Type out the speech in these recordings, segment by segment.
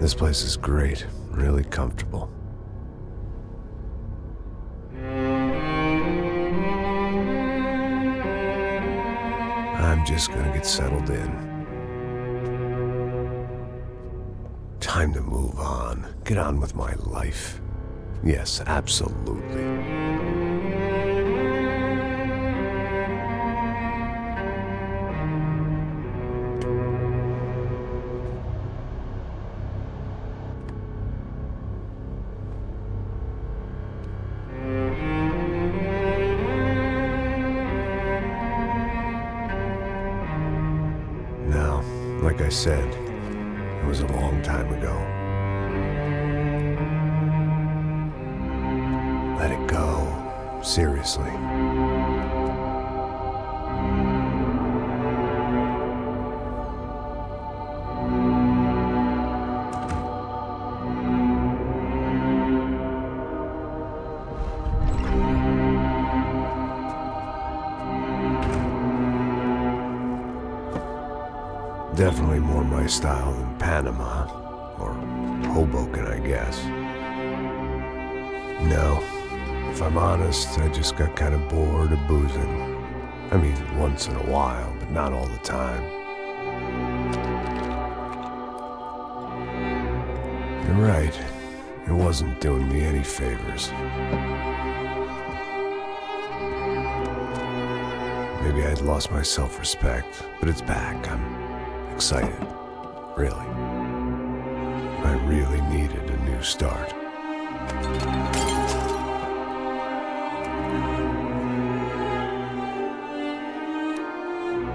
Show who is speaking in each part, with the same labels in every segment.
Speaker 1: This place is great, really comfortable. I'm just gonna get settled in. Time to move on. Get on with my life. Yes, absolutely. Now, like I said, it was a long time ago. Let it go. Seriously. Definitely more my style than Panama, or Hoboken, I guess. No, if I'm honest, I just got kind of bored of boozing. I mean, once in a while, but not all the time. You're right, it wasn't doing me any favors. Maybe I'd lost my self-respect, but it's back. I'm excited, really. I really needed a new start.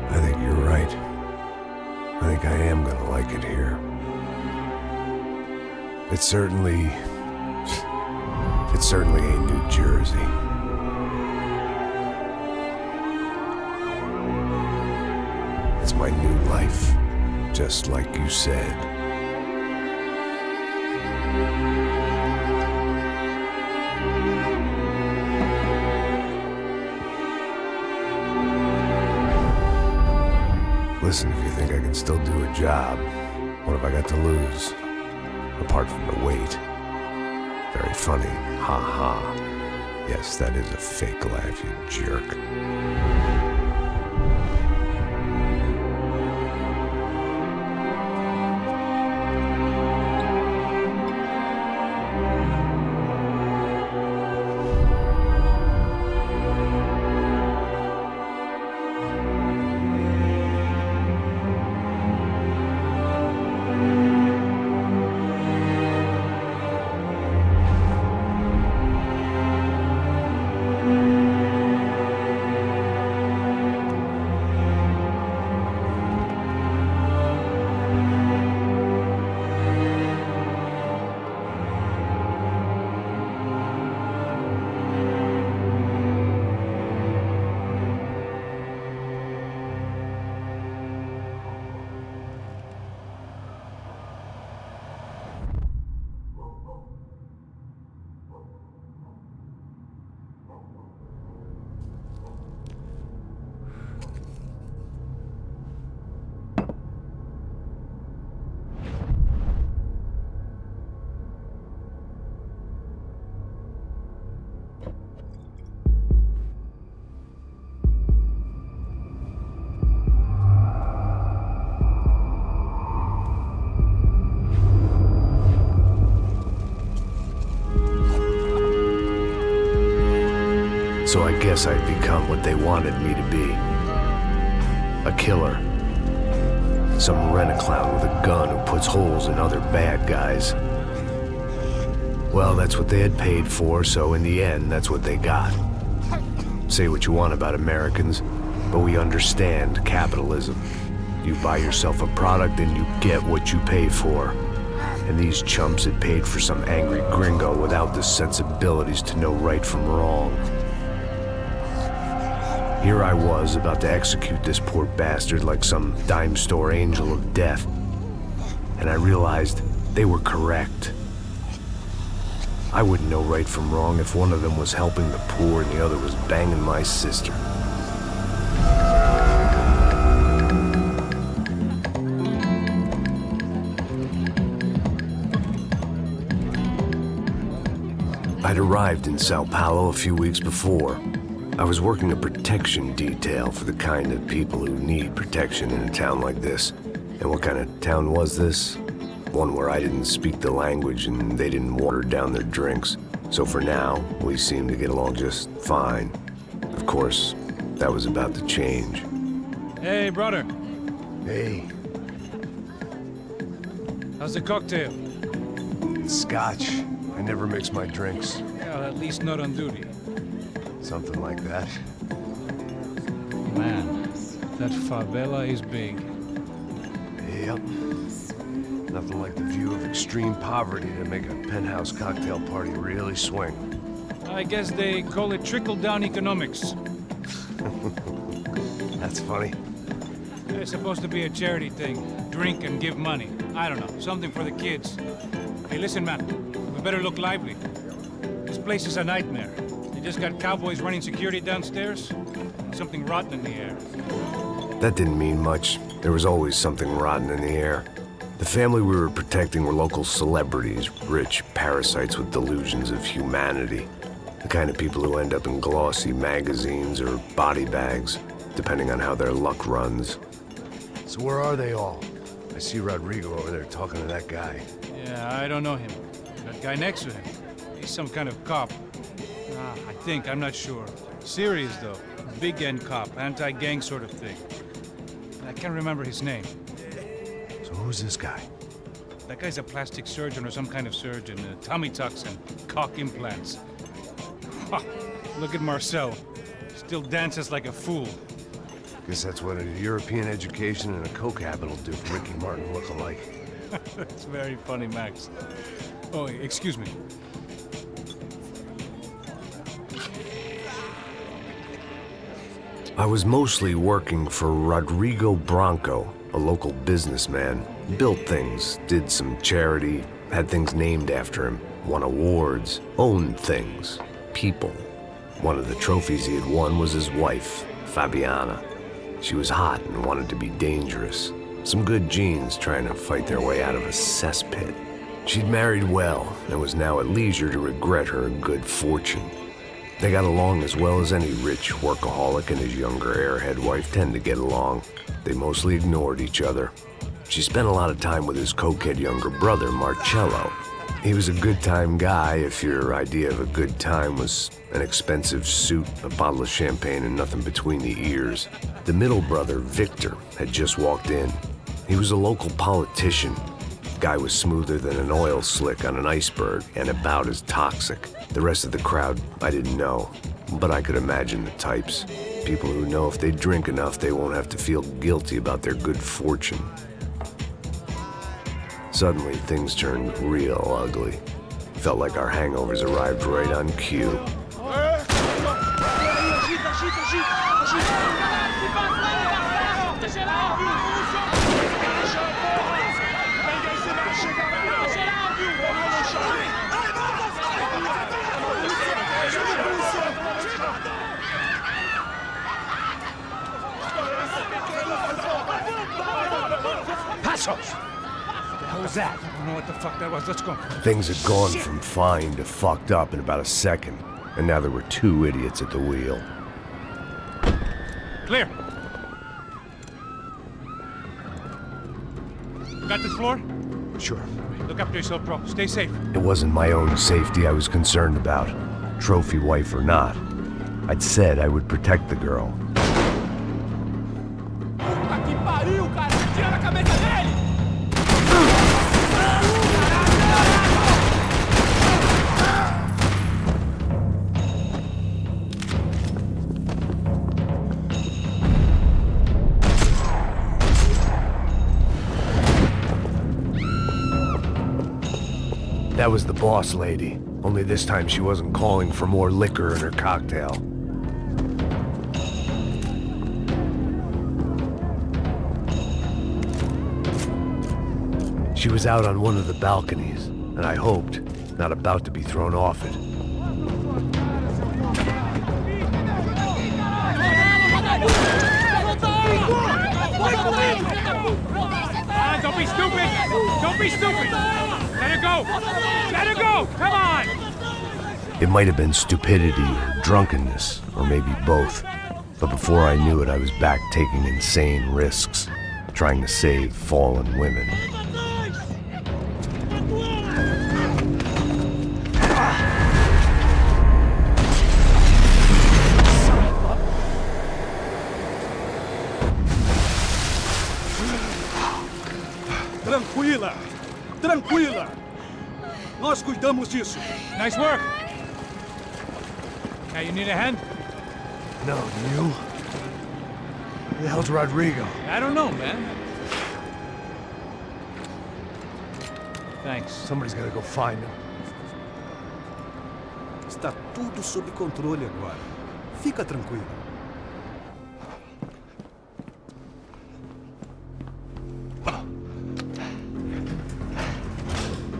Speaker 1: I think you're right. I think I am gonna like it here. It certainly ain't New Jersey. It's my new life. Just like you said. Listen, if you think I can still do a job, what have I got to lose? Apart from the weight. Very funny. Ha ha. Yes, that is a fake laugh, you jerk. So I guess I'd become what they wanted me to be. A killer. Some rent-a-clown with a gun who puts holes in other bad guys. Well, that's what they had paid for, so in the end, that's what they got. Say what you want about Americans, but we understand capitalism. You buy yourself a product and you get what you pay for. And these chumps had paid for some angry gringo without the sensibilities to know right from wrong. Here I was, about to execute this poor bastard like some dime store angel of death. And I realized they were correct. I wouldn't know right from wrong if one of them was helping the poor and the other was banging my sister. arrived in São Paulo a few weeks before. I was working a protection detail for the kind of people who need protection in a town like this. And what kind of town was this? One where I didn't speak the language and they didn't water down their drinks. So for now, we seemed to get along just fine. Of course, that was about to change.
Speaker 2: Hey, brother.
Speaker 1: Hey.
Speaker 2: How's the cocktail?
Speaker 1: Scotch. I never mix my drinks.
Speaker 2: Well, at least not on duty.
Speaker 1: Something like that.
Speaker 2: Man, that favela is big.
Speaker 1: Yep. Nothing like the view of extreme poverty to make a penthouse cocktail party really swing.
Speaker 2: I guess they call it trickle-down economics.
Speaker 1: That's funny.
Speaker 2: It's supposed to be a charity thing. Drink and give money. I don't know, something for the kids. Hey, listen, man. We better look lively. This place is a nightmare. They just got cowboys running security downstairs. And something rotten in the air.
Speaker 1: That didn't mean much. There was always something rotten in the air. The family we were protecting were local celebrities, rich parasites with delusions of humanity. The kind of people who end up in glossy magazines or body bags, depending on how their luck runs. So where are they all? I see Rodrigo over there talking to that guy.
Speaker 2: Yeah, I don't know him. That guy next to him. He's some kind of cop. I think, I'm not sure. Serious, though. Big end cop, anti-gang sort of thing. I can't remember his name.
Speaker 1: So who's this guy?
Speaker 2: That guy's a plastic surgeon or some kind of surgeon. Tummy tucks and cock implants. Ha! Look at Marcel. Still dances like a fool.
Speaker 1: Guess that's what a European education and a coke habit will do for Ricky Martin look-alike.
Speaker 2: That's very funny, Max. Oh, excuse me.
Speaker 1: I was mostly working for Rodrigo Branco, a local businessman. Built things, did some charity, had things named after him, won awards, owned things, people. One of the trophies he had won was his wife, Fabiana. She was hot and wanted to be dangerous. Some good genes trying to fight their way out of a cesspit. She'd married well and was now at leisure to regret her good fortune. They got along as well as any rich workaholic and his younger airhead wife tend to get along. They mostly ignored each other. She spent a lot of time with his cokehead younger brother, Marcello. He was a good-time guy if your idea of a good time was an expensive suit, a bottle of champagne, and nothing between the ears. The middle brother, Victor, had just walked in. He was a local politician. Guy was smoother than an oil slick on an iceberg and about as toxic. The rest of the crowd, I didn't know, but I could imagine the types. People who know if they drink enough, they won't have to feel guilty about their good fortune. Suddenly, things turned real ugly. Felt like our hangovers arrived right on cue.
Speaker 2: Passos! What was that? I don't know what the fuck that was. Let's go.
Speaker 1: Things had gone from fine to fucked up in about a second, and now there were two idiots at the wheel.
Speaker 2: Clear. You got this floor?
Speaker 1: Sure.
Speaker 2: Look after yourself, bro. Stay safe.
Speaker 1: It wasn't my own safety I was concerned about, trophy wife or not. I'd said I would protect the girl.
Speaker 3: Puta que pariu, cara! Tira a cabeça dele!
Speaker 1: That was the boss lady, only this time she wasn't calling for more liquor in her cocktail. She was out on one of the balconies, and I hoped, not about to be thrown off it.
Speaker 2: Don't be stupid! Don't be stupid! Let her go! Let her go! Come on!
Speaker 1: It might have been stupidity or drunkenness, or maybe both. But before I knew it, I was back taking insane risks, trying to save fallen women.
Speaker 4: Tranquila! Tranquila! Nós cuidamos disso.
Speaker 2: Nice work. Now you need a hand?
Speaker 1: No, do you? Who the hell's Rodrigo?
Speaker 2: I don't know, man. Thanks.
Speaker 1: Somebody's gotta go find him.
Speaker 4: Está tudo sob controle agora. Fica tranquilo.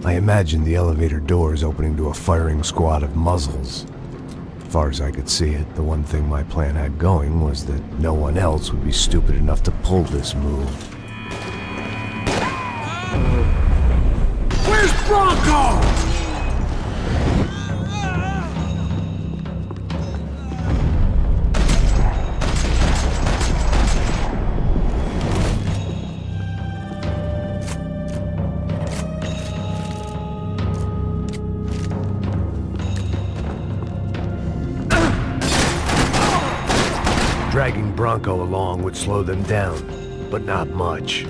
Speaker 1: I imagined the elevator doors opening to a firing squad of muzzles. As far as I could see it, the one thing my plan had going was that no one else would be stupid enough to pull this move.
Speaker 4: Where's Bronco?
Speaker 1: Dragging Bronco along would slow them down, but not much.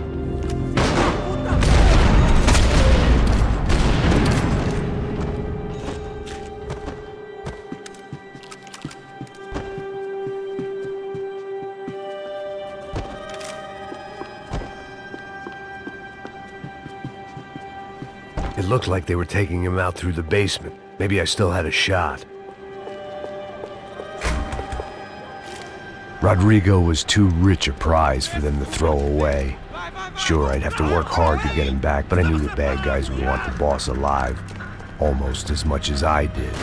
Speaker 1: It looked like they were taking him out through the basement. Maybe I still had a shot. Rodrigo was too rich a prize for them to throw away. Sure, I'd have to work hard to get him back, but I knew the bad guys would want the boss alive, almost as much as I did.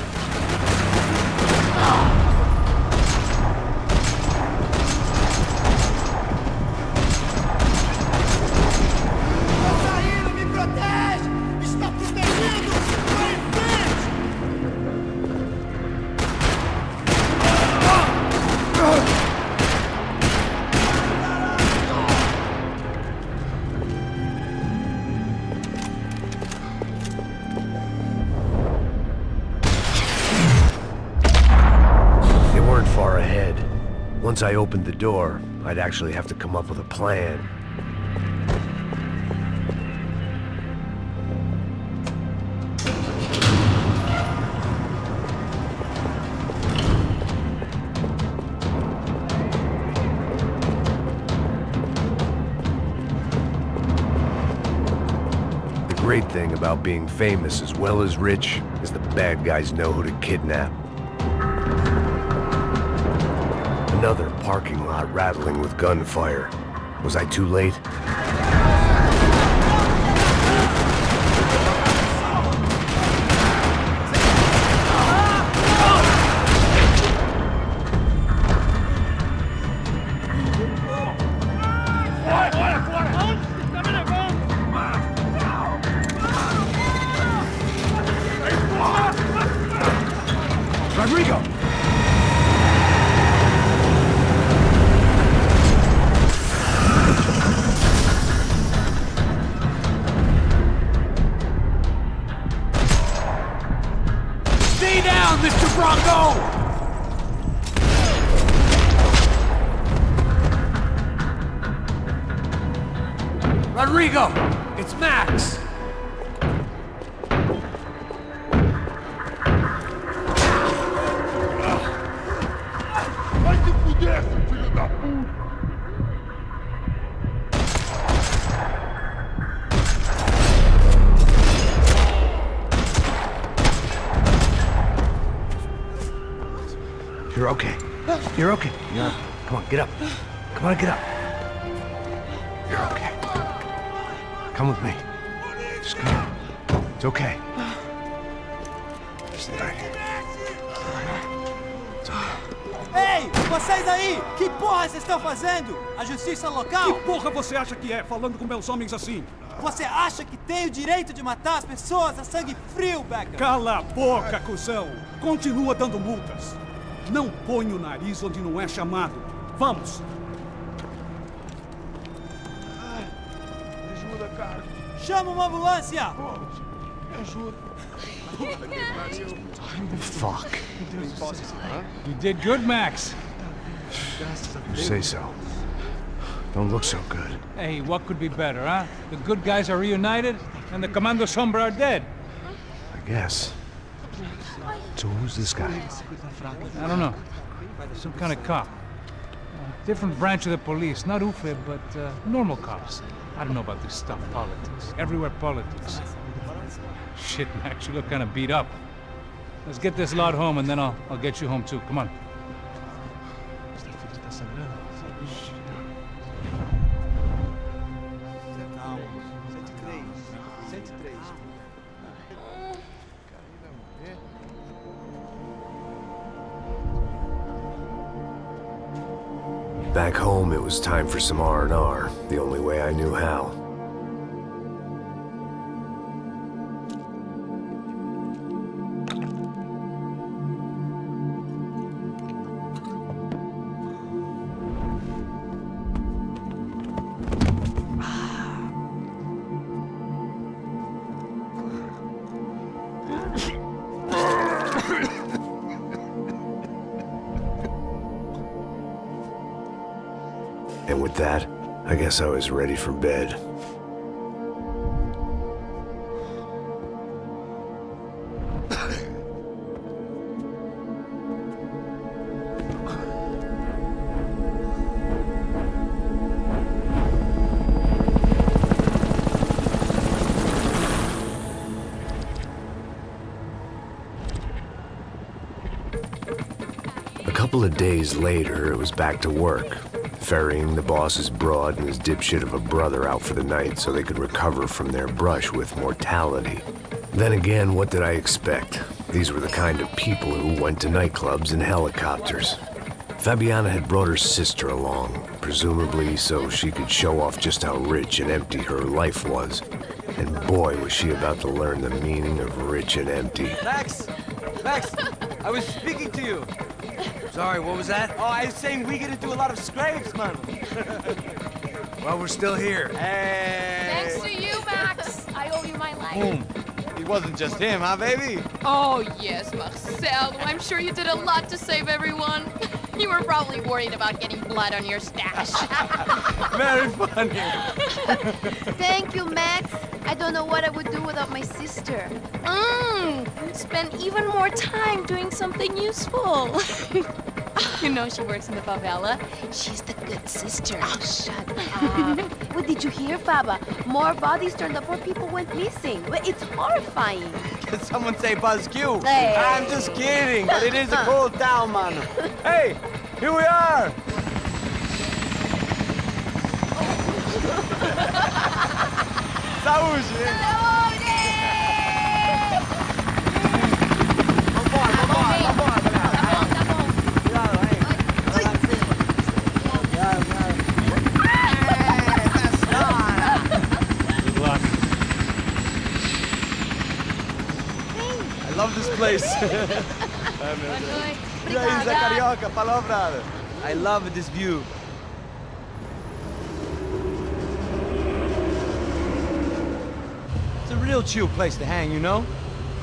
Speaker 1: Once I opened the door, I'd actually have to come up with a plan. The great thing about being famous as well as rich is the bad guys know who to kidnap. Another parking lot rattling with gunfire. Was I too late? Rodrigo!
Speaker 4: Mr. Bronco! Rodrigo, it's Max. Vai se fuder, filho da puta!
Speaker 1: You're okay. You're okay. Come on, get up. Come on, get up. You're okay. Come with me. Just come. It's okay. Stay right here. It's okay.
Speaker 5: Ei, vocês aí! Que porra vocês estão fazendo? A justiça local?
Speaker 6: Que porra você acha que é, falando com meus homens assim?
Speaker 5: Você acha que tem o direito de matar as pessoas a sangue frio, Becker?
Speaker 6: Cala a boca, cuzão! Continua dando multas. Não põe o nariz onde não é chamado. Vamos!
Speaker 4: Me ajuda, cara.
Speaker 5: Chama uma ambulância!
Speaker 4: Pô, me ajuda.
Speaker 1: Fuck.
Speaker 2: You did good, Max.
Speaker 1: You say so. Don't look so good.
Speaker 2: Hey, what could be better, huh? The good guys are reunited, and the Commando Sombra are dead.
Speaker 1: I guess. So who's this guy?
Speaker 2: I don't know. Some kind of cop. Different branch of the police. Not UFE, but normal cops. I don't know about this stuff, politics. Everywhere politics. Shit, Max, you look kind of beat up. Let's get this lot home, and then I'll get you home too. Come on.
Speaker 1: Back home, it was time for some R&R, the only way I knew how. And with that, I guess I was ready for bed. A couple of days later, it was back to work. Ferrying the boss's broad and his dipshit of a brother out for the night so they could recover from their brush with mortality. Then again, what did I expect? These were the kind of people who went to nightclubs in helicopters. Fabiana had brought her sister along, presumably so she could show off just how rich and empty her life was. And boy, was she about to learn the meaning of rich and empty.
Speaker 7: Max! Max! I was speaking to you!
Speaker 8: Sorry, what was that?
Speaker 7: Oh, I was saying we get into a lot of scrapes, man.
Speaker 8: Well, we're still here.
Speaker 7: Hey!
Speaker 9: Thanks to you, Max. I owe you my life.
Speaker 7: Boom. It wasn't just him, huh, baby?
Speaker 9: Oh, yes, Marcel. I'm sure you did a lot to save everyone. You were probably worried about getting blood on your stash.
Speaker 7: Very funny.
Speaker 10: Thank you, Max. I don't know what I would do without my sister.
Speaker 9: Spend even more time doing something useful. You know she works in the favela. She's the good sister.
Speaker 10: Oh, shut up. What did you hear, Faba? More bodies turned up where people went missing. It's horrifying.
Speaker 7: Did someone say Buzz Q?
Speaker 10: Hey.
Speaker 7: I'm just kidding, but it is a cool town, man. Hey, here we are. Saúde! I love this place. E aí, Zé Carioca, falou, brother. I love this view. It's a real chill place to hang, you know?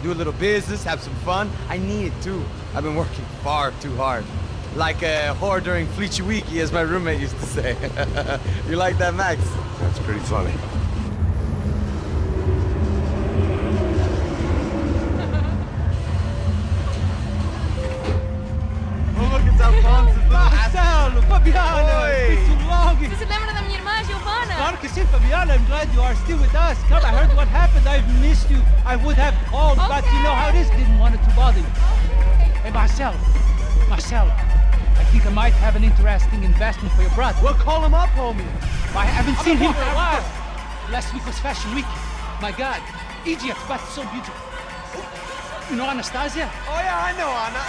Speaker 7: Do a little business, have some fun. I need it too. I've been working far too hard. Like a whore during Fleechy Weeky, as my roommate used to say. You like that, Max?
Speaker 1: That's pretty funny.
Speaker 5: Marcelo, Fabiana, it's been too long.
Speaker 9: Você se lembra da minha irmã, Giovanna?
Speaker 5: Claro que sim, Fabiana. I'm glad you are still with us. Come, I heard what happened. I've missed you. I would have called, but you know how it is. Didn't want it to bother you. Hey, Marcelo, I think I might have an interesting investment for your brother.
Speaker 7: Well, call him up, homie.
Speaker 5: I haven't seen him for a while. Last week was Fashion Week. My God, Egypt, but so beautiful. You know Anastasia?
Speaker 7: Oh yeah, I know Anna.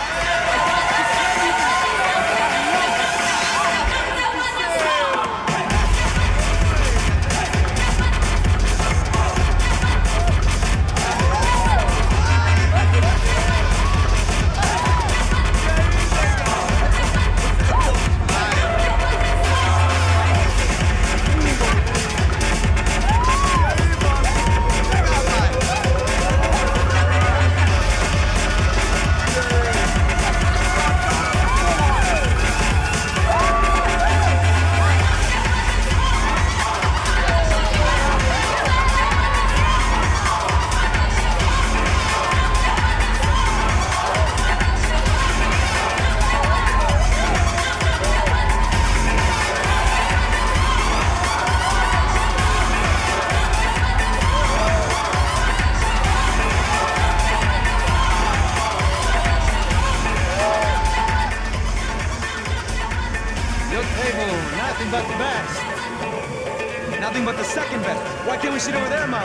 Speaker 5: But the best.
Speaker 7: Nothing but the second best. Why can't we sit over there, man?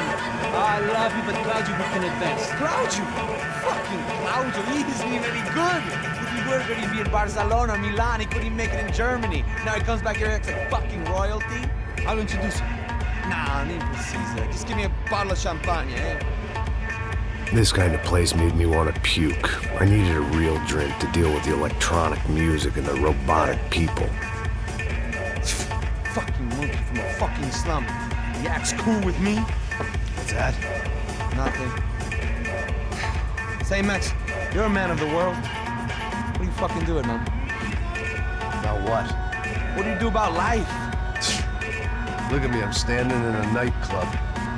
Speaker 5: I love you, but Claudio booked in advance.
Speaker 7: Claudio? Fucking Claudio, he isn't even any good. If he were good, he'd be in Barcelona, Milan, he couldn't make it in Germany. Now he comes back here and acts like fucking royalty.
Speaker 5: I'll introduce you.
Speaker 7: Nah, name precisa. Just give me a bottle of champagne, eh?
Speaker 1: This kind of place made me want to puke. I needed a real drink to deal with the electronic music and the robotic people.
Speaker 7: Fucking monkey from a fucking slum. He acts cool with me.
Speaker 1: What's that?
Speaker 7: Nothing. Say, Max, you're a man of the world. What do you fucking do it, man?
Speaker 1: About what?
Speaker 7: What do you do about life?
Speaker 1: Look at me, I'm standing in a nightclub,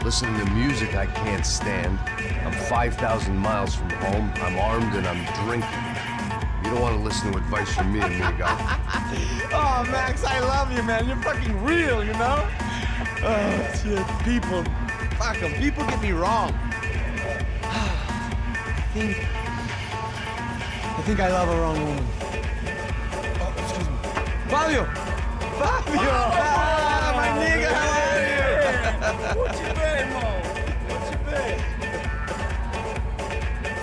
Speaker 1: listening to music I can't stand. I'm 5,000 miles from home, I'm armed and I'm drinking. You don't want to listen to advice from me, amigo.
Speaker 7: Oh, Max, I love you, man. You're fucking real, you know? Oh, shit. People. Fuck them. People get me wrong. I think I love a wrong woman. Oh, excuse me. Fabio! Fabio! Ah, my nigga, how are you? What you been, Mo? What you been?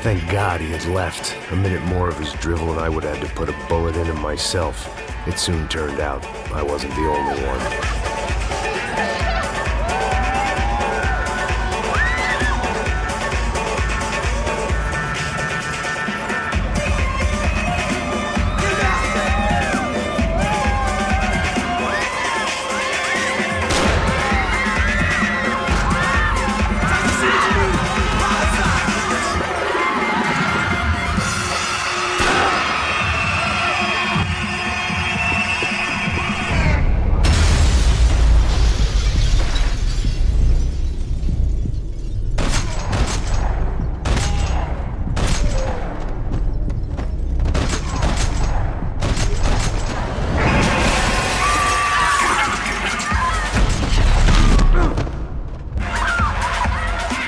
Speaker 1: Thank God he had left. A minute more of his drivel and I would have had to put a bullet in him myself. It soon turned out I wasn't the only one.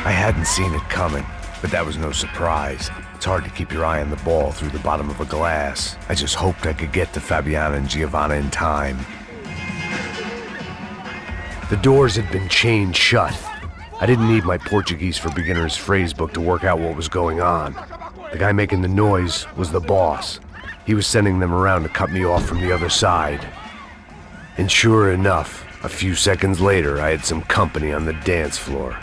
Speaker 1: I hadn't seen it coming, but that was no surprise. It's hard to keep your eye on the ball through the bottom of a glass. I just hoped I could get to Fabiana and Giovanna in time. The doors had been chained shut. I didn't need my Portuguese for Beginners phrase book to work out what was going on. The guy making the noise was the boss. He was sending them around to cut me off from the other side. And sure enough, a few seconds later, I had some company on the dance floor.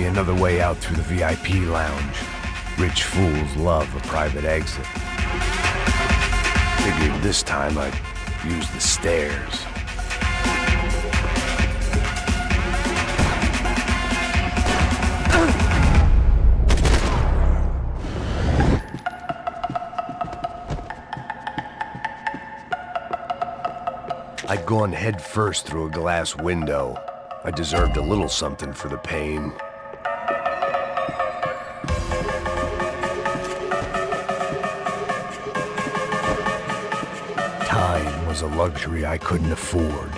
Speaker 1: Another way out through the VIP lounge. Rich fools love a private exit. Figured this time I'd use the stairs. I'd gone head first through a glass window. I deserved a little something for the pain. Time was a luxury I couldn't afford.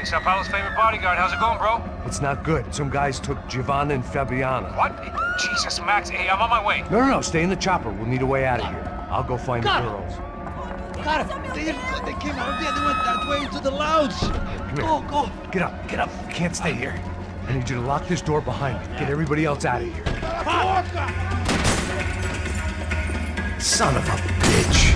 Speaker 2: Unveiling, São Paulo's favorite bodyguard. How's it going, bro?
Speaker 1: It's not good. Some guys took Giovanna and Fabiana.
Speaker 2: What? Jesus, Max. Hey, I'm on my way.
Speaker 1: No, stay in the chopper. We'll need a way out of here. I'll go find the girls.
Speaker 5: Got it. They came out of there. They went that way to the lounge. Go.
Speaker 1: Get up. You can't stay here. I need you to lock this door behind me. Get everybody else out of here. Son of a bitch.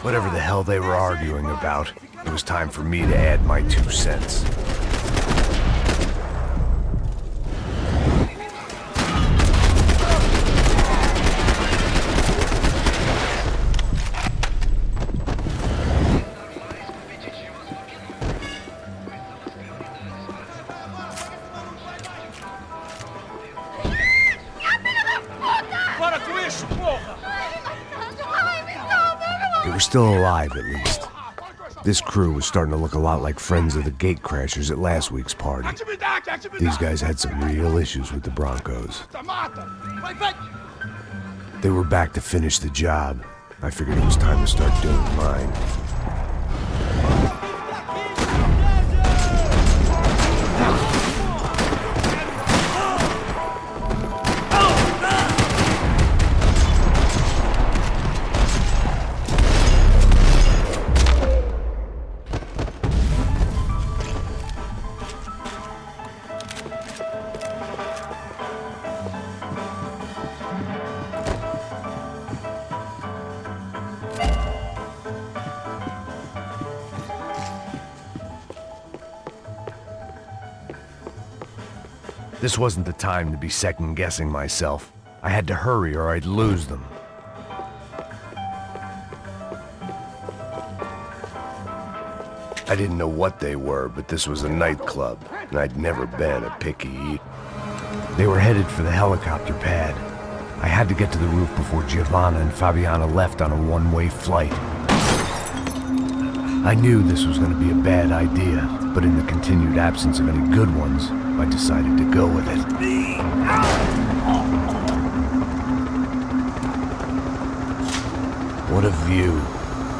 Speaker 1: Whatever the hell they were arguing about, it was time for me to add my 2 cents. They were still alive, at least. This crew was starting to look a lot like friends of the gatecrashers at last week's party. These guys had some real issues with the Broncos. They were back to finish the job. I figured it was time to start doing mine. This wasn't the time to be second-guessing myself. I had to hurry or I'd lose them. I didn't know what they were, but this was a nightclub, and I'd never been a picky eater. They were headed for the helicopter pad. I had to get to the roof before Giovanna and Fabiana left on a one-way flight. I knew this was going to be a bad idea, but in the continued absence of any good ones, I decided to go with it. What a view.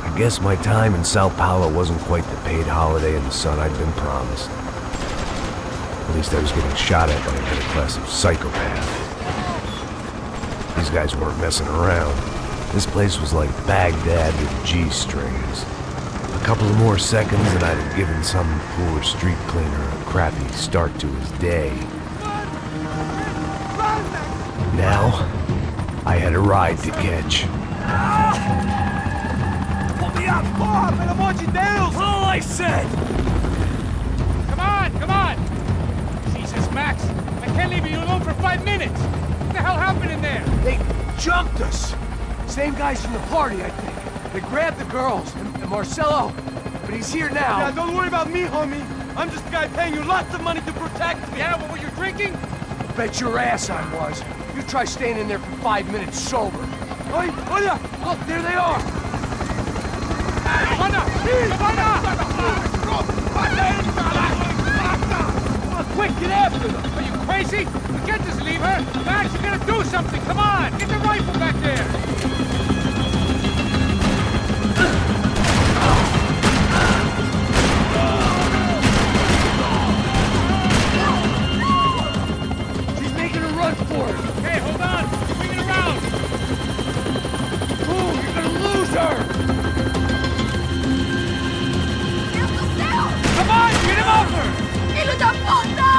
Speaker 1: I guess my time in São Paulo wasn't quite the paid holiday in the sun I'd been promised. At least I was getting shot at by a middle-class of psychopaths. These guys weren't messing around. This place was like Baghdad with G-strings. A couple of more seconds and I'd have given some poor street cleaner a crappy start to his day. Now, I had a ride to catch.
Speaker 3: Pull me up! Porra, pelo amor de Deus! All I said!
Speaker 2: Come on! Jesus, Max, I can't leave you alone for 5 minutes! What the hell happened in there?
Speaker 8: They jumped us! Same guys from the party, I think. They grabbed the girls, and Marcelo, but he's here now.
Speaker 3: Yeah, don't worry about me, homie. I'm just a guy paying you lots of money to protect me.
Speaker 2: Yeah, what were you drinking?
Speaker 8: Bet your ass I was. You try staying in there for 5 minutes sober.
Speaker 3: Oi, olha!
Speaker 8: Look, there they are!
Speaker 2: Quick, get after them! Are you crazy? We can't just leave her! Max, you gotta do something! Come on! Get the rifle back there!
Speaker 8: She's making a run for it!
Speaker 2: Hey, hold on! Swing it around!
Speaker 8: Ooh, you're gonna lose her!
Speaker 2: Come on, get him off her!
Speaker 10: Filho da puta!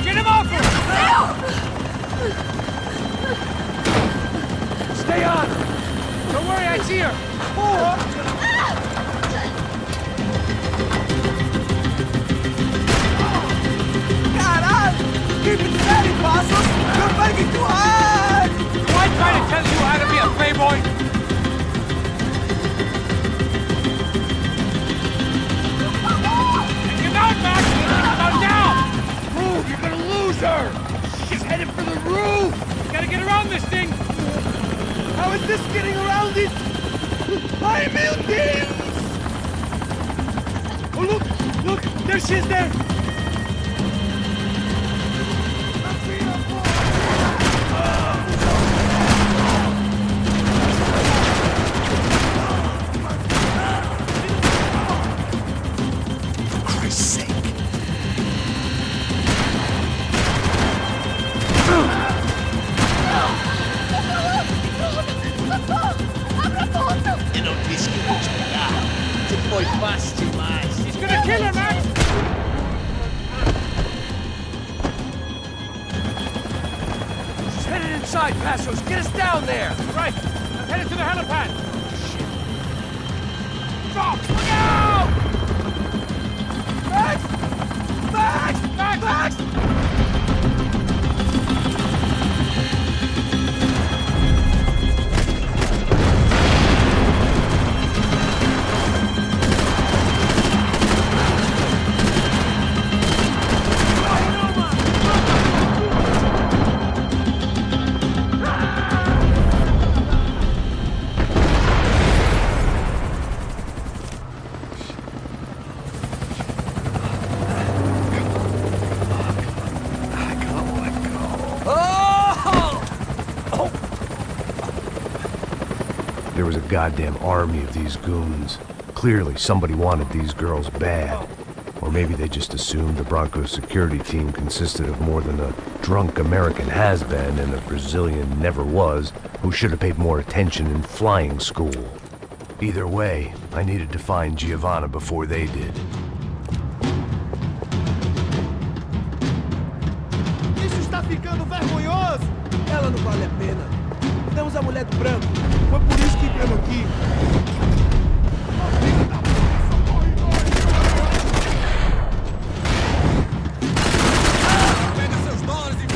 Speaker 2: Get him off her!
Speaker 8: Stay on! Don't worry, I see her!
Speaker 7: Caralho! Keep it steady, Passos! You're fighting too hard!
Speaker 2: Do I try to tell you how to be a playboy? Get down, Max! Down, down!
Speaker 8: Move! You're gonna lose her! She's headed for the roof!
Speaker 2: Gotta get around this thing!
Speaker 8: How is this getting around it? Ai, meu Deus! Oh, look! Look! There she is there!
Speaker 2: He's gonna kill her, Max!
Speaker 8: She's headed inside, Passos! Get us down there!
Speaker 2: Right! I'm headed to the helipad! Stop! Look out!
Speaker 8: Max! Max!
Speaker 2: Max!
Speaker 8: Max!
Speaker 1: There was a goddamn army of these goons. Clearly, somebody wanted these girls bad. Or maybe they just assumed the Broncos security team consisted of more than a drunk American has-been and a Brazilian never-was who should have paid more attention in flying school. Either way, I needed to find Giovanna before they did.
Speaker 8: Isso está ficando vergonhoso! Ela não vale a pena. Temos a mulher do branco. Foi por isso que entramos aqui. Pega seus dólares e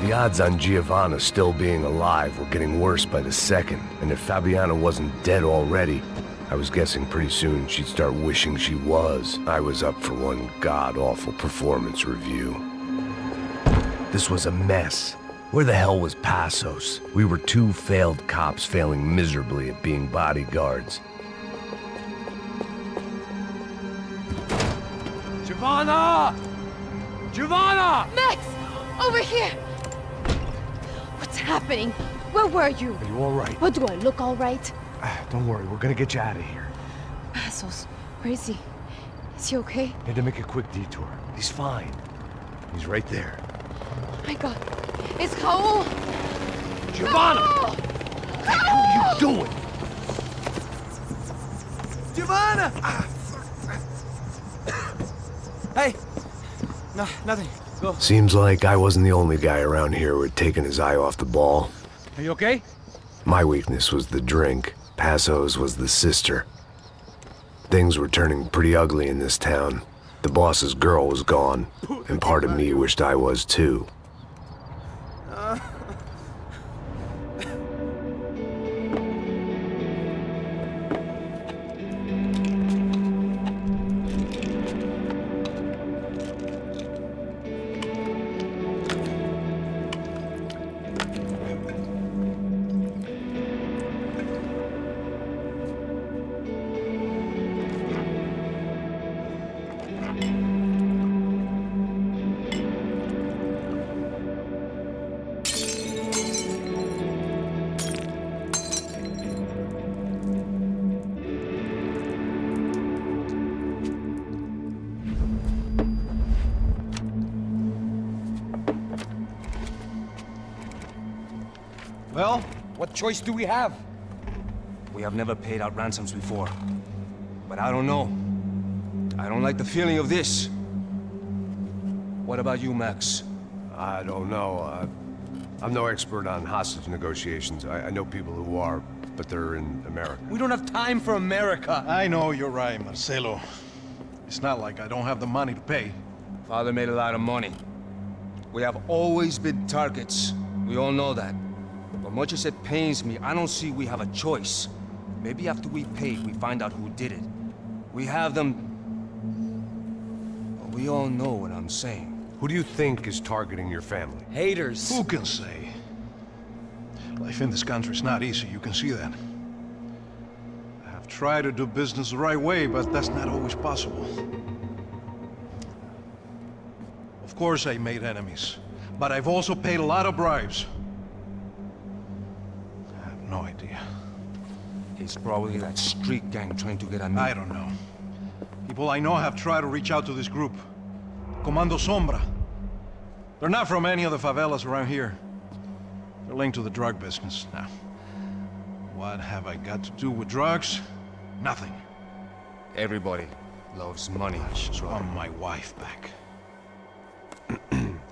Speaker 1: The odds on Giovanna still being alive were getting worse by the second, and if Fabiana wasn't dead already, I was guessing pretty soon she'd start wishing she was. I was up for one god-awful performance review. This was a mess. Where the hell was Passos? We were two failed cops failing miserably at being bodyguards.
Speaker 8: Giovanna! Giovanna!
Speaker 10: Max! Over here! What's happening? Where were you?
Speaker 8: Are you all right?
Speaker 10: What, do I look all right?
Speaker 8: Don't worry, we're gonna get you out of here.
Speaker 10: Passos, where is he? Is he okay?
Speaker 8: Had to make a quick detour. He's fine. He's right there.
Speaker 10: Oh my God. It's Raul!
Speaker 8: Giovanna!
Speaker 10: Raul!
Speaker 8: What the hell are you doing? Giovanna!
Speaker 3: Hey! No, nothing. Go.
Speaker 1: Seems like I wasn't the only guy around here who had taken his eye off the ball.
Speaker 2: Are you okay?
Speaker 1: My weakness was the drink. Passos was the sister. Things were turning pretty ugly in this town. The boss's girl was gone, and part of me wished I was too.
Speaker 7: Well, what choice do we have?
Speaker 11: We have never paid out ransoms before. But I don't know. I don't like the feeling of this. What about you, Max?
Speaker 1: I don't know. I'm no expert on hostage negotiations. I know people who are, but they're in America.
Speaker 7: We don't have time for America.
Speaker 4: I know you're right, Marcelo. It's not like I don't have the money to pay.
Speaker 11: Father made a lot of money. We have always been targets. We all know that. But much as it pains me, I don't see we have a choice. Maybe after we pay, we find out who did it. We have them... But we all know what I'm saying.
Speaker 1: Who do you think is targeting your family?
Speaker 7: Haters.
Speaker 4: Who can say? Life in this country is not easy, you can see that. I have tried to do business the right way, but that's not always possible. Of course I made enemies, but I've also paid a lot of bribes. I have no idea.
Speaker 11: It's probably that street gang trying to get at me.
Speaker 4: I don't know. People I know have tried to reach out to this group. Comando Sombra. They're not from any of the favelas around here. They're linked to the drug business. Now, what have I got to do with drugs? Nothing.
Speaker 11: Everybody loves money.
Speaker 4: I just want my wife back.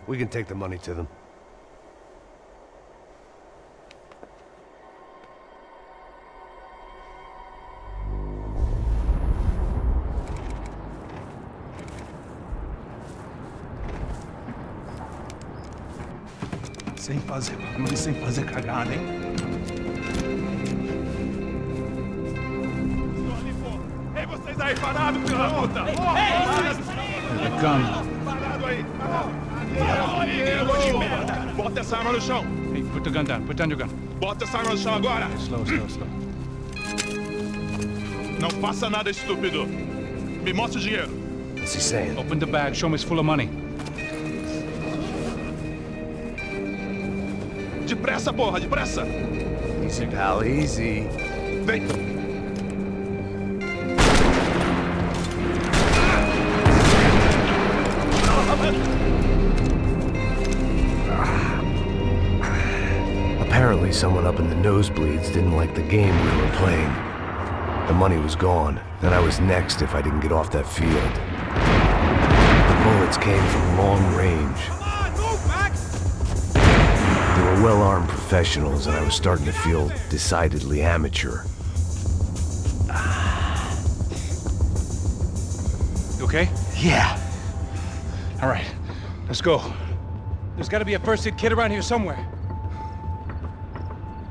Speaker 1: We can take the money to them.
Speaker 6: Sem fazer barulho, sem fazer cagada, hein?
Speaker 4: Ei, vocês aí parados, filha da puta!
Speaker 2: The gun.
Speaker 4: Parado aí! Bota essa arma no chão!
Speaker 2: Hey, put the gun down. Put down your gun.
Speaker 4: Bota essa arma no chão agora!
Speaker 2: Slow, slow, slow.
Speaker 4: Não faça nada, estúpido! Me mostra o dinheiro!
Speaker 1: What's he saying?
Speaker 2: Open the bag. Show me it's full of money.
Speaker 4: Depressa, porra, depressa!
Speaker 1: Easy, pal, easy.
Speaker 4: Vem!
Speaker 1: Apparently someone up in the nosebleeds didn't like the game we were playing. The money was gone, and I was next if I didn't get off that field. The bullets came from long range. They were well-armed professionals, and I was starting to feel decidedly amateur.
Speaker 2: You okay?
Speaker 1: Yeah.
Speaker 2: All right. Let's go. There's got to be a first-aid kit around here somewhere.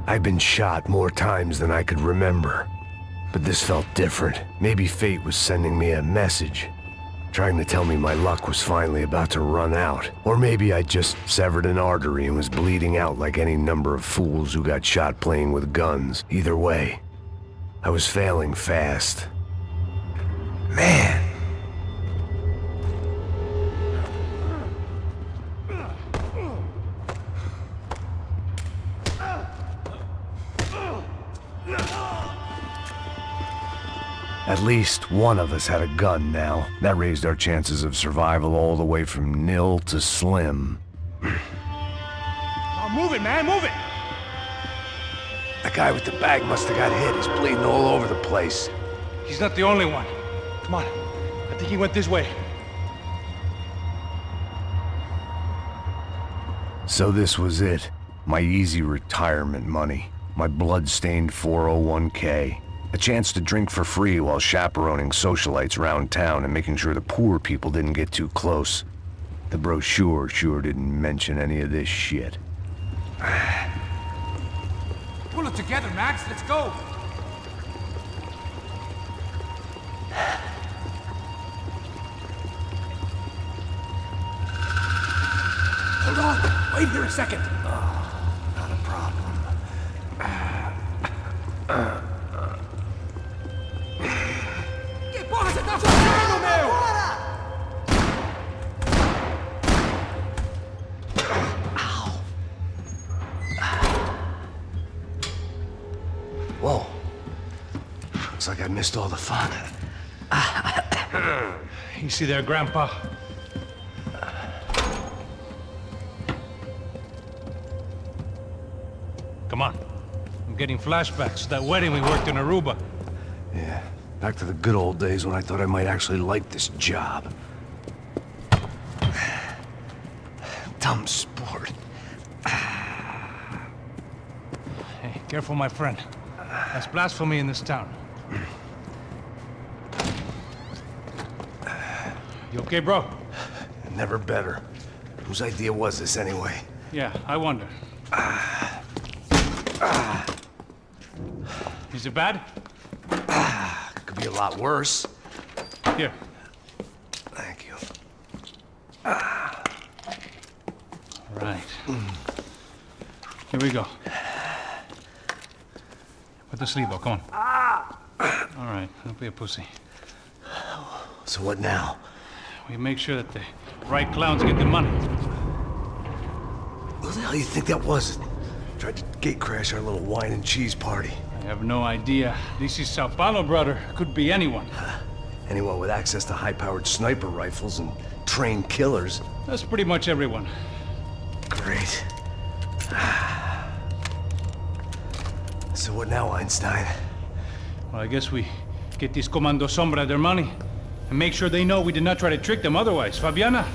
Speaker 1: I've been shot more times than I could remember. But this felt different. Maybe fate was sending me a message, trying to tell me my luck was finally about to run out. Or maybe I just severed an artery and was bleeding out like any number of fools who got shot playing with guns. Either way, I was failing fast. Man. At least one of us had a gun now. That raised our chances of survival all the way from nil to slim.
Speaker 2: Oh, move it, man, move it!
Speaker 1: The guy with the bag must have got hit. He's bleeding all over the place.
Speaker 2: He's not the only one. Come on. I think he went this way.
Speaker 1: So this was it. My easy retirement money. My blood-stained 401k. A chance to drink for free while chaperoning socialites around town and making sure the poor people didn't get too close. The brochure sure didn't mention any of this shit.
Speaker 3: Pull it together, Max. Let's go. Hold on. Wait here a second.
Speaker 1: Not a problem.
Speaker 3: Que porra você tá fazendo, meu?
Speaker 1: Whoa. Looks like I missed all the fun.
Speaker 2: Easy there, Grandpa. Come on. I'm getting flashbacks to that wedding we worked in Aruba.
Speaker 1: Yeah, back to the good old days when I thought I might actually like this job. Dumb sport.
Speaker 2: Hey, careful, my friend. That's blasphemy in this town. You okay, bro?
Speaker 1: Never better. Whose idea was this anyway?
Speaker 2: Yeah, I wonder. Is it bad?
Speaker 1: Could be a lot worse.
Speaker 2: Here.
Speaker 1: Thank you.
Speaker 2: Right. Here we go. Put the sleeve up, come on. All right, don't be a pussy.
Speaker 1: So what now?
Speaker 2: We make sure that the right clowns get the money.
Speaker 1: Who the hell do you think that was? Tried to gate crash our little wine and cheese party.
Speaker 2: I have no idea. This is São Paulo, brother. Could be anyone.
Speaker 1: Anyone with access to high-powered sniper rifles and trained killers.
Speaker 2: That's pretty much everyone.
Speaker 1: Great. So what now, Einstein?
Speaker 2: Well, I guess we get these Comando Sombra their money and make sure they know we did not try to trick them otherwise. Fabiana,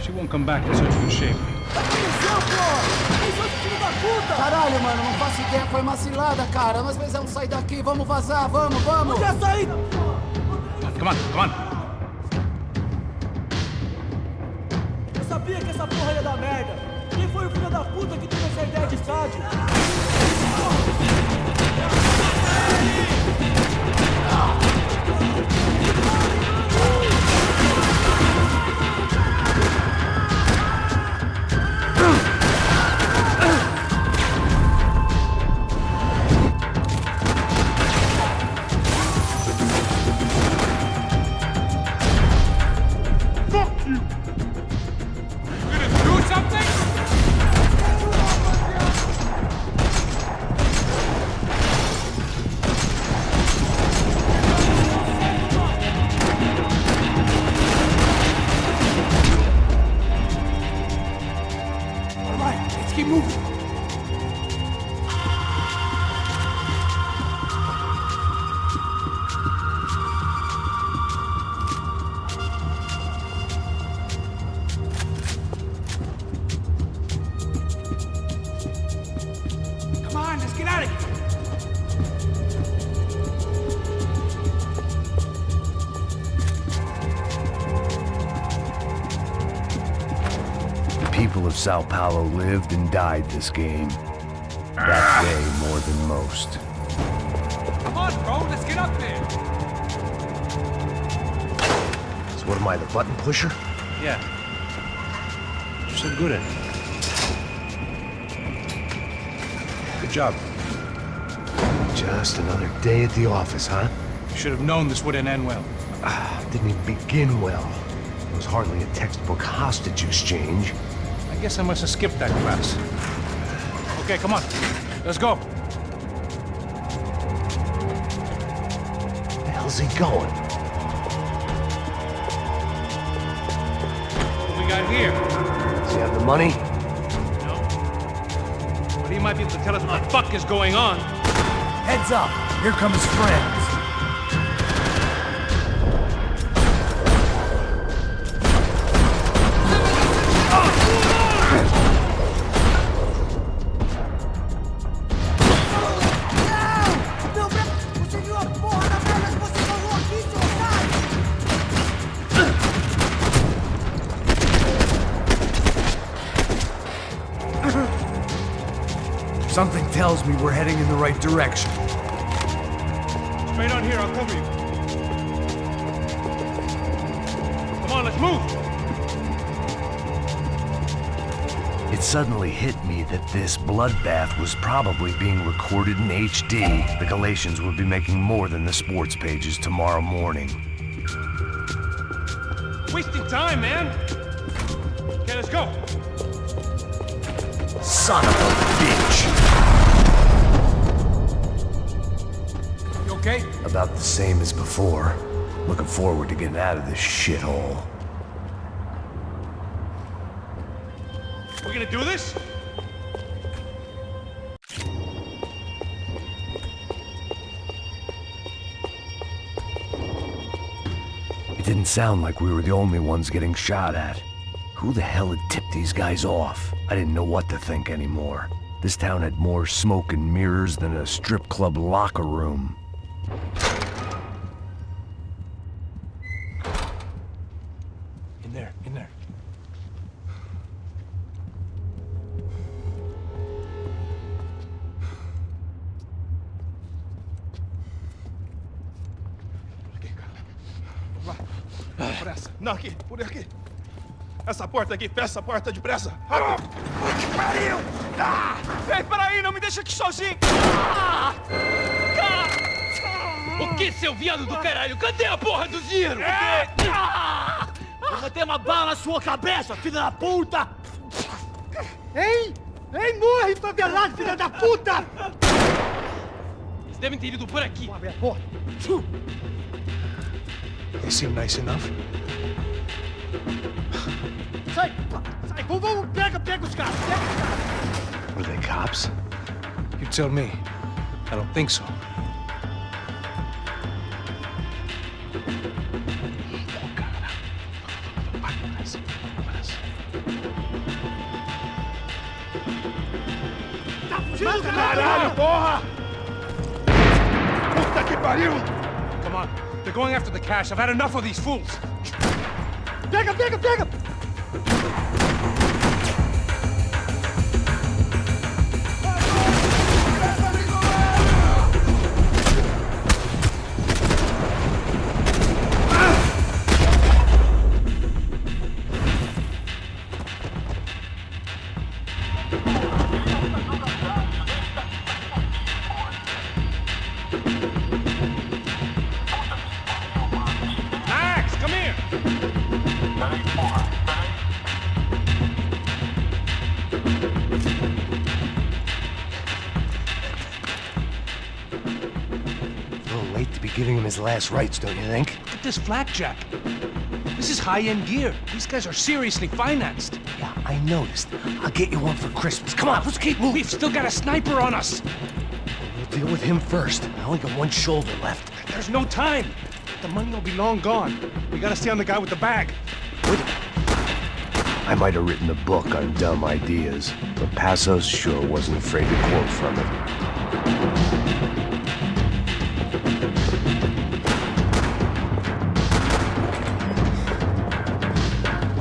Speaker 2: she won't come back in such good shape.
Speaker 12: Caralho, mano, não faço ideia, foi uma cilada, cara. Nós precisamos sair daqui, vamos vazar, vamos! Onde é a saída?
Speaker 2: Come on, come on.
Speaker 12: Eu sabia que essa porra ia dar merda. Quem foi o filho da puta que teve essa ideia de estádio?
Speaker 1: People of Sao Paulo lived and died this game. That day more than most.
Speaker 3: Come on, bro, let's get up there.
Speaker 1: So what am I, the button pusher?
Speaker 2: Yeah. You're so good at it. Good job.
Speaker 1: Just another day at the office, huh?
Speaker 2: You should have known this wouldn't end well.
Speaker 1: Didn't even begin well. It was hardly a textbook hostage exchange.
Speaker 2: I guess I must have skipped that class. Okay, come on. Let's go.
Speaker 1: Where the hell's he going?
Speaker 2: What we got here?
Speaker 1: Does he have the money?
Speaker 2: No. But he might be able to tell us what the fuck is going on.
Speaker 8: Heads up! Here come his friends. Something tells me we're heading in the right direction.
Speaker 2: Straight on here, I'll cover you. Come on, let's move!
Speaker 1: It suddenly hit me that this bloodbath was probably being recorded in HD. The Galatians would be making more than the sports pages tomorrow morning.
Speaker 2: Wasting time, man! Okay, let's go!
Speaker 1: Son of a bitch!
Speaker 2: You okay?
Speaker 1: About the same as before. Looking forward to getting out of this shithole.
Speaker 2: We're gonna do this?
Speaker 1: It didn't sound like we were the only ones getting shot at. Who the hell had tipped these guys off? I didn't know what to think anymore. This town had more smoke and mirrors than a strip club locker room.
Speaker 2: In there, in there.
Speaker 3: Pressa. Não, aqui, por aqui. Essa porta aqui, fecha essa porta depressa. Rápido. Que pariu! Ei, peraí, não me deixa aqui sozinho.
Speaker 5: O que, seu viado do caralho? Cadê a porra do dinheiro? Vou meter uma bala na sua cabeça, filha da puta! Ei! Ei, morre, favelado, filha da puta! Eles devem ter ido por aqui. Vamos abrir a porta.
Speaker 2: They seem nice enough.
Speaker 5: Sai! Sai! Vamos! Pega os caras! Pega os caras!
Speaker 1: Were they cops?
Speaker 2: You tell me. I don't think so.
Speaker 5: Tá fugindo,
Speaker 3: Caralho, porra! Puta que pariu!
Speaker 2: Come on. They're going after the cash. I've had enough of these fools.
Speaker 5: Pega!
Speaker 2: Max, come here!
Speaker 1: A little late to be giving him his last rites, don't you think?
Speaker 2: Look at this flakjack. This is high-end gear. These guys are seriously financed.
Speaker 1: Yeah, I noticed. I'll get you one for Christmas. Come on, let's keep moving.
Speaker 2: We've still got a sniper on us.
Speaker 1: We'll deal with him first. I only got one shoulder left.
Speaker 2: There's no time. The money will be long gone. We gotta stay on the guy with the bag.
Speaker 1: I might have written a book on dumb ideas, but Passos sure wasn't afraid to quote from it.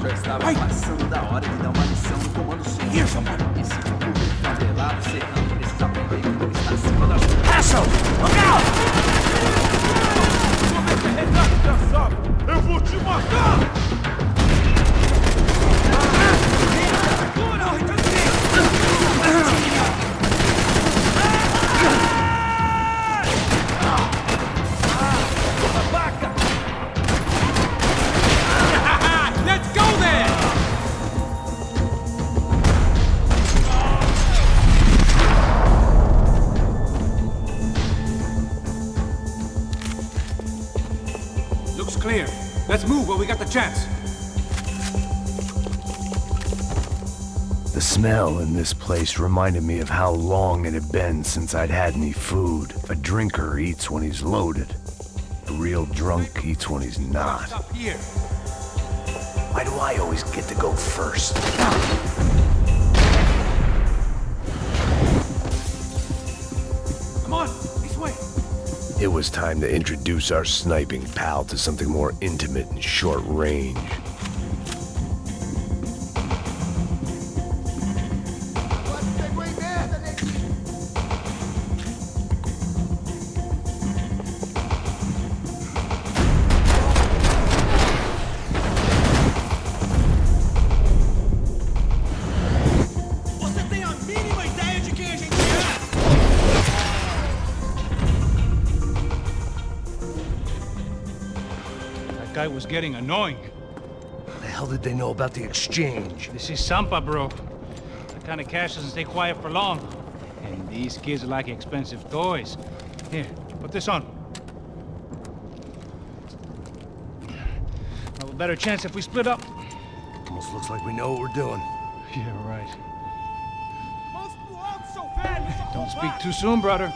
Speaker 12: Já estava passando da hora de dar uma lição no comando sul. Esse tipo de favelado cerrando
Speaker 8: Essa veículo está acima das... Asshole! Look out!
Speaker 3: Eu vou te matar!
Speaker 5: Let's go then!
Speaker 6: Looks clear. Let's move while we got the chance.
Speaker 1: The smell in this place reminded me of how long it had been since I'd had any food. A drinker eats when he's loaded. A real drunk eats when he's not.
Speaker 6: Up here.
Speaker 1: Why do I always get to go first?
Speaker 6: Come on, this way.
Speaker 1: It was time to introduce our sniping pal to something more intimate and short range.
Speaker 2: That guy was getting annoying.
Speaker 1: How the hell did they know about the exchange?
Speaker 2: This is Sampa, bro. That kind of cash doesn't stay quiet for long. And these kids like expensive toys. Here, put this on. Have a better chance if we split up.
Speaker 1: Almost looks like we know what we're doing.
Speaker 2: Yeah, right. Don't speak too soon, brother.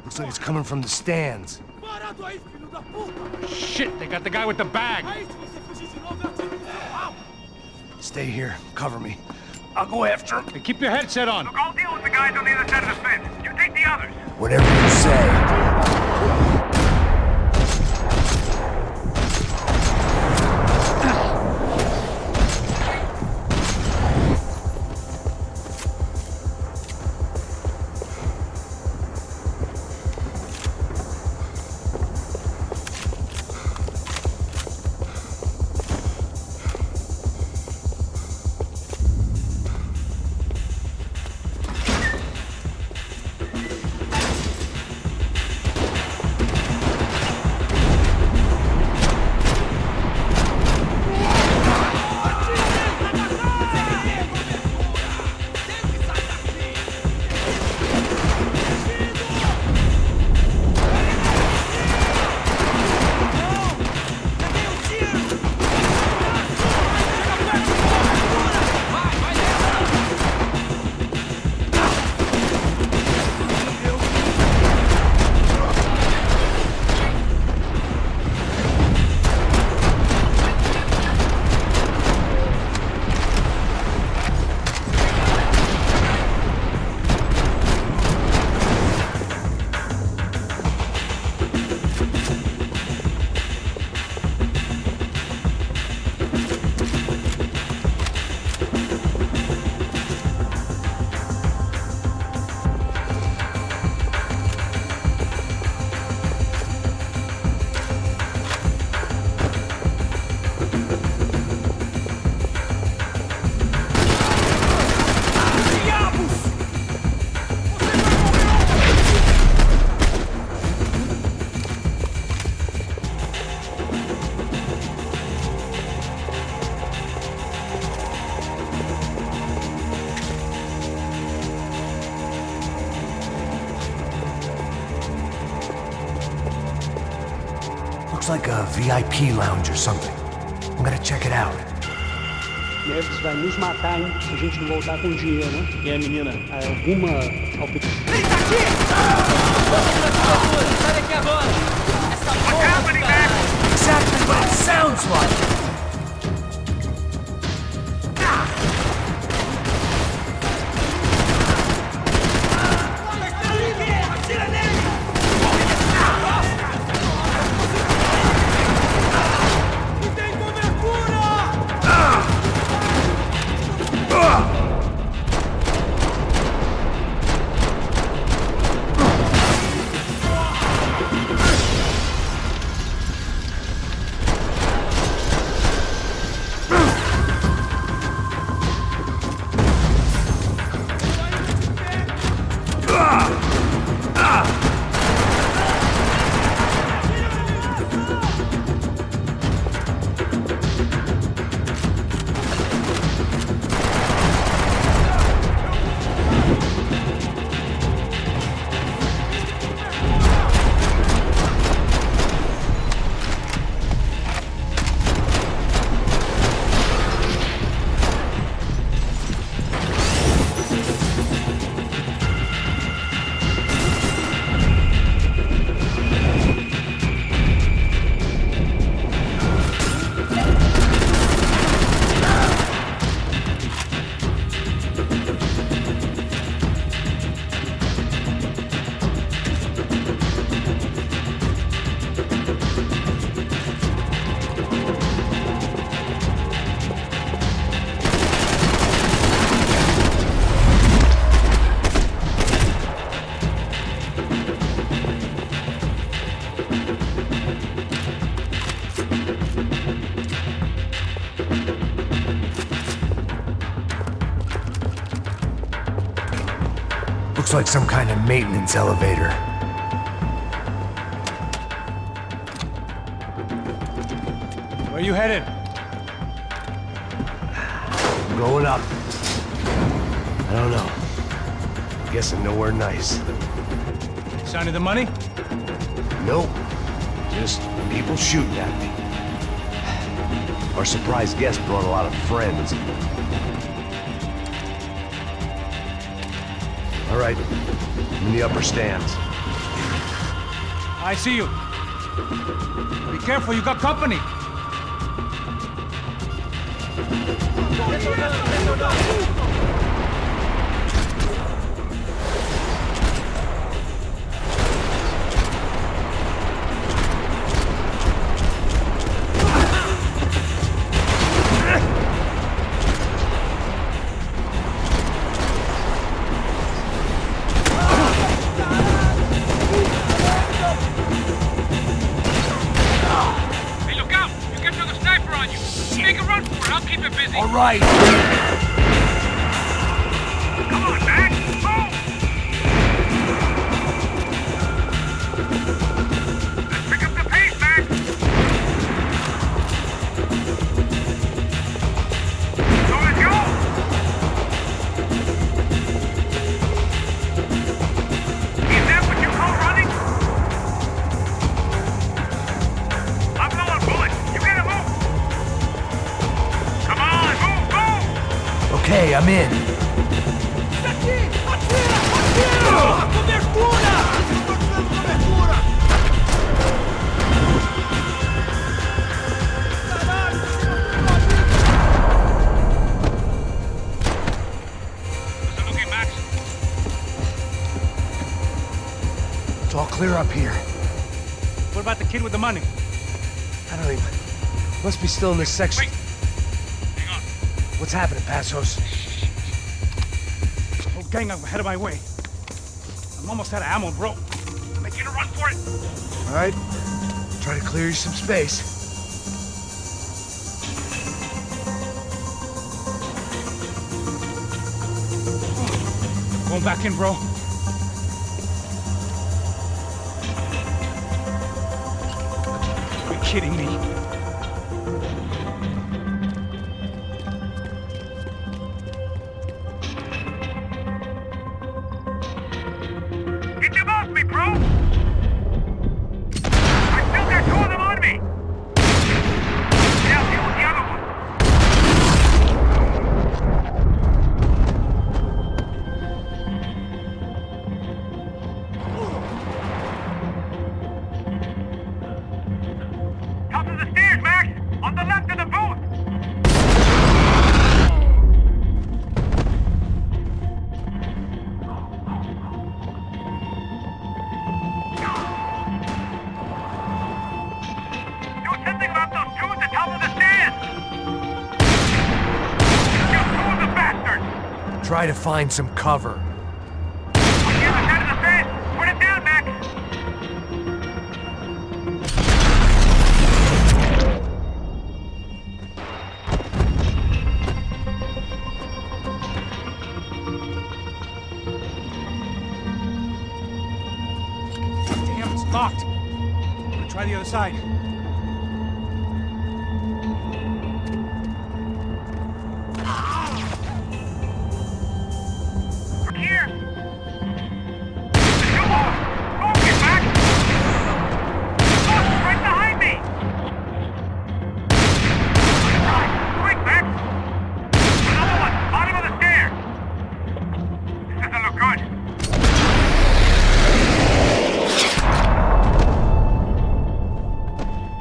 Speaker 1: Looks like it's coming from the stands.
Speaker 2: Shit, they got the guy with the bag.
Speaker 1: Stay here. Cover me. I'll go after him.
Speaker 2: Hey, keep your headset on.
Speaker 13: Look, I'll deal with the guys on the other side of the fence. You take the others.
Speaker 1: Whatever you say. Looks like a VIP lounge or something. I'm gonna check it out.
Speaker 14: Neves vai nos matar, hein? Se a gente não voltar com dinheiro, né? E a menina, alguma palpitação?
Speaker 5: Ele tá aqui! Sai daqui agora! Essa porra, cara!
Speaker 1: Exactly what it sounds like! like some kind of maintenance elevator.
Speaker 2: Where you headed?
Speaker 1: Going up. I don't know. Guessing nowhere nice.
Speaker 2: Sign of the money?
Speaker 1: Nope. Just people shooting at me. Our surprise guest brought a lot of friends. All right, I'm in the upper stands.
Speaker 2: I see you. Be careful, you got company.
Speaker 8: All right.
Speaker 13: Come on, Max! Move! Let's pick up the pace, Max! So let's go! Is that what you call running? I'm low on bullets. You gotta move! Come on, move, move!
Speaker 8: Okay, I'm in. It's all clear up here.
Speaker 2: What about the kid with the money?
Speaker 8: I don't even... Must be still in this section.
Speaker 13: Wait. Hang on.
Speaker 8: What's happening, Passos?
Speaker 2: Whole gang up ahead of my way. I'm almost out of ammo, bro.
Speaker 13: Making a run for it.
Speaker 8: All right. Try to clear you some space.
Speaker 2: Going back in, bro. You're kidding me.
Speaker 13: Get them off me, bro! I still got two of them on me! Now deal with the other one. Top of the stairs, Max! On the left of the booth! Do something about those two at the top of the stairs! You two of the bastards!
Speaker 8: Try to find some cover.
Speaker 13: On the other side of the fence! Put it down, Max!
Speaker 2: Damn, it's locked. I'm gonna try the other side.
Speaker 13: Look here! Two more! Focus, Max! Look, right behind me! Right, quick, Max! Another one, bottom of the stairs! This doesn't look good.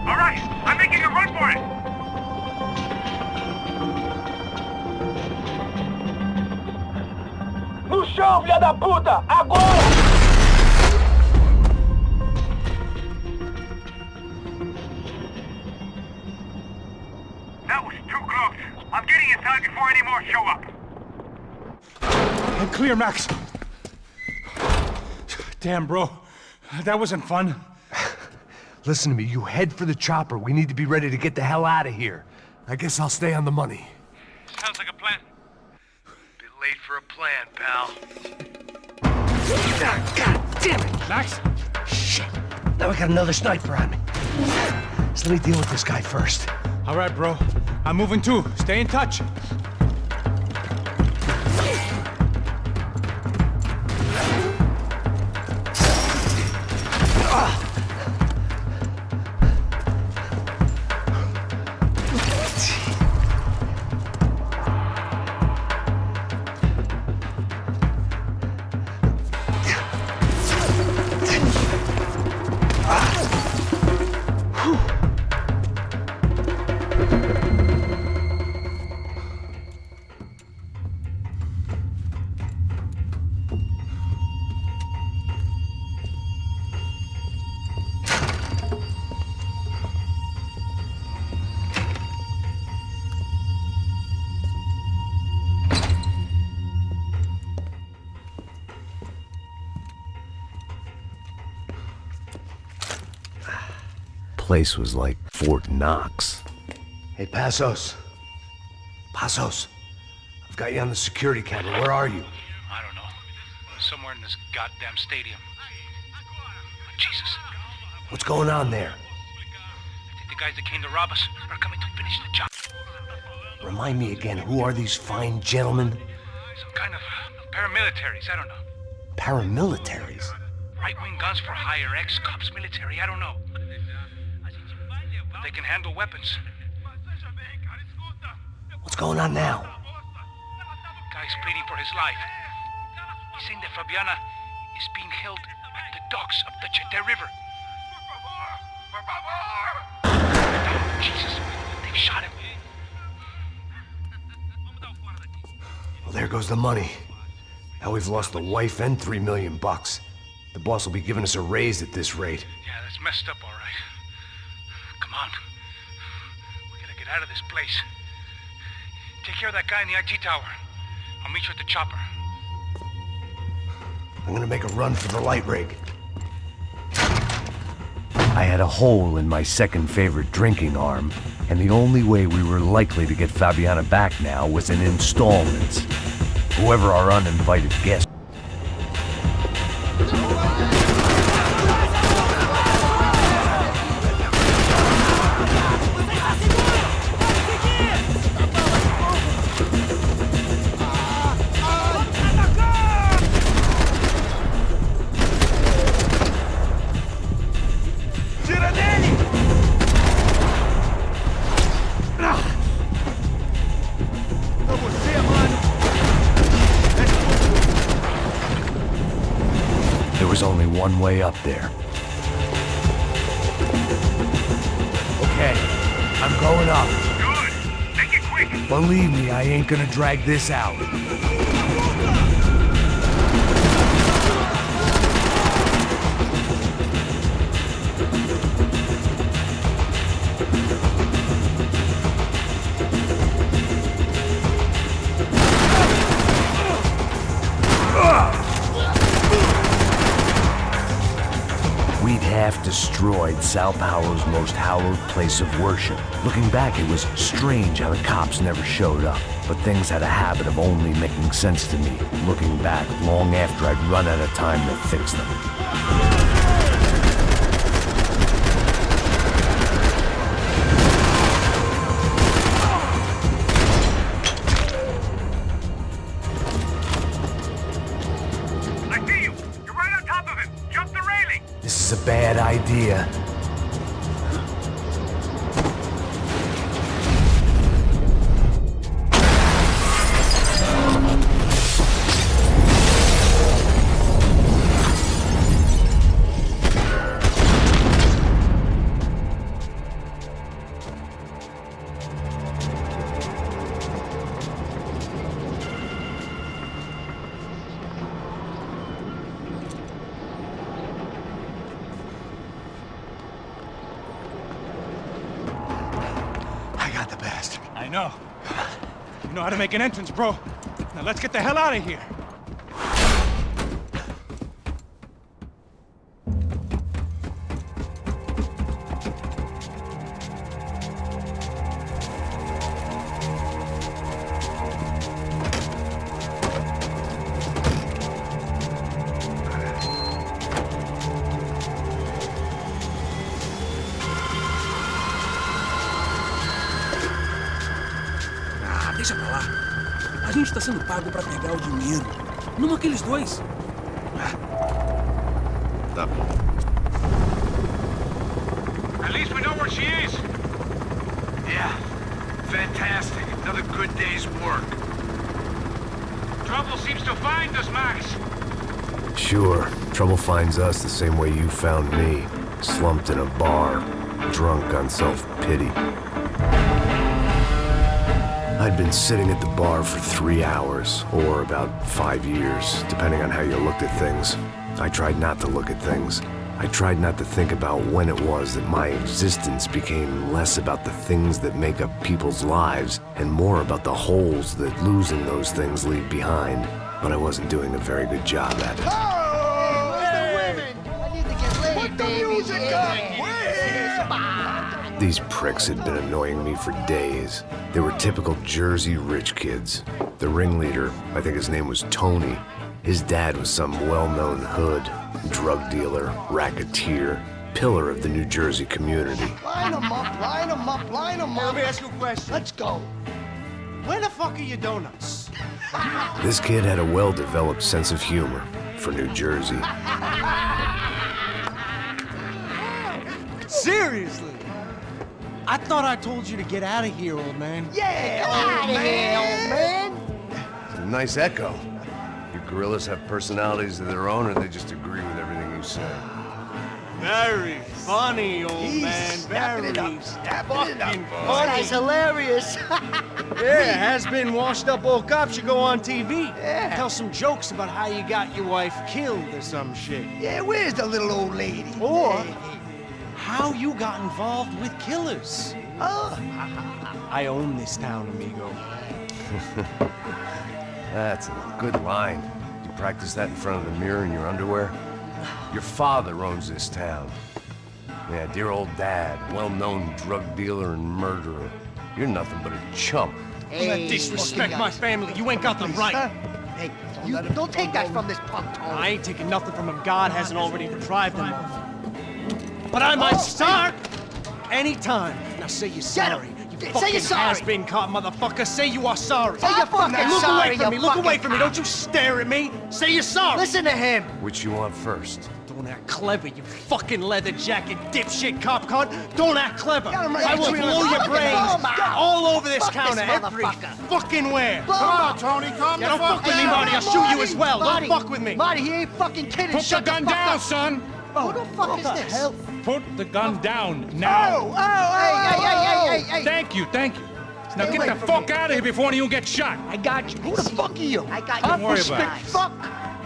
Speaker 13: All right, I'm making a run for it!
Speaker 8: No chão, filha da puta! Agora!
Speaker 13: That was too close. I'm getting inside before any more show up.
Speaker 2: I'm clear, Max. Damn, bro. That wasn't fun.
Speaker 8: Listen to me, you head for the chopper. We need to be ready to get the hell out of here. I guess I'll stay on the money.
Speaker 13: Sounds like a plan.
Speaker 8: Bit late for a plan, pal. God damn it!
Speaker 2: Max?
Speaker 8: Shit. Now we got another sniper on me. So let me deal with this guy first.
Speaker 2: All right, bro. I'm moving too. Stay in touch.
Speaker 1: Place was like Fort Knox.
Speaker 12: Hey, Passos. Passos. I've got you on the security camera. Where are you?
Speaker 2: I don't know. Somewhere in this goddamn stadium. Jesus.
Speaker 12: What's going on there?
Speaker 2: I think the guys that came to rob us are coming to finish the job.
Speaker 12: Remind me again, who are these fine gentlemen?
Speaker 2: Some kind of paramilitaries, I don't know.
Speaker 12: Paramilitaries?
Speaker 2: Right-wing guns for hire, ex-cops, military, I don't know. But they can handle weapons.
Speaker 12: What's going on now?
Speaker 2: Guy's pleading for his life. He's saying that Fabiana is being held at the docks of the Chete River. Oh, Jesus, they've shot him.
Speaker 12: Well, there goes the money. Now we've lost the wife and $3 million. The boss will be giving us a raise at this rate.
Speaker 2: Yeah, that's messed up, all right. Come on. We gotta get out of this place. Take care of that guy in the IT tower. I'll meet you at the chopper.
Speaker 12: I'm gonna make a run for the light rig.
Speaker 1: I had a hole in my second favorite drinking arm, and the only way we were likely to get Fabiana back now was in installments. Whoever our uninvited guest. There was only one way up there.
Speaker 12: Okay, I'm going up.
Speaker 13: Good. Make it quick.
Speaker 12: Believe me, I ain't gonna drag this out.
Speaker 1: We'd half destroyed Sao Paulo's most hallowed place of worship. Looking back, it was strange how the cops never showed up. But things had a habit of only making sense to me, looking back long after I'd run out of time to fix them.
Speaker 13: I see you. You're right on top of him. Jump the railing.
Speaker 12: This is a bad idea.
Speaker 2: I know. You know how to make an entrance, bro. Now let's get the hell out of here.
Speaker 15: Deixa pra lá. A gente tá sendo pago pra pegar o dinheiro. Não aqueles dois.
Speaker 12: Tá bom.
Speaker 13: At least we know where she is.
Speaker 16: Yeah. Fantastic. Another good day's work.
Speaker 13: Trouble seems to find us, Max.
Speaker 1: Sure, trouble finds us the same way you found me. Slumped in a bar, drunk on self-pity. I'd been sitting at the bar for 3 hours, or about 5 years, depending on how you looked at things. I tried not to look at things. I tried not to think about when it was that my existence became less about the things that make up people's lives and more about the holes that losing those things leave behind. But I wasn't doing a very good job at it. These pricks had been annoying me for days. They were typical Jersey rich kids. The ringleader, I think his name was Tony. His dad was some well-known hood, drug dealer, racketeer, pillar of the New Jersey community.
Speaker 17: Line them up, line them up, line them up.
Speaker 18: Let me ask you a question.
Speaker 17: Let's go.
Speaker 18: Where the fuck are your donuts?
Speaker 1: This kid had a well-developed sense of humor for New Jersey.
Speaker 18: Seriously? I thought I told you to get out of here, old man.
Speaker 17: Yeah, old man.
Speaker 12: It's a nice echo. Your gorillas have personalities of their own, or they just agree with everything you say?
Speaker 18: Very funny, old man. Very fucking funny.
Speaker 17: This guy's hilarious.
Speaker 18: Yeah, has-been washed-up old cop should go on TV.
Speaker 17: Yeah.
Speaker 18: Tell some jokes about how you got your wife killed or some shit.
Speaker 17: Yeah, where's the little old lady?
Speaker 18: Or how you got involved with killers.
Speaker 17: Oh.
Speaker 18: I own this town, amigo.
Speaker 12: That's a good line. You practice that in front of the mirror in your underwear? Your father owns this town. Yeah, dear old dad, well-known drug dealer and murderer. You're nothing but a chump.
Speaker 18: Hey, don't disrespect my family. You ain't got the right.
Speaker 17: Hey, you don't take that from this punk, Tony.
Speaker 18: I ain't taking nothing from him God hasn't already deprived him of. But I might start anytime. Now say you're sorry. You
Speaker 17: Say you're sorry.
Speaker 18: has-been caught, motherfucker. Say you are sorry.
Speaker 17: Say you're fucking
Speaker 18: now, look
Speaker 17: sorry,
Speaker 18: away from me.
Speaker 17: you
Speaker 18: Look away
Speaker 17: fucking
Speaker 18: from me. Don't you stare at me. Say you're sorry.
Speaker 17: Listen to him.
Speaker 12: Which you want first?
Speaker 18: Don't act clever, you fucking leather jacket dipshit cop cunt. Don't act clever.
Speaker 17: I
Speaker 18: will blow your brains all over this counter, every fucking where.
Speaker 17: Come
Speaker 18: on, Tony, calm down. Don't fuck with me, Marty. I'll shoot you as well. Don't fuck with me.
Speaker 17: Marty, he ain't fucking kidding.
Speaker 2: Put the gun down, son.
Speaker 17: Who the fuck is this?
Speaker 18: Hell?
Speaker 2: Put the gun down now.
Speaker 17: Hey.
Speaker 2: Thank you. Now get the fuck out of here before you get shot.
Speaker 17: I got you. Who the fuck are you? I got you.
Speaker 2: Don't worry about it.
Speaker 17: Fuck.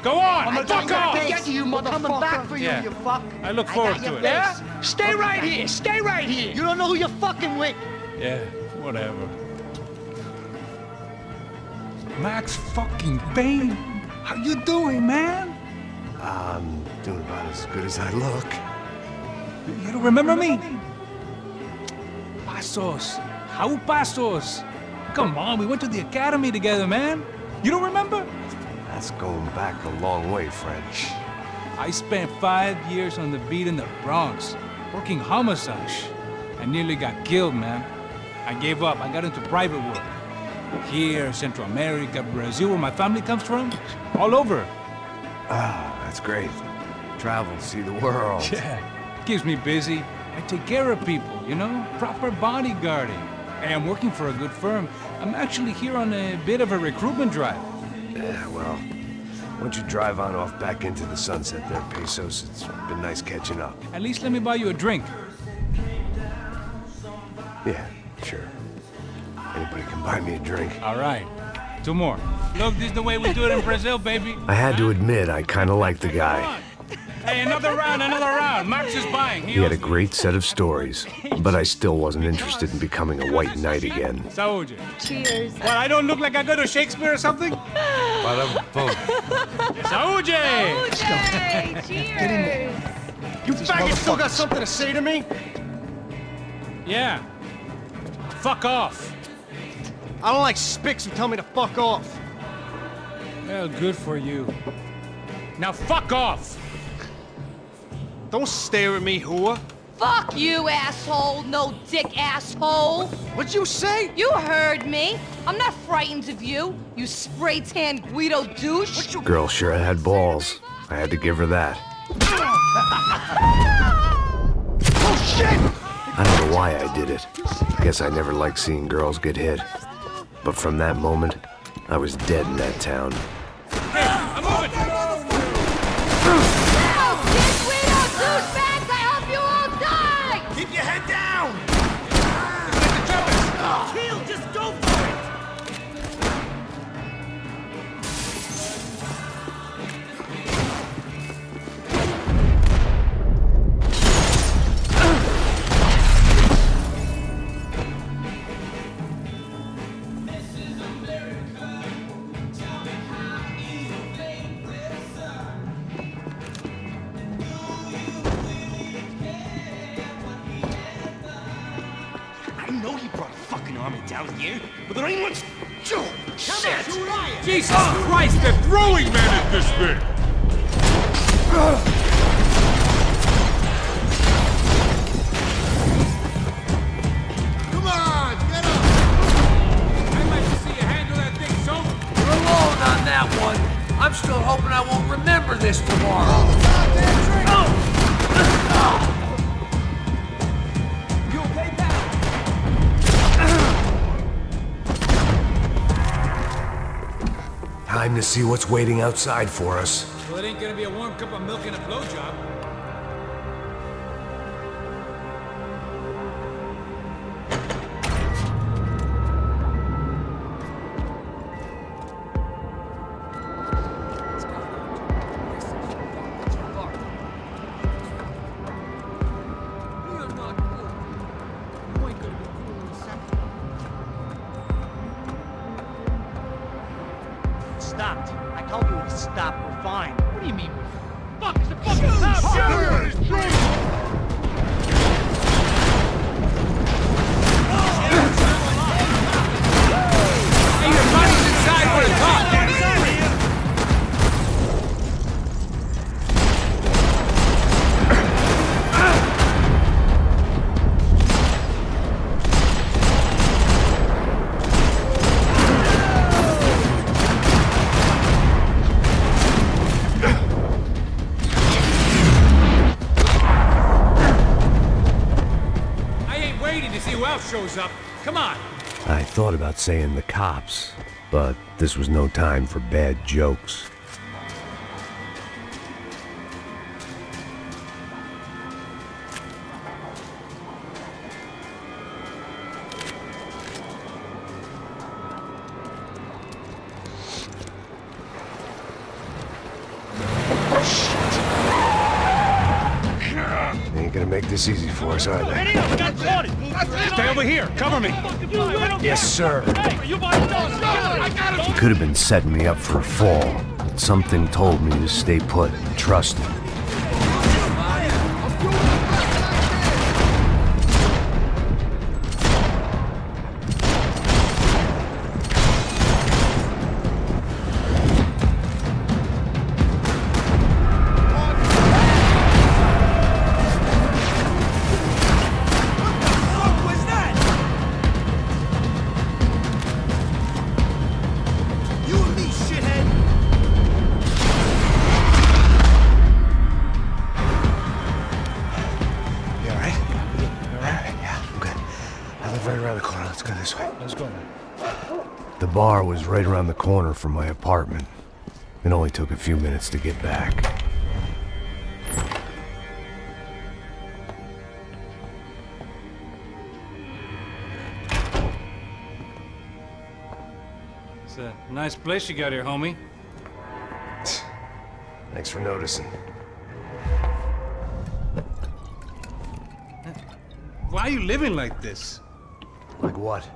Speaker 2: Go on.
Speaker 17: I'm
Speaker 2: Fuck off.
Speaker 17: Get you, motherfucker. I'm coming back for you,
Speaker 2: Yeah.
Speaker 17: you fuck.
Speaker 2: I look forward to it.
Speaker 17: Yeah? Stay right here. Stay right here. You don't know who you're fucking with.
Speaker 2: Yeah, whatever. Max fucking Payne. How you doing, man?
Speaker 12: I'm doing about as good as I look.
Speaker 2: You don't remember me? Pasos. How Pasos? Come on, we went to the academy together, man. You don't remember?
Speaker 12: That's going back a long way, French.
Speaker 2: I spent 5 years on the beat in the Bronx, working homicide. I nearly got killed, man. I gave up. I got into private work. Here, Central America, Brazil, where my family comes from, all over.
Speaker 12: Ah, that's great. Travel, see the world.
Speaker 2: Yeah, keeps me busy. I take care of people, you know? Proper bodyguarding. Hey, I'm working for a good firm. I'm actually here on a bit of a recruitment drive.
Speaker 12: Yeah, well, why don't you drive on off back into the sunset there, Pesos? It's been nice catching up.
Speaker 2: At least let me buy you a drink.
Speaker 12: Yeah, sure. Anybody can buy me a drink.
Speaker 2: All right. 2 more. Look, this is the way we do it in Brazil, baby.
Speaker 1: I had to admit, I kind of liked the guy.
Speaker 2: Hey, another round. Max is buying.
Speaker 1: He had a great set of stories, but I still wasn't interested in becoming a white knight again.
Speaker 2: Saúde.
Speaker 9: Cheers.
Speaker 2: What, I don't look like I go to Shakespeare or something? Saúde!
Speaker 9: Cheers.
Speaker 18: You faggot still got something to say to me?
Speaker 2: Yeah. Fuck off.
Speaker 18: I don't like spicks who tell me to fuck off.
Speaker 2: Well, good for you. Now fuck off!
Speaker 18: Don't stare at me, whore.
Speaker 19: Fuck you, asshole! No dick asshole!
Speaker 18: What'd you say?
Speaker 19: You heard me! I'm not frightened of you, you spray-tan Guido douche!
Speaker 1: Girl sure had balls. I had to give her that.
Speaker 18: Oh, shit!
Speaker 1: I don't know why I did it. I guess I never liked seeing girls get hit. But from that moment, I was dead in that town.
Speaker 2: I'm moving!
Speaker 3: Keep your head down!
Speaker 17: Kill, just go for it!
Speaker 3: I know he brought a fucking army down here, but there ain't much. Shit!
Speaker 2: Jesus Christ, they're throwing men at this thing!
Speaker 3: Come on, get up!
Speaker 2: I'd like to see you handle that thing, son.
Speaker 8: You're alone on that one. I'm still hoping I won't remember this tomorrow.
Speaker 3: You okay, pal?
Speaker 1: Time to see what's waiting outside for us.
Speaker 2: Well, it ain't gonna be a warm cup of milk and a blowjob.
Speaker 17: Stopped. I told you to stop. We're fine. What do you mean? Fuck, it's the fucking cop!
Speaker 2: Hey, your body's inside for the talk! Shows up. Come on.
Speaker 1: I thought about saying the cops, but this was no time for bad jokes. Ain't gonna make this easy for us, are they?
Speaker 2: Stay over here. Cover me.
Speaker 1: Yes, sir. He could have been setting me up for a fall, but something told me to stay put and trust him. The bar was right around the corner from my apartment. It only took a few minutes to get back.
Speaker 2: It's a nice place you got here, homie.
Speaker 1: Thanks for noticing.
Speaker 2: Why are you living like this?
Speaker 1: Like what?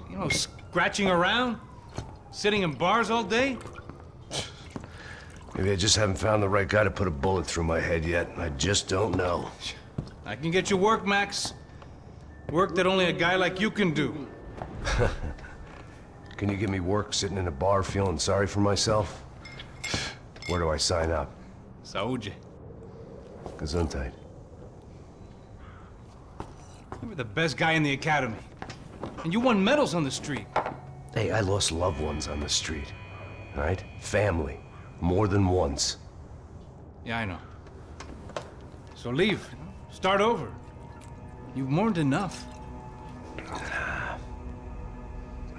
Speaker 2: You know, scratching around? Sitting in bars all day?
Speaker 1: Maybe I just haven't found the right guy to put a bullet through my head yet. I just don't know.
Speaker 2: I can get you work, Max. Work that only a guy like you can do.
Speaker 1: Can you give me work sitting in a bar feeling sorry for myself? Where do I sign up?
Speaker 2: Saúde.
Speaker 1: Gesundheit.
Speaker 2: You were the best guy in the academy. And you won medals on the street.
Speaker 12: Hey, I lost loved ones on the street. All right? Family. More than once.
Speaker 2: Yeah, I know. So leave. Start over. You've mourned enough.
Speaker 12: I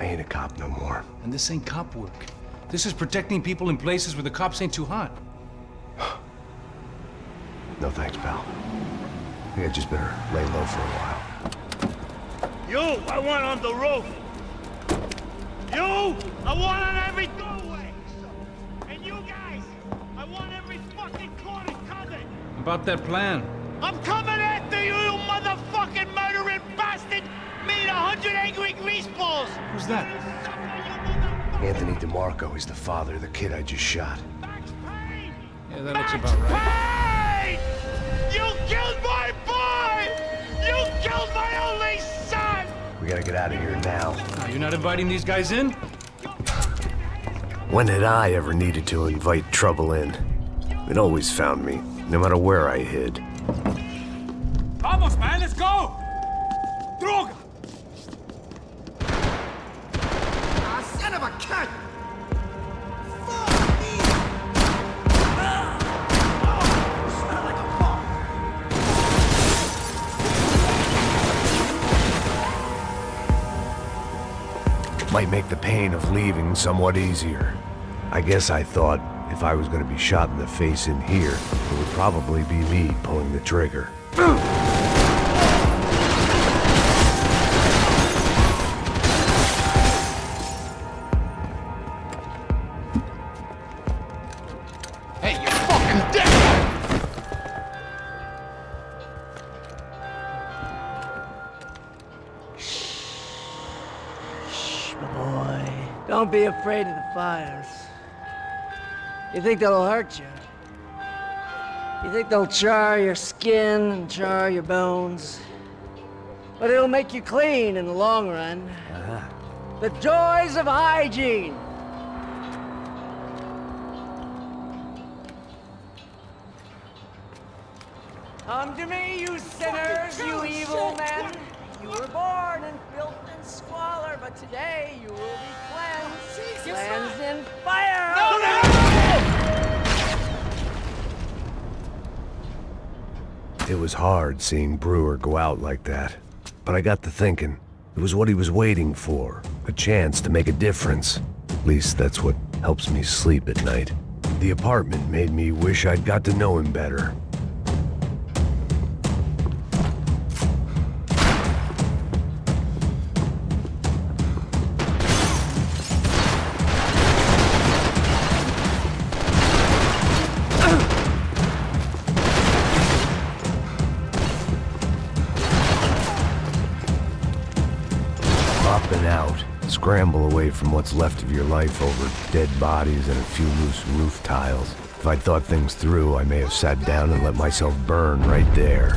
Speaker 12: ain't a cop no more.
Speaker 2: And this ain't cop work. This is protecting people in places where the cops ain't too hot.
Speaker 12: No thanks, pal. I think I just better lay low for a while.
Speaker 17: You, I want on the roof. You, I want on every doorway. And you guys, I want every fucking corner covered.
Speaker 2: About that plan.
Speaker 17: I'm coming after you, you motherfucking murdering bastard! Me and 100 angry greaseballs!
Speaker 2: Who's that?
Speaker 12: Anthony DeMarco, he's the father of the kid I just shot.
Speaker 2: Yeah, that looks about right.
Speaker 17: Payne! You killed my boy! You killed my only son!
Speaker 12: We gotta get out of here now.
Speaker 2: You're not inviting these guys in?
Speaker 1: When had I ever needed to invite trouble in? It always found me, no matter where I hid.
Speaker 6: Vamos, man, let's go! Droga!
Speaker 8: Ah, son of a cunt!
Speaker 1: Might make the pain of leaving somewhat easier. I guess I thought if I was going to be shot in the face in here, it would probably be me pulling the trigger.
Speaker 7: Hey, you're fucking dead!
Speaker 20: Shh, my boy. Don't be afraid of the fires. You think they'll hurt you? You think they'll char your skin and char your bones? But it'll make you clean in the long run. The joys of hygiene! Come to me, you sinners, you evil men! You were born in filth and squalor, but today you will be cleansed. Cleansed in fire!
Speaker 1: It was hard seeing Brewer go out like that. But I got to thinking, it was what he was waiting for. A chance to make a difference. At least that's what helps me sleep at night. The apartment made me wish I'd got to know him better. Scramble away from what's left of your life over dead bodies and a few loose roof tiles. If I'd thought things through, I may have sat down and let myself burn right there.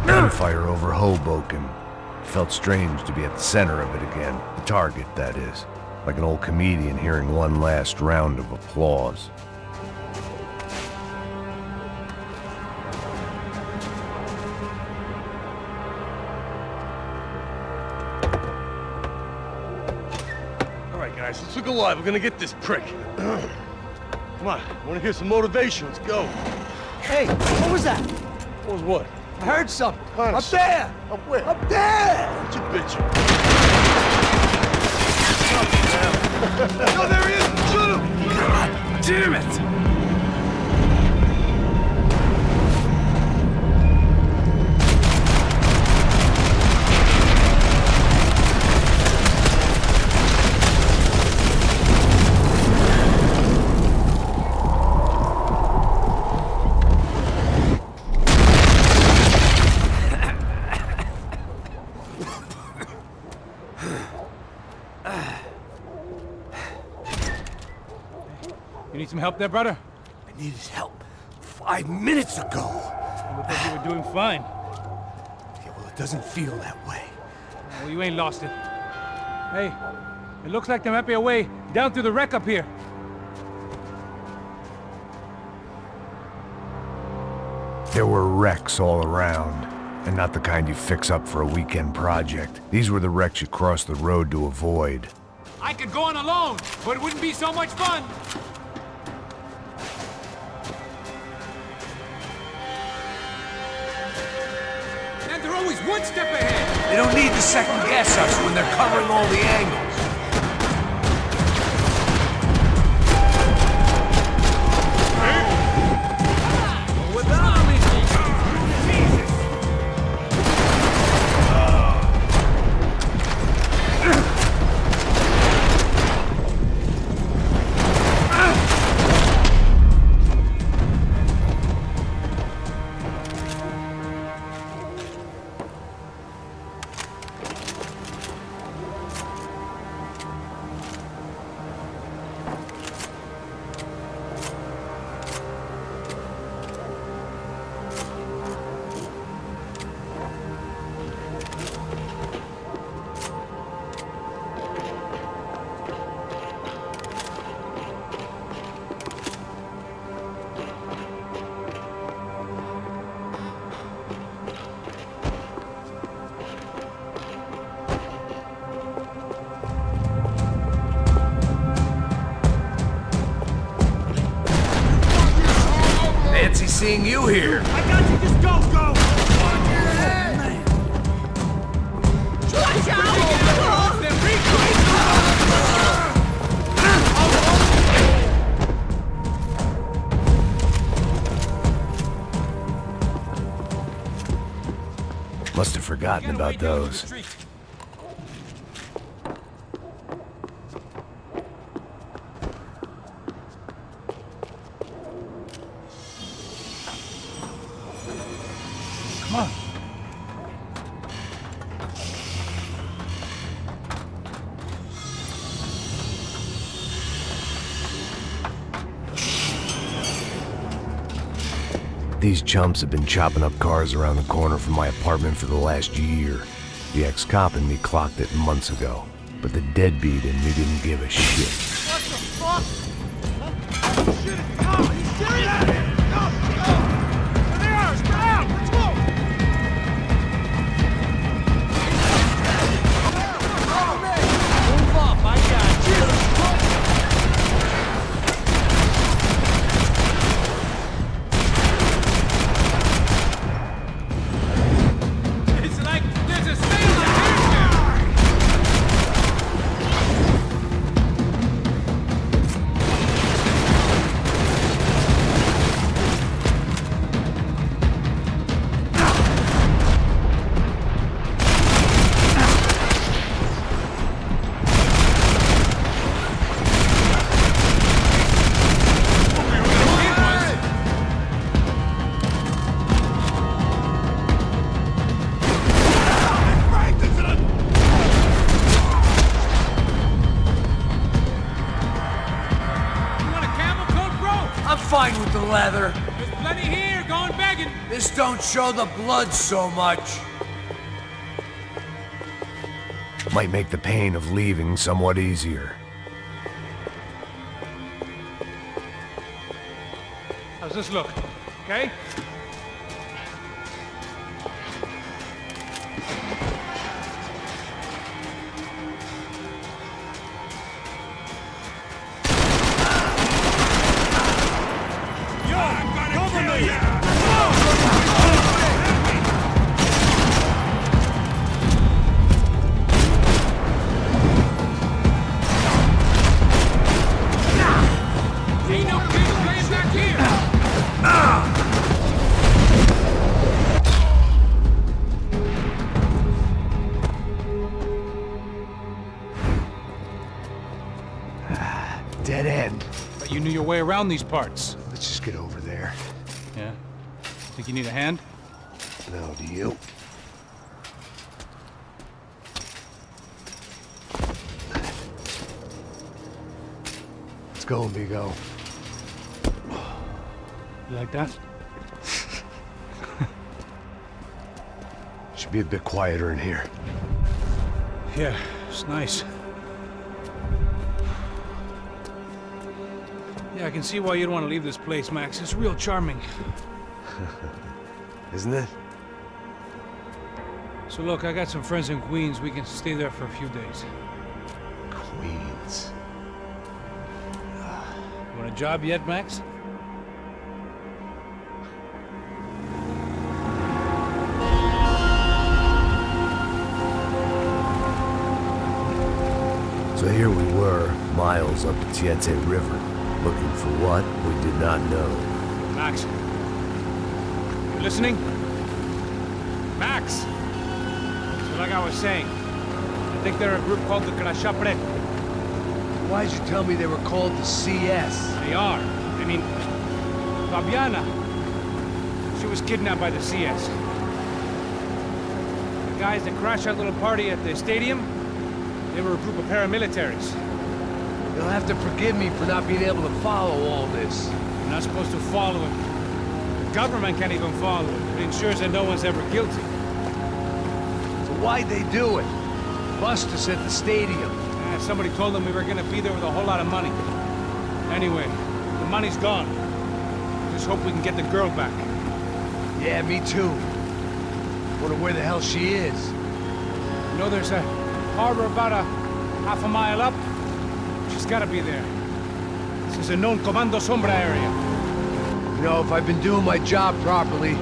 Speaker 1: Gunfire over Hoboken. Felt strange to be at the center of it again. The target, that is. Like an old comedian hearing one last round of applause.
Speaker 8: right, guys, let's look alive. We're gonna get this prick. Come on, I wanna hear some motivation. Let's go.
Speaker 18: Hey, what was that?
Speaker 8: What was what?
Speaker 18: I heard something.
Speaker 8: Honest.
Speaker 18: Up there!
Speaker 8: Up where?
Speaker 18: Up there!
Speaker 8: What you bitching? No, there he is! Shoot him!
Speaker 18: God damn it!
Speaker 2: You need some help there, brother?
Speaker 18: I needed help 5 minutes ago.
Speaker 2: You look like you were doing fine.
Speaker 18: Yeah, well, it doesn't feel that way.
Speaker 2: Well, you ain't lost it. Hey, it looks like there might be a way down through the wreck up here.
Speaker 1: There were wrecks all around, and not the kind you fix up for a weekend project. These were the wrecks you cross the road to avoid.
Speaker 2: I could go on alone, but it wouldn't be so much fun. And they're always one step ahead.
Speaker 12: They don't need to second guess us when they're covering all the angles. Fancy seeing you here.
Speaker 18: I got you, just go!
Speaker 13: Watch out!
Speaker 1: Must have forgotten about those.
Speaker 2: Come on.
Speaker 1: These chumps have been chopping up cars around the corner from my apartment for the last year. The ex-cop in me clocked it months ago, but the deadbeat in me didn't give a shit.
Speaker 13: What the fuck? Oh, shit, it's a cop! Are you serious? Go! There they are! Spread out! Let's go!
Speaker 18: Move up, I got you.
Speaker 2: It's like there's a sale on
Speaker 12: I'm fine with the leather.
Speaker 2: There's plenty here, going begging.
Speaker 12: This don't show the blood so much.
Speaker 1: Might make the pain of leaving somewhat easier.
Speaker 2: How's this look? Okay?
Speaker 12: dead end.
Speaker 2: But you knew your way around these parts.
Speaker 12: Let's just get over there.
Speaker 2: Yeah? Think you need a hand?
Speaker 12: No, do you? Let's go, amigo.
Speaker 2: You like that?
Speaker 12: Should be a bit quieter in here.
Speaker 2: Yeah, it's nice. Yeah, I can see why you'd want to leave this place, Max. It's real charming.
Speaker 12: Isn't it?
Speaker 2: So look, I got some friends in Queens. We can stay there for a few days.
Speaker 12: Queens.
Speaker 2: You want a job yet, Max?
Speaker 1: So here we were, miles up the Tiete River, looking for what we did not know.
Speaker 2: Max. You listening? Max! So like I was saying, I think they're a group called the Crashapre.
Speaker 12: Why'd you tell me they were called the CS?
Speaker 2: They are. I mean, Fabiana. She was kidnapped by the CS. The guys that crashed that little party at the stadium, they were a group of paramilitaries.
Speaker 12: You'll have to forgive me for not being able to follow all this.
Speaker 2: You're not supposed to follow it. The government can't even follow it. It ensures that no one's ever guilty.
Speaker 12: So why'd they do it? Bust us at the stadium.
Speaker 2: Somebody told them we were gonna be there with a whole lot of money. Anyway, the money's gone. Just hope we can get the girl back.
Speaker 12: Yeah, me too. Wonder where the hell she is.
Speaker 2: You know, there's a harbor about a half a mile up. She's gotta be there. This is a known Comando Sombra area.
Speaker 12: You know, if I've been doing my job properly,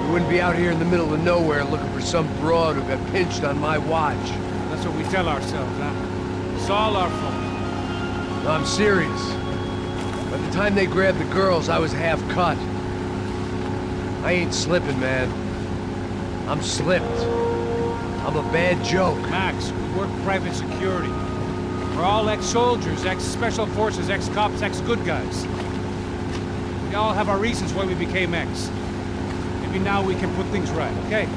Speaker 12: we wouldn't be out here in the middle of nowhere looking for some broad who got pinched on my watch.
Speaker 2: That's what we tell ourselves, huh? It's all our fault.
Speaker 12: No, I'm serious. By the time they grabbed the girls, I was half cut. I ain't slipping, man. I'm slipped. I'm a bad joke.
Speaker 2: Max, we work private security. We're all ex-soldiers, ex-special forces, ex-cops, ex-good guys. We all have our reasons why we became ex. Maybe now we can put things right, okay?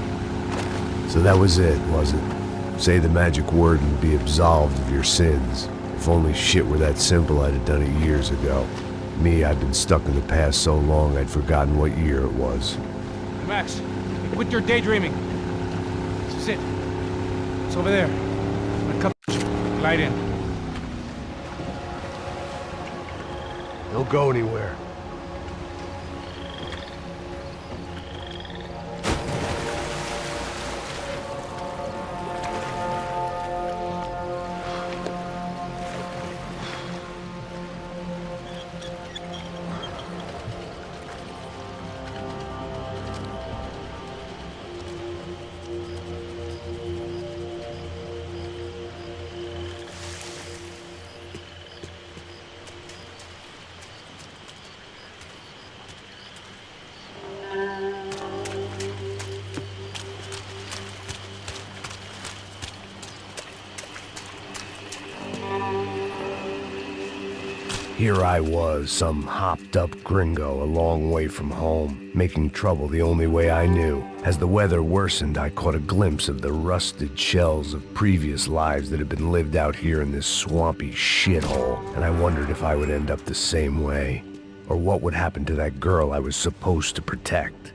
Speaker 1: So that was it, was it? Say the magic word and be absolved of your sins. If only shit were that simple, I'd have done it years ago. Me, I've been stuck in the past so long I'd forgotten what year it was.
Speaker 2: Max, quit your daydreaming. This is it. It's over there. I'm gonna cut glide in.
Speaker 12: Don't go anywhere.
Speaker 1: Here I was, some hopped-up gringo a long way from home, making trouble the only way I knew. As the weather worsened, I caught a glimpse of the rusted shells of previous lives that had been lived out here in this swampy shithole, and I wondered if I would end up the same way, or what would happen to that girl I was supposed to protect.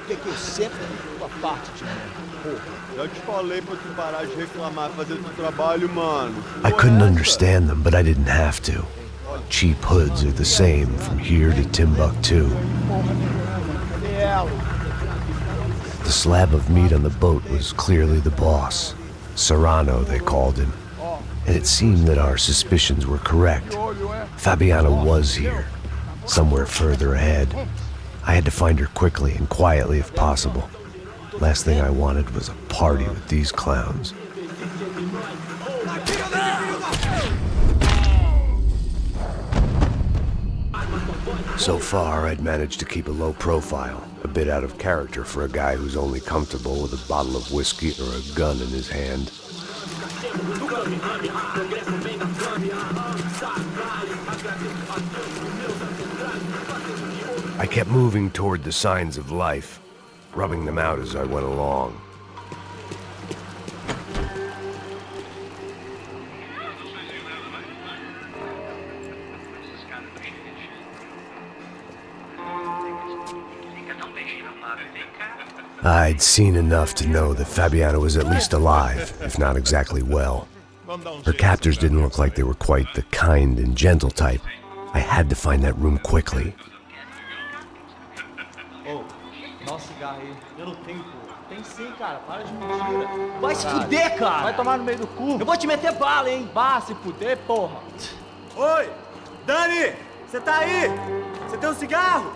Speaker 21: Que eu sempre fico a parte de mim, porra.
Speaker 22: Já te falei pra tu parar de reclamar, fazer teu trabalho, mano.
Speaker 1: I couldn't understand them, but I didn't have to. Cheap hoods are the same from here to Timbuktu. The slab of meat on the boat was clearly the boss. Serrano, they called him. And it seemed that our suspicions were correct. Fabiana was here, somewhere further ahead. I had to find her quickly and quietly if possible. Last thing I wanted was a party with these clowns. So far, I'd managed to keep a low profile, a bit out of character for a guy who's only comfortable with a bottle of whiskey or a gun in his hand. I kept moving toward the signs of life, rubbing them out as I went along. I'd seen enough to know that Fabiana was at least alive, if not exactly well. Her captors didn't look like they were quite the kind and gentle type. I had to find that room quickly.
Speaker 21: Oh, nossa cigarro aí. Eu não tenho, pô. Tem sim, cara. Para de mentira.
Speaker 17: Vai se fuder, cara.
Speaker 21: Vai tomar no meio do cu.
Speaker 17: Eu vou te meter bala, hein?
Speaker 21: Vá se fuder, porra. Oi! Dani! Você tá aí? Você tem um cigarro?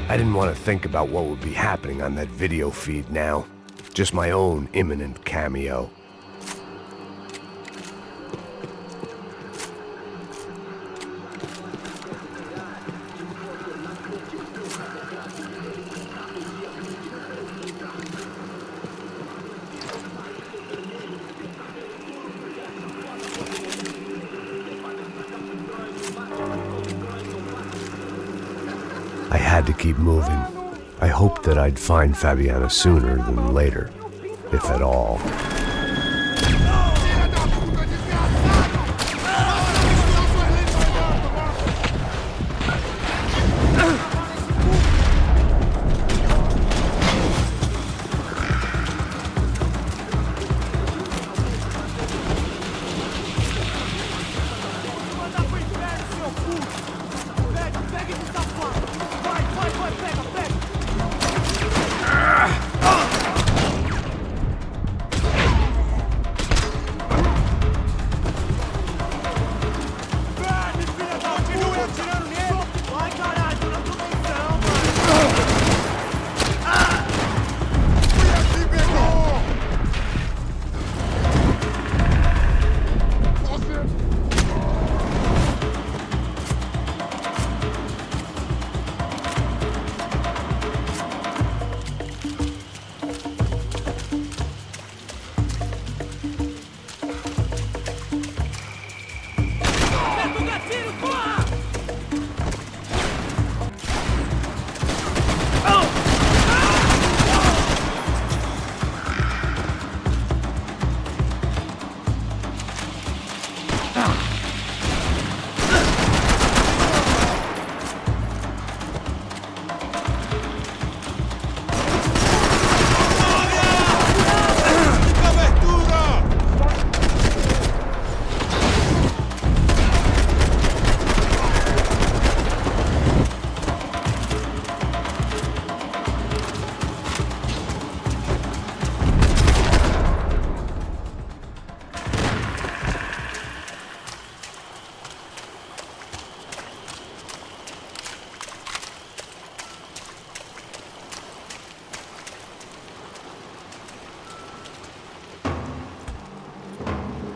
Speaker 1: I didn't want to think about what would be happening on that video feed now. Just my own imminent cameo. I had to keep moving. I hoped that I'd find Fabiana sooner than later, if at all.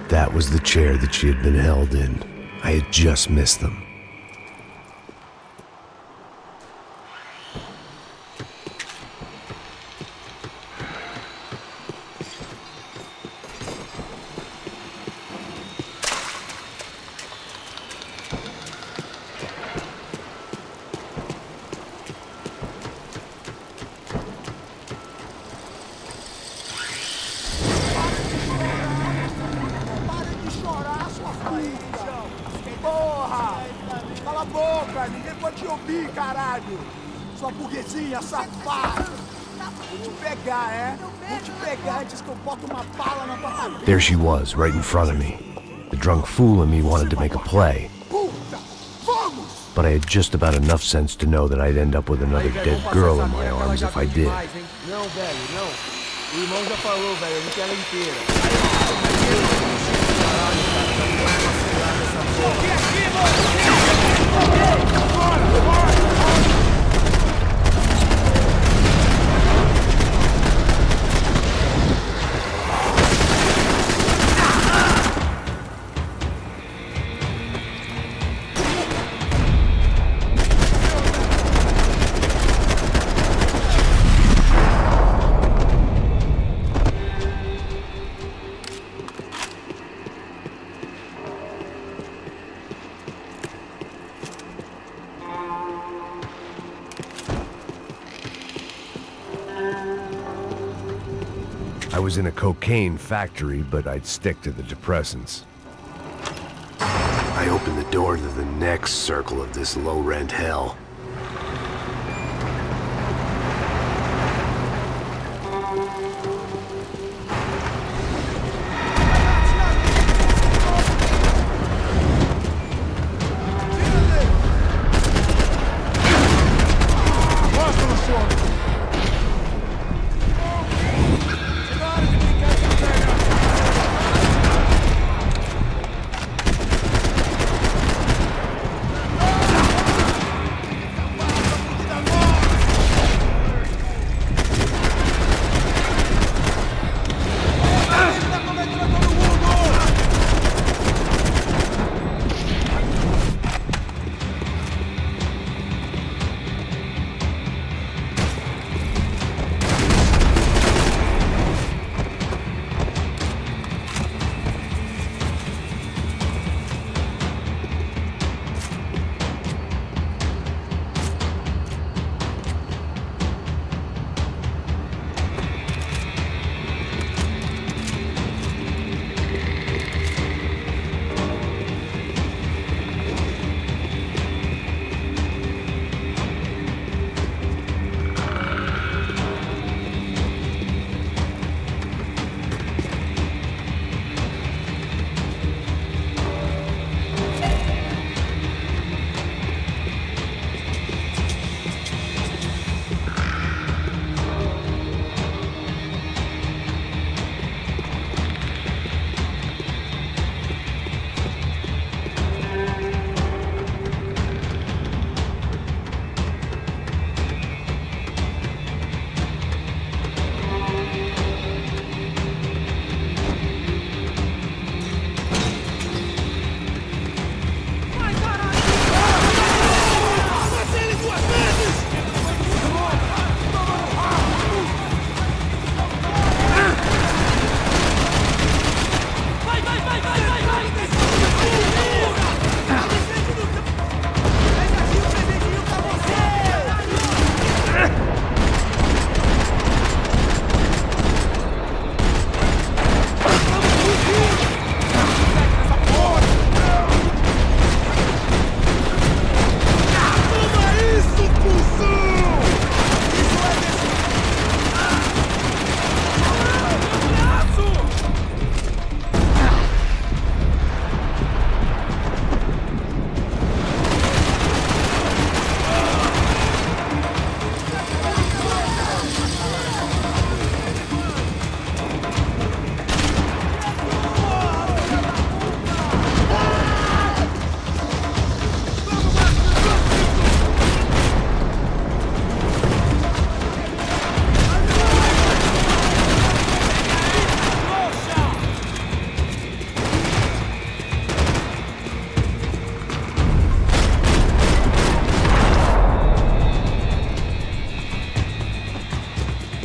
Speaker 1: That was the chair that she had been held in. I had just missed them.
Speaker 8: Porra! Cala a boca! Ninguém pode te ouvir, caralho! Sua burguesinha, safado! Vou te pegar, é? Vou te pegar antes que eu boto uma bala na tua cabeça.
Speaker 1: There she was, right in front of me. The drunk fool in me wanted to make a play. But I had just about enough sense to know that I'd end up with another dead girl in my arms if I did.
Speaker 8: Não, velho, não. O irmão já falou, velho, a gente ela inteira.
Speaker 1: I was in a cocaine factory, but I'd stick to the depressants. I opened the door to the next circle of this low-rent hell.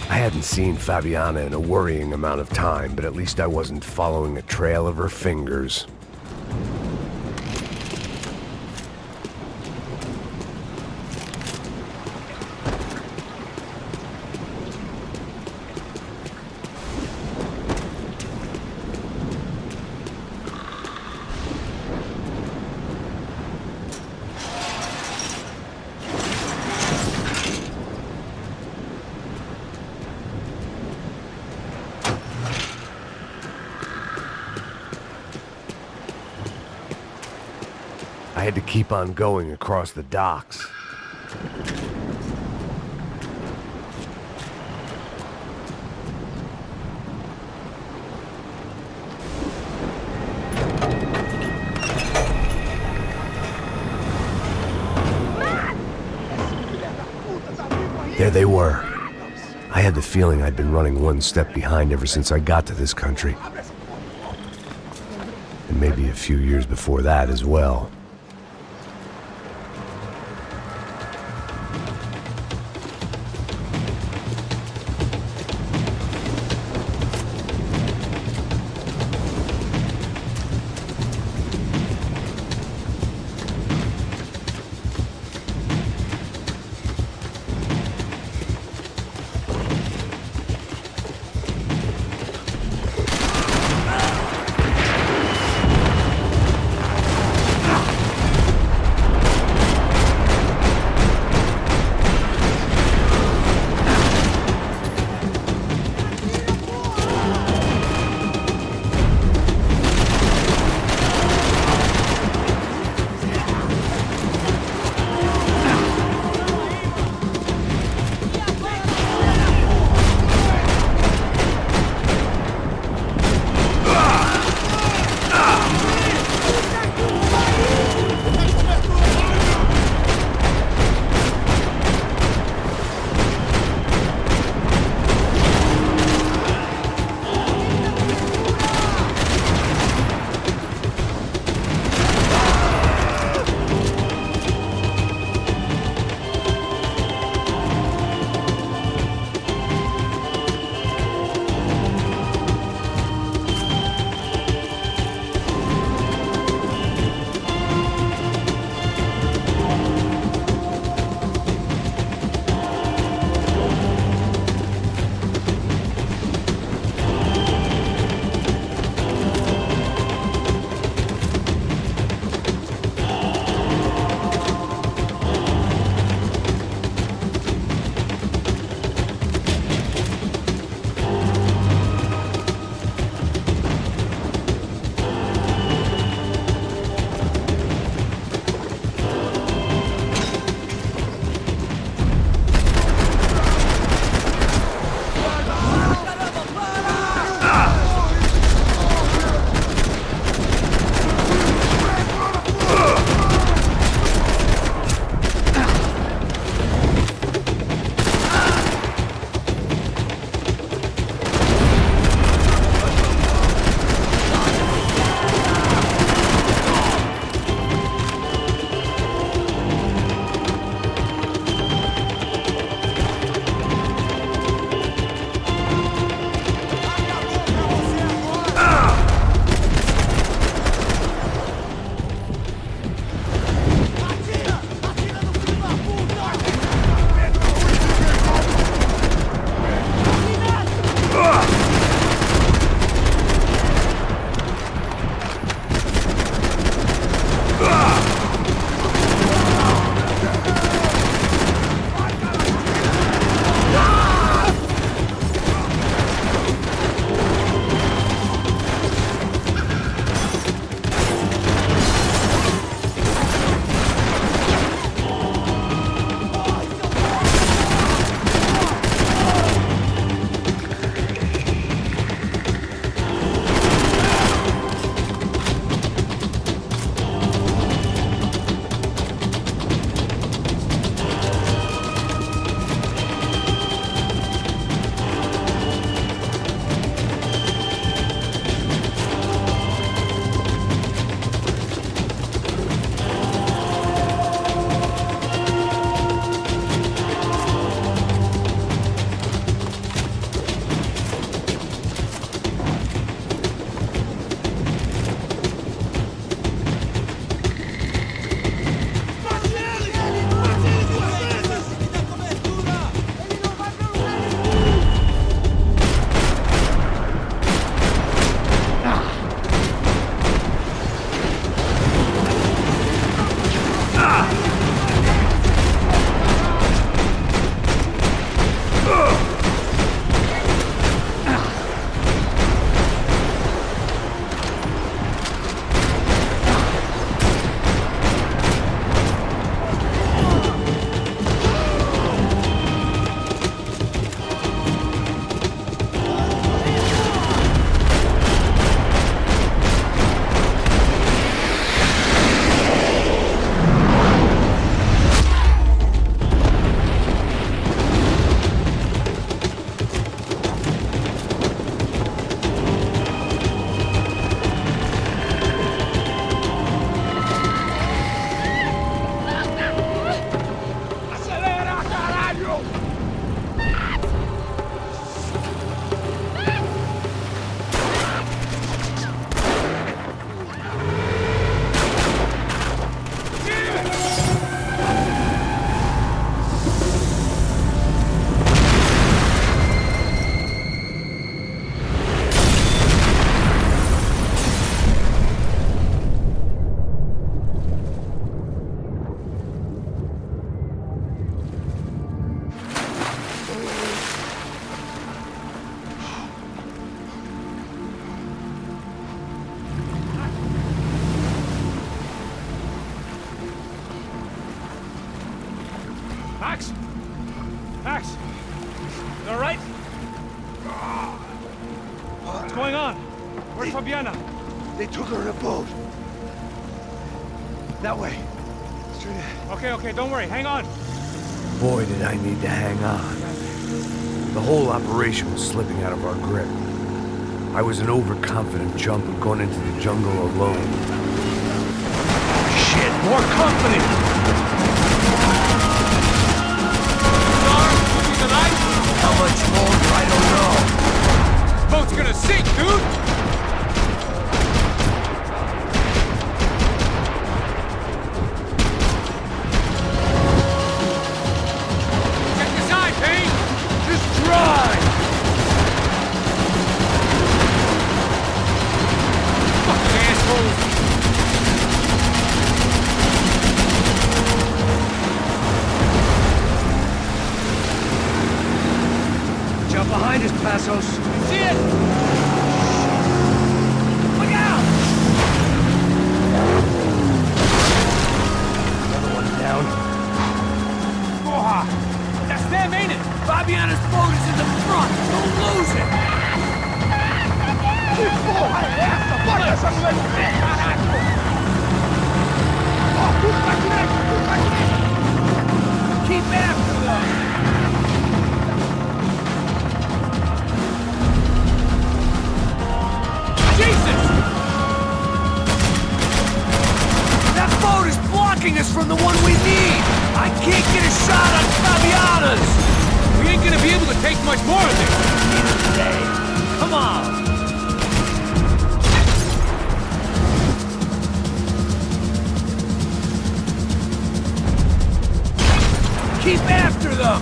Speaker 1: I hadn't seen Fabiana in a worrying amount of time, but at least I wasn't following a trail of her fingers. keep on going across the docks. There they were. I had the feeling I'd been running one step behind ever since I got to this country. And maybe a few years before that as well.
Speaker 2: Max? Max? You all right? What's going on? Where's Fabiana?
Speaker 21: They took her in a boat. That way. Straight ahead.
Speaker 2: Okay, don't worry. Hang on.
Speaker 1: Boy, did I need to hang on. The whole operation was slipping out of our grip. I was an overconfident chump and going into the jungle alone.
Speaker 21: Shit, more company!
Speaker 1: How much longer, I don't know.
Speaker 2: This boat's gonna sink, dude! Check this eye, Payne!
Speaker 21: Just drive!
Speaker 2: Fucking assholes!
Speaker 21: Jump behind us, Passos.
Speaker 2: See it!
Speaker 21: Look out! Another one down.
Speaker 2: Porra! That's them, ain't it?
Speaker 21: Fabiana's boat is in the front. Don't lose it. Que porra é essa? Bota essa mulher no pé, caraca! Ó, tudo pra direita, Keep after them! Jesus! That boat is blocking us from the one we need! I can't get a shot on Fabiana's!
Speaker 2: We ain't gonna be able to take much more of this!
Speaker 21: Neither today. Come on! Keep after them!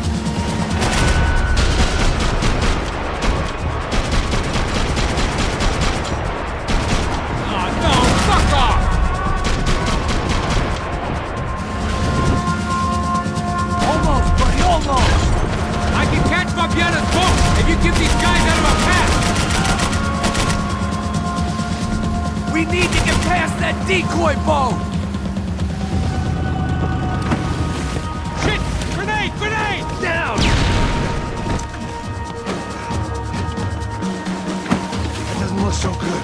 Speaker 2: Fabiana's boat if you get these guys out of our path!
Speaker 21: We need to get past that decoy boat!
Speaker 2: Shit! Grenade! Grenade!
Speaker 21: Down! That doesn't look so good.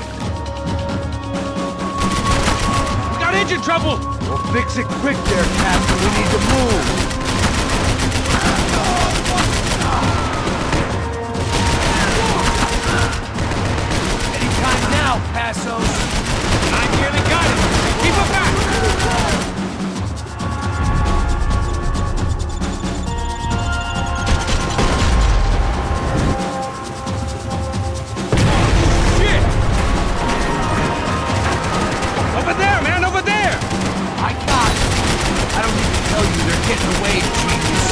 Speaker 2: We got engine trouble!
Speaker 21: We'll fix it quick there, Captain. We need to move. Now, Passos!
Speaker 2: I nearly got it! Keep it back! Shit! Over there, man, over there!
Speaker 21: I got it! I don't need to tell you they're getting away, genius.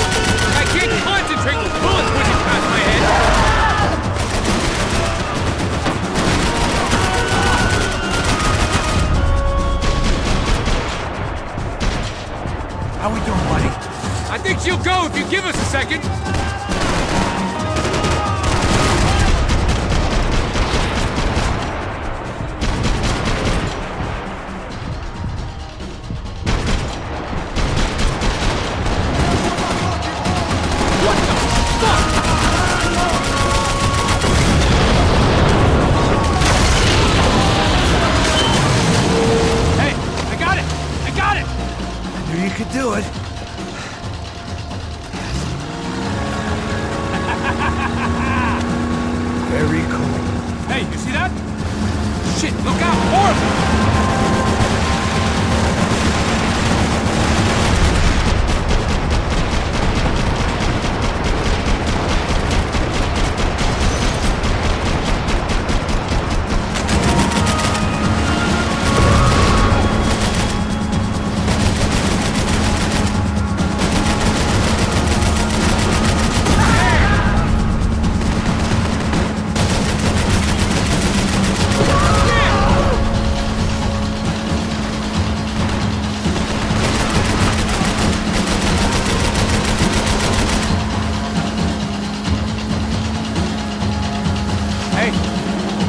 Speaker 2: I can't concentrate with bullets whizzing past my head!
Speaker 21: How we doing, buddy?
Speaker 2: I think she'll go if you give us a second. What the fuck? Hey, I got it! I got it!
Speaker 21: I knew you could do it. Very cool.
Speaker 2: Hey, you see that? Shit, look out! More of them!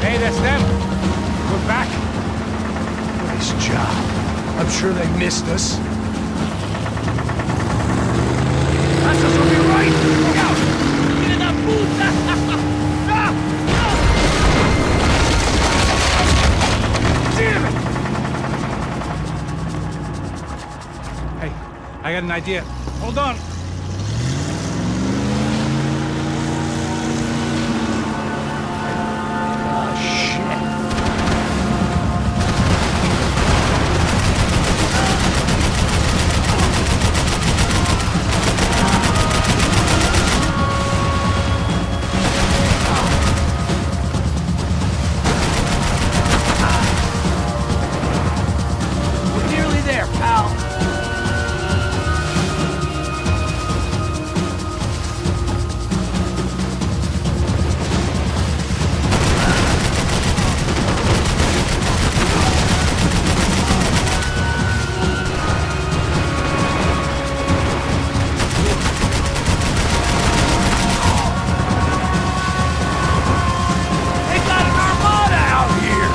Speaker 2: Hey, that's them. We're back.
Speaker 21: Nice job. I'm sure they missed us.
Speaker 2: got an idea. Hold on.
Speaker 21: We're nearly there, pal. They got an armada out here.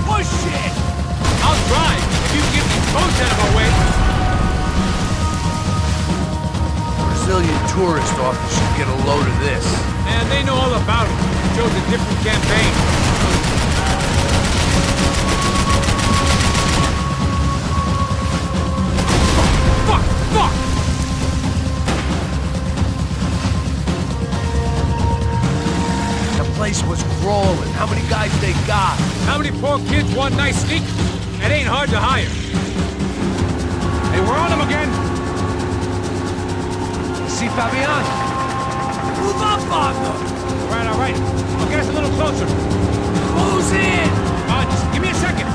Speaker 21: Push it!
Speaker 17: I'll drive if you get these boats out of our way.
Speaker 21: Brazilian tourist office should get a load of this.
Speaker 17: Man, they know all about it. Chose a different campaign. Fuck! Fuck!
Speaker 21: The place was crawling. How many guys they got?
Speaker 17: How many poor kids want nice sneakers? That ain't hard to hire.
Speaker 2: Hey, we're on them again.
Speaker 21: See Fabian? Move up on them!
Speaker 2: All right. I'll get us a little closer.
Speaker 21: Who's in?
Speaker 2: Just give me a second.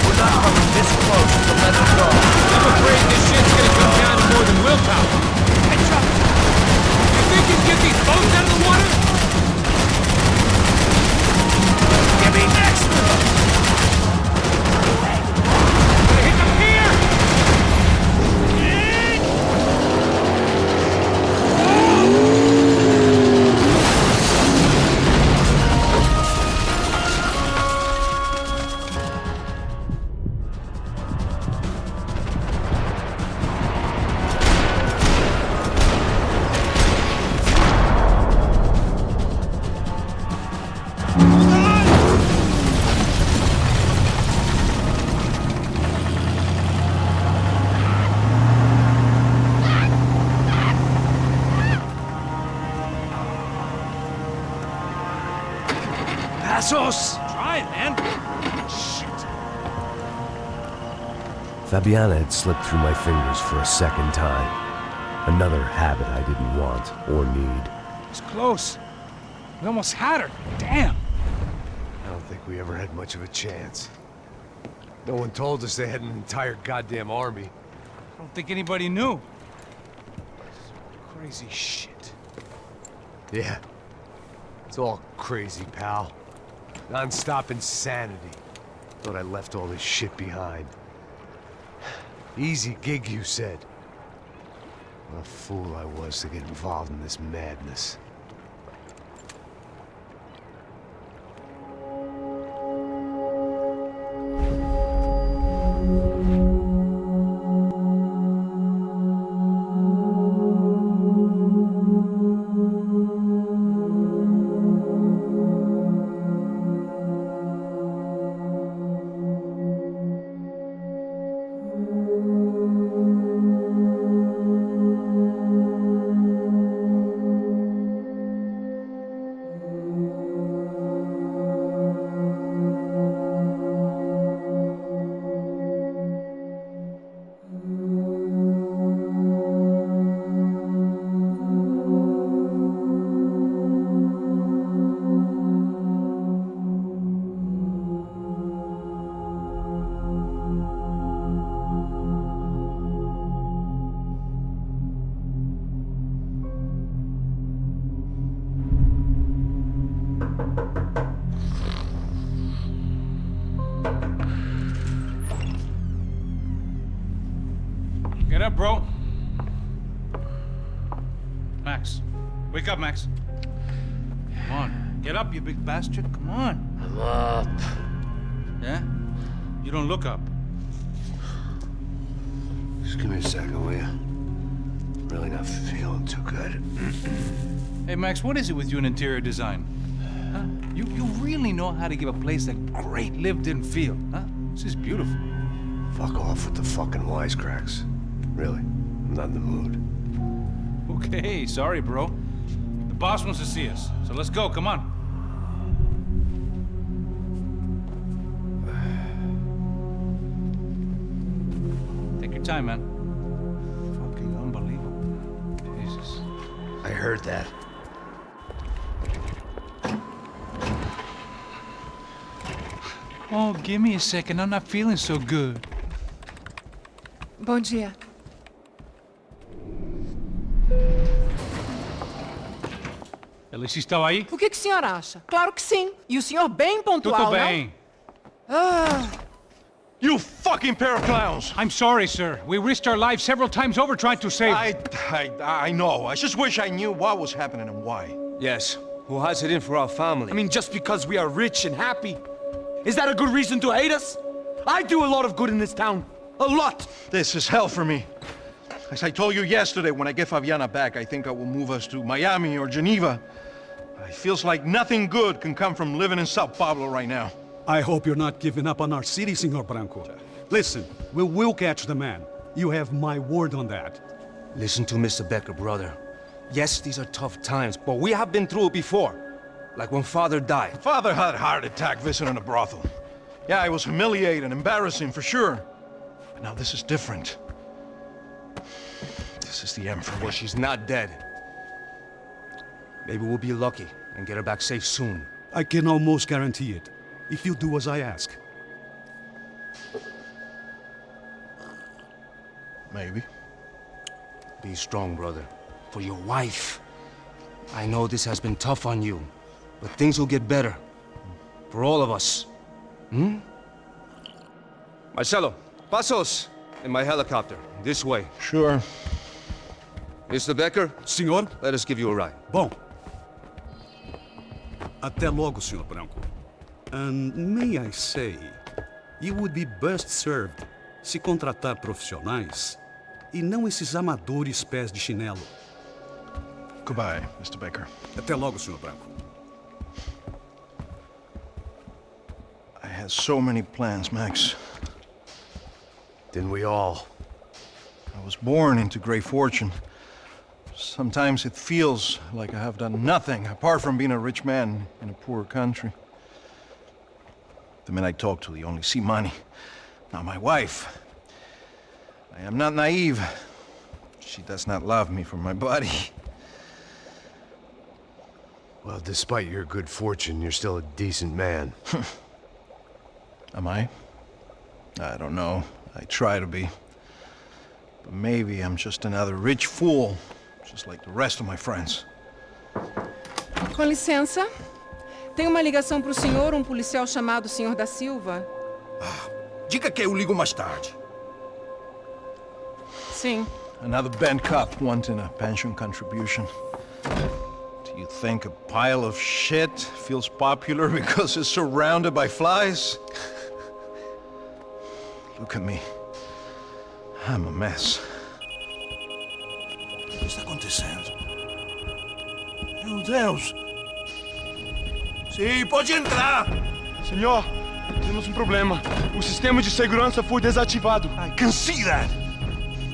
Speaker 21: We're not coming this close to let them go.
Speaker 17: I'm afraid this shit's gonna come down to more than willpower.
Speaker 21: Catch up!
Speaker 17: You think you can get these boats out of the water?
Speaker 21: Give me next to them!
Speaker 17: Hit the pier!
Speaker 21: Passos!
Speaker 2: Try it, man.
Speaker 1: Fabiana had slipped through my fingers for a second time. Another habit I didn't want or need.
Speaker 2: It's close. We almost had her. Damn.
Speaker 12: I don't think we ever had much of a chance. No one told us they had an entire goddamn army.
Speaker 2: I don't think anybody knew. Crazy shit.
Speaker 12: Yeah. It's all crazy, pal. Non-stop insanity. Thought I left all this shit behind. Easy gig, you said. What a fool I was to get involved in this madness.
Speaker 2: Get up, bro. Max. Wake up, Max. Come on. Get up, you big bastard. Come on.
Speaker 21: I'm up.
Speaker 2: Yeah? You don't look up.
Speaker 12: Just give me a second, will you? Really not feeling too good.
Speaker 2: Hey, Max, what is it with you in interior design? Huh? You really know how to give a place a great lived-in feel, huh? This is beautiful.
Speaker 12: Fuck off with the fucking wisecracks. Really, I'm not in the mood.
Speaker 2: Okay, sorry, bro. The boss wants to see us, so let's go, come on. Take your time, man. Fucking unbelievable. Jesus.
Speaker 12: I heard that.
Speaker 2: Oh, give me a second. I'm not feeling so good.
Speaker 19: Bom dia.
Speaker 2: Alice estava aí?
Speaker 10: O que o senhor acha? Claro que sim. E o senhor bem pontual,
Speaker 2: Tudo bem.
Speaker 4: You fucking pair of clowns!
Speaker 2: I'm sorry, sir. We risked our lives several times over trying to save...
Speaker 4: I know. I just wish I knew what was happening and why.
Speaker 7: Yes. Who has it in for our family? I mean, just because we are rich and happy, is that a good reason to hate us? I do a lot of good in this town. A lot!
Speaker 4: This is hell for me. As I told you yesterday, when I get Fabiana back, I think I will move us to Miami or Geneva. It feels like nothing good can come from living in São Paulo right now.
Speaker 6: I hope you're not giving up on our city, Senor Branco. Listen, we will catch the man. You have my word on that.
Speaker 7: Listen to Mr. Becker, brother. Yes, these are tough times, but we have been through it before. Like when Father died.
Speaker 4: Father had a heart attack visiting a brothel. Yeah, it was humiliating, embarrassing, for sure. But now this is different. This is the end for me.
Speaker 7: Well, she's not dead. Maybe we'll be lucky and get her back safe soon.
Speaker 6: I can almost guarantee it, if you do as I ask.
Speaker 4: Maybe.
Speaker 7: Be strong, brother. For your wife. I know this has been tough on you, but things will get better. For all of us. Hmm? Marcelo, pasos in my helicopter. This way.
Speaker 4: Sure.
Speaker 7: Mr. Becker?
Speaker 6: Senhor?
Speaker 7: Let us give you a ride.
Speaker 6: Bom. Até logo, Senhor Branco. And may I say, you would be best served se contratar profissionais e não esses amadores pés de chinelo.
Speaker 4: Goodbye, Mr. Becker.
Speaker 6: Até logo, Senhor Branco.
Speaker 4: I had so many plans, Max.
Speaker 12: Didn't we all?
Speaker 4: I was born into great fortune. Sometimes it feels like I have done nothing apart from being a rich man in a poor country. The men I talk to, they only see money. Now my wife. I am not naive. She does not love me for my body.
Speaker 12: Well, despite your good fortune, you're still a decent man.
Speaker 4: Am I? I don't know. I try to be. But maybe I'm just another rich fool, just like the rest of my friends.
Speaker 10: Com licença. Tem uma ligação para o senhor, um policial chamado Senhor da Silva.
Speaker 4: Diga que eu ligo mais tarde.
Speaker 10: Sim.
Speaker 4: Another bent cop wanting a pension contribution. Do you think a pile of shit feels popular because it's surrounded by flies? Look at me. I'm a mess.
Speaker 21: O que está acontecendo? Meu Deus! Sim, pode entrar!
Speaker 11: Senhor, temos problema. O sistema de segurança foi desativado.
Speaker 4: I can see that!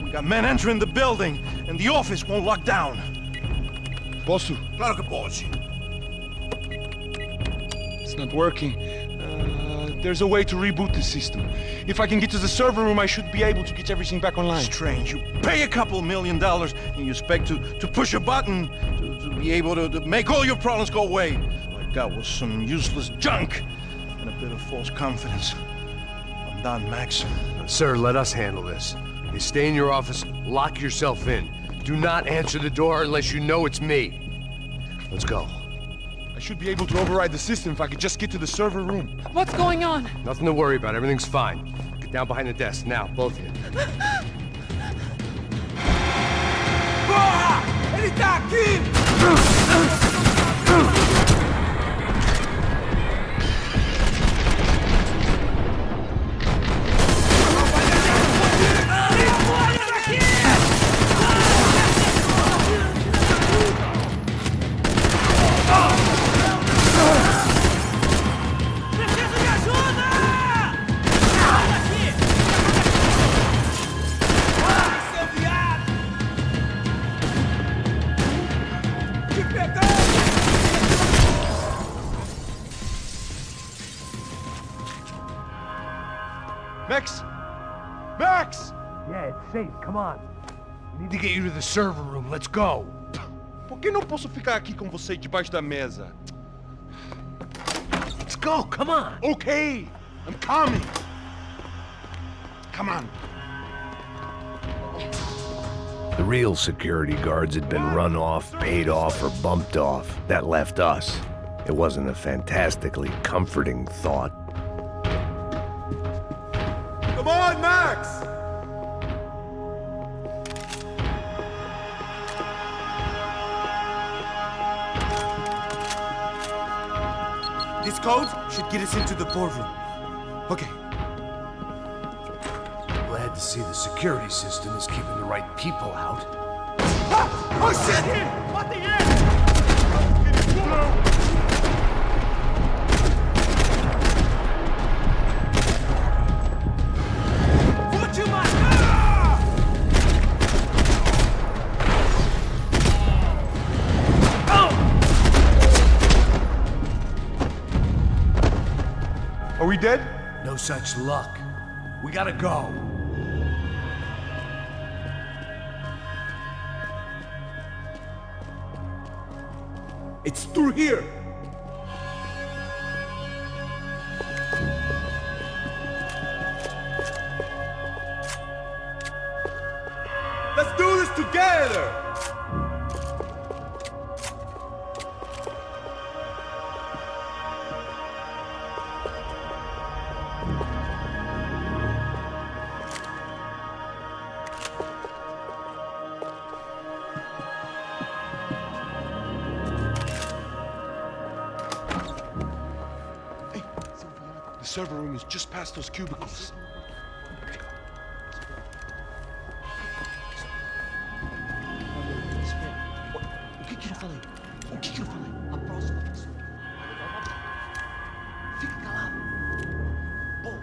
Speaker 4: We got men entering the building, and the office won't lock down.
Speaker 11: Posso?
Speaker 21: Claro que pode.
Speaker 11: It's not working. There's a way to reboot the system. If I can get to the server room, I should be able to get everything back online.
Speaker 4: Strange. You pay a couple $1 million, and you expect to push a button to be able to make all your problems go away. All I got was some useless junk and a bit of false confidence. I'm done, Max.
Speaker 12: Sir, let us handle this. You stay in your office, lock yourself in. Do not answer the door unless you know it's me. Let's go.
Speaker 11: I should be able to override the system if I could just get to the server room.
Speaker 10: What's going on?
Speaker 12: Nothing to worry about. Everything's fine. Get down behind the desk. Now, both of you.
Speaker 21: Porra! Ele tá aqui!
Speaker 11: Max! Max!
Speaker 8: Yeah, it's safe. Come on. We need to get you to the server room. Let's go.
Speaker 11: Por que não posso ficar aqui com você debaixo da mesa?
Speaker 8: Let's go. Come on.
Speaker 11: Okay, I'm coming. Come on.
Speaker 1: The real security guards had been run off, paid off, or bumped off. That left us. It wasn't a fantastically comforting thought.
Speaker 11: Come on, Max!
Speaker 5: This code should get us into the boardroom. Okay.
Speaker 1: Glad to see the security system is keeping the right people out.
Speaker 5: Ah! Oh shit!
Speaker 17: What the hell?
Speaker 11: Are we dead?
Speaker 8: No such luck. We gotta go.
Speaker 5: It's through here. Let's do this together.
Speaker 11: The server room is just past those cubicles.
Speaker 18: O que eu falei? O que eu falei? A próxima pessoa. Fica calado. Bom.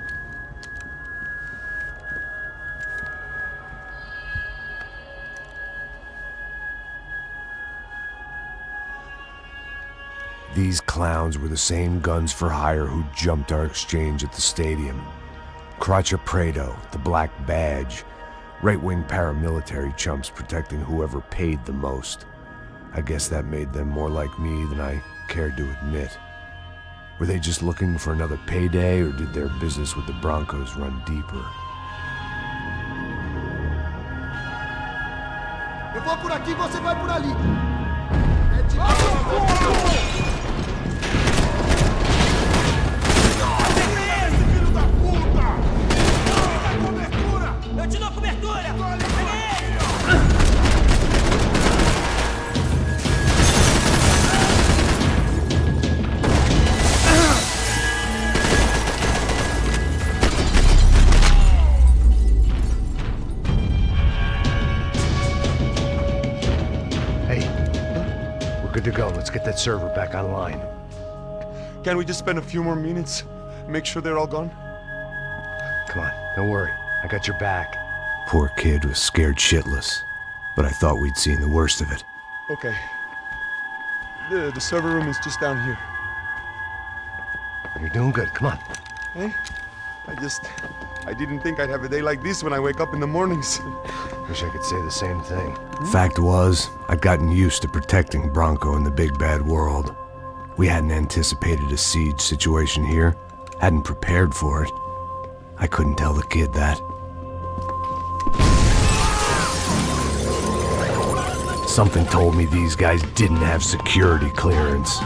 Speaker 1: These clowns were the same guns for hire who jumped our exchange at the stadium. Crotcha Prado, the Black Badge, right-wing paramilitary chumps protecting whoever paid the most. I guess that made them more like me than I cared to admit. Were they just looking for another payday, or did their business with the Broncos run deeper?
Speaker 5: Eu vou por aqui, você vai por ali.
Speaker 17: Eu te dou cobertura!
Speaker 1: Hey, we're good to go. Let's get that server back online.
Speaker 11: Can't we just spend a few more minutes? Make sure they're all gone?
Speaker 1: Come on, don't worry. I got your back. Poor kid was scared shitless, but I thought we'd seen the worst of it.
Speaker 11: Okay. The server room is just down here.
Speaker 1: You're doing good. Come on.
Speaker 11: Hey, I didn't think I'd have a day like this when I wake up in the mornings.
Speaker 1: Wish I could say the same thing. Fact was, I'd gotten used to protecting Bronco in the big bad world. We hadn't anticipated a siege situation here, hadn't prepared for it. I couldn't tell the kid that. Something told me these guys didn't have security clearance.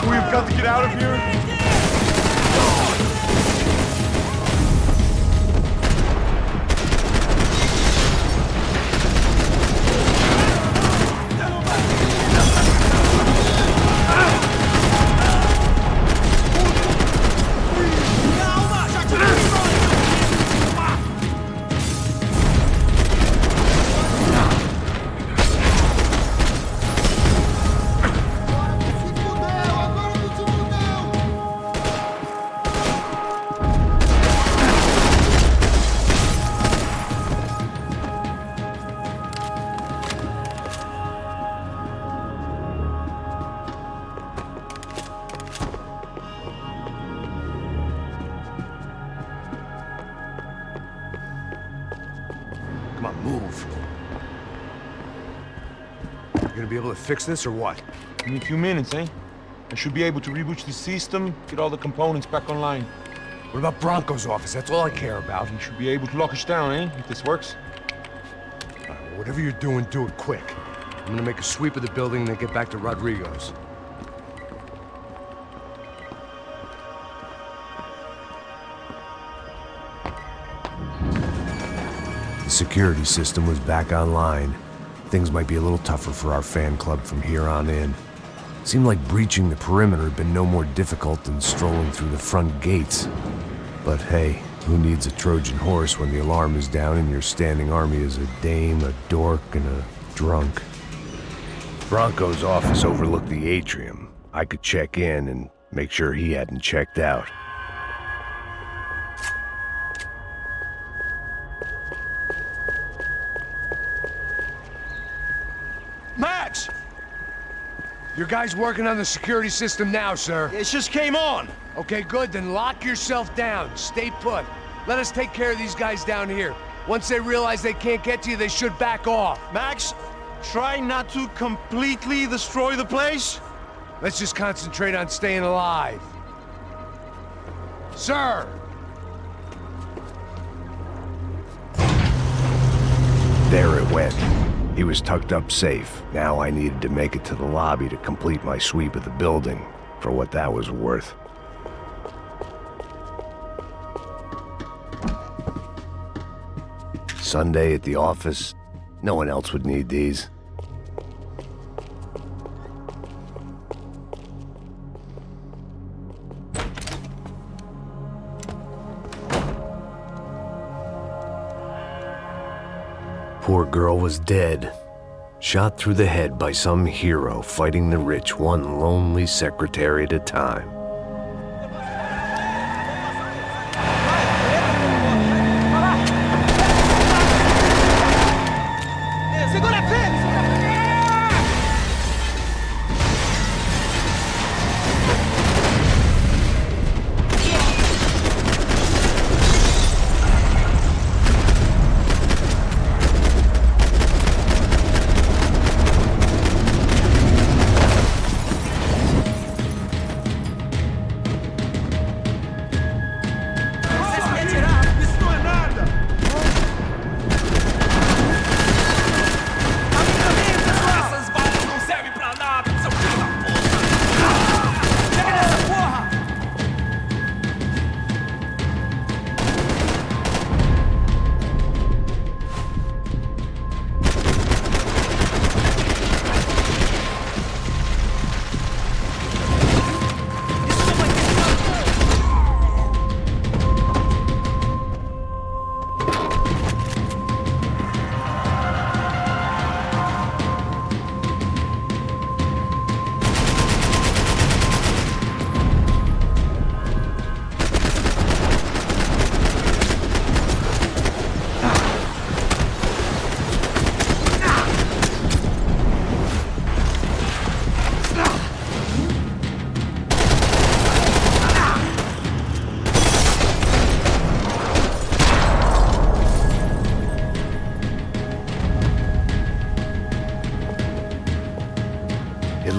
Speaker 11: We've got to get out of here.
Speaker 1: move. You gonna be able to fix this or what?
Speaker 11: In a few minutes, eh? I should be able to reboot the system, get all the components back online.
Speaker 1: What about Bronco's office? That's all I care about.
Speaker 11: You should be able to lock us down, eh? If this works.
Speaker 1: Well, whatever you're doing, do it quick. I'm gonna make a sweep of the building and then get back to Rodrigo's. The security system was back online. Things might be a little tougher for our fan club from here on in. Seemed like breaching the perimeter had been no more difficult than strolling through the front gates. But hey, who needs a Trojan horse when the alarm is down and your standing army is a dame, a dork, and a drunk? Bronco's office overlooked the atrium. I could check in and make sure he hadn't checked out.
Speaker 8: Max! Your guy's working on the security system now, sir.
Speaker 22: It just came on.
Speaker 8: Okay, good. Then lock yourself down. Stay put. Let us take care of these guys down here. Once they realize they can't get to you, they should back off.
Speaker 22: Max, try not to completely destroy the place.
Speaker 8: Let's just concentrate on staying alive. Sir!
Speaker 1: There it went. He was tucked up safe. Now I needed to make it to the lobby to complete my sweep of the building, for what that was worth. Sunday at the office. No one else would need these. Poor girl was dead. Shot through the head by some hero fighting the rich one lonely secretary at a time.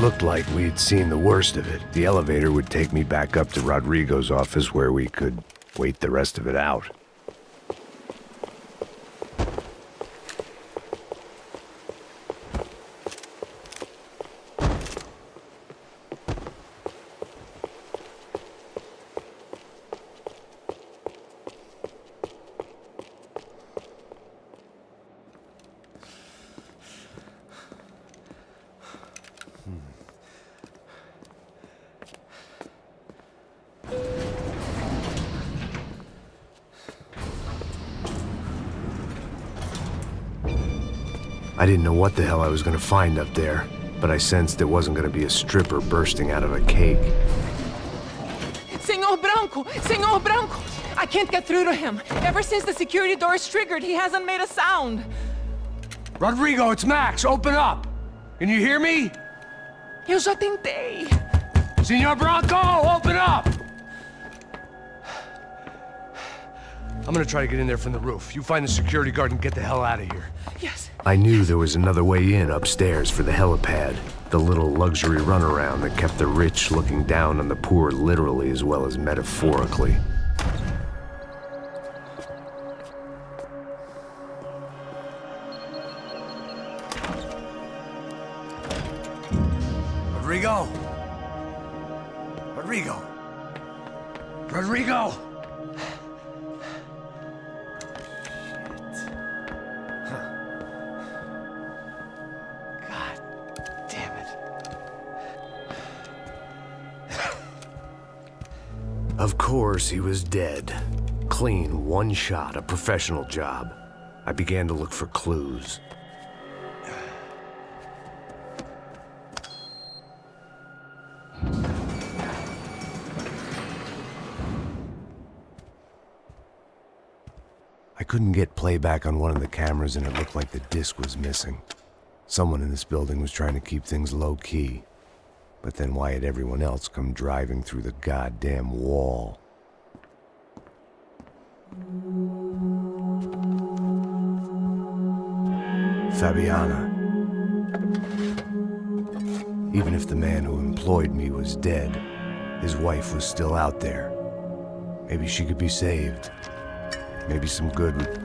Speaker 1: Looked like we'd seen the worst of it. The elevator would take me back up to Rodrigo's office where we could wait the rest of it out. I didn't know what the hell I was gonna find up there, but I sensed it wasn't gonna be a stripper bursting out of a cake.
Speaker 10: Senor Branco! Senor Branco! I can't get through to him. Ever since the security door is triggered, he hasn't made a sound.
Speaker 8: Rodrigo, it's Max. Open up. Can you hear me?
Speaker 10: Eu já tentei.
Speaker 8: Senor Branco, open up!
Speaker 12: I'm gonna try to get in there from the roof. You find the security guard and get the hell out of here.
Speaker 8: Yes.
Speaker 1: I knew there was another way in upstairs for the helipad, the little luxury runaround that kept the rich looking down on the poor literally as well as metaphorically.
Speaker 12: Rodrigo! Rodrigo! Rodrigo!
Speaker 1: Of course, he was dead. Clean, one shot, a professional job. I began to look for clues. I couldn't get playback on one of the cameras and it looked like the disc was missing. Someone in this building was trying to keep things low-key. But then why had everyone else come driving through the goddamn wall? Fabiana. Even if the man who employed me was dead, his wife was still out there. Maybe she could be saved. Maybe some good would...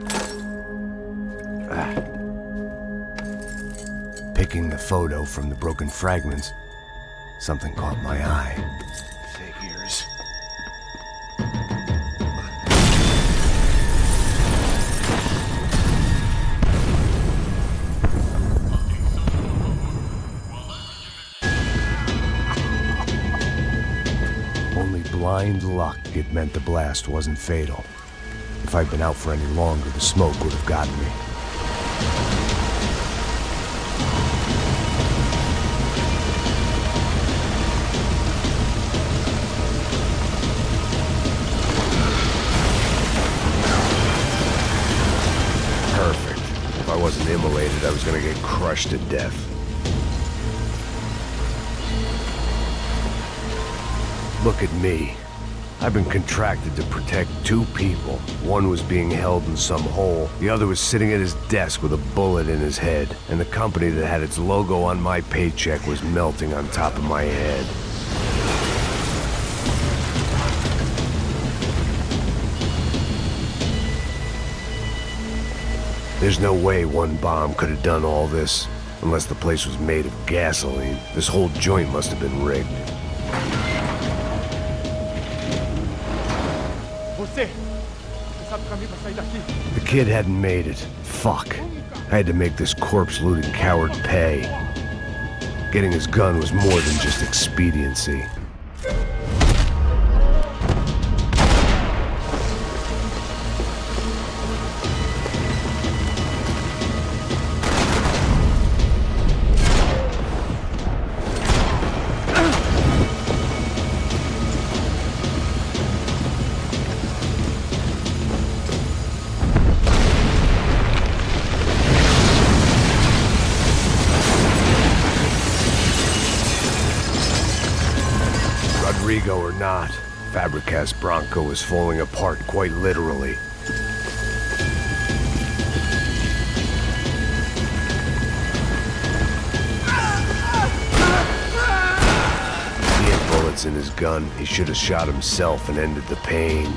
Speaker 1: Picking the photo from the broken fragments, something caught my eye. Figures. Only blind luck it meant the blast wasn't fatal. If I'd been out for any longer, the smoke would have gotten me. Perfect. If I wasn't immolated, I was gonna get crushed to death. Look at me. I've been contracted to protect two people. One was being held in some hole. The other was sitting at his desk with a bullet in his head. And the company that had its logo on my paycheck was melting on top of my head. There's no way one bomb could have done all this. Unless the place was made of gasoline. This whole joint must have been rigged. The kid hadn't made it. Fuck. I had to make this corpse-looting coward pay. Getting his gun was more than just expediency. Rodrigo or not, Fabricast Bronco was falling apart quite literally. He had bullets in his gun. He should have shot himself and ended the pain.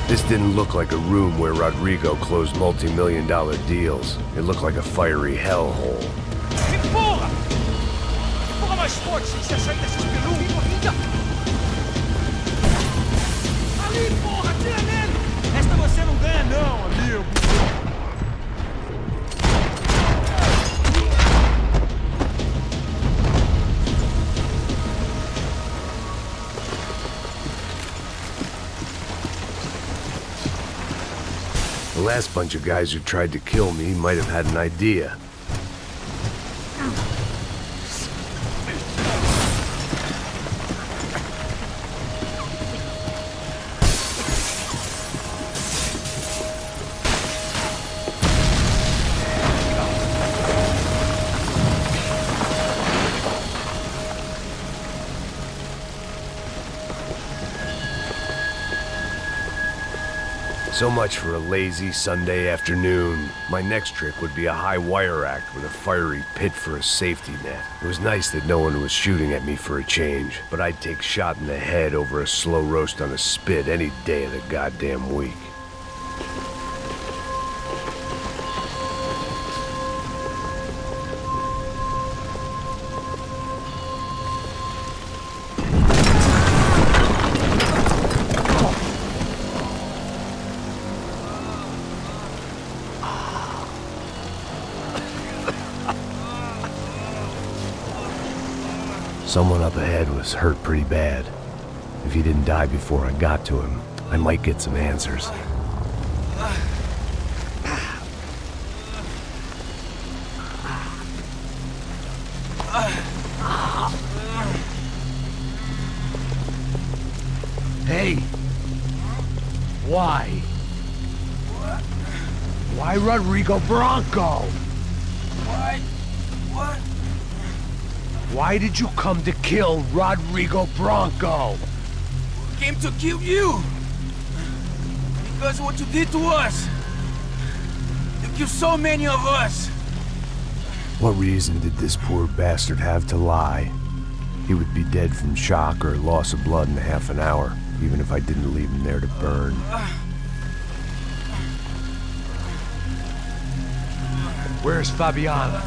Speaker 1: This didn't look like a room where Rodrigo closed multi-million-dollar deals. It looked like a fiery hellhole.
Speaker 21: Mais forte, sem você sair desses peludos. Ali, porra, atira nele! Esta você não ganha não, amigo.
Speaker 1: The last bunch of guys who tried to kill me might have had an idea. So much for a lazy Sunday afternoon. My next trick would be a high wire act with a fiery pit for a safety net. It was nice that no one was shooting at me for a change, but I'd take shot in the head over a slow roast on a spit any day of the goddamn week. Someone up ahead was hurt pretty bad. If he didn't die before I got to him, I might get some answers.
Speaker 8: Hey! Why? Why Rodrigo Bronco?
Speaker 21: Why? What?
Speaker 8: Why did you come to kill Rodrigo Bronco?
Speaker 21: Came to kill you. Because of what you did to us. You killed so many of us.
Speaker 1: What reason did this poor bastard have to lie? He would be dead from shock or loss of blood in half an hour, even if I didn't leave him there to burn.
Speaker 8: Where's Fabiana?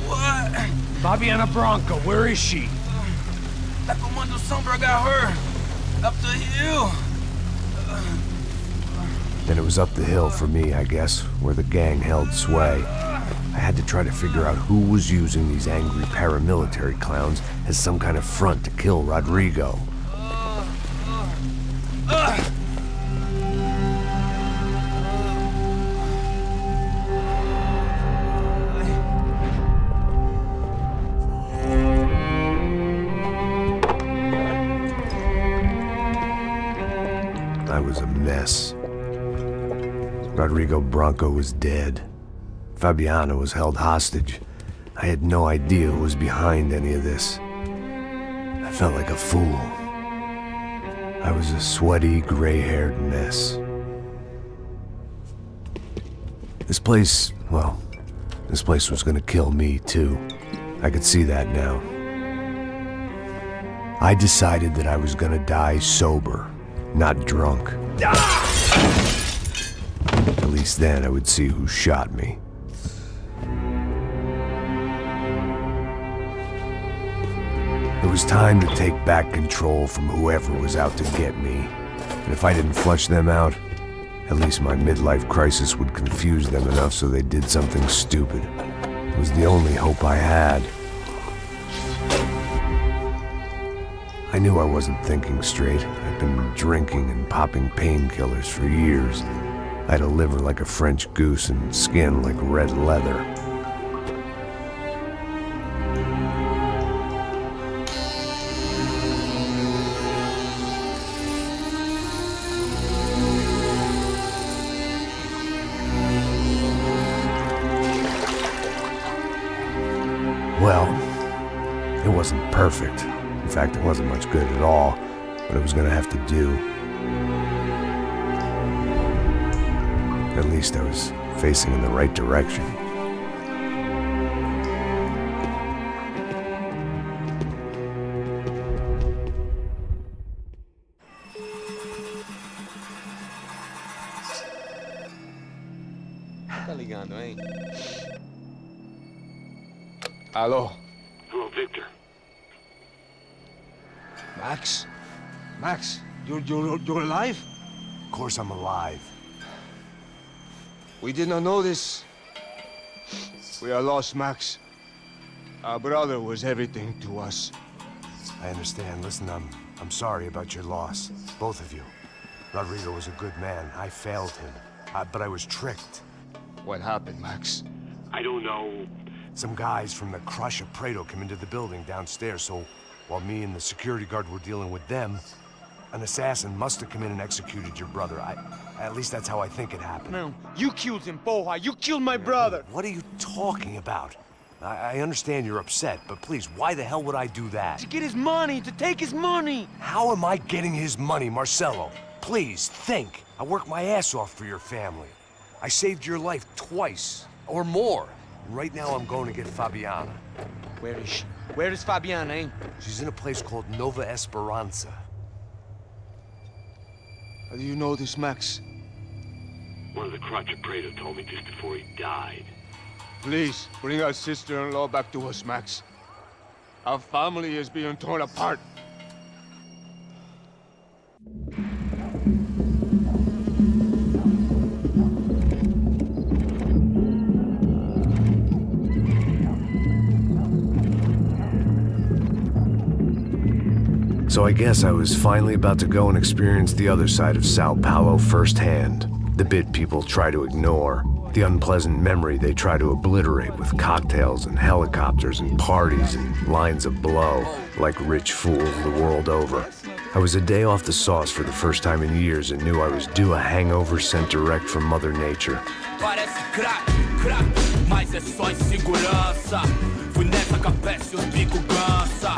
Speaker 21: What?
Speaker 8: Fabiana Bronco, where is she?
Speaker 21: La Comando Sombra got her. Up the hill.
Speaker 1: Then it was up the hill for me, I guess, where the gang held sway. I had to try to figure out who was using these angry paramilitary clowns as some kind of front to kill Rodrigo. I was a mess. Rodrigo Bronco was dead. Fabiana was held hostage. I had no idea who was behind any of this. I felt like a fool. I was a sweaty, gray-haired mess. This place, well, this place was gonna kill me too. I could see that now. I decided that I was gonna die sober, not drunk. At least then I would see who shot me. It was time to take back control from whoever was out to get me. And if I didn't flush them out, at least my midlife crisis would confuse them enough so they did something stupid. It was the only hope I had. I knew I wasn't thinking straight. I'd been drinking and popping painkillers for years. I had a liver like a French goose and skin like red leather. Well, it wasn't perfect. In fact, it wasn't much good at all, but it was gonna have to do. At least I was facing in the right direction.
Speaker 11: Tá ligando, hein? Alô?
Speaker 14: Hello, Victor.
Speaker 11: Max? Max, you're alive?
Speaker 1: Of course I'm alive.
Speaker 11: We did not know this. We are lost, Max. Our brother was everything to us.
Speaker 1: I understand. Listen, I'm sorry about your loss. Both of you. Rodrigo was a good man. I failed him. But I was tricked.
Speaker 11: What happened, Max?
Speaker 14: I don't know.
Speaker 1: Some guys from the Crush of Prado came into the building downstairs, so while me and the security guard were dealing with them, an assassin must have come in and executed your brother. At least that's how I think it happened.
Speaker 11: No, you killed him, Porra. You killed my brother.
Speaker 1: What are you talking about? I understand you're upset, but please, why the hell would I do that?
Speaker 11: To get his money, to take his money.
Speaker 1: How am I getting his money, Marcelo? Please, think.
Speaker 12: I worked my ass off for your family. I saved your life twice, or more. And right now I'm going to get Fabiana.
Speaker 7: Where is she? Where is Fabiana, eh?
Speaker 12: She's in a place called Nova Esperanza.
Speaker 11: How do you know this, Max?
Speaker 14: One of the Crotcha Prado told me just before he died.
Speaker 11: Please, bring our sister-in-law back to us, Max. Our family is being torn apart.
Speaker 1: So I guess I was finally about to go and experience the other side of Sao Paulo firsthand. The bit people try to ignore. The unpleasant memory they try to obliterate with cocktails and helicopters and parties and lines of blow, like rich fools the world over. I was a day off the sauce for the first time in years and knew I was due a hangover sent direct from Mother Nature.
Speaker 21: Parece crack, mas é só insegurança. Fui nessa capeste, os bico gansa.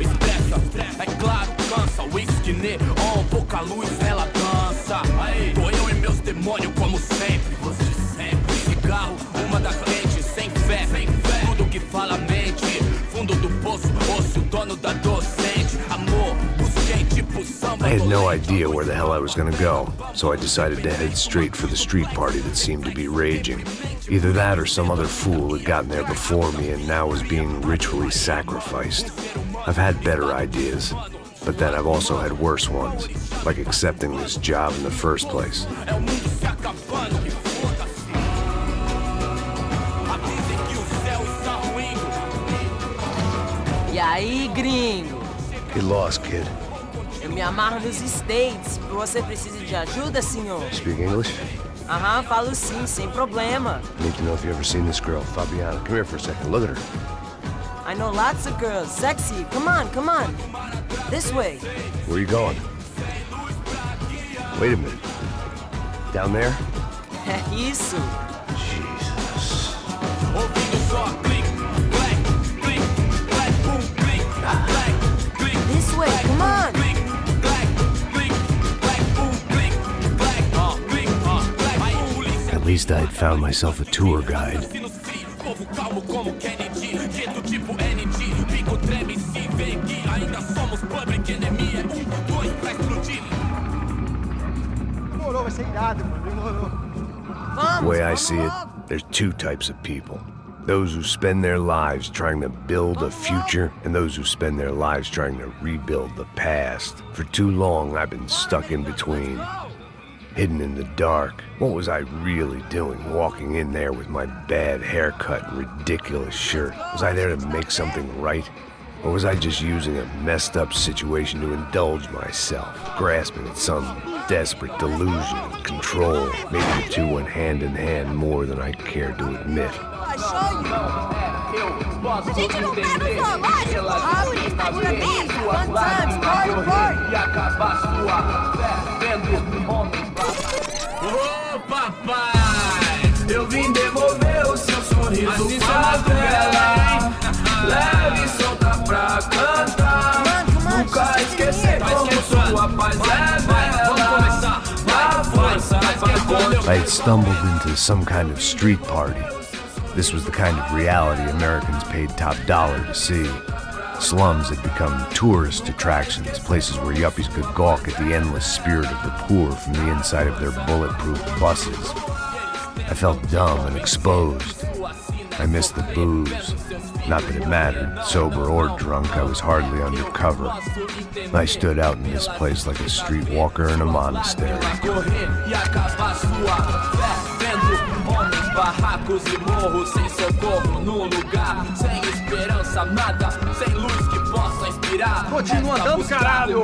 Speaker 21: Estressa, é claro, cansa. Whisky neon, pouca luz, ela dança. Aí, tô eu e meus demônios como sempre. Você sempre. Cigarro, uma da frente, sem fé. Tudo que fala mente. Fundo do poço, osso, dono da docente. Amor, busquei tipo samba.
Speaker 1: I had no idea where the hell I was gonna go, so I decided to head straight for the street party that seemed to be raging. Either that or some other fool had gotten there before me and now was being ritually sacrificed. I've had better ideas, but then I've also had worse ones, like accepting this job in the first place.
Speaker 15: E aí, gringo?
Speaker 1: Get lost, kid.
Speaker 15: Eu me amarro nos States. Você precisa de ajuda, senhor?
Speaker 1: Speak English?
Speaker 15: Aham, falo sim, sem problema.
Speaker 1: I need to know if you've ever seen this girl, Fabiana. Come here for a second. Look at her.
Speaker 15: I know lots of girls. Sexy. Come on, come on. This way.
Speaker 1: Where are you going? Wait a minute. Down there?
Speaker 15: Isso.
Speaker 1: Jesus.
Speaker 15: This way, come on.
Speaker 1: At least I had found myself a tour guide. The way I see it, there's two types of people. Those who spend their lives trying to build a future, and those who spend their lives trying to rebuild the past. For too long, I've been stuck in between. Hidden in the dark. What was I really doing walking in there with my bad haircut and ridiculous shirt? Was I there to make something right? Or was I just using a messed up situation to indulge myself, grasping at some desperate delusion of control? Maybe the two went hand in hand more than I cared to admit.
Speaker 15: A gente não tá no formato, rápido, está de mesa. One time, party,
Speaker 21: Ô papai, eu vim devolver o seu sorriso favela. Leve e solta pra cantar. Nunca esquecer como sua paz é bela. Na força
Speaker 1: I had stumbled into some kind of street party. This was the kind of reality Americans paid top dollar to see. Slums had become tourist attractions, places where yuppies could gawk at the endless spirit of the poor from the inside of their bulletproof buses. I felt dumb and exposed. I missed the booze. Not that it mattered, sober or drunk, I was hardly undercover. I stood out in this place like a streetwalker in a monastery.
Speaker 21: Barracos e morros sem socorro num lugar sem esperança, nada, sem luz que possa inspirar.
Speaker 3: Continua andando, caralho!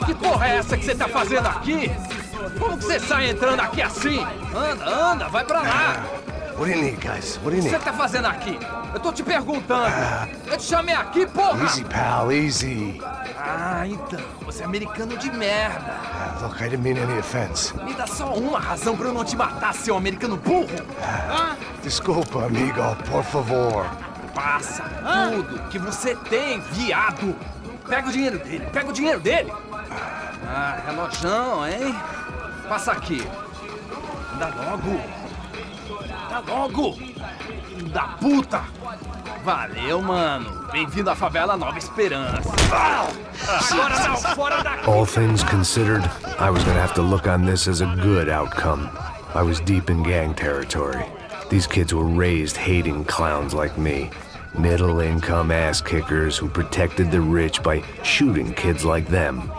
Speaker 3: Que porra é essa que você tá fazendo aqui? Como que você sai entrando aqui assim? Anda, vai pra lá!
Speaker 1: What do you need, guys? What do you
Speaker 3: O que
Speaker 1: need?
Speaker 3: você tá fazendo aqui? Eu tô te perguntando. Eu te chamei aqui, porra!
Speaker 1: Easy, pal, easy.
Speaker 3: Ah, então. Você é americano de merda.
Speaker 1: Look, I didn't mean any offense.
Speaker 3: Me dá só uma razão pra eu não te matar, seu americano burro.
Speaker 1: Desculpa, amigo, por favor.
Speaker 3: Passa tudo que você tem, viado. Pega o dinheiro dele, pega o dinheiro dele. Ah, relojão, hein?
Speaker 12: Passa aqui. Anda logo. Anda logo. Filho da puta. Valeu, mano. Bem-vindo à favela Nova Esperança. Agora não, fora daqui.
Speaker 1: All things considered, I was gonna have to look on this as a good outcome. I was deep in gang territory. These kids were raised hating clowns like me. Middle-income ass-kickers who protected the rich by shooting kids like them.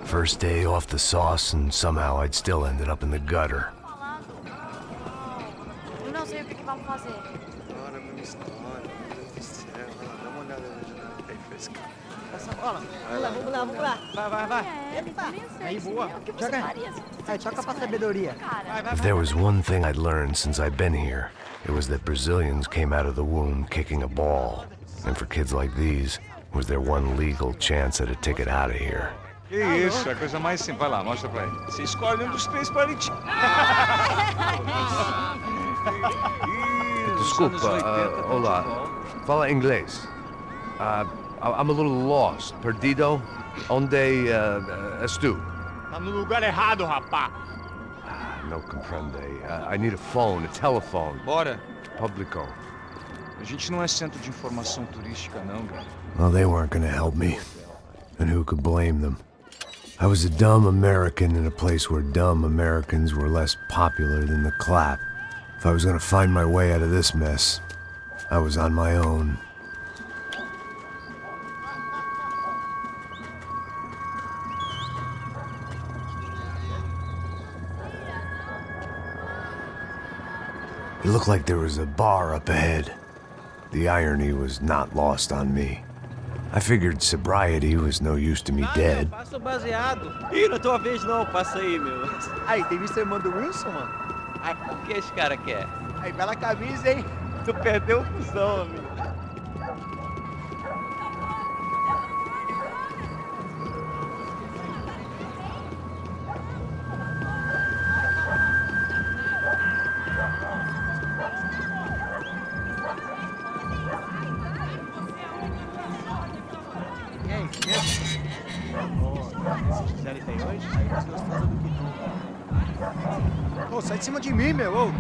Speaker 1: First day off the sauce, and somehow I'd still ended up in the gutter.
Speaker 9: Eu não sei o que vamos fazer.
Speaker 7: Bora, minha história, meu Deus do céu. Dá uma olhada hoje na fresca.
Speaker 17: Essa bola. Vamos lá. Vai.
Speaker 9: Epa.
Speaker 17: Aí, boa.
Speaker 9: Joga.
Speaker 17: Aí, toca pra sabedoria.
Speaker 1: If there was one thing I'd learned since I'd been here, it was that Brazilians came out of the womb kicking a ball. And for kids like these, was their one legal chance at a ticket out of here.
Speaker 2: Que isso, é a coisa mais simples. Vai lá, mostra pra ele. Você escolhe um dos três palitinhos.
Speaker 1: Desculpa, olá. Fala inglês. I'm a little lost. Perdido? Onde estou?
Speaker 17: Tá no lugar errado, rapá.
Speaker 1: No comprende. I need a phone, a telephone.
Speaker 2: Bora.
Speaker 1: Publico.
Speaker 2: A gente não é centro de informação turística, não, cara.
Speaker 1: Well, they weren't gonna help me. And who could blame them? I was a dumb American in a place where dumb Americans were less popular than the clap. If I was gonna find my way out of this mess, I was on my own. It looked like there was a bar up ahead. The irony was not lost on me. I figured sobriety was no use to me dead.
Speaker 17: Passa o baseado. Ih, não é tua vez não, passa aí, meu. Aí, tem visto a irmã do Wilson, mano? Ai, o que esse cara quer? Aí, bela camisa, hein? Tu perdeu o fusão, amigo.
Speaker 7: Ô, sai de cima de mim, meu, ô!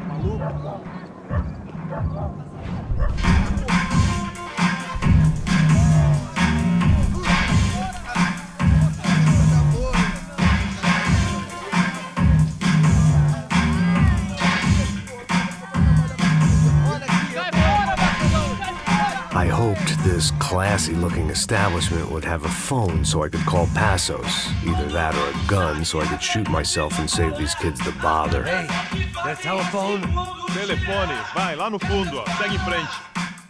Speaker 7: Maluco!
Speaker 1: I hoped this classy-looking establishment would have a phone so I could call Passos. Either that or a gun so I could shoot myself and save these kids the bother.
Speaker 12: Hey, that telephone?
Speaker 3: Telefone, vai, lá no fundo, ó. Segue em frente.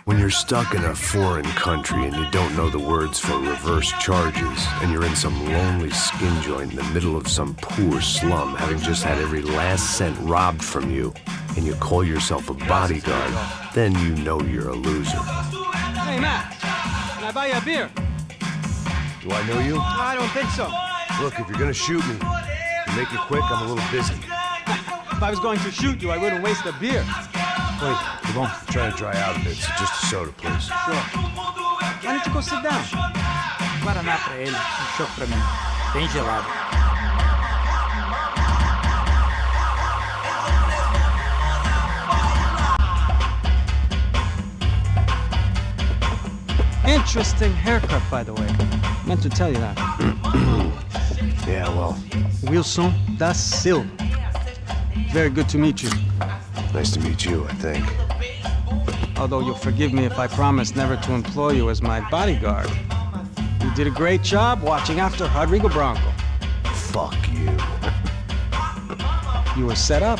Speaker 1: When you're stuck in a foreign country and you don't know the words for reverse charges, and you're in some lonely skin joint in the middle of some poor slum, having just had every last cent robbed from you, and you call yourself a bodyguard, then you know you're a loser.
Speaker 17: Hey, Matt, can I buy you a beer?
Speaker 1: Do I know you?
Speaker 17: I don't think so.
Speaker 1: Look, if you're gonna shoot me, make it quick, I'm a little busy.
Speaker 17: If I was going to shoot you, I wouldn't waste a beer.
Speaker 1: Wait, come on. I'm trying to dry out a bit, so just a soda, please.
Speaker 17: Sure. Why don't you go sit down? Guaraná pra ele, choco pra mim. Bem gelado. Interesting haircut, by the way. Meant to tell you that.
Speaker 1: Yeah, well.
Speaker 17: Wilson da Silva. Very good to meet you.
Speaker 1: Nice to meet you, I think.
Speaker 17: Although you'll forgive me if I promise never to employ you as my bodyguard. You did a great job watching after Rodrigo Branco.
Speaker 1: Fuck you.
Speaker 17: You were set up.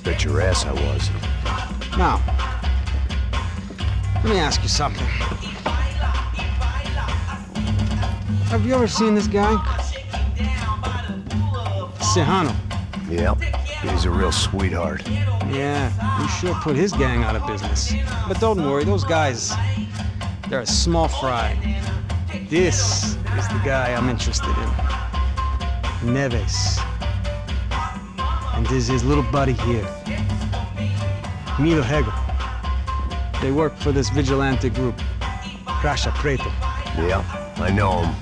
Speaker 1: Bet your ass I was.
Speaker 17: Now, let me ask you something. Have you ever seen this guy? Serrano.
Speaker 1: Yep, he's a real sweetheart.
Speaker 17: Yeah, you sure put his gang out of business. But don't worry, those guys, they're a small fry. This is the guy I'm interested in. Neves. And this is his little buddy here. Milo Hegel.
Speaker 7: They work for this vigilante group, Crasha Preto.
Speaker 12: Yeah, I know them.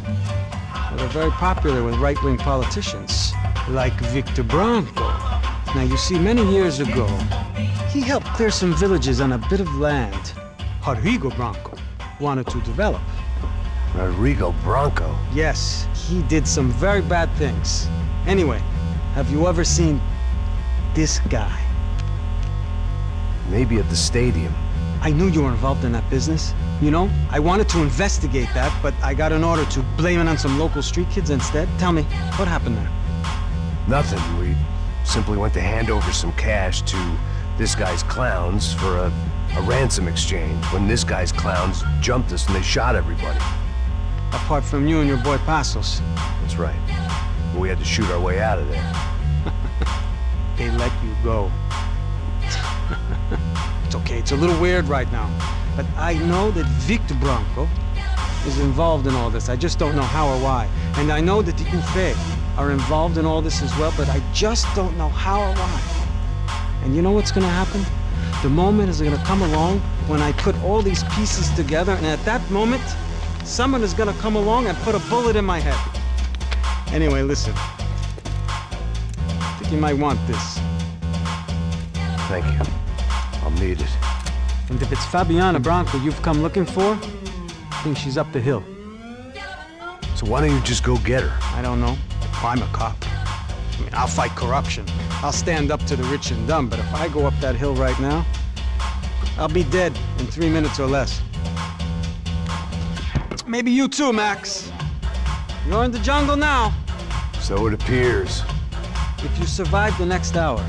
Speaker 7: Well, they're very popular with right-wing politicians, like Victor Branco. Now, you see, many years ago, he helped clear some villages on a bit of land Rodrigo Branco wanted to develop.
Speaker 12: Rodrigo Branco?
Speaker 7: Yes, he did some very bad things. Anyway, have you ever seen this guy?
Speaker 12: Maybe at the stadium.
Speaker 7: I knew you were involved in that business. You know, I wanted to investigate that, but I got an order to blame it on some local street kids instead. Tell me, what happened there?
Speaker 12: Nothing. We simply went to hand over some cash to this guy's clowns for a ransom exchange when this guy's clowns jumped us and they shot everybody.
Speaker 7: Apart from you and your boy Passos.
Speaker 12: That's right. We had to shoot our way out of there.
Speaker 7: They let you go. It's okay, it's a little weird right now. But I know that Victor Branco is involved in all this. I just don't know how or why. And I know that the UFE are involved in all this as well, but I just don't know how or why. And you know what's gonna happen? The moment is gonna come along when I put all these pieces together, and at that moment, someone is gonna come along and put a bullet in my head. Anyway, listen. I think you might want this.
Speaker 12: Thank you. I'll need it.
Speaker 7: And if it's Fabiana Branco you've come looking for, I think she's up the hill.
Speaker 12: So why don't you just go get her?
Speaker 7: I don't know. I'm a cop. I mean, I'll fight corruption. I'll stand up to the rich and dumb, but if I go up that hill right now, I'll be dead in 3 minutes or less. Maybe you too, Max. You're in the jungle now.
Speaker 12: So it appears.
Speaker 7: If you survive the next hour,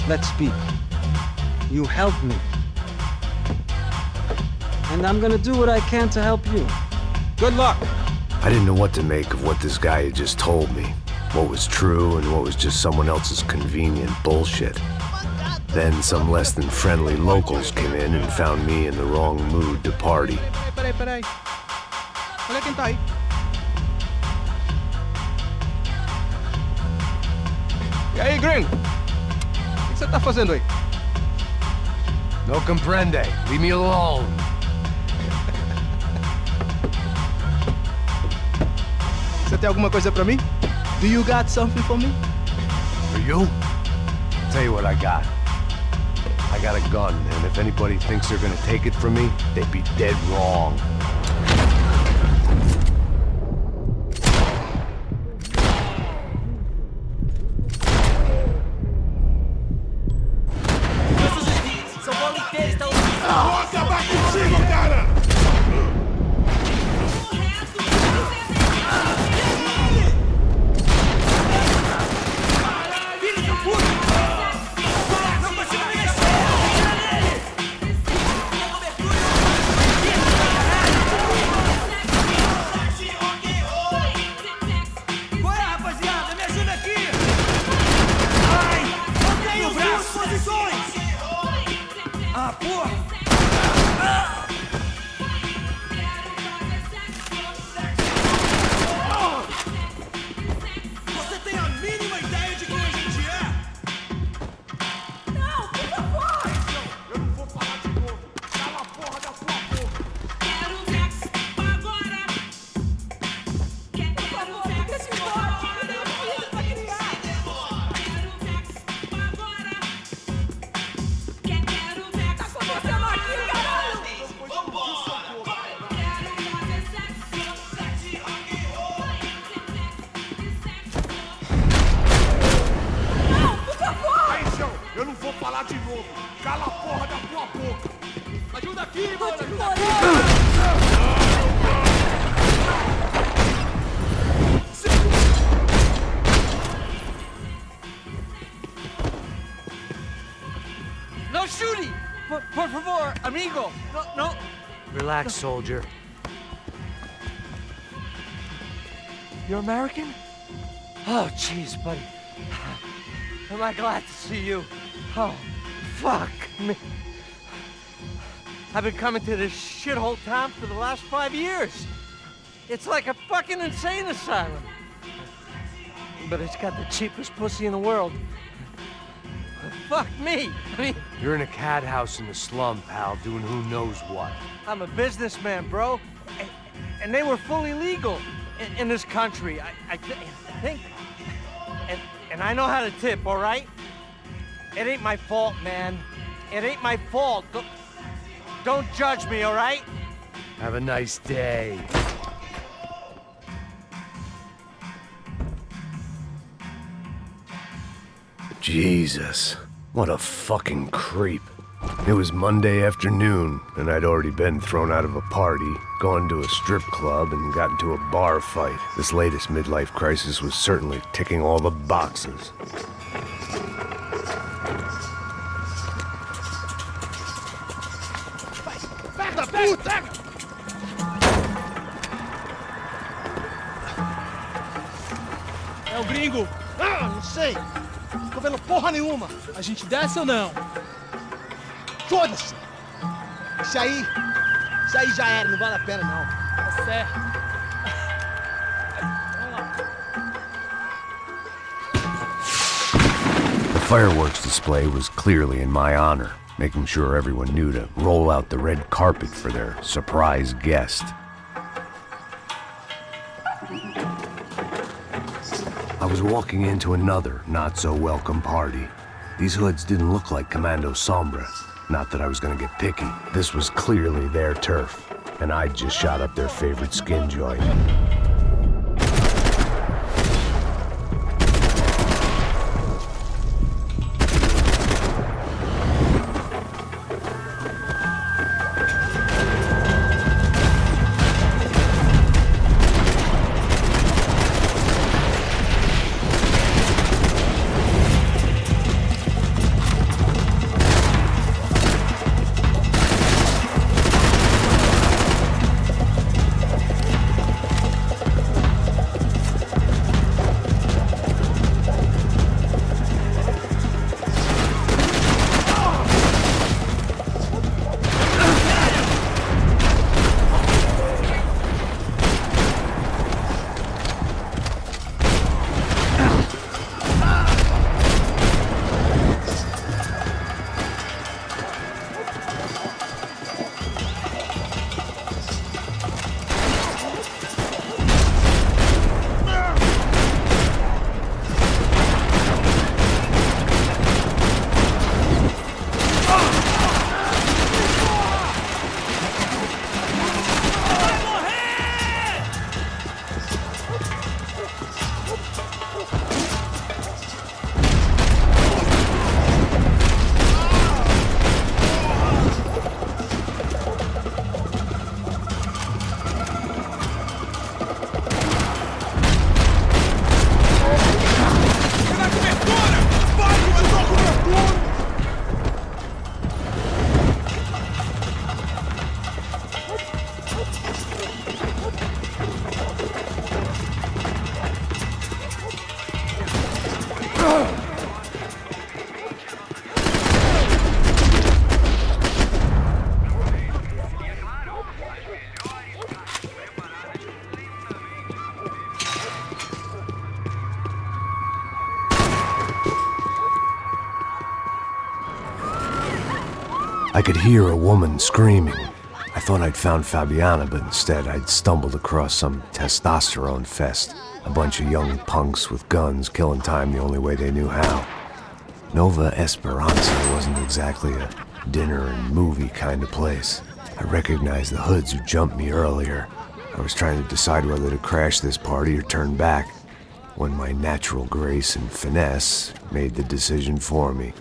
Speaker 7: let's speak. You help me. And I'm gonna do what I can to help you. Good luck.
Speaker 1: I didn't know what to make of what this guy had just told me. What was true and what was just someone else's convenient bullshit. Then some less than friendly locals came in and found me in the wrong mood to party.
Speaker 3: Peraí. Olha quem tá aí. E aí, gringo? O que você tá fazendo aí?
Speaker 12: No comprende. Leave me alone.
Speaker 3: Você tem alguma coisa pra mim? Do you got something for me?
Speaker 12: For you? I'll tell you what I got. I got a gun, and if anybody thinks they're gonna take it from me, they'd be dead wrong.
Speaker 21: São Paulo inteiro está ouvindo.
Speaker 3: Vou acabar contigo, cara!
Speaker 21: No shooting! Por favor, amigo! No.
Speaker 17: Relax, soldier. You're American? Oh, jeez, buddy. Am I glad to see you? Oh, fuck me. I've been coming to this shithole town for the last 5 years. It's like a fucking insane asylum. But it's got the cheapest pussy in the world.
Speaker 20: Fuck me. I mean,
Speaker 1: You're in a cat house in the slum, pal, doing who knows what.
Speaker 20: I'm a businessman, bro. And they were fully legal in this country. I think. And I know how to tip, all right? It ain't my fault, man. It ain't my fault. Don't judge me, all right?
Speaker 1: Have a nice day. Jesus, what a fucking creep. It was Monday afternoon, and I'd already been thrown out of a party, gone to a strip club, and got into a bar fight. This latest midlife crisis was certainly ticking all the boxes.
Speaker 18: É o gringo. Ah, não sei. Tô vendo porra nenhuma. A gente desce ou não? Foda-se. Isso aí já era, não vale a pena não. Tá certo.
Speaker 1: The fireworks display was clearly in my honor, making sure everyone knew to roll out the red carpet for their surprise guest. I was walking into another not-so-welcome party. These hoods didn't look like Commando Sombra. Not that I was gonna get picky. This was clearly their turf, and I'd just shot up their favorite skin joint. I could hear a woman screaming. I thought I'd found Fabiana, but instead I'd stumbled across some testosterone fest. A bunch of young punks with guns killing time the only way they knew how. Nova Esperanza wasn't exactly a dinner and movie kind of place. I recognized the hoods who jumped me earlier. I was trying to decide whether to crash this party or turn back, when my natural grace and finesse made the decision for me.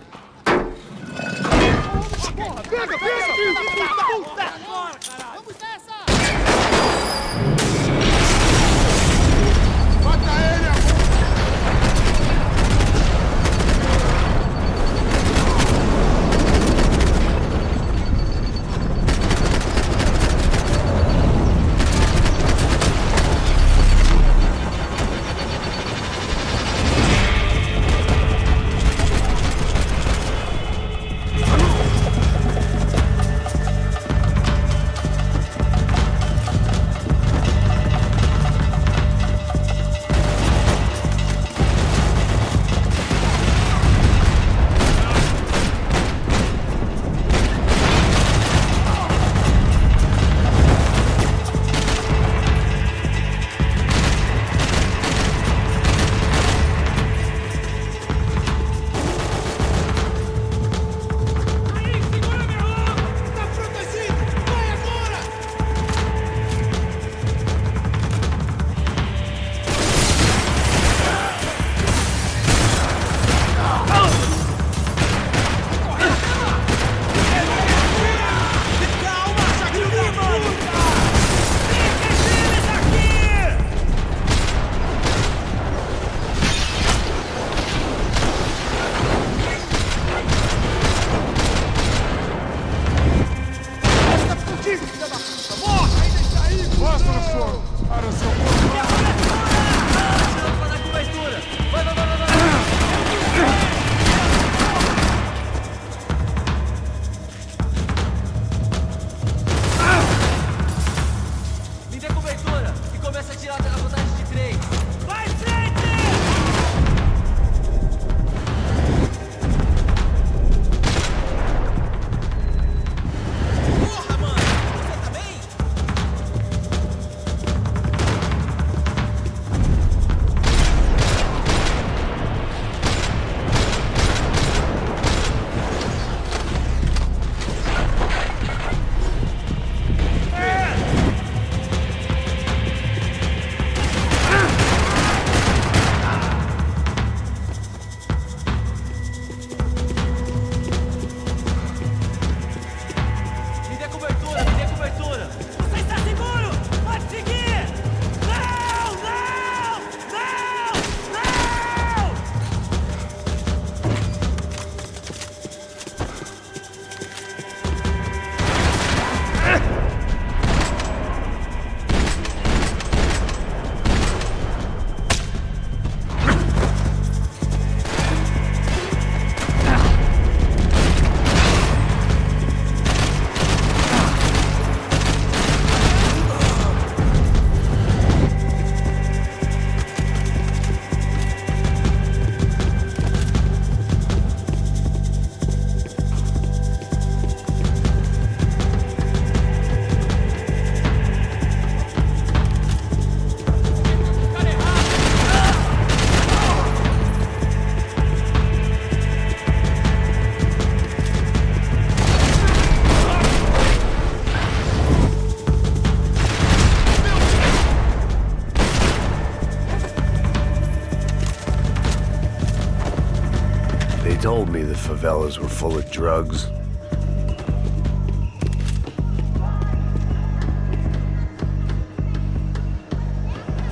Speaker 1: told me the favelas were full of drugs.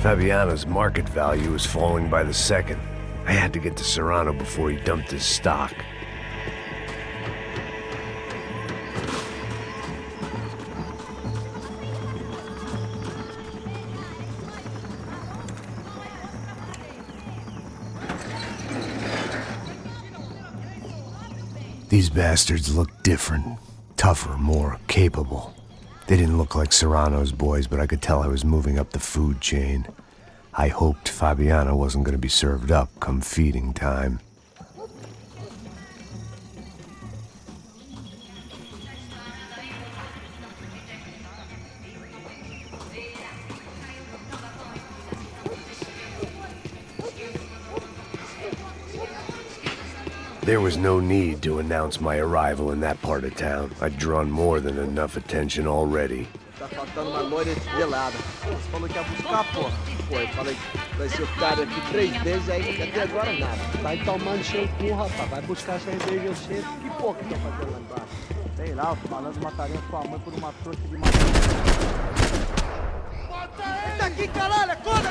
Speaker 1: Fabiano's market value was falling by the second. I had to get to Serrano before he dumped his stock. These bastards looked different, tougher, more capable. They didn't look like Serrano's boys, but I could tell I was moving up the food chain. I hoped Fabiano wasn't going to be served up come feeding time. There was no need to announce my arrival in that part of town. I'd drawn more than enough attention already.
Speaker 7: Tá faltando uma loira gelada. Você falou que ia buscar, porra. Foi, falei que vai ser o cara aqui 3 vezes, aí até agora nada.
Speaker 9: Vai tomando seu cu, rapaz. Vai buscar cerveja eu sei. Que porra que tá fazendo lá embaixo? Sei lá, os malandros matariam sua mãe por uma trouxa de maconha.
Speaker 18: Entra aqui, caralho! Acorda!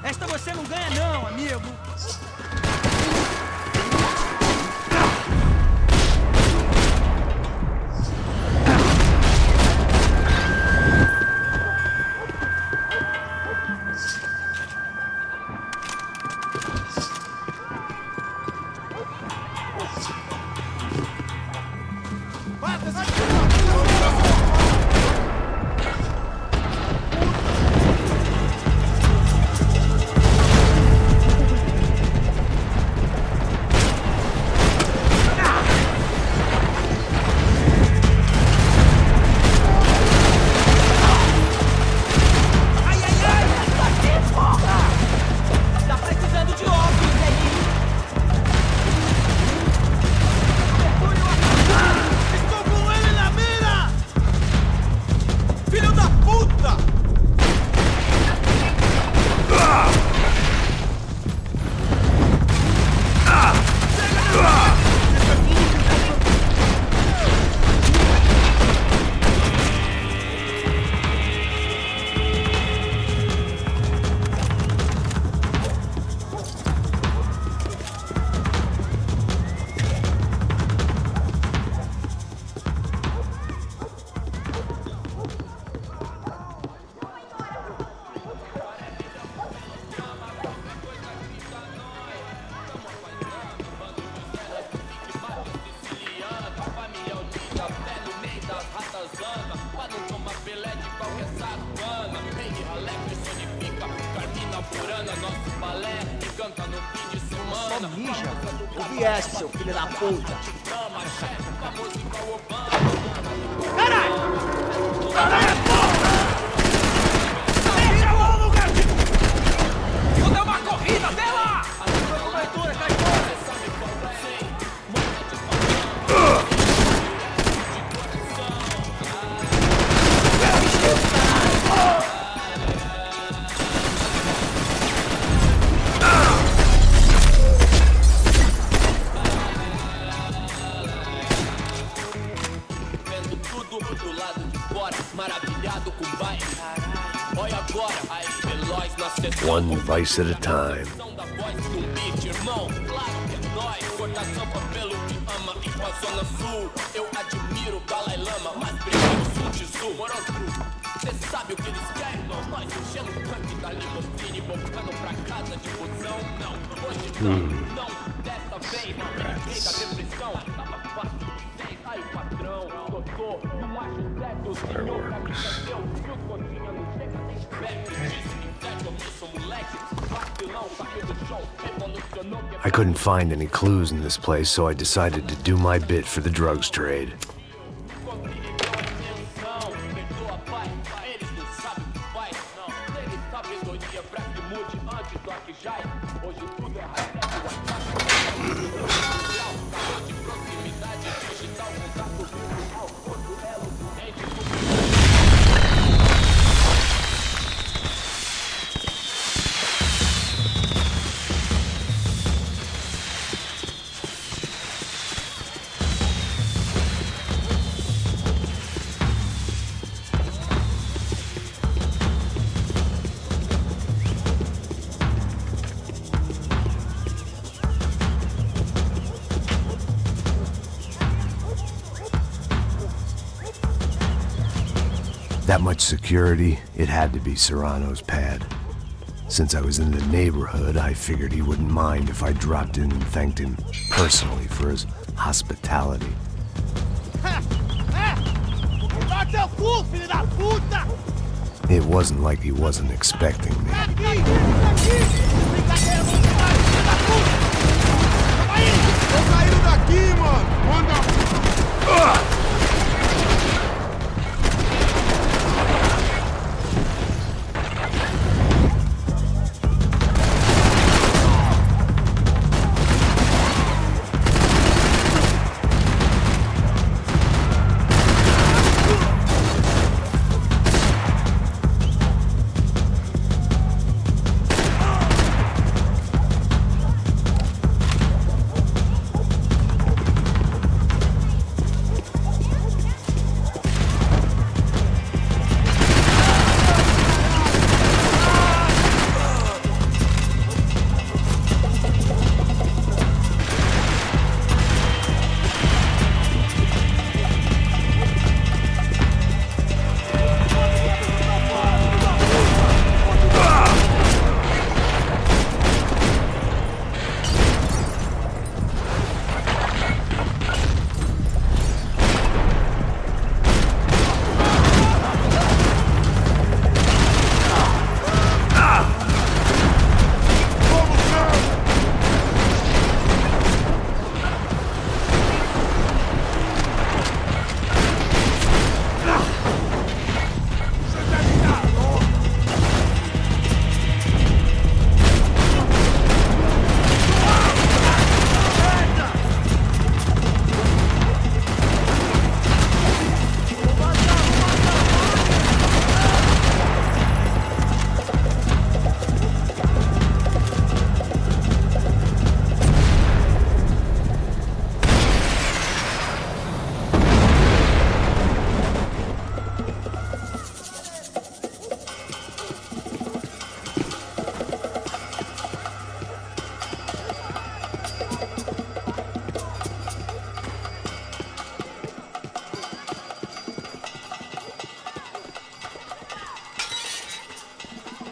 Speaker 18: Esta você não ganha não, amigo.
Speaker 17: viesse, seu filho da puta.
Speaker 21: Vou dar uma corrida, até lá!
Speaker 17: Cobertura, cai fora!
Speaker 21: Vendo tudo do lado de fora, maravilhado com o bairro. Olha agora, aí, veloz na sessão.
Speaker 1: One vice at a time.
Speaker 21: Da voz de beat, irmão, claro que é nóis. Cortação pelo que ama e com a zona sul. Eu admiro o Dalai Lama, mas prefiro Sun Tzu. Morotru, cê sabe o que eles querem? Não, nós enchemos o tanque da limusine, voltando pra casa de busão. Não, hoje não, dessa vez não tem briga, depressão. Tava fácil, vocês, aí patrão, doutor, não acho certo, o senhor pra mim é Deus. Meus continha não chega nem perto, disse que certo, eu me sou moleque, vacilão, saiu do show, revolucionou.
Speaker 1: I couldn't find any clues in this place, so I decided to do my bit for the drugs trade. That much security, it had to be Serrano's pad. Since I was in the neighborhood, I figured he wouldn't mind if I dropped in and thanked him personally for his hospitality. It wasn't like he wasn't expecting me.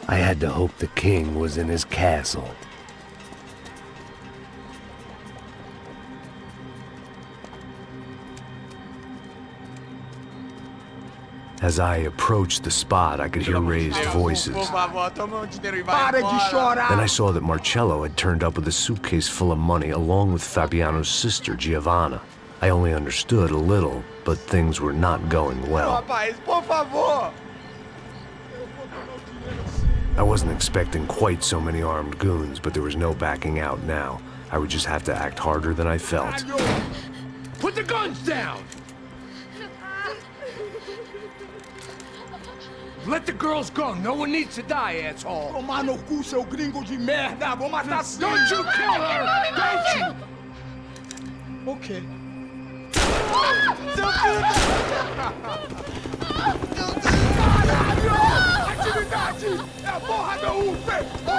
Speaker 1: I had to hope the king was in his castle. As I approached the spot, I could hear raised voices.
Speaker 8: Para de chorar!
Speaker 1: Then I saw that Marcello had turned up with a suitcase full of money along with Fabiano's sister, Giovanna. I only understood a little, but things were not going well.
Speaker 8: Rapaz, por favor!
Speaker 1: I wasn't expecting quite so many armed goons, but there was no backing out now. I would just have to act harder than I felt.
Speaker 8: Put the guns down! Let the girls go. No one needs to die, asshole. Tomar no cu, seu gringo de merda. Vou matar. Don't you kill her! Don't you?
Speaker 18: Okay.
Speaker 8: Caralho! Atividade! É a porra da UFE! Ó,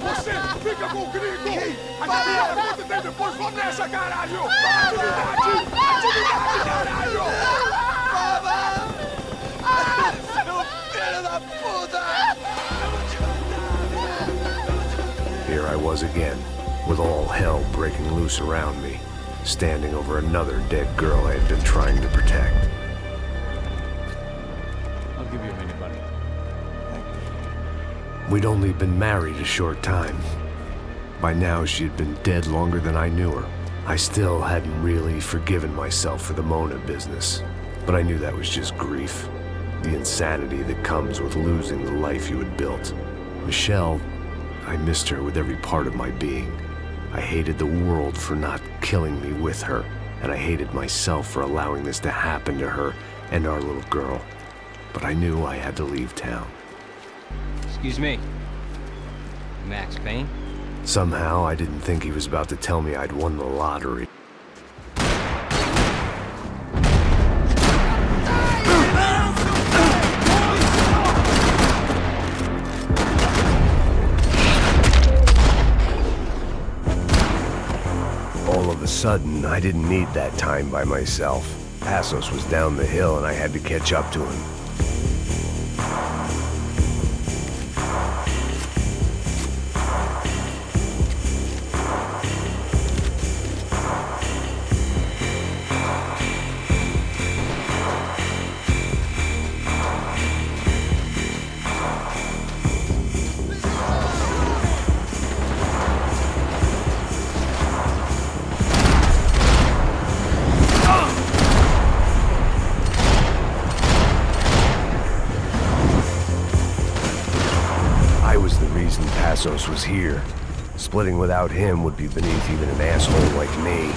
Speaker 8: você fica com o gringo! A galera conta tem depois, vamos nessa, caralho! Atividade! Atividade, caralho! Seu filho da puta!
Speaker 1: Here I was again, with all hell breaking loose around me, standing over another dead girl I had been trying to protect.
Speaker 2: I'll give you a minute, buddy.
Speaker 1: We'd only been married a short time. By now, she had been dead longer than I knew her. I still hadn't really forgiven myself for the Mona business, but I knew that was just grief. The insanity that comes with losing the life you had built. Michelle, I missed her with every part of my being. I hated the world for not killing me with her, and I hated myself for allowing this to happen to her and our little girl. But I knew I had to leave town.
Speaker 13: Excuse me. Max Payne?
Speaker 1: Somehow, I didn't think he was about to tell me I'd won the lottery. All of a sudden, I didn't need that time by myself. Passos was down the hill and I had to catch up to him. Passos was here. Splitting without him would be beneath even an asshole like me.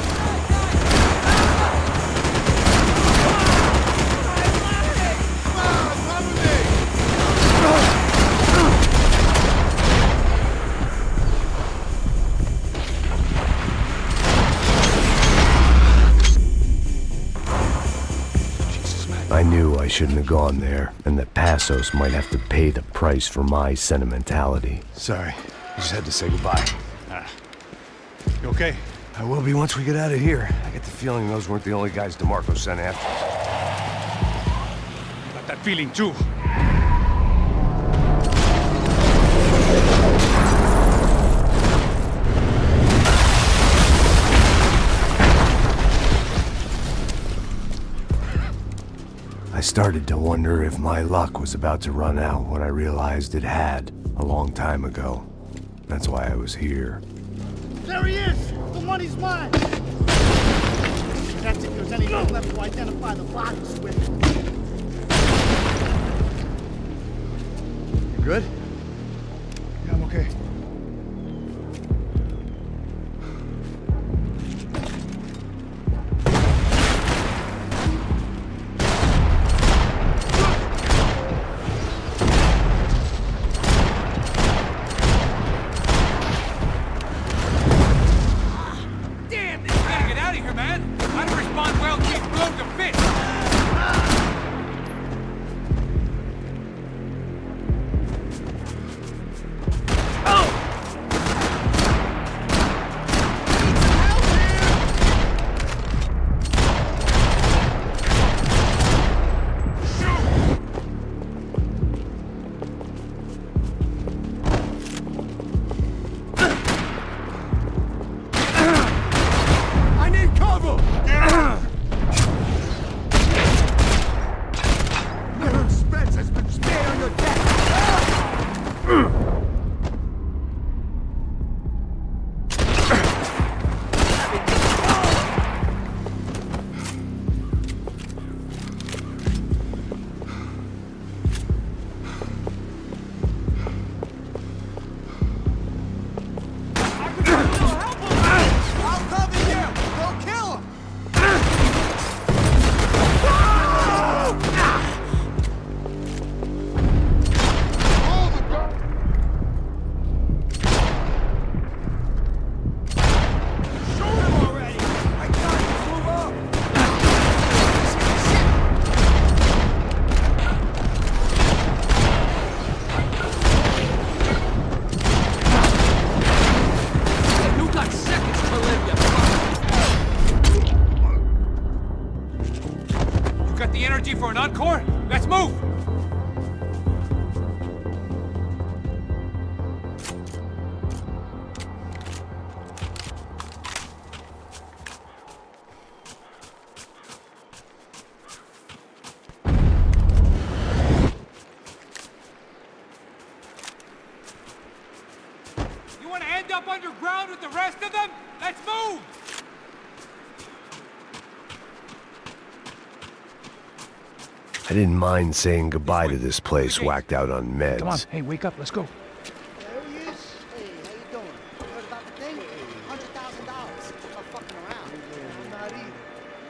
Speaker 1: I knew I shouldn't have gone there, and that Passos might have to pay the price for my sentimentality.
Speaker 12: Sorry, I just had to say goodbye.
Speaker 11: You okay?
Speaker 12: I will be once we get out of here. I get the feeling those weren't the only guys DeMarco sent after.
Speaker 2: Got that feeling too.
Speaker 1: I started to wonder if my luck was about to run out when I realized it had a long time ago. That's why I was here.
Speaker 18: There he is! The money's mine! That's if there's anything left to identify the bodies with.
Speaker 4: You good?
Speaker 11: Yeah, I'm okay.
Speaker 8: I need cover!
Speaker 2: the energy for an encore? Let's move! You want to end up underground with the rest of them? Let's move!
Speaker 1: I didn't mind saying goodbye to this place whacked out on meds.
Speaker 2: Come on, hey, wake up, let's go.
Speaker 9: There he is. Hey, how you doing? You heard about the thing? $100,000. I'm not fucking around. I'm not either. You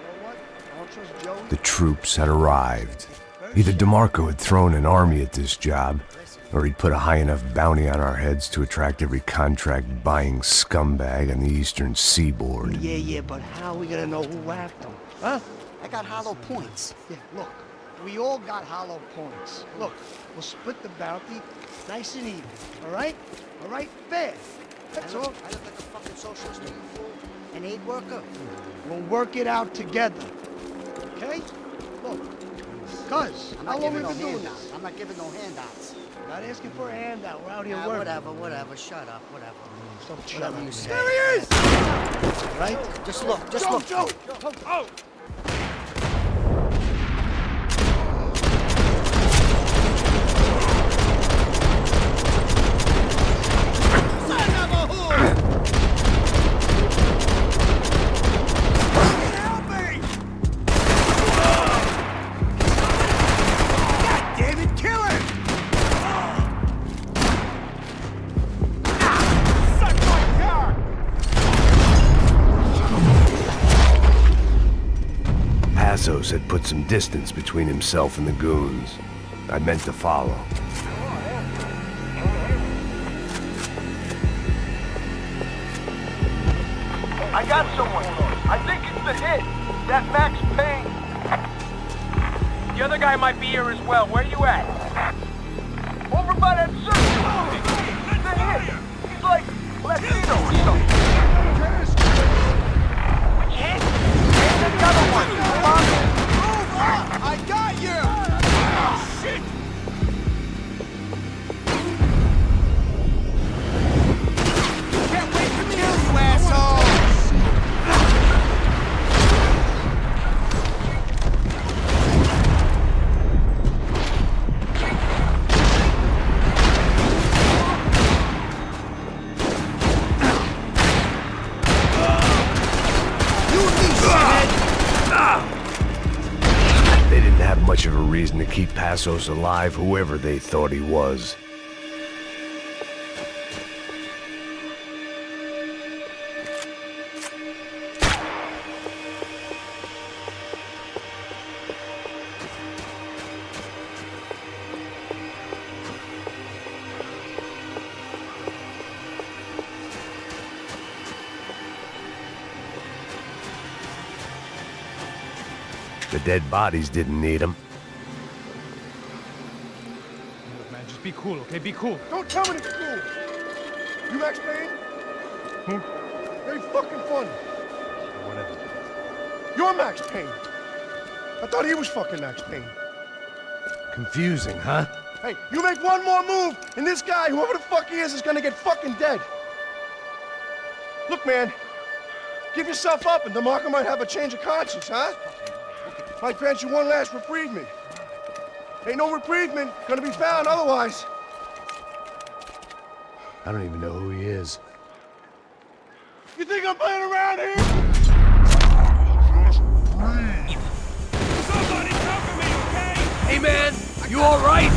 Speaker 9: know what? I don't trust Joey.
Speaker 1: The troops had arrived. Either DeMarco had thrown an army at this job, or he'd put a high enough bounty on our heads to attract every contract-buying scumbag on the eastern seaboard.
Speaker 9: Yeah, but how are we gonna know who whacked him? Huh? I got hollow points. Yeah, look. We all got hollow points. Look, we'll split the bounty nice and even, all right? All right? Fair. That's all. I look like a fucking socialist, you fool. An aid worker. We'll work it out together, okay? Look, cuz, how long we been doing this? I'm not giving no handouts. Not asking for a handout. We're out here working. Whatever. Shut up, whatever. Whatever you say. There he is! Right? Just look, look. Joe! Oh!
Speaker 1: Passos had put some distance between himself and the goons. I meant to follow.
Speaker 8: I got someone. I think it's the hit. That Max Payne. The other guy might be here as well. Where you at? Over by that circle. The hit. He's like Latino or something. Which hit? And another one. Move up! I got you! Oh, shit! Can't wait to kill you, asshole!
Speaker 1: They didn't have much of a reason to keep Passos alive, whoever they thought he was. The dead bodies didn't need him.
Speaker 2: Look, man, just be cool, okay? Be cool.
Speaker 8: Don't tell me to be cool! You Max Payne?
Speaker 2: Who?
Speaker 8: Very fucking funny.
Speaker 2: Whatever.
Speaker 8: You're Max Payne. I thought he was fucking Max Payne.
Speaker 1: Confusing, huh?
Speaker 8: Hey, you make one more move, and this guy, whoever the fuck he is gonna get fucking dead. Look, man, give yourself up, and DeMarco might have a change of conscience, huh? Might grant you one last reprievement. Ain't no reprievement gonna be found otherwise.
Speaker 1: I don't even know who he is.
Speaker 8: You think I'm playing around here? Somebody cover me, okay?
Speaker 1: Hey, man, you all right?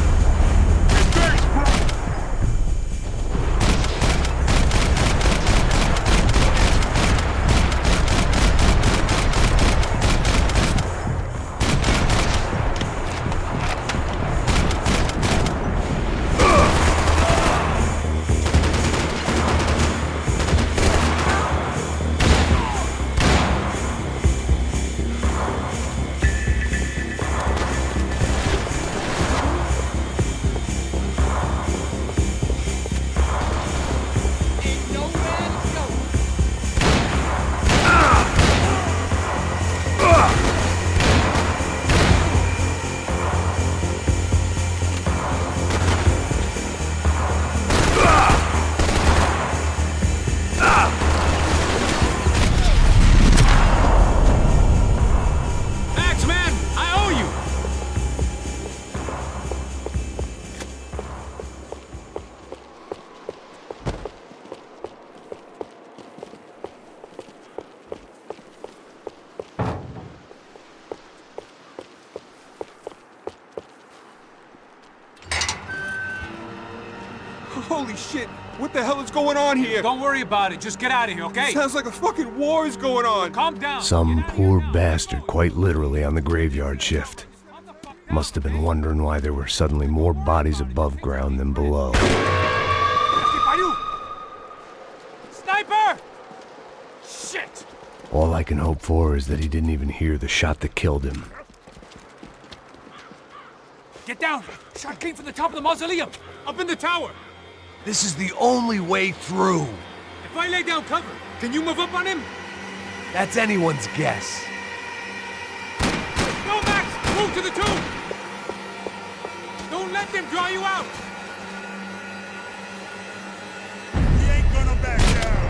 Speaker 11: Holy shit! What the hell is going on here?
Speaker 2: Don't worry about it. Just get out of here, okay?
Speaker 11: Sounds like a fucking war is going on.
Speaker 2: Calm down.
Speaker 1: Some poor bastard quite literally on the graveyard shift. Must have been wondering why there were suddenly more bodies above ground than below.
Speaker 2: Sniper! Shit!
Speaker 1: All I can hope for is that he didn't even hear the shot that killed him.
Speaker 2: Get down! Shot came from the top of the mausoleum! Up in the tower!
Speaker 12: This is the only way through.
Speaker 2: If I lay down cover, can you move up on him?
Speaker 12: That's anyone's guess.
Speaker 2: Go, Max! Move to the tomb! Don't let them draw you out!
Speaker 3: He ain't gonna back down.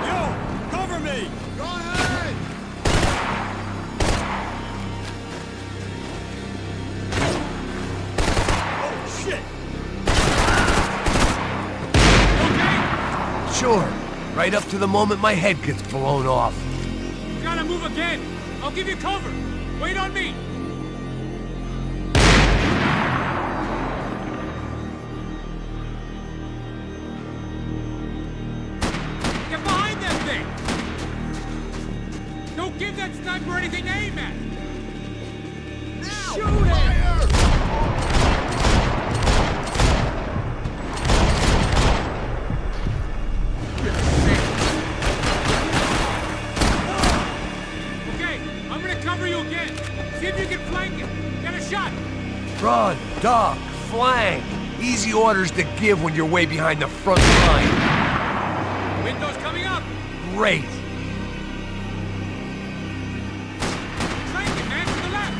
Speaker 3: Yo, cover me! Go ahead! Oh, shit!
Speaker 12: Sure. Right up to the moment my head gets blown off.
Speaker 2: You gotta move again! I'll give you cover! Wait on me! Get behind that thing! Don't give that sniper anything to aim at! Now, shoot it! See if you can flank him. Get a shot.
Speaker 12: Run, duck, flank. Easy orders to give when you're way behind the front line.
Speaker 2: Window's coming up.
Speaker 12: Great.
Speaker 2: Flank him, man, to the left.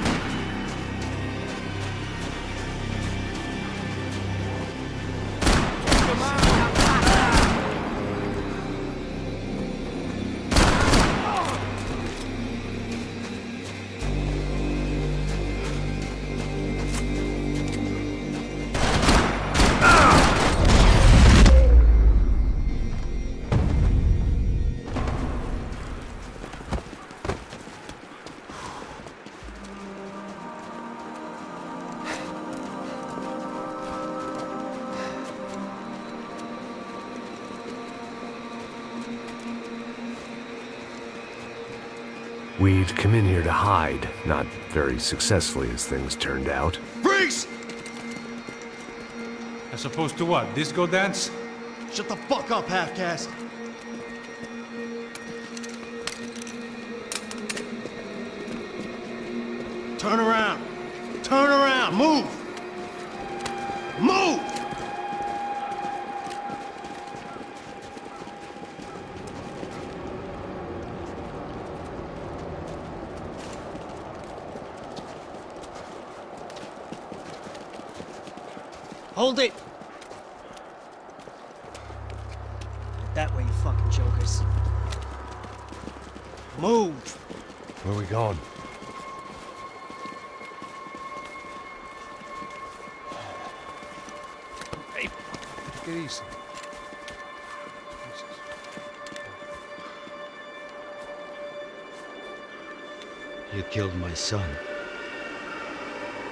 Speaker 1: We'd come in here to hide, not very successfully as things turned out.
Speaker 3: Freeze!
Speaker 2: As opposed to what? Disco dance?
Speaker 8: Shut the fuck up, half-caste. Turn around. Turn around. Move. Move!
Speaker 9: Hold it! That way, you fucking jokers. Move!
Speaker 12: Where are we going?
Speaker 2: Hey, take it easy.
Speaker 9: You killed my son.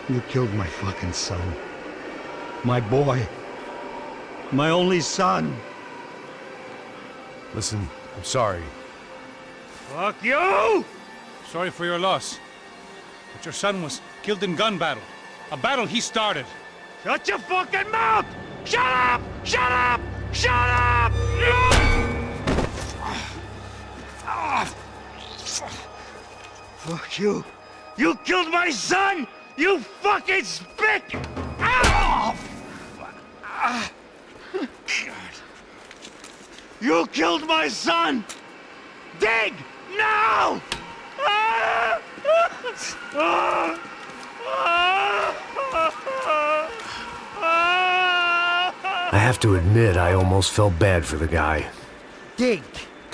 Speaker 9: You killed my fucking son. My boy. My only son.
Speaker 12: Listen, I'm sorry.
Speaker 2: Fuck you! Sorry for your loss. But your son was killed in gun battle. A battle he started. Shut your fucking mouth! Shut up! Shut up! Shut up!
Speaker 9: Fuck you. You killed my son! You fucking spick! Ow! You killed my son! Dig! Now!
Speaker 1: I have to admit, I almost felt bad for the guy.
Speaker 9: Dig!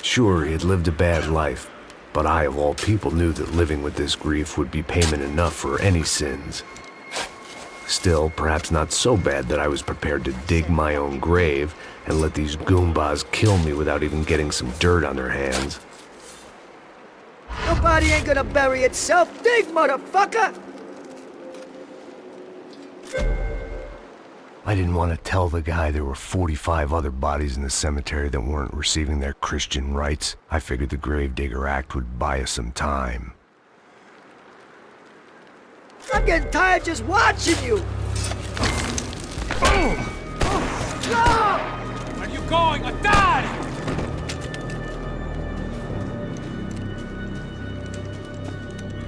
Speaker 1: Sure, he had lived a bad life, but I, of all people, knew that living with this grief would be payment enough for any sins. Still, perhaps not so bad that I was prepared to dig my own grave and let these goombas kill me without even getting some dirt on their hands.
Speaker 20: body ain't gonna bury itself. Dig, motherfucker!
Speaker 1: I didn't want to tell the guy there were 45 other bodies in the cemetery that weren't receiving their Christian rites. I figured the Gravedigger Act would buy us some time.
Speaker 20: I'm getting tired just watching you!
Speaker 2: Boom!
Speaker 20: No!
Speaker 2: Where are you going? A dad!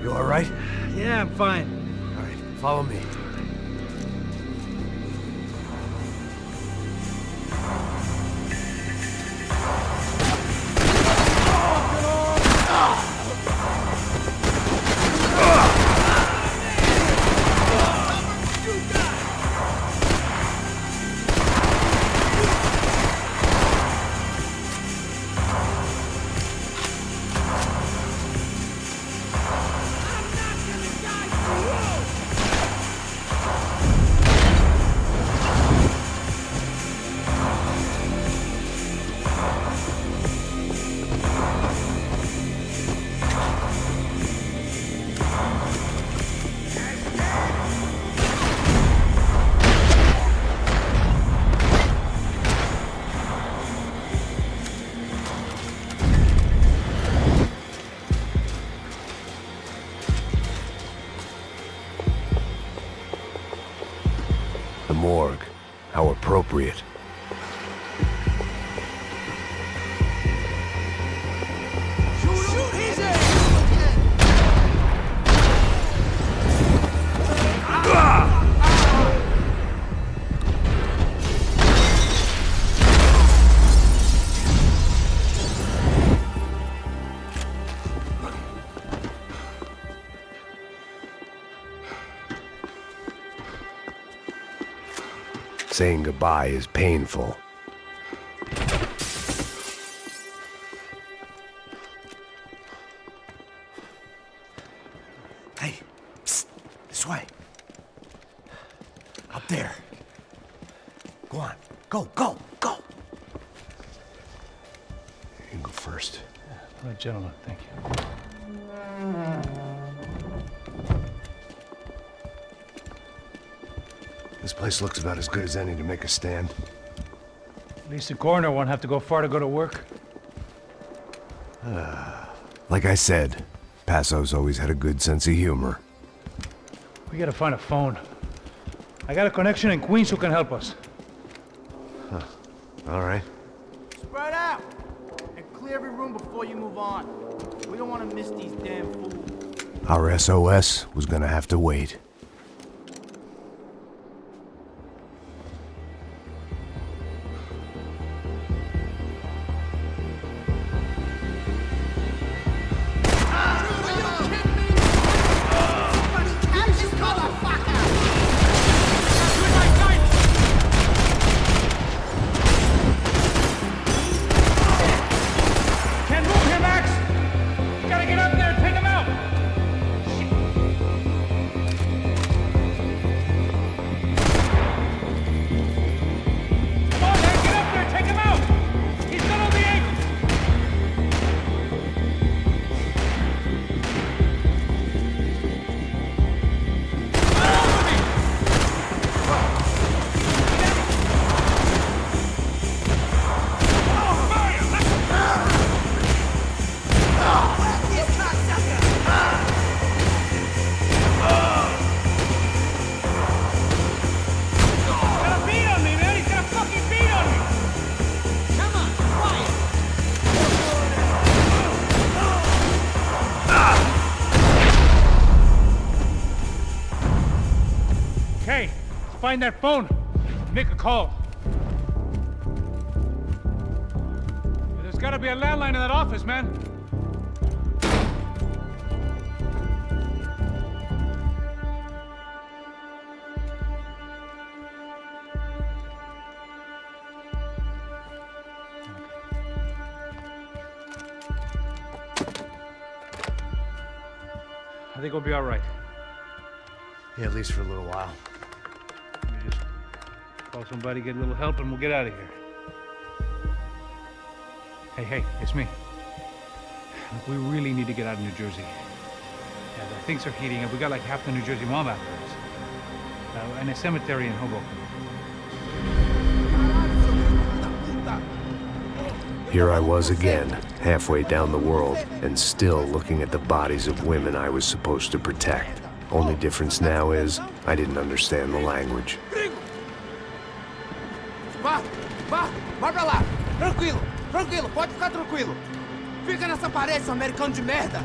Speaker 1: You all right?
Speaker 18: Yeah, I'm fine.
Speaker 1: All right, follow me. Morgue. How appropriate. Saying goodbye is painful.
Speaker 8: Hey, psst, this way. Up there. Go on, go, go, go.
Speaker 1: You can go first.
Speaker 2: All right, gentlemen, thank you.
Speaker 1: This place looks about as good as any to make a stand.
Speaker 2: At least the coroner won't have to go far to go to work.
Speaker 1: Like I said, Passo's always had a good sense of humor.
Speaker 2: We gotta find a phone. I got a connection in Queens who can help us.
Speaker 1: Huh. All right.
Speaker 5: Spread out! And clear every room before you move on. We don't want to miss these damn fools.
Speaker 1: Our SOS was gonna have to wait.
Speaker 2: Find that phone. Make a call. There's gotta be a landline in that office, man. I think we'll be all right.
Speaker 1: Yeah, at least for a little while.
Speaker 2: Call somebody, get a little help, and we'll get out of here. Hey, it's me. Look, we really need to get out of New Jersey. Yeah, things are heating up. We got like half the New Jersey mob after us. And a cemetery in Hoboken.
Speaker 1: Here I was again, halfway down the world, and still looking at the bodies of women I was supposed to protect. Only difference now is, I didn't understand the language.
Speaker 5: Vai pra lá! Tranquilo, tranquilo, pode ficar tranquilo! Fica nessa parede, seu americano de merda!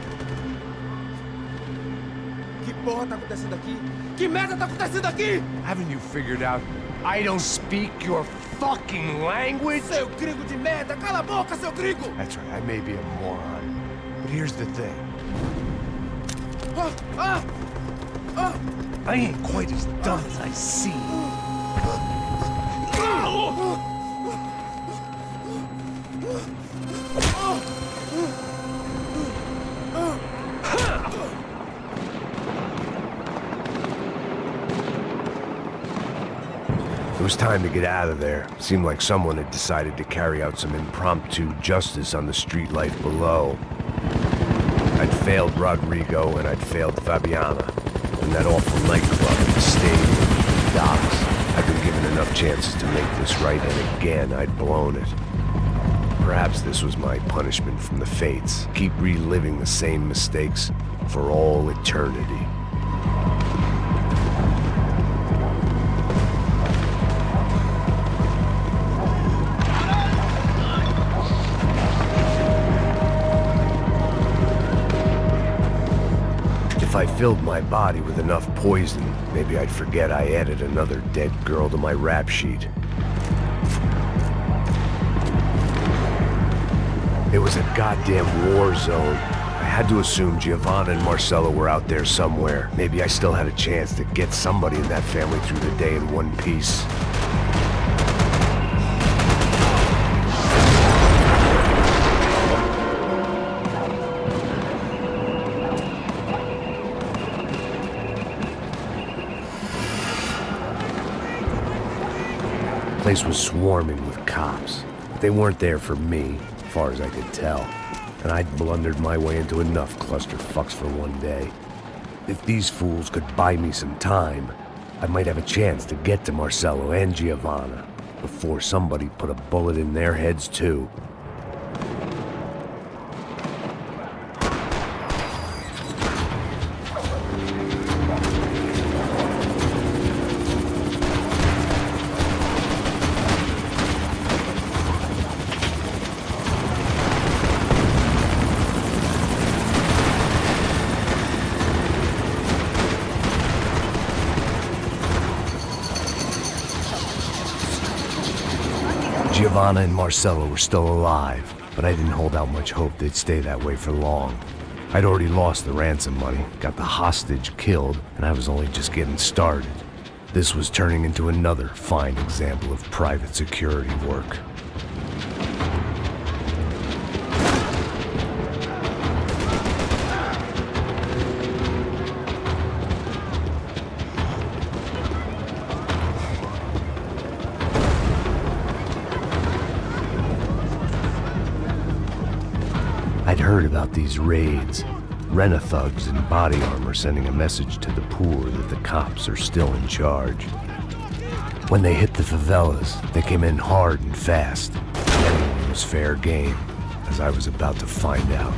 Speaker 5: Que porra tá acontecendo aqui? Que merda tá acontecendo aqui?
Speaker 12: Haven't you figured out I don't speak your fucking language?
Speaker 5: Seu gringo de merda! Cala a boca, seu gringo!
Speaker 12: That's right, I may be a moron, but here's the thing. I ain't quite as dumb as I seem.
Speaker 1: It was time to get out of there. Seemed like someone had decided to carry out some impromptu justice on the street life below. I'd failed Rodrigo and I'd failed Fabiana. And that awful nightclub, the stadium, the docks. I'd been given enough chances to make this right, and again I'd blown it. Perhaps this was my punishment from the fates. Keep reliving the same mistakes for all eternity. If I filled my body with enough poison, maybe I'd forget I added another dead girl to my rap sheet. It was a goddamn war zone. I had to assume Giovanna and Marcelo were out there somewhere. Maybe I still had a chance to get somebody in that family through the day in one piece. The place was swarming with cops. But they weren't there for me, as far as I could tell. And I'd blundered my way into enough clusterfucks for one day. If these fools could buy me some time, I might have a chance to get to Marcelo and Giovanna before somebody put a bullet in their heads too. Giovanna and Marcelo were still alive, but I didn't hold out much hope they'd stay that way for long. I'd already lost the ransom money, got the hostage killed, and I was only just getting started. This was turning into another fine example of private security work. I'd heard about these raids. Rent-a-thugs in body armor sending a message to the poor that the cops are still in charge. When they hit the favelas, they came in hard and fast. Everyone was fair game, as I was about to find out.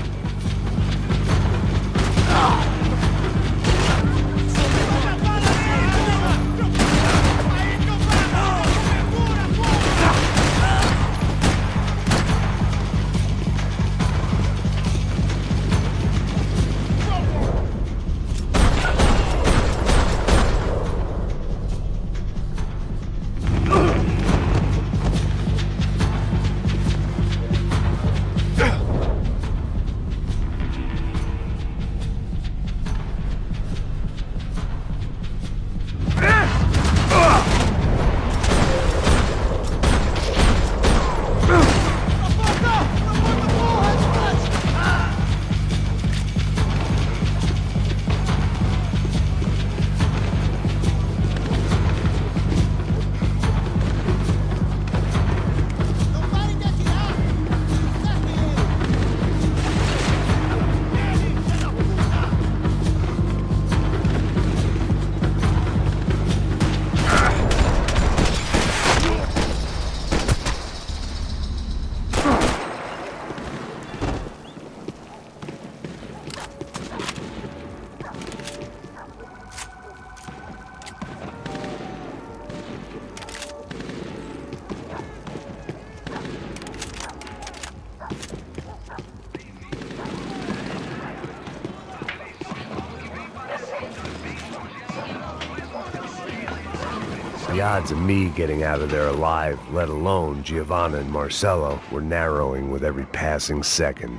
Speaker 1: odds of me getting out of there alive, let alone Giovanna and Marcello, were narrowing with every passing second.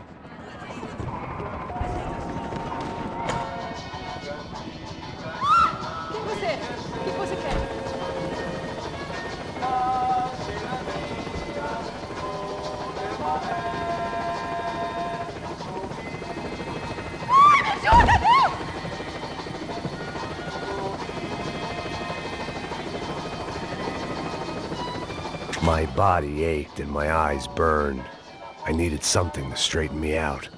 Speaker 1: My body ached and my eyes burned. I needed something to straighten me out.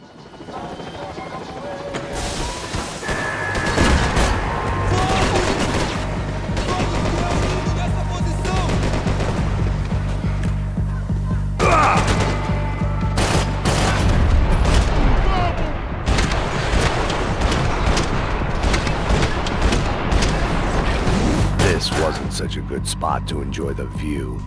Speaker 1: This wasn't such a good spot to enjoy the view.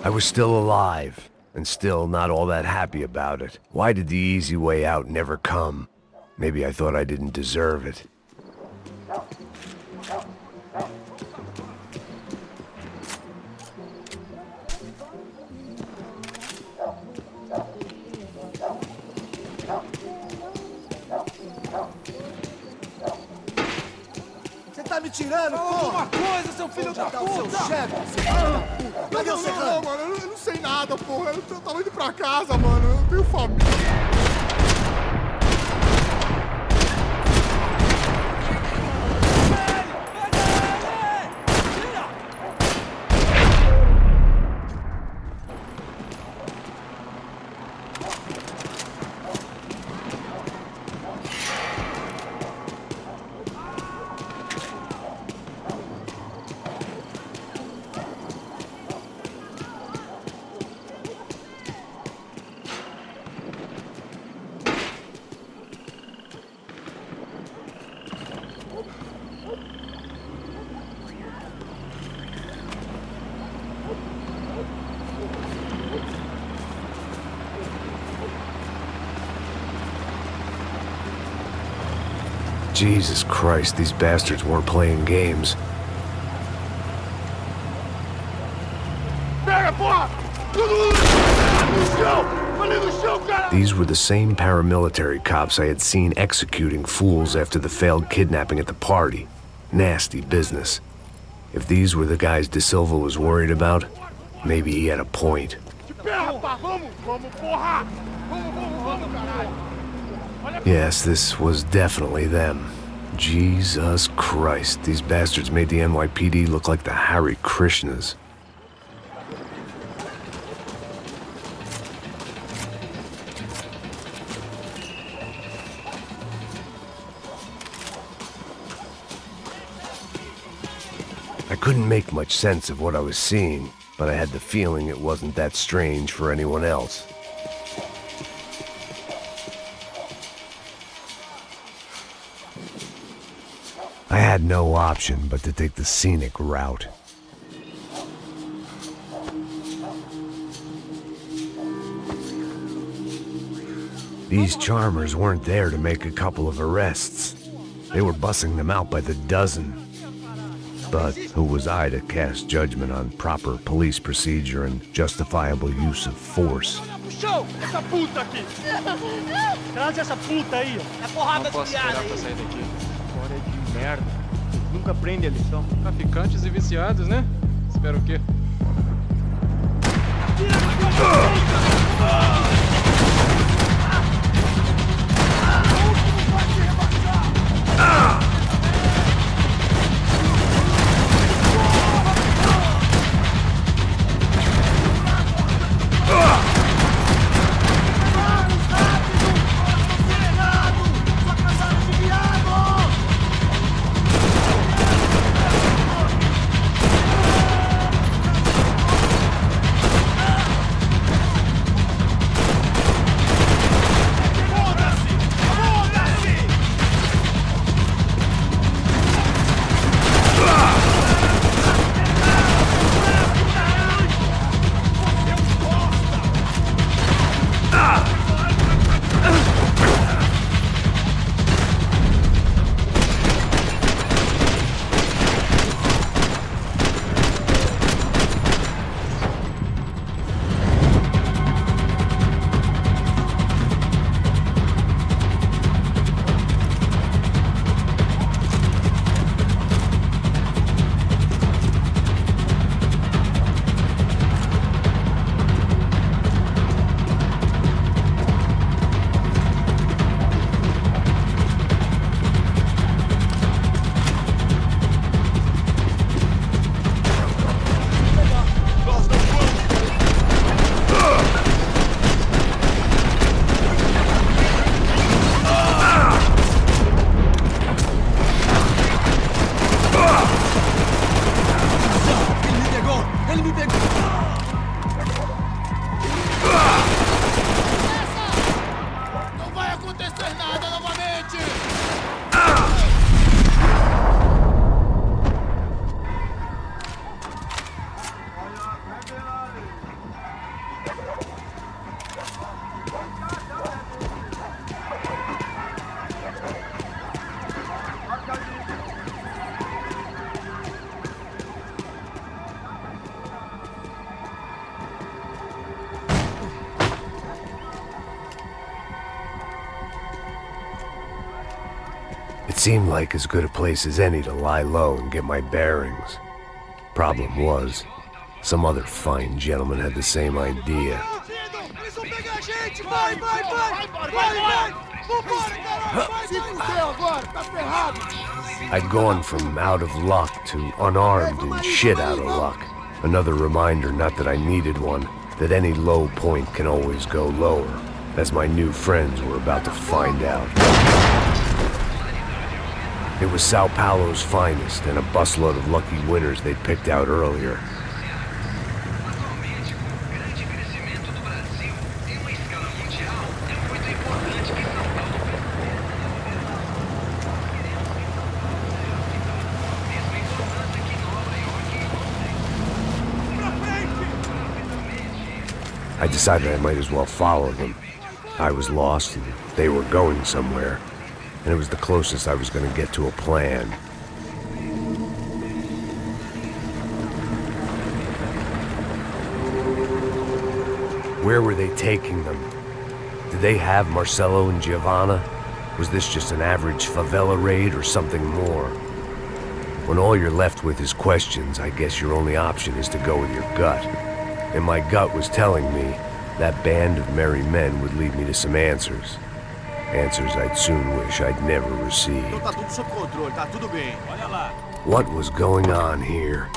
Speaker 1: I was still alive, and still not all that happy about it. Why did the easy way out never come? Maybe I thought I didn't deserve it.
Speaker 8: Você tá me tirando,
Speaker 3: Fala
Speaker 8: porra?
Speaker 3: alguma coisa, seu filho da
Speaker 8: Tá o seu
Speaker 3: puta!
Speaker 8: chefe, seu filho da puta. Cadê o Serrano?
Speaker 3: Não, mano, eu não sei nada, porra. Eu tava indo pra casa, mano. Eu tenho família.
Speaker 1: Jesus Christ, these bastards weren't playing games. These were the same paramilitary cops I had seen executing fools after the failed kidnapping at the party. Nasty business. If these were the guys De Silva was worried about, maybe he had a point. Yes, this was definitely them. Jesus Christ, these bastards made the NYPD look like the Hare Krishnas. I couldn't make much sense of what I was seeing, but I had the feeling it wasn't that strange for anyone else. I had no option but to take the scenic route. These charmers weren't there to make a couple of arrests. They were bussing them out by the dozen. But who was I to cast judgment on proper police procedure and justifiable use of force?
Speaker 3: Show! Essa puta aqui! Traz essa puta aí! É porrada de piada aí!
Speaker 11: Fora de merda. Nunca aprende a lição. Traficantes e viciados, né? Espero o quê?
Speaker 1: It seemed like as good a place as any to lie low and get my bearings. Problem was, some other fine gentleman had the same idea. I'd gone from out of luck to unarmed and shit out of luck. Another reminder, not that I needed one, that any low point can always go lower, as my new friends were about to find out. It was Sao Paulo's finest and a busload of lucky winners they'd picked out earlier. I decided I might as well follow them. I was lost and they were going somewhere, and it was the closest I was going to get to a plan. Where were they taking them? Did they have Marcelo and Giovanna? Was this just an average favela raid or something more? When all you're left with is questions, I guess your only option is to go with your gut. And my gut was telling me that band of merry men would lead me to some answers. Answers I'd soon wish I'd never received. What was going on here?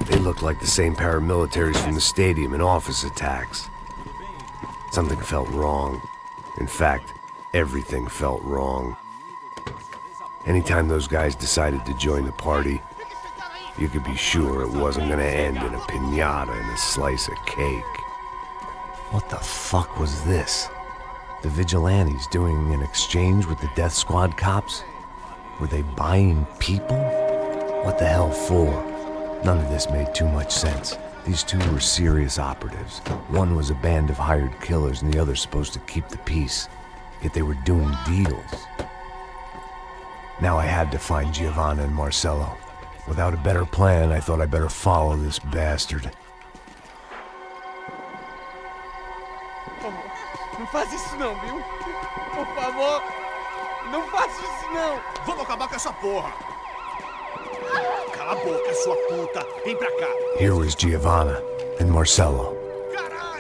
Speaker 1: They looked like the same paramilitaries from the stadium in office attacks. Something felt wrong. In fact, everything felt wrong. Anytime those guys decided to join the party, you could be sure it wasn't gonna end in a piñata and a slice of cake. What the fuck was this? The vigilantes doing an exchange with the death squad cops? Were they buying people? What the hell for? None of this made too much sense. These two were serious operatives. One was a band of hired killers and the other supposed to keep the peace. Yet they were doing deals. Now I had to find Giovanna and Marcello. Without a better plan, I thought I better follow this bastard.
Speaker 7: Não faz isso não, viu? Por favor, não faça isso não.
Speaker 3: Vamos acabar com essa porra. Cala a boca, sua puta. Vem pra cá.
Speaker 1: Here was Giovanna and Marcello.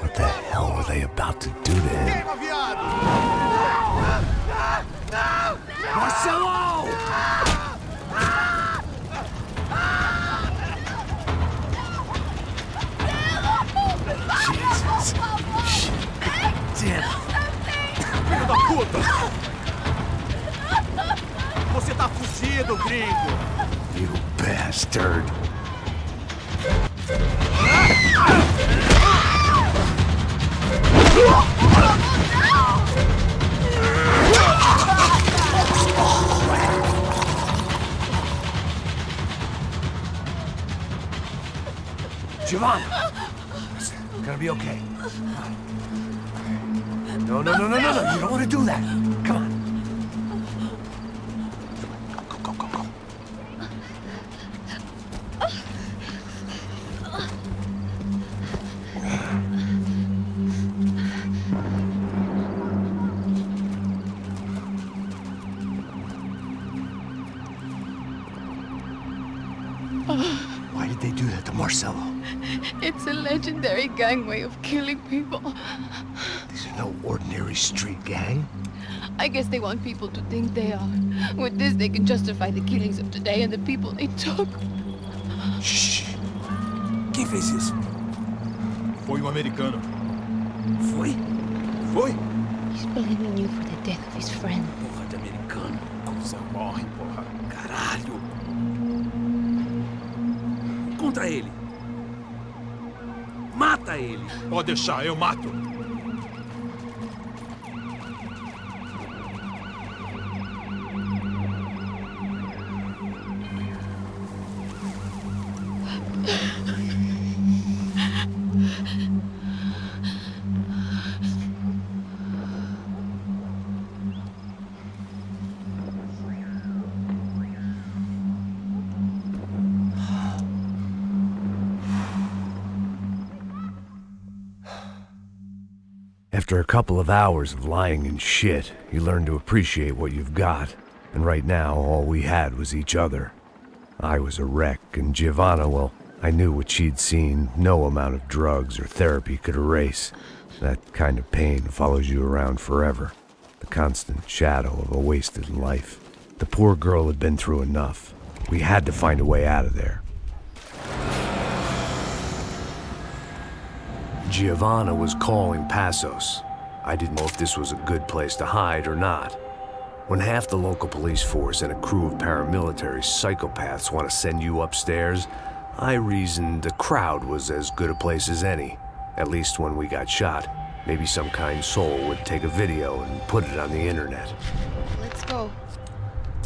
Speaker 1: What the hell were they about to do to him?
Speaker 3: Queima, viado!
Speaker 1: Marcello! Jesus. Shit. Damn.
Speaker 3: Filho da puta! Você tá fugido, gringo!
Speaker 1: You bastard. Giovanna! It's gonna be okay. No. You don't want to do that. Come on. Go. Why did they do that to Marcello?
Speaker 16: It's a legendary gang way of killing people.
Speaker 1: These are no ordinary street gang.
Speaker 16: I guess they want people to think they are. With this, they can justify the killings of today and the people they took.
Speaker 1: Shh. Quem fez isso?
Speaker 3: Foi americano.
Speaker 1: Foi?
Speaker 16: He's blaming you for the death of his friend.
Speaker 3: Porra de americano. Coisa morre, porra.
Speaker 6: Caralho! Contra ele! Mata ele!
Speaker 3: Pode deixar, eu mato.
Speaker 1: After a couple of hours of lying and shit, you learn to appreciate what you've got. And right now, all we had was each other. I was a wreck, and Giovanna, well, I knew what she'd seen no amount of drugs or therapy could erase. That kind of pain follows you around forever. The constant shadow of a wasted life. The poor girl had been through enough. We had to find a way out of there. Giovanna was calling Passos. I didn't know if this was a good place to hide or not. When half the local police force and a crew of paramilitary psychopaths want to send you upstairs, I reasoned the crowd was as good a place as any. At least when we got shot. Maybe some kind soul would take a video and put it on the internet.
Speaker 16: Let's go.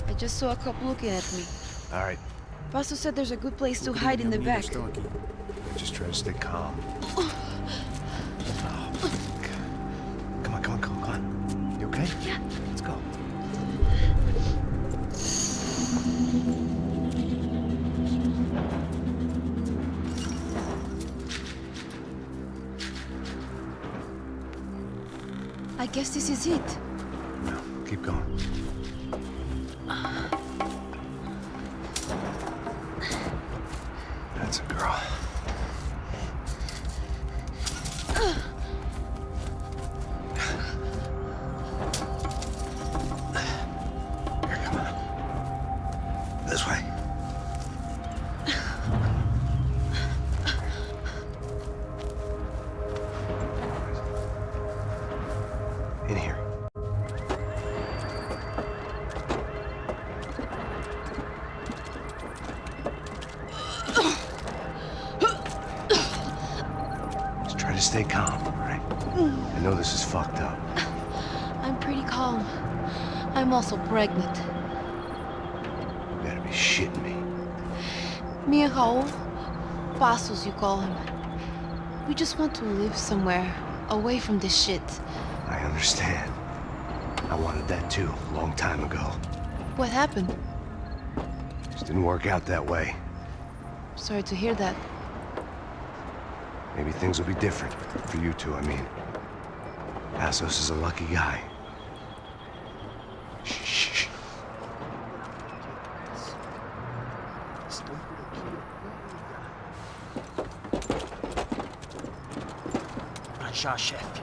Speaker 16: I just saw a cop looking at me.
Speaker 1: All right,
Speaker 16: Passos said there's a good place to hide in the back.
Speaker 1: just try to stay calm. Come on. You okay?
Speaker 16: Yeah.
Speaker 1: Let's go.
Speaker 16: I guess this is it.
Speaker 1: No, keep going. That's a girl. This way. In here. Just try to stay calm, all right? I know this is fucked up.
Speaker 16: I'm pretty calm. I'm also pregnant.
Speaker 1: You better be shitting me.
Speaker 16: Me and Raul, Passos you call him. We just want to live somewhere, away from this shit.
Speaker 1: I understand. I wanted that too, a long time ago.
Speaker 16: What happened?
Speaker 1: Just didn't work out that way.
Speaker 16: Sorry to hear that.
Speaker 1: Maybe things will be different. For you two, I mean. Passos is a lucky guy. Shh.
Speaker 9: Já, chefe.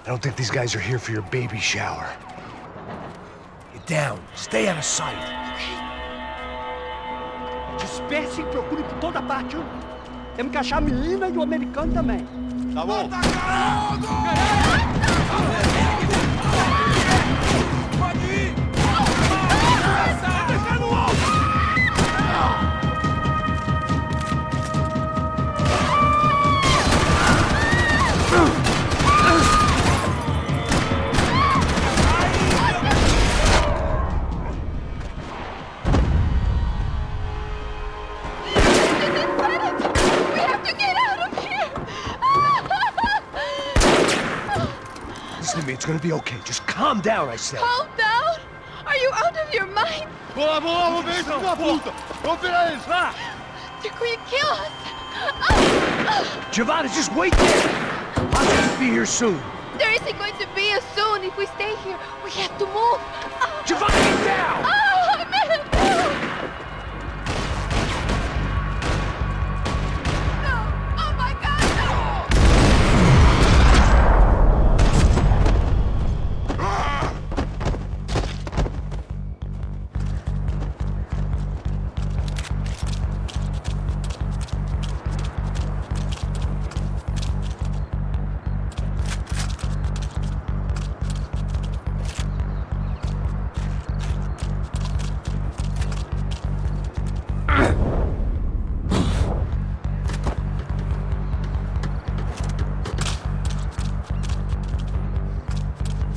Speaker 1: I don't think these guys are here for your baby shower.
Speaker 9: Get down. Stay out of sight.
Speaker 17: Disperse e procure por toda parte. Temos que achar a menina e o americano também.
Speaker 3: Tá bom.
Speaker 21: Pode ir!
Speaker 1: Listen to me, it's gonna be okay. Just calm down, I said.
Speaker 16: Calm down? Are you out of your mind?
Speaker 3: Boa, vamos ver isso, filho puta! Vamos virar eles, lá!
Speaker 16: They're going to kill us!
Speaker 1: Giovanna, just wait there! I'll just be here soon.
Speaker 16: There isn't going to be a soon if we stay here. We have to move.
Speaker 1: Giovanna, get down!
Speaker 16: Oh, man! No! Oh my God, no!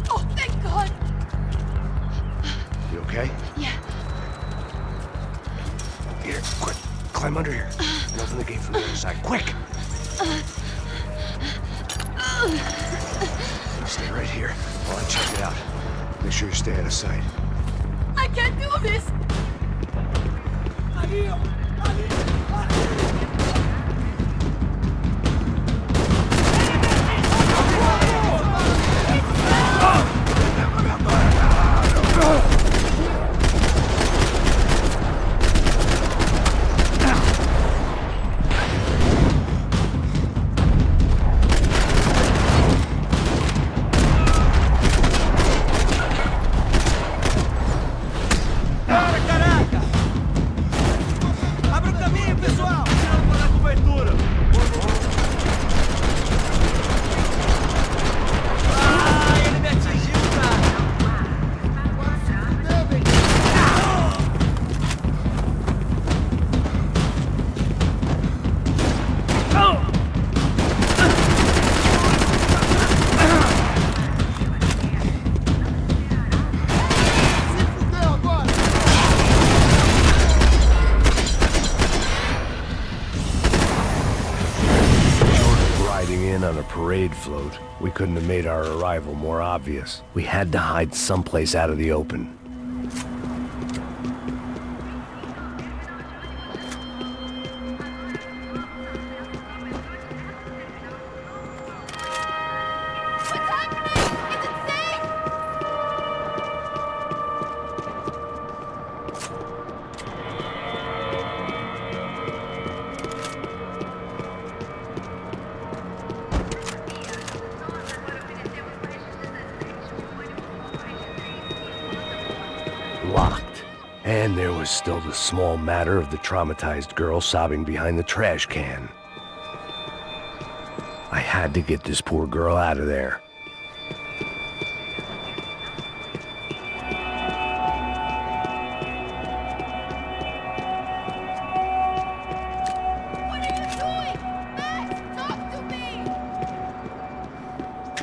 Speaker 16: Oh, thank God!
Speaker 1: You okay?
Speaker 16: Yeah.
Speaker 1: Here, quick. Climb under here. And open the gate from the other side. Quick! Stay right here while I check it out. Make sure you stay out of sight.
Speaker 16: I can't do this!
Speaker 17: Abre o caminho, pessoal! Tirando para a cobertura! Ah, ele me atingiu, cara!
Speaker 1: Riding in on a parade float, we couldn't have made our arrival more obvious. We had to hide someplace out of the open. Locked. And there was still the small matter of the traumatized girl sobbing behind the trash can. I had to get this poor girl out of there.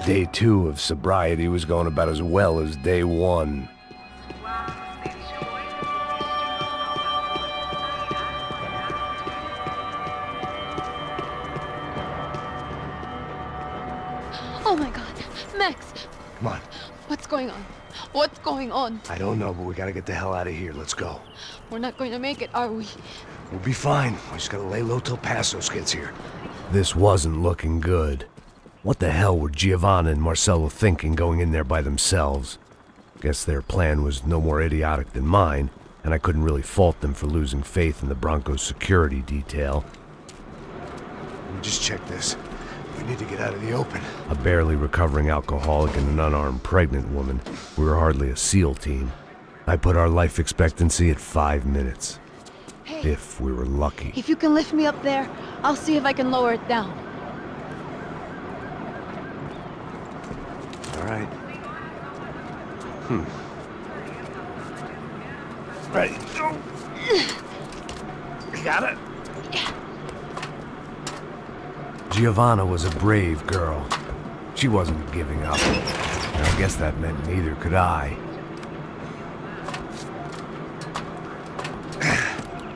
Speaker 1: Day 2 of sobriety was going about as well as day 1. Come on.
Speaker 16: What's going on? What's going on?
Speaker 1: I don't know, but we gotta get the hell out of here. Let's go.
Speaker 16: We're not going to make it, are we?
Speaker 1: We'll be fine. We just gotta lay low till Passos gets here. This wasn't looking good. What the hell were Giovanna and Marcello thinking going in there by themselves? Guess their plan was no more idiotic than mine, and I couldn't really fault them for losing faith in the Broncos security detail. Let me just check this. We need to get out of the open. A barely recovering alcoholic and an unarmed pregnant woman. We were hardly a SEAL team. I put our life expectancy at 5 minutes.
Speaker 16: Hey,
Speaker 1: if we were lucky.
Speaker 16: if you can lift me up there, I'll see if I can lower it down.
Speaker 1: All right. Ready. Go. You got it? Giovanna was a brave girl. She wasn't giving up. And I guess that meant neither could I.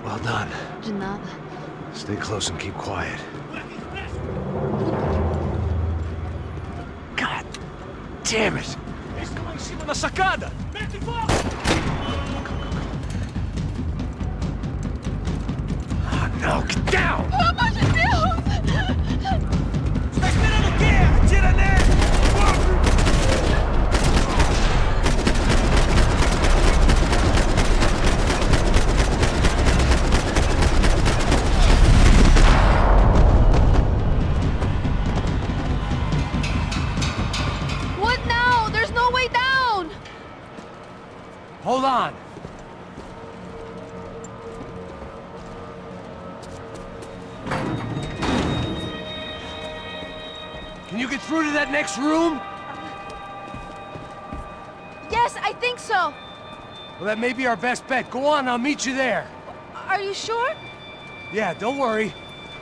Speaker 1: Well done.
Speaker 16: De nada.
Speaker 1: Stay close and keep quiet. God damn it!
Speaker 3: Estão em cima da sacada! Mete fogo!
Speaker 1: Oh, no, get down!
Speaker 16: Pelo amor de Deus!
Speaker 3: Tá esperando o quê? Atira nele!
Speaker 16: What now? There's no way down!
Speaker 12: Hold on. Can you get through to that next room?
Speaker 16: Yes, I think so.
Speaker 12: Well, that may be our best bet. Go on, I'll meet you there.
Speaker 16: Are you sure?
Speaker 12: Yeah, don't worry.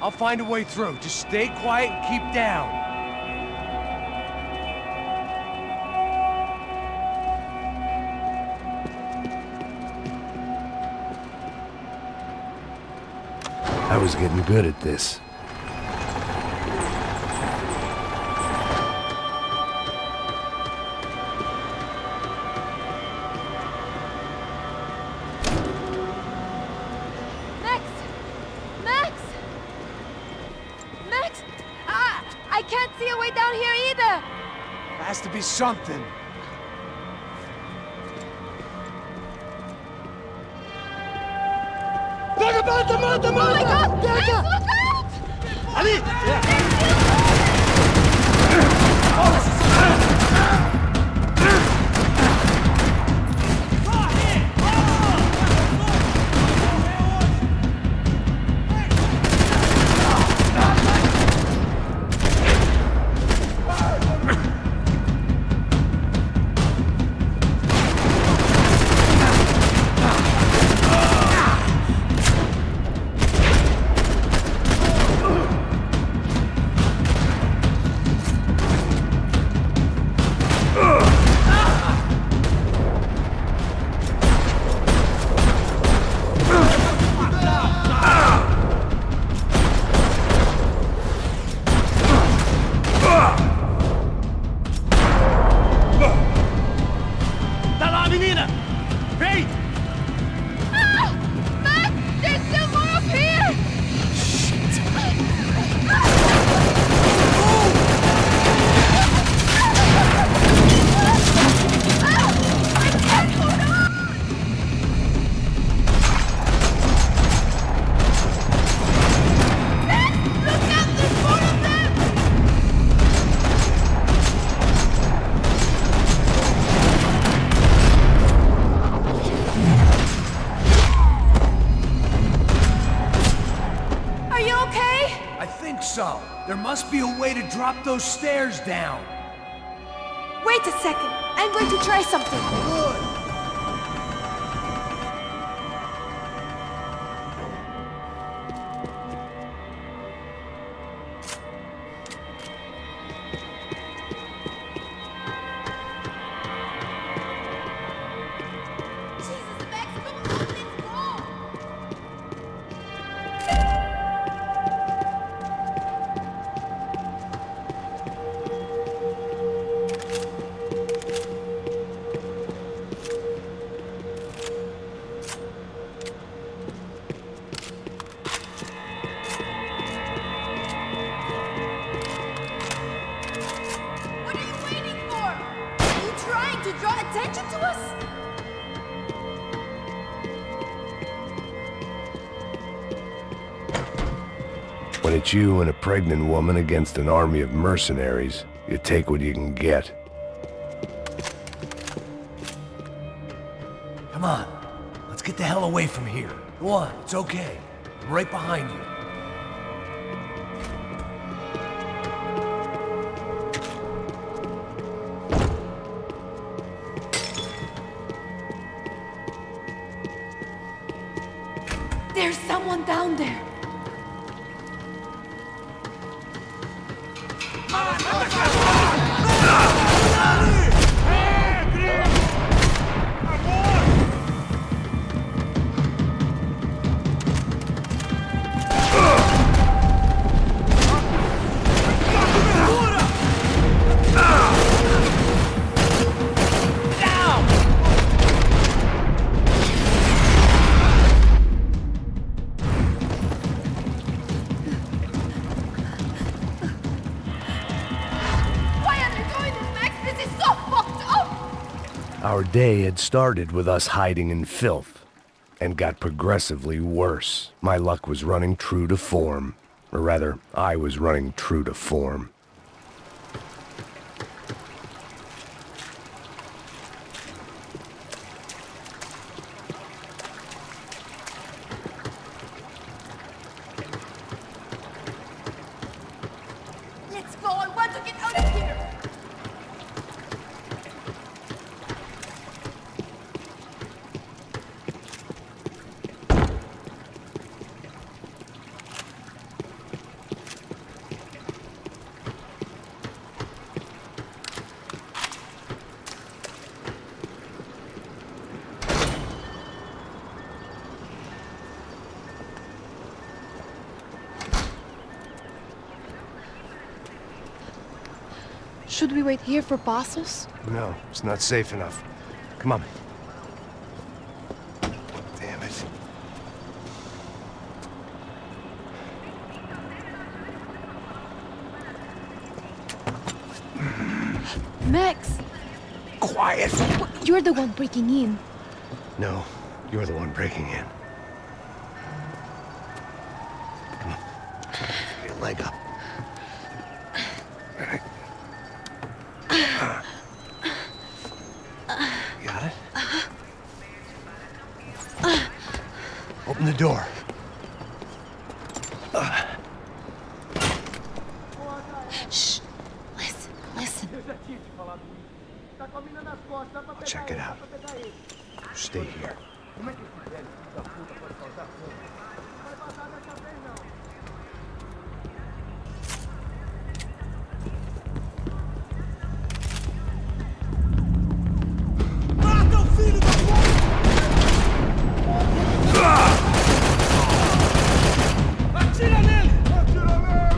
Speaker 12: I'll find a way through. Just stay quiet and keep down.
Speaker 1: I was getting good at this.
Speaker 16: Max! Max! Max! I can't see a way down here either!
Speaker 12: There has to be something.
Speaker 18: Mata, mata,
Speaker 16: Oh my God! Max, look out!
Speaker 18: Ali!
Speaker 3: Tá lá, menina! Vem!
Speaker 16: Ah! Max! There's still more up here! I can't hold on! Max! Look out! There's more of them! Are you okay?
Speaker 12: I think so. There must be a way to drop those stairs down.
Speaker 16: Wait a second. I'm going to try something.
Speaker 12: Good.
Speaker 19: trying to draw attention to us?
Speaker 1: When it's you and a pregnant woman against an army of mercenaries, you take what you can get.
Speaker 12: Come on. Let's get the hell away from here. Go on, it's okay. I'm right behind you.
Speaker 19: There's someone down there.
Speaker 1: Our day had started with us hiding in filth, and got progressively worse. My luck was running true to form. Or rather, I was running true to form.
Speaker 19: Let's go, I want to get out of here!
Speaker 16: Should we wait here for Passos?
Speaker 1: No, it's not safe enough. Come on. Damn it.
Speaker 16: Max!
Speaker 1: Quiet!
Speaker 16: You're the one breaking in.
Speaker 1: No, you're the one breaking in. Come on. Get your leg up. Got it? Open the door.
Speaker 16: Shh. Listen, listen.
Speaker 1: I'll check it out. Stay here.
Speaker 3: Atira nele! Atira nele!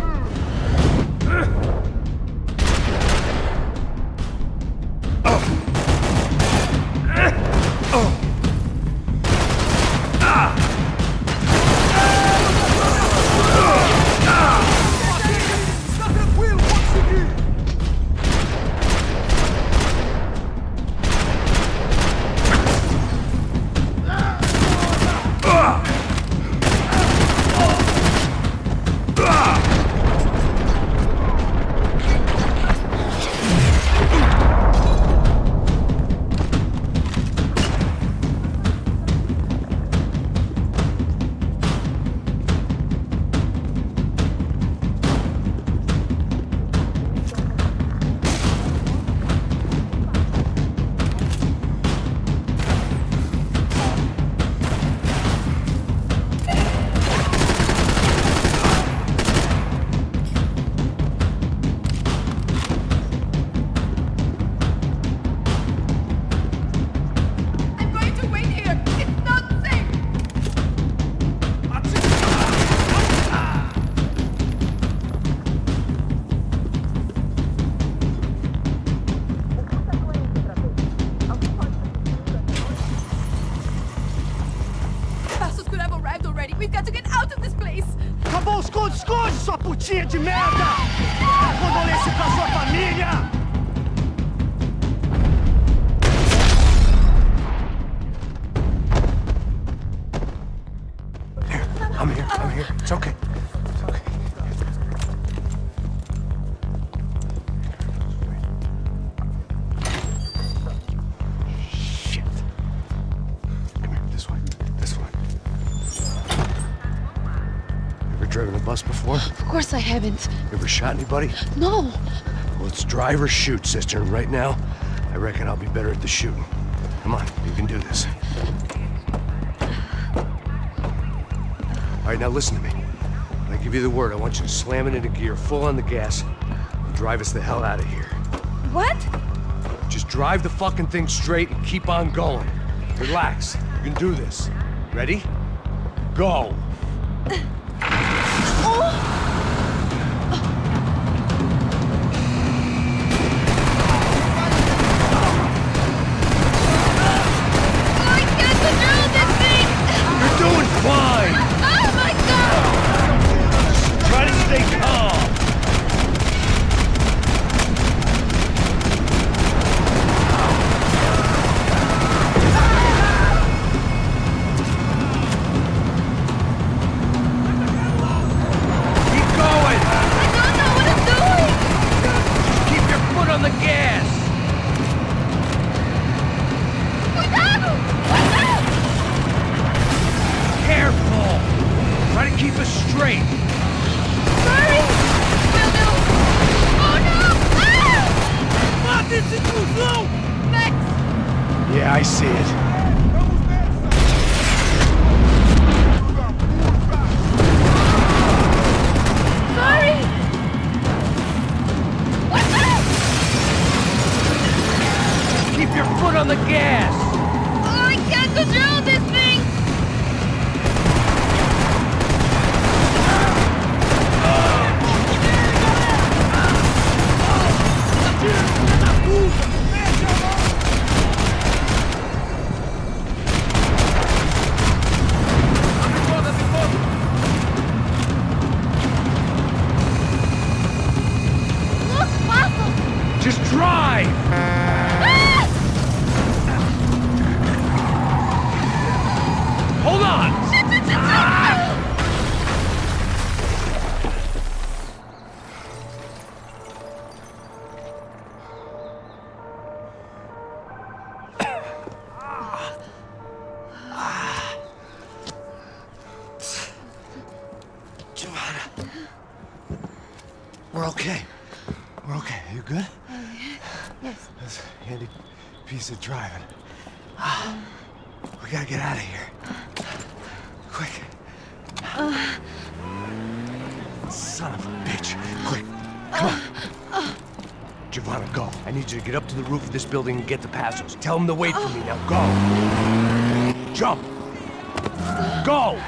Speaker 3: Está tranquilo, pode seguir!
Speaker 19: I'm going to wait here! It's not safe! Passos could have arrived already. We've got to get out of this place!
Speaker 8: Acabou, esconde, esconde, sua putinha de merda! Condolência pra sua família!
Speaker 12: driven a bus before?
Speaker 16: Of course I haven't.
Speaker 12: You ever shot anybody?
Speaker 16: No.
Speaker 12: Well, it's drive or shoot, sister, and right now, I reckon I'll be better at the shooting. Come on, you can do this. All right, now listen to me. When I give you the word, I want you to slam it into gear, full on the gas, and drive us the hell out of here.
Speaker 19: What?
Speaker 12: Just drive the fucking thing straight and keep on going. Relax. You can do this. Ready? Go!
Speaker 21: You're doing fine!
Speaker 19: Oh my god!
Speaker 21: Try to stay calm! Keep going!
Speaker 19: I don't know what I'm doing!
Speaker 21: Just keep your foot on the gas!
Speaker 19: Cuidado! Cuidado!
Speaker 21: Careful! Try to keep us straight!
Speaker 19: Sorry! Will do! Oh no! Ah!
Speaker 21: Fuck, this is too slow!
Speaker 19: Max!
Speaker 12: Yeah, I see it.
Speaker 19: Sorry! What's up?
Speaker 21: Keep your foot on the gas!
Speaker 19: Oh, I can't control this thing! Look, Fossil!
Speaker 21: Just drive!
Speaker 19: Ah!
Speaker 21: Hold on!
Speaker 8: Giovanna. We're okay. We're okay. You good?
Speaker 16: Yes.
Speaker 8: That's a handy piece of driving. We gotta get out of here. Quick. Son of a bitch. Quick. Come on.
Speaker 12: Giovanna, go. I need you to get up to the roof of this building and get the Passos. Tell them to wait for me. Now go. Jump. Go!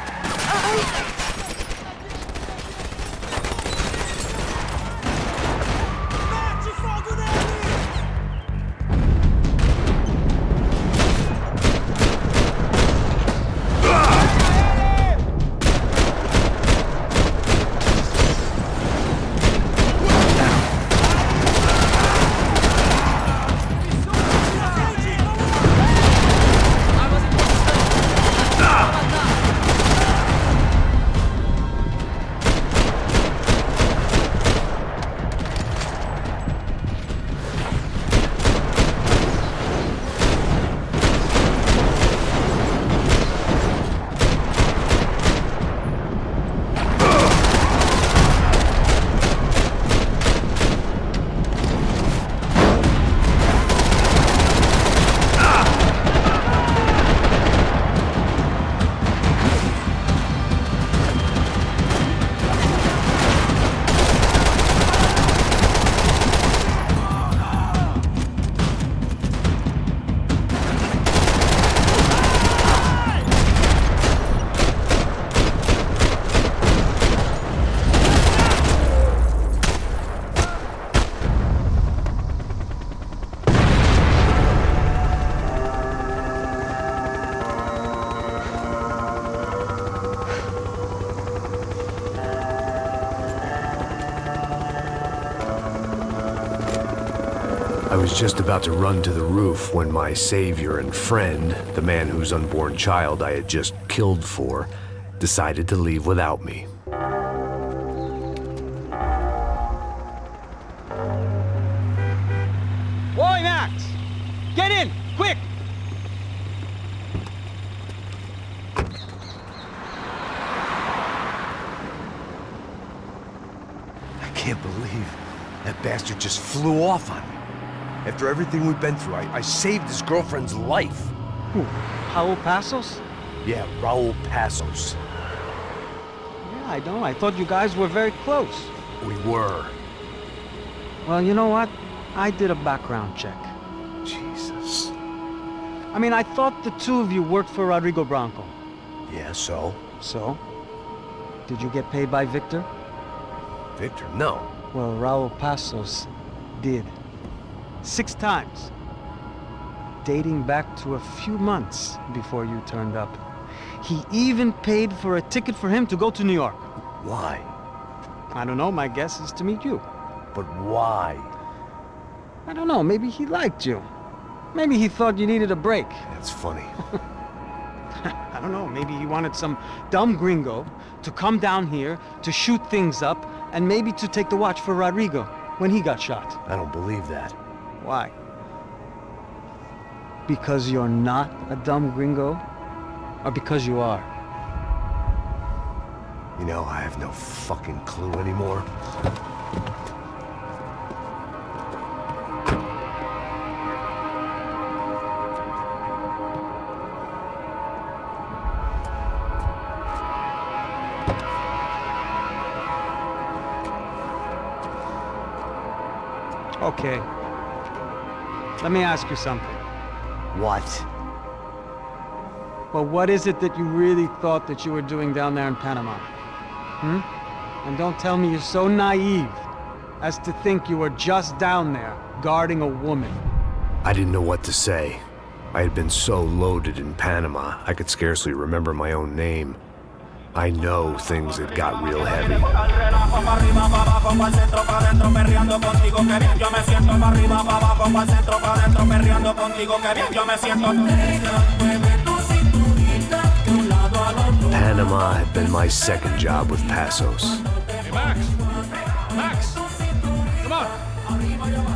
Speaker 12: I was just about to run to the roof when my savior and friend, the man whose unborn child I had just killed for, decided to leave without me.
Speaker 17: Boy, Max! Get in! Quick!
Speaker 12: bastard just flew off on me. After everything we've been through, I saved his girlfriend's life.
Speaker 20: Who? Raul Passos?
Speaker 12: Yeah, Raul Passos.
Speaker 20: Yeah, I know. I thought you guys were very close.
Speaker 12: We were.
Speaker 20: Well, you know what? I did a background check.
Speaker 12: Jesus.
Speaker 20: I mean, I thought the two of you worked for Rodrigo Branco.
Speaker 12: Yeah, so?
Speaker 20: So? Did you get paid by Victor?
Speaker 12: Victor? No.
Speaker 20: Well, Raul Passos did. 6 times. Dating back to a few months before you turned up. He even paid for a ticket for him to go to New York.
Speaker 12: Why?
Speaker 20: I don't know, my guess is to meet you.
Speaker 12: But why?
Speaker 20: I don't know, maybe he liked you. Maybe he thought you needed a break.
Speaker 12: That's funny.
Speaker 20: I don't know, maybe he wanted some dumb gringo to come down here to shoot things up and maybe to take the watch for Rodrigo when he got shot.
Speaker 12: I don't believe that.
Speaker 20: Why? Because you're not a dumb gringo? Or because you are?
Speaker 12: You know, I have no fucking clue anymore.
Speaker 20: Okay. Let me ask you something.
Speaker 12: What?
Speaker 20: Well, what is it that you really thought that you were doing down there in Panama? And don't tell me you're so naive as to think you were just down there guarding a woman.
Speaker 1: I didn't know what to say. I had been so loaded in Panama, I could scarcely remember my own name. I know things had got real heavy. Panama had been my second job with Passos.
Speaker 2: Hey, Max! Max! Come on!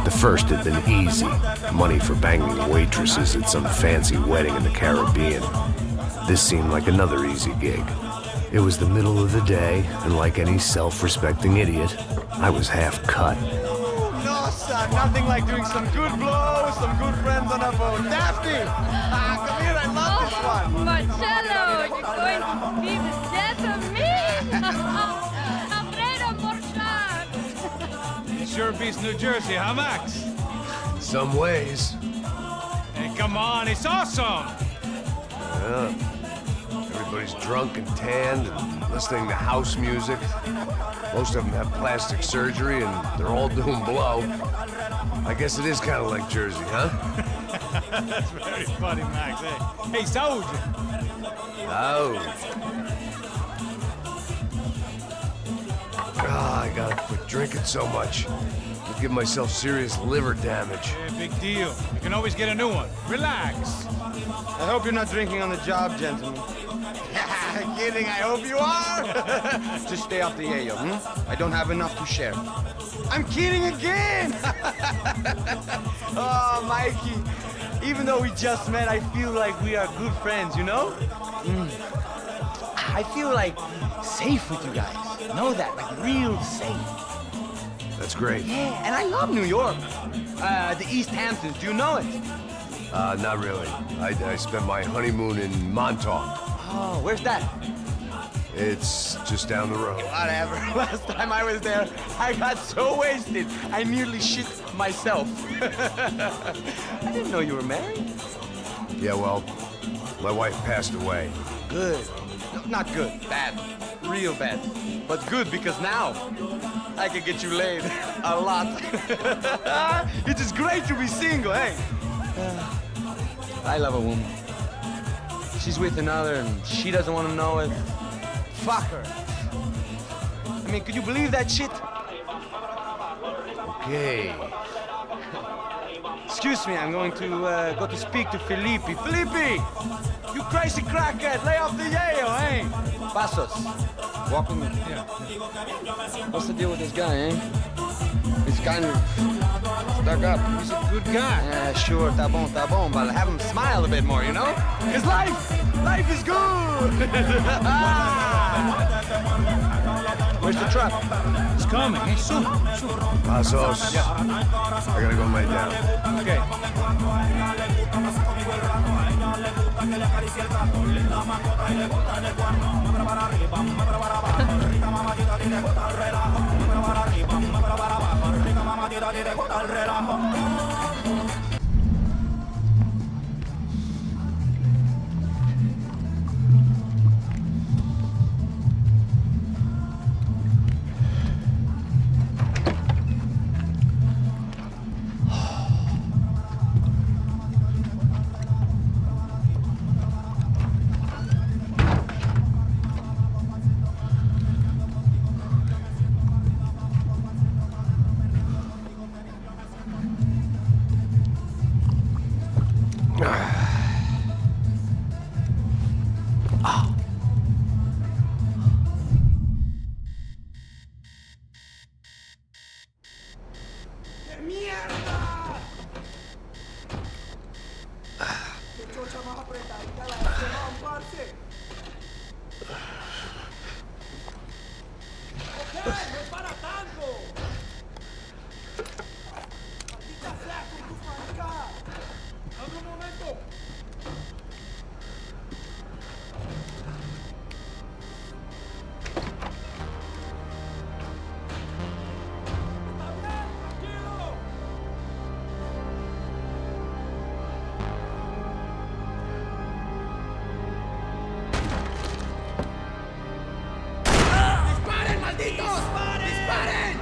Speaker 1: The first had been easy. Money for banging waitresses at some fancy wedding in the Caribbean. This seemed like another easy gig. It was the middle of the day, and like any self-respecting idiot, I was half cut.
Speaker 7: No, son, nothing like doing some good blows, some good friends on a boat. Daphne! Come here, I love this one.
Speaker 19: Marcello, you're going to be the death of me? Alfredo Borchardt.
Speaker 2: Sure beats New Jersey, huh, Max?
Speaker 12: Some ways.
Speaker 2: Hey, come on, it's awesome!
Speaker 12: Yeah. Everybody's drunk and tanned and listening to house music. Most of them have plastic surgery and they're all doing blow. I guess it is kind of like Jersey, huh?
Speaker 2: That's very funny, Max. Hey, Saúde!
Speaker 12: I gotta quit drinking so much. I'll give myself serious liver damage.
Speaker 2: Yeah, big deal. You can always get a new one. Relax.
Speaker 7: I hope you're not drinking on the job, gentlemen. Kidding, I hope you are. Just stay off the yayo, I don't have enough to share. I'm kidding again! Oh, Mikey, even though we just met, I feel like we are good friends, you know? I feel like safe with you guys. Know that, like real safe.
Speaker 12: That's great.
Speaker 7: Yeah, and I love New York. The East Hamptons, do you know it?
Speaker 12: Not really. I spent my honeymoon in Montauk.
Speaker 7: Oh, where's that?
Speaker 12: It's just down the road.
Speaker 7: Whatever. Last time I was there, I got so wasted, I nearly shit myself. I didn't know you were married.
Speaker 12: Yeah, well, my wife passed away.
Speaker 7: Good. No, not good. Bad. Real bad. But good because now I can get you laid a lot. It is great to be single, hey? I love a woman. She's with another and she doesn't want to know it. Fuck her. I mean, could you believe that shit?
Speaker 12: Okay.
Speaker 7: Excuse me, I'm going to go to speak to Felipe. Felipe! You crazy crackhead, lay off the yayo, eh? Passos, walk with me.
Speaker 2: Yeah.
Speaker 7: What's the deal with this guy, eh? He's kind of stuck up.
Speaker 2: He's a good guy.
Speaker 7: Yeah, sure, tá bom, but have him smile a bit more, you know? Because life is good!
Speaker 11: Where's the truck?
Speaker 2: It's coming, eh? Soon.
Speaker 1: Pasos.
Speaker 11: Yeah.
Speaker 1: I gotta go lay down.
Speaker 11: Okay.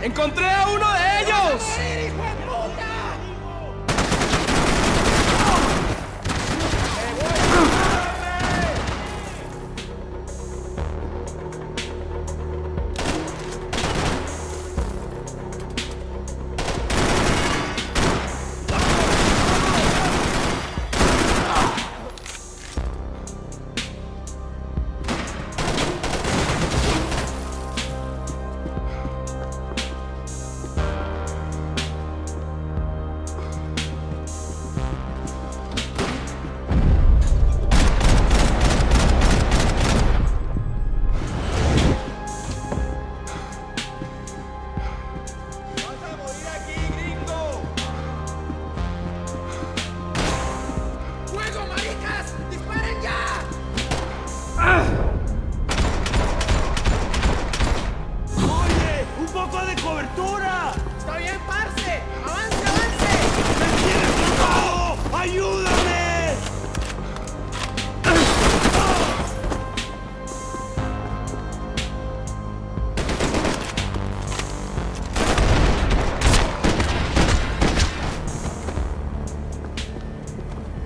Speaker 18: ¡Encontré a uno de ellos!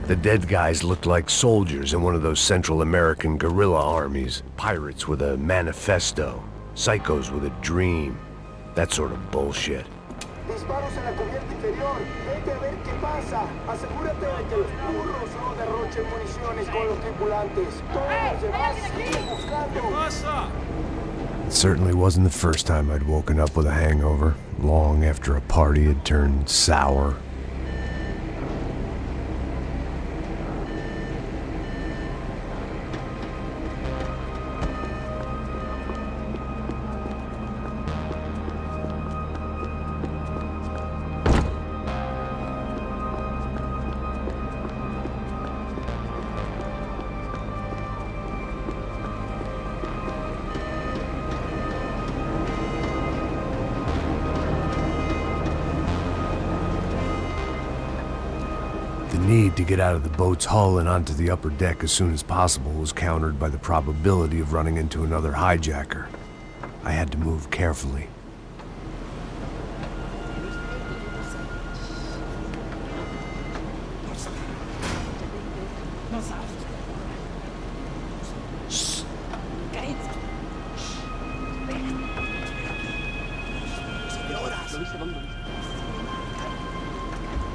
Speaker 1: The dead guys looked like soldiers in one of those Central American guerrilla armies. Pirates with a manifesto. Psychos with a dream. That sort of bullshit.
Speaker 8: Disparos en la cubierta inferior. Vete a ver qué pasa. Asegúrate de que los burros no derrochen municiones con los tripulantes. Todos los demás siguen buscando.
Speaker 1: It certainly wasn't the first time I'd woken up with a hangover, long after a party had turned sour. The need to get out of the boat's hull and onto the upper deck as soon as possible was countered by the probability of running into another hijacker. I had to move carefully.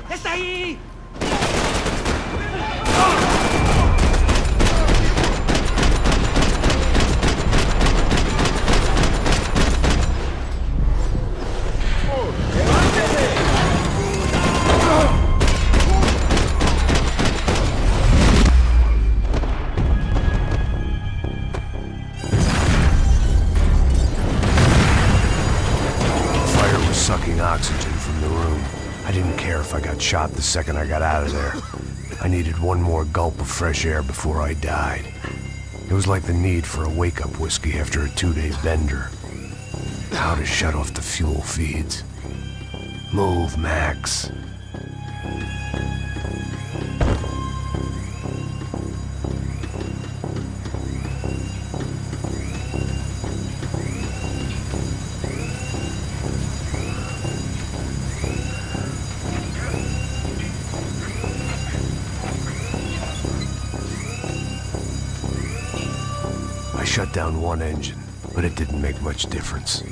Speaker 18: ¡Está ahí!
Speaker 1: shot the second I got out of there. I needed one more gulp of fresh air before I died. It was like the need for a wake-up whiskey after a 2-day bender. How to shut off the fuel feeds. Move, Max. I shut down one engine, but it didn't make much difference.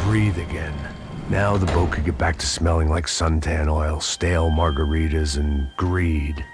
Speaker 1: Breathe again. Now the boat could get back to smelling like suntan oil, stale margaritas, and greed.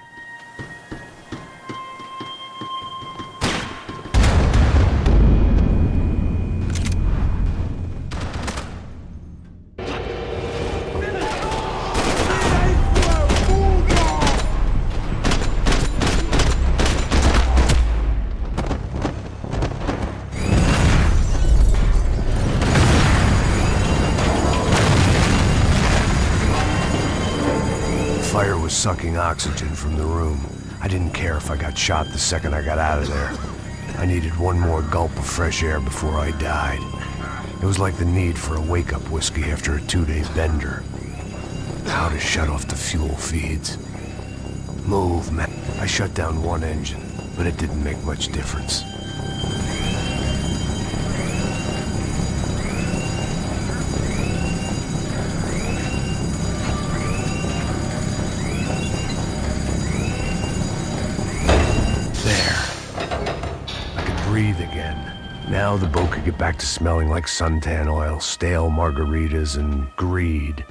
Speaker 1: Fire was sucking oxygen from the room. I didn't care if I got shot the second I got out of there. I needed one more gulp of fresh air before I died. It was like the need for a wake-up whiskey after a 2-day bender. How to shut off the fuel feeds. Move, man. I shut down one engine, but it didn't make much difference. Breathe again. Now the boat could get back to smelling like suntan oil, stale margaritas, and greed.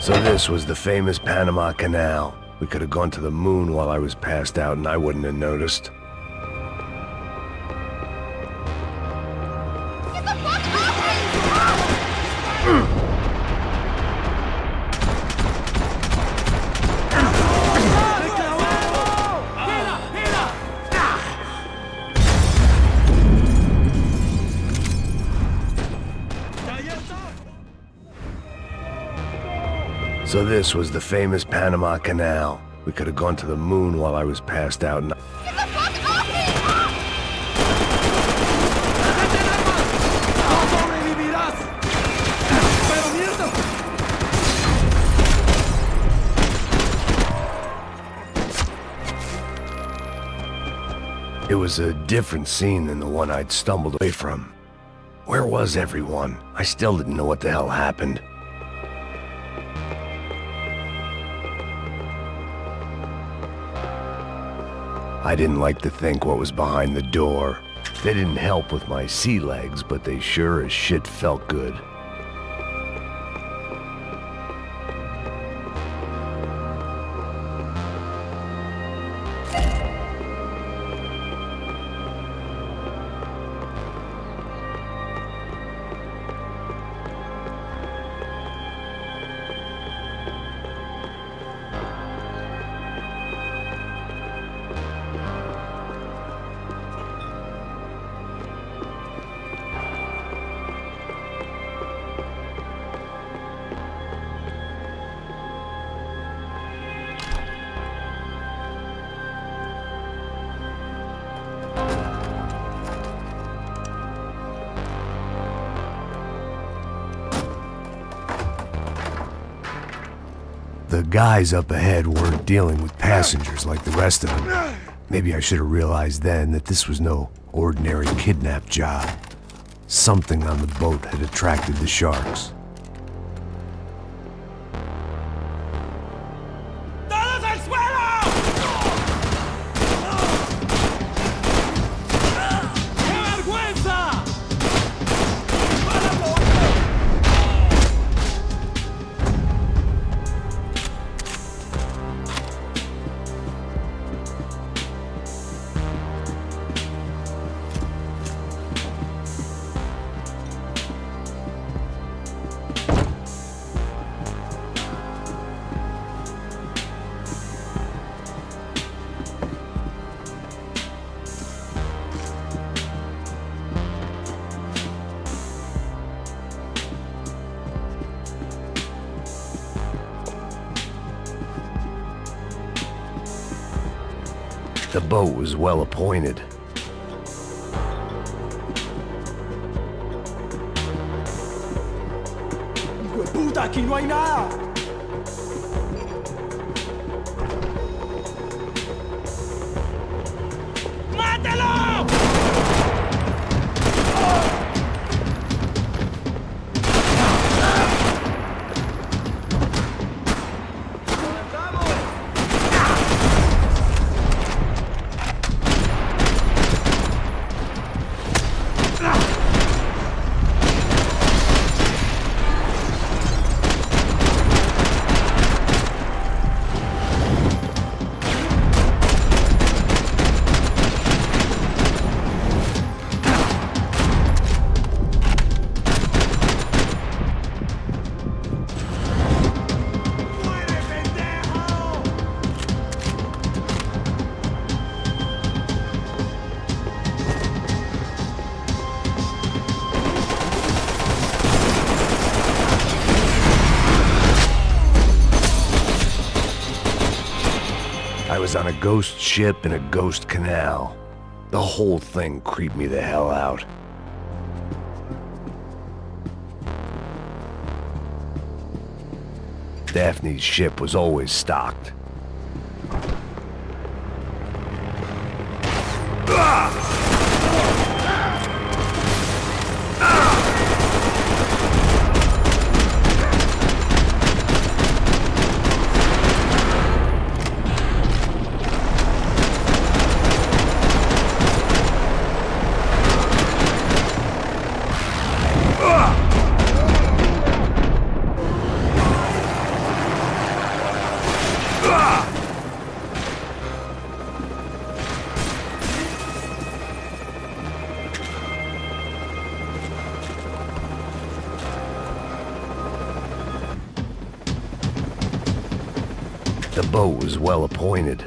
Speaker 1: So this was the famous Panama Canal. We could have gone to the moon while I was passed out and I wouldn't have noticed. So this was the famous Panama Canal. We could have gone to the moon while I was passed out and It was a different scene than the one I'd stumbled away from. Where was everyone? I still didn't know what the hell happened. I didn't like to think what was behind the door. They didn't help with my sea legs, but they sure as shit felt good. The guys up ahead weren't dealing with passengers like the rest of them. Maybe I should have realized then that this was no ordinary kidnap job. Something on the boat had attracted the sharks.
Speaker 21: al suelo! ¡Qué vergüenza!
Speaker 1: The boat was well appointed.
Speaker 21: ¡Hijo de puta! ¡Aquí no hay nada! ¡Mátalo!
Speaker 1: I was on a ghost ship in a ghost canal. The whole thing creeped me the hell out. Daphne's ship was always stocked. The boat was well appointed.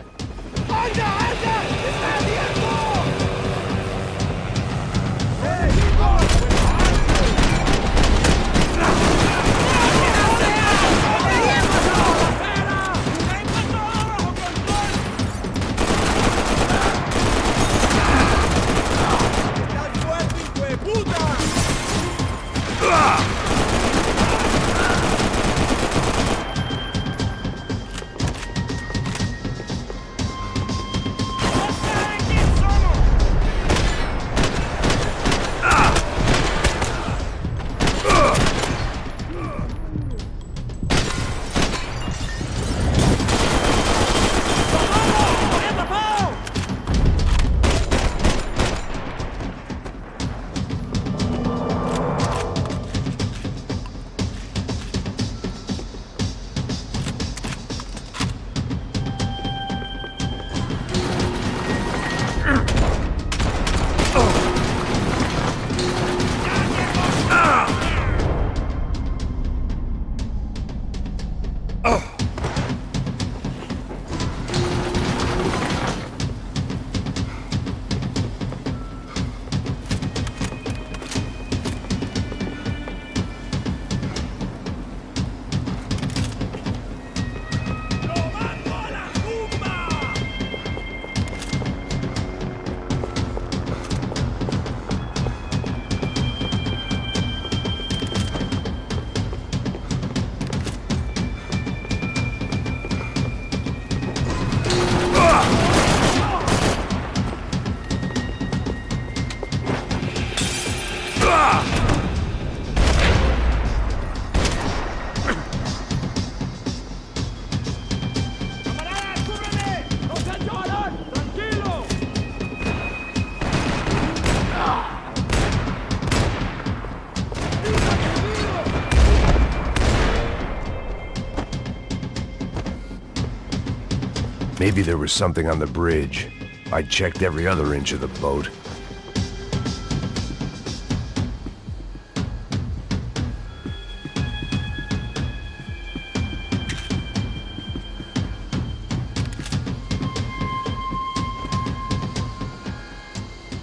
Speaker 1: Maybe there was something on the bridge. I checked every other inch of the boat.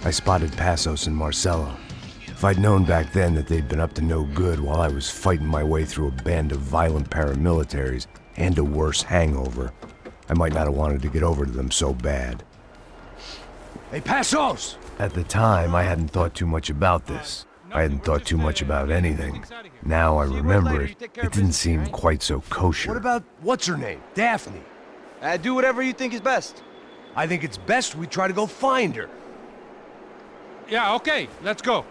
Speaker 1: I spotted Passos and Marcelo. If I'd known back then that they'd been up to no good while I was fighting my way through a band of violent paramilitaries and a worse hangover, I might not have wanted to get over to them so bad.
Speaker 12: Hey, Passos!
Speaker 1: At the time, I hadn't thought too much about this. I hadn't thought too much about anything. Now I remember it, it didn't seem quite so kosher.
Speaker 12: What about, what's her name? Daphne?
Speaker 7: Do whatever you think is best.
Speaker 12: I think it's best we try to go find her.
Speaker 2: Yeah, okay, let's go.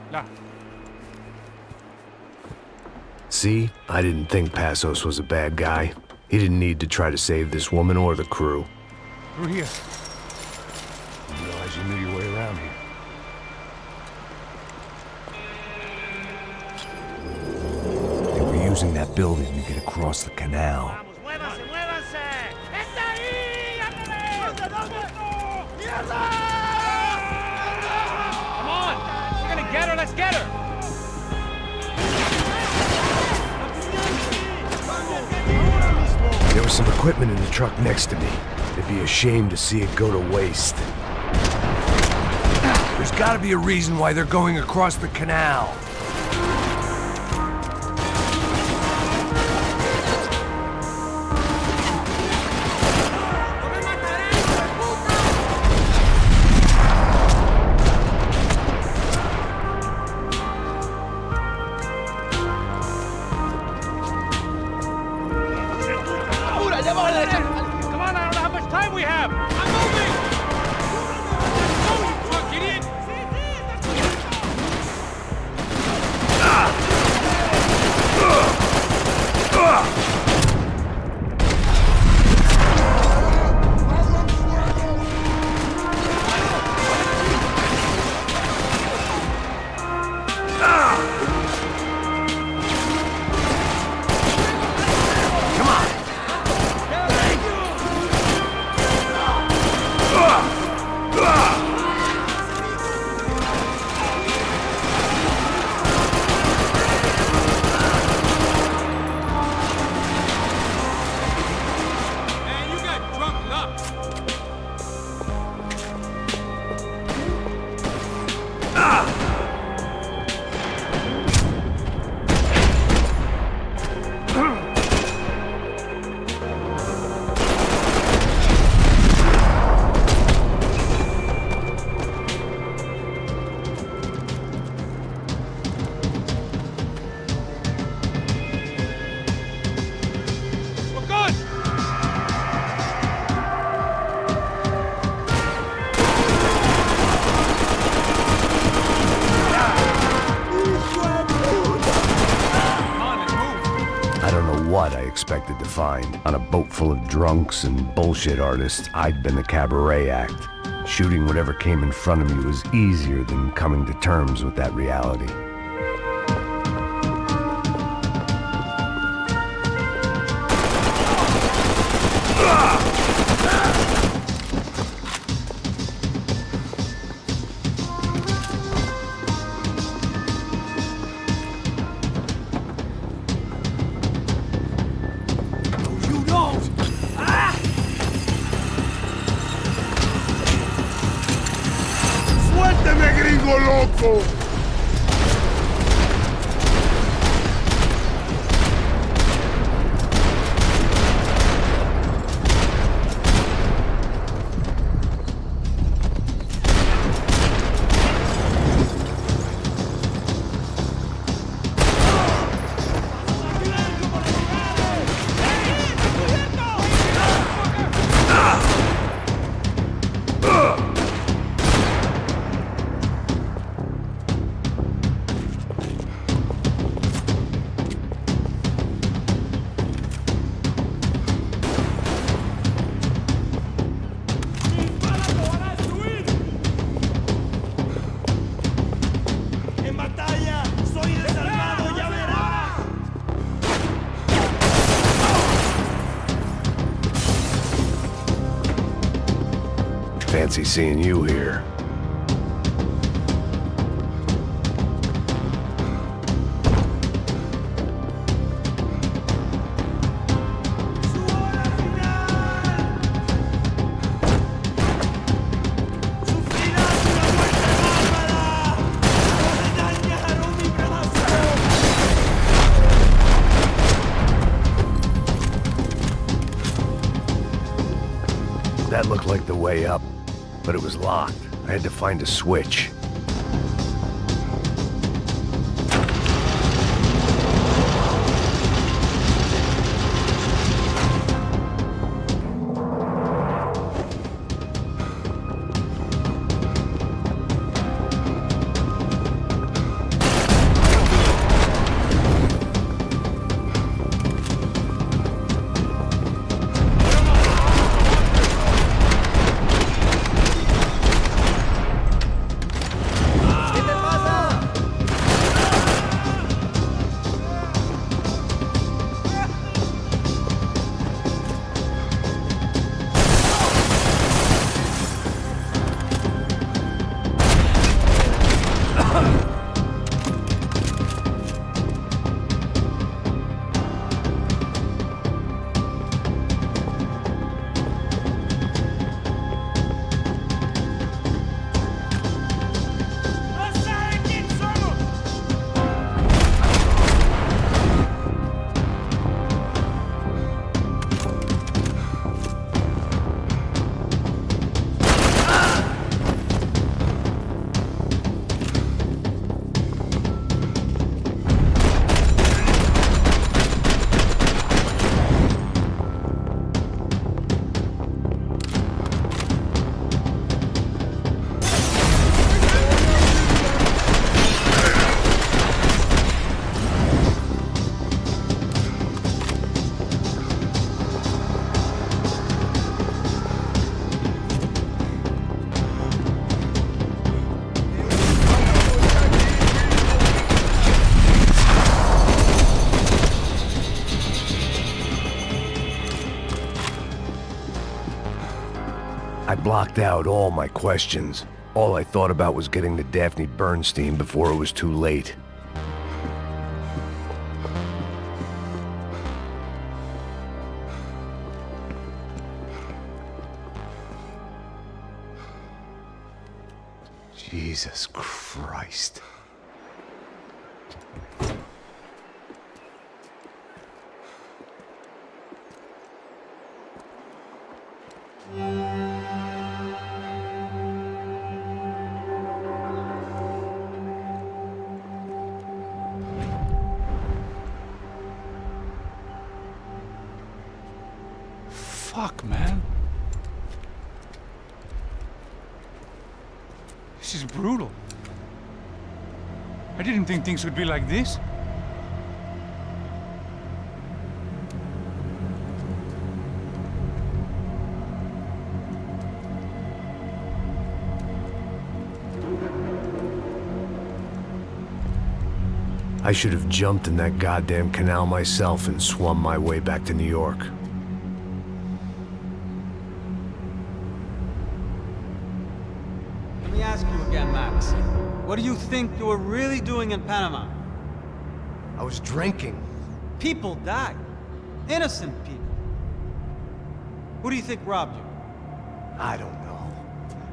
Speaker 2: Nah.
Speaker 1: See? I didn't think Passos was a bad guy. He didn't need to try to save this woman or the crew.
Speaker 2: Through here.
Speaker 12: I didn't realize you knew your way around here.
Speaker 1: They were using that building to get across the canal.
Speaker 2: Come on! We're gonna get her, let's get her!
Speaker 1: There was some equipment in the truck next to me. It'd be a shame to see it go to waste.
Speaker 12: There's gotta be a reason why they're going across the canal.
Speaker 2: Come on, I don't know how much time we have! I'm moving! Go, you drunk idiot!
Speaker 1: What I expected to find. On a boat full of drunks and bullshit artists, I'd been the cabaret act. Shooting whatever came in front of me was easier than coming to terms with that reality.
Speaker 8: loco!
Speaker 1: Fancy seeing you here. That looked like the way up, but it was locked. I had to find a switch. I blocked out all my questions. All I thought about was getting to Daphne Bernstein before it was too late. Jesus Christ.
Speaker 2: Fuck, man. This is brutal. I didn't think things would be like this.
Speaker 1: I should have jumped in that goddamn canal myself and swum my way back to New York.
Speaker 10: Let me ask you again, Max. What do you think you were really doing in Panama?
Speaker 12: I was drinking.
Speaker 10: People died. Innocent people. Who do you think robbed you?
Speaker 12: I don't know.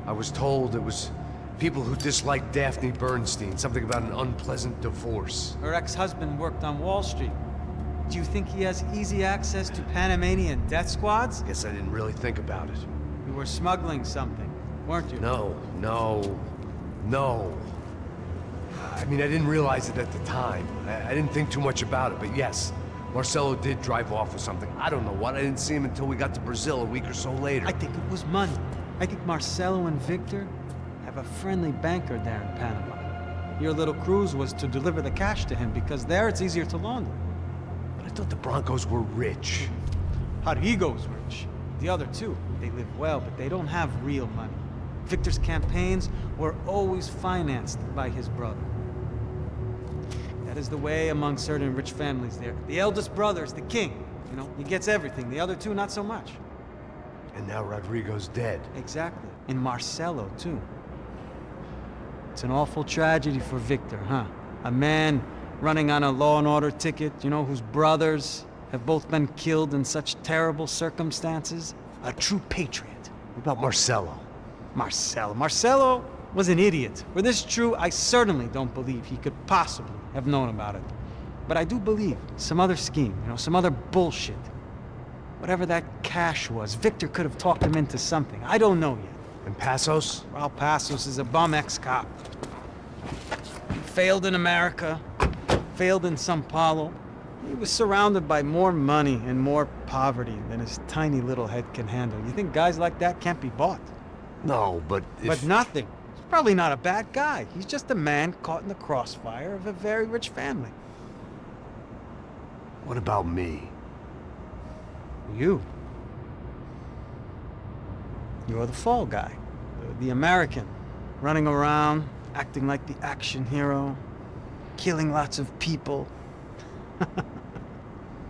Speaker 12: I was told it was people who disliked Daphne Bernstein, something about an unpleasant divorce.
Speaker 10: Her ex-husband worked on Wall Street. Do you think he has easy access to Panamanian death squads?
Speaker 12: Guess I didn't really think about it.
Speaker 10: You were smuggling something, weren't you?
Speaker 12: No. I mean, I didn't realize it at the time. I didn't think too much about it, but yes, Marcelo did drive off with something. I don't know what. I didn't see him until we got to Brazil a week or so later.
Speaker 10: I think it was money. I think Marcelo and Victor have a friendly banker there in Panama. Your little cruise was to deliver the cash to him because there it's easier to launder.
Speaker 12: But I thought the Broncos were rich.
Speaker 10: Rodrigo's rich. The other two, they live well, but they don't have real money. Victor's campaigns were always financed by his brother. That is the way among certain rich families there. The eldest brother is the king. You know, he gets everything. The other two, not so much.
Speaker 1: And now Rodrigo's dead.
Speaker 10: Exactly. And Marcelo, too. It's an awful tragedy for Victor, huh? A man running on a law and order ticket, you know, whose brothers have both been killed in such terrible circumstances. A true patriot.
Speaker 1: What about Marcelo?
Speaker 10: Marcelo was an idiot. Were this true, I certainly don't believe he could possibly have known about it. But I do believe some other scheme, you know, some other bullshit. Whatever that cash was, Victor could have talked him into something. I don't know yet.
Speaker 1: And Passos?
Speaker 10: Well, Passos is a bum ex-cop. He failed in America, failed in São Paulo. He was surrounded by more money and more poverty than his tiny little head can handle. You think guys like that can't be bought?
Speaker 1: No, but if...
Speaker 10: But nothing. He's probably not a bad guy. He's just a man caught in the crossfire of a very rich family.
Speaker 1: What about me?
Speaker 10: You. You're the fall guy. The American. Running around, acting like the action hero. Killing lots of people.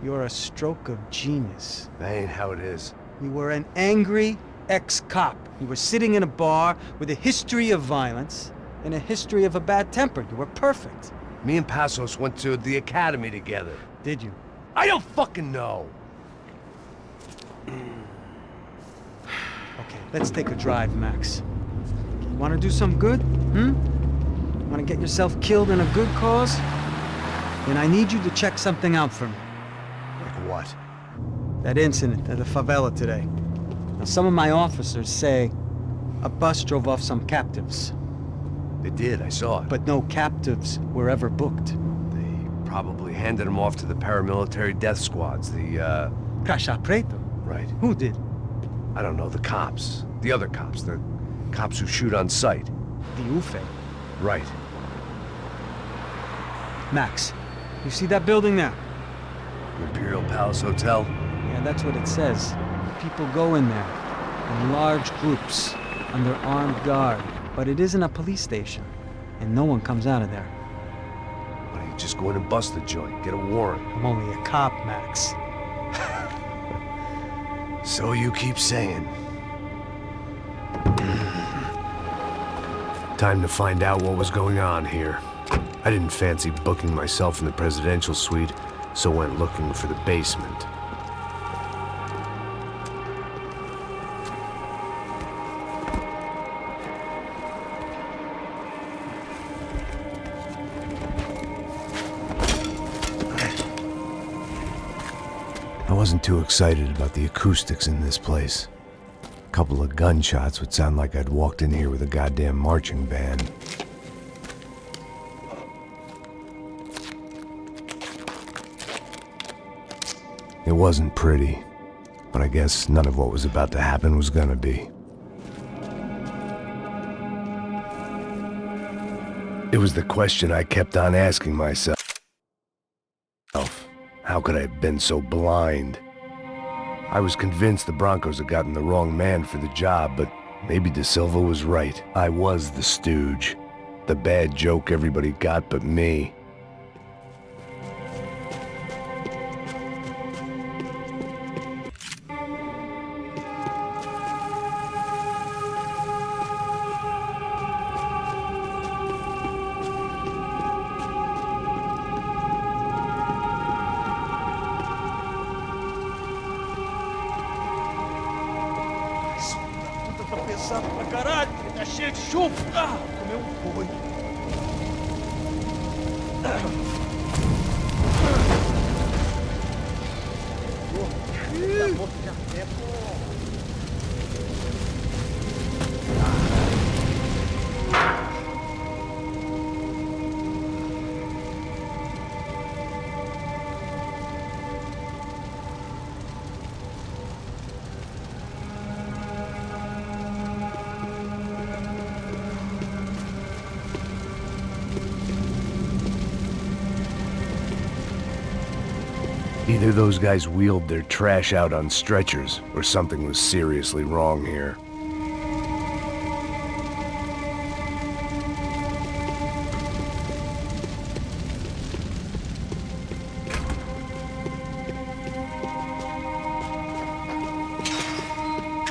Speaker 10: You're a stroke of genius.
Speaker 1: That ain't how it is.
Speaker 10: You were an angry ex-cop. You were sitting in a bar with a history of violence and a history of a bad temper. You were perfect.
Speaker 1: Me and Passos went to the academy together.
Speaker 10: Did you?
Speaker 1: I don't fucking know.
Speaker 10: Okay, let's take a drive, Max. You want to do some good? Want to get yourself killed in a good cause? Then I need you to check something out for me.
Speaker 1: Like what?
Speaker 10: That incident at the favela today. Now, some of my officers say a bus drove off some captives.
Speaker 1: They did, I saw it.
Speaker 10: But no captives were ever booked.
Speaker 1: They probably handed them off to the paramilitary death squads, the,
Speaker 10: Caixa Preto?
Speaker 1: Right.
Speaker 10: Who did?
Speaker 1: I don't know, the cops. The other cops, the cops who shoot on sight.
Speaker 10: The UFE.
Speaker 1: Right.
Speaker 10: Max, you see that building there?
Speaker 1: Imperial Palace Hotel?
Speaker 10: Yeah, that's what it says. People go in there, in large groups, under armed guard. But it isn't a police station, and no one comes out of there.
Speaker 1: Why don't you just go in and bust the joint, get a warrant?
Speaker 10: I'm only a cop, Max.
Speaker 1: So you keep saying. Time to find out what was going on here. I didn't fancy booking myself in the presidential suite, so went looking for the basement. I wasn't too excited about the acoustics in this place. A couple of gunshots would sound like I'd walked in here with a goddamn marching band. It wasn't pretty, but I guess none of what was about to happen was gonna be. It was the question I kept on asking myself. How could I have been so blind? I was convinced the Broncos had gotten the wrong man for the job, but maybe De Silva was right. I was the stooge. The bad joke everybody got but me.
Speaker 18: Pesado pra caralho, tá cheio de chumbo. Comeu boi.
Speaker 1: Either those guys wheeled their trash out on stretchers, or something was seriously wrong here.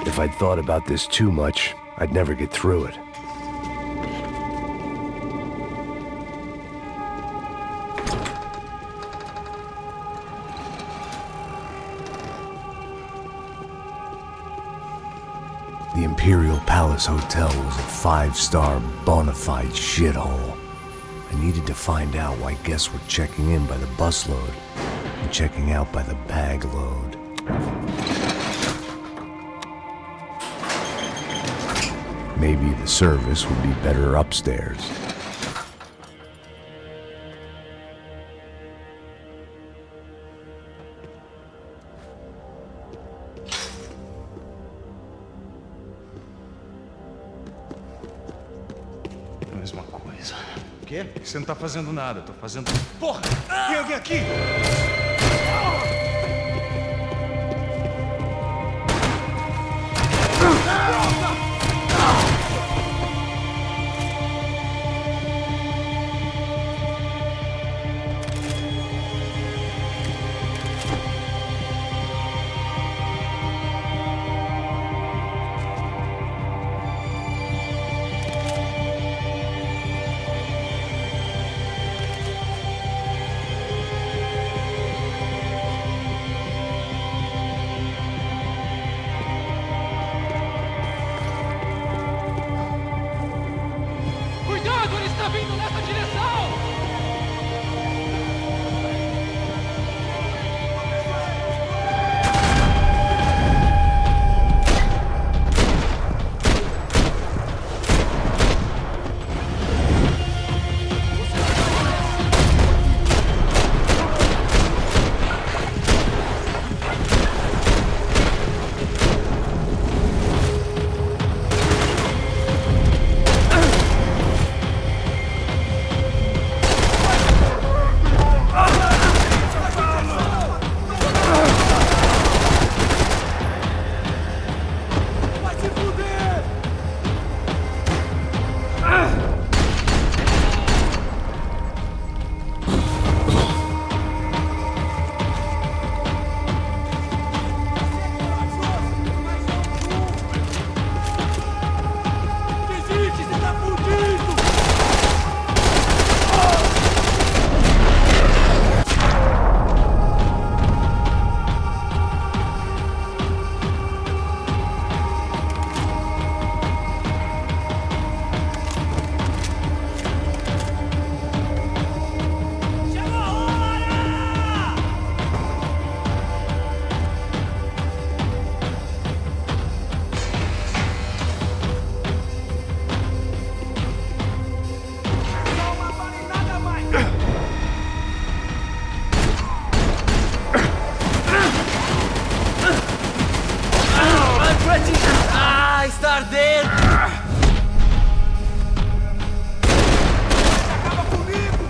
Speaker 1: If If I'd thought about this too much, I'd never get through it. The Imperial Palace Hotel was a 5-star bona fide shithole. I needed to find out why guests were checking in by the busload and checking out by the bag load. Maybe the service would be better upstairs.
Speaker 11: Mesma coisa. O quê? Você não tá fazendo nada, eu tô fazendo... Porra! Tem alguém aqui!
Speaker 21: Cuidado, ele está vindo nessa direção!
Speaker 20: Está ardendo!
Speaker 21: Acaba comigo!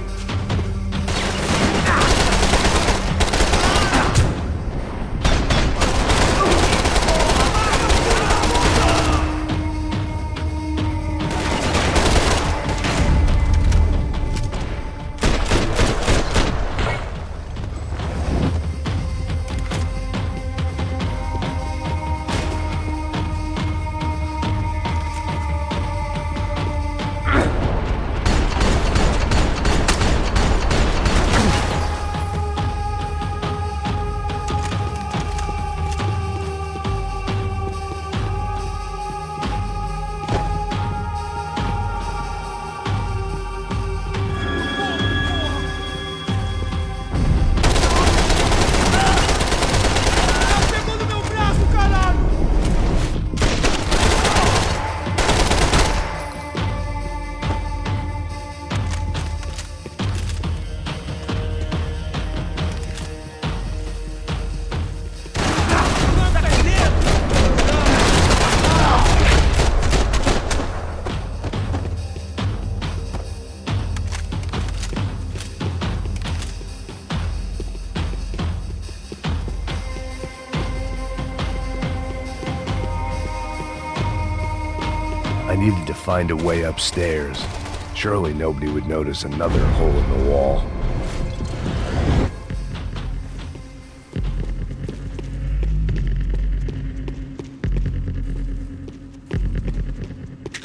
Speaker 1: I needed to find a way upstairs. Surely nobody would notice another hole in the wall.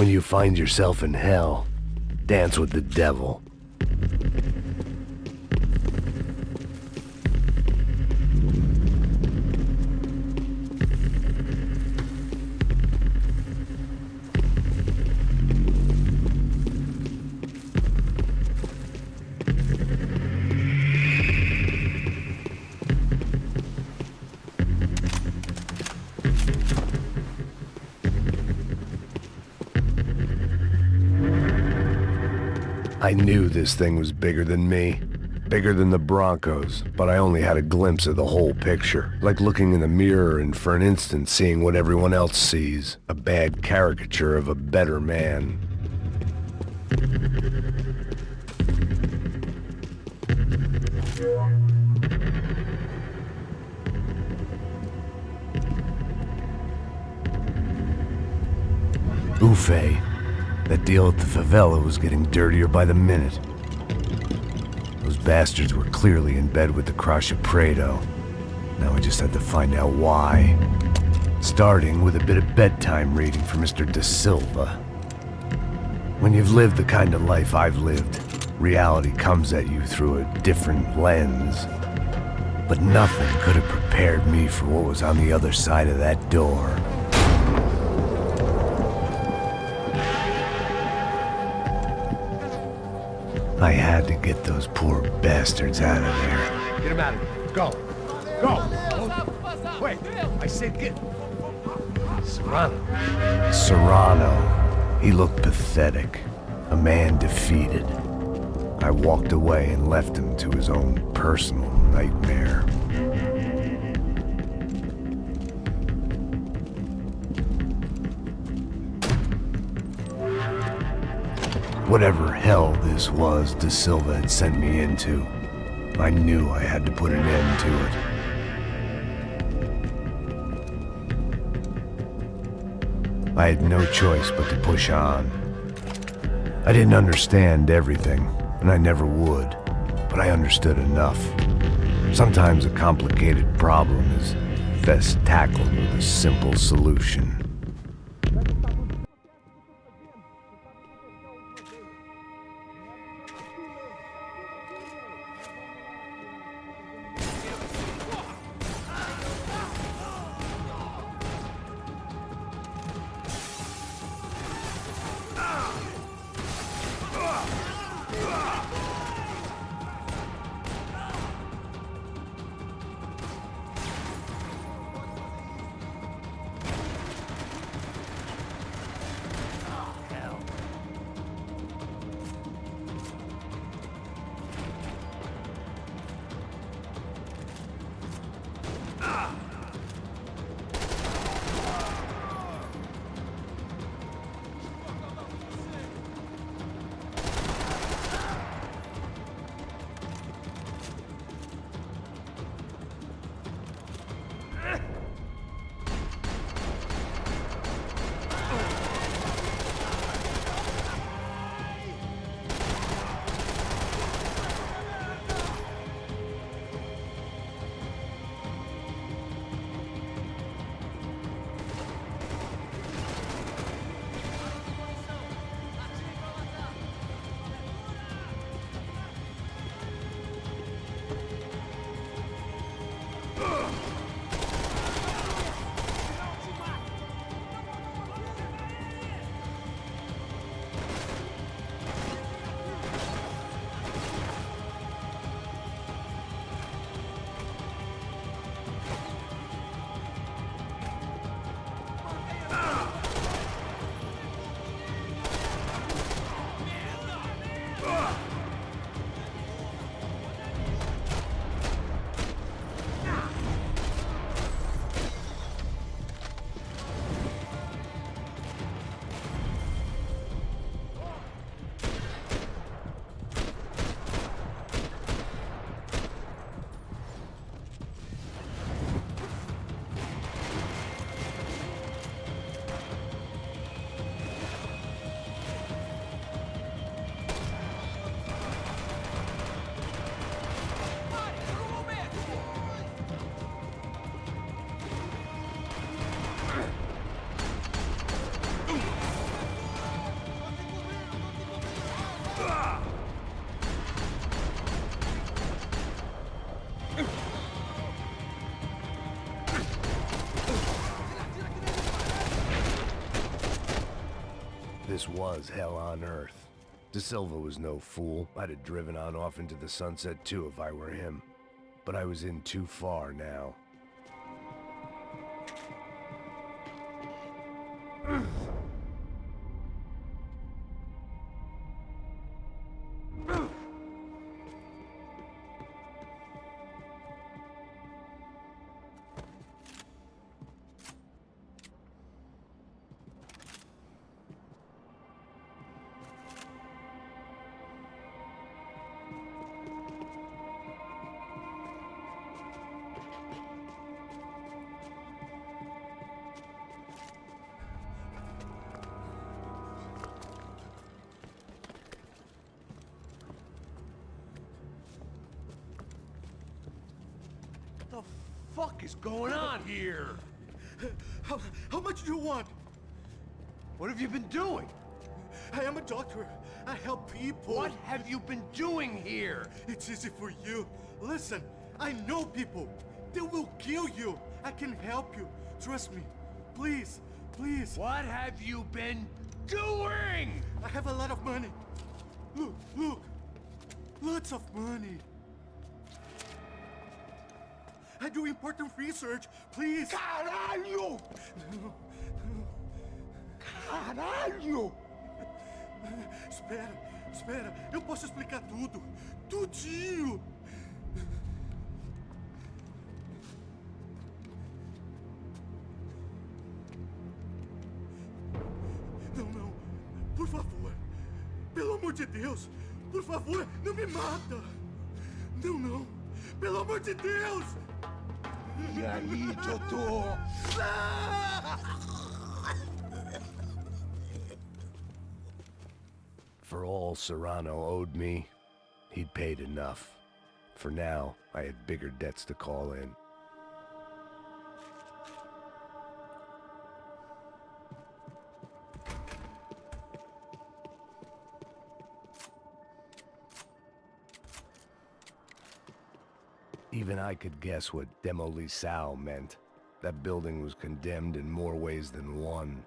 Speaker 1: When you find yourself in hell, dance with the devil. I knew this thing was bigger than me, bigger than the Broncos, but I only had a glimpse of the whole picture, like looking in the mirror and for an instant seeing what everyone else sees, a bad caricature of a better man. Buffet. That deal at the favela was getting dirtier by the minute. Those bastards were clearly in bed with the Crusher Prado. Now I just had to find out why. Starting with a bit of bedtime reading for Mr. Da Silva. When you've lived the kind of life I've lived, reality comes at you through a different lens. But nothing could have prepared me for what was on the other side of that door. I had to get those poor bastards out of there.
Speaker 12: Get him out of here. Go. Go. Wait. I said get... Serrano.
Speaker 1: Serrano. He looked pathetic. A man defeated. I walked away and left him to his own personal nightmare. Whatever hell this was Da Silva had sent me into, I knew I had to put an end to it. I had no choice but to push on. I didn't understand everything, and I never would, but I understood enough. Sometimes a complicated problem is best tackled with a simple solution. This was hell on earth. De Silva was no fool. I'd have driven on off into the sunset too if I were him. But I was in too far now.
Speaker 8: What the fuck is going on here? How much do you want? What have you been doing? I am a doctor. I help people. What have you been doing here? It's easy for you. Listen, I know people. They will kill you. I can help you. Trust me. Please, please. What have you been doing? I have a lot of money. Look, look. Lots of money. I do important research. Please. Caralho! Caralho! Espera, espera. Eu posso explicar tudo. Tudinho. Não, não. Por favor. Pelo amor de Deus. Por favor, não me mata. Não, não. Pelo amor de Deus. E aí, doutor?
Speaker 1: For all Serrano owed me, he'd paid enough. For now, I had bigger debts to call in. Even I could guess what Demolisal meant. That building was condemned in more ways than one.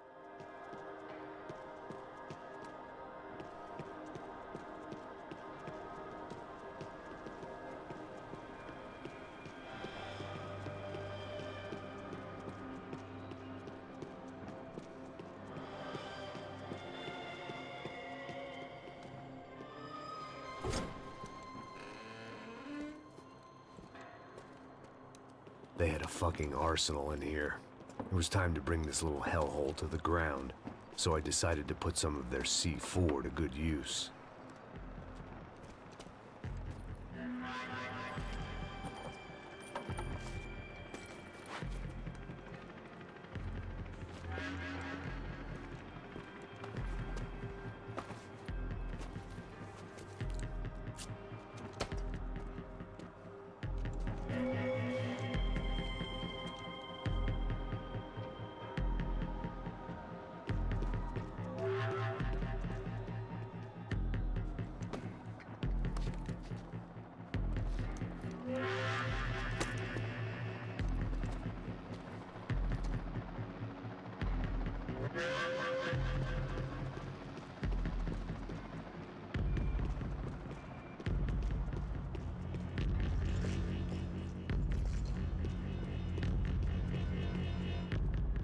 Speaker 1: They had a fucking arsenal in here. It was time to bring this little hellhole to the ground, so I decided to put some of their C4 to good use.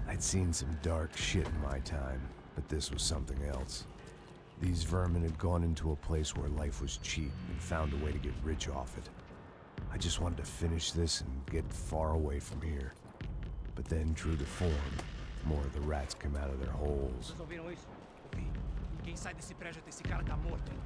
Speaker 1: I'd seen some dark shit in my time, but this was something else. These vermin had gone into a place where life was cheap and found a way to get rich off it. I just wanted to finish this and get far away from here. But then, true to form, more of the rats came out of their holes.
Speaker 14: Vocês ouviram isso? Ouvi. Quem sai desse prédio até esse cara tá morto, hein?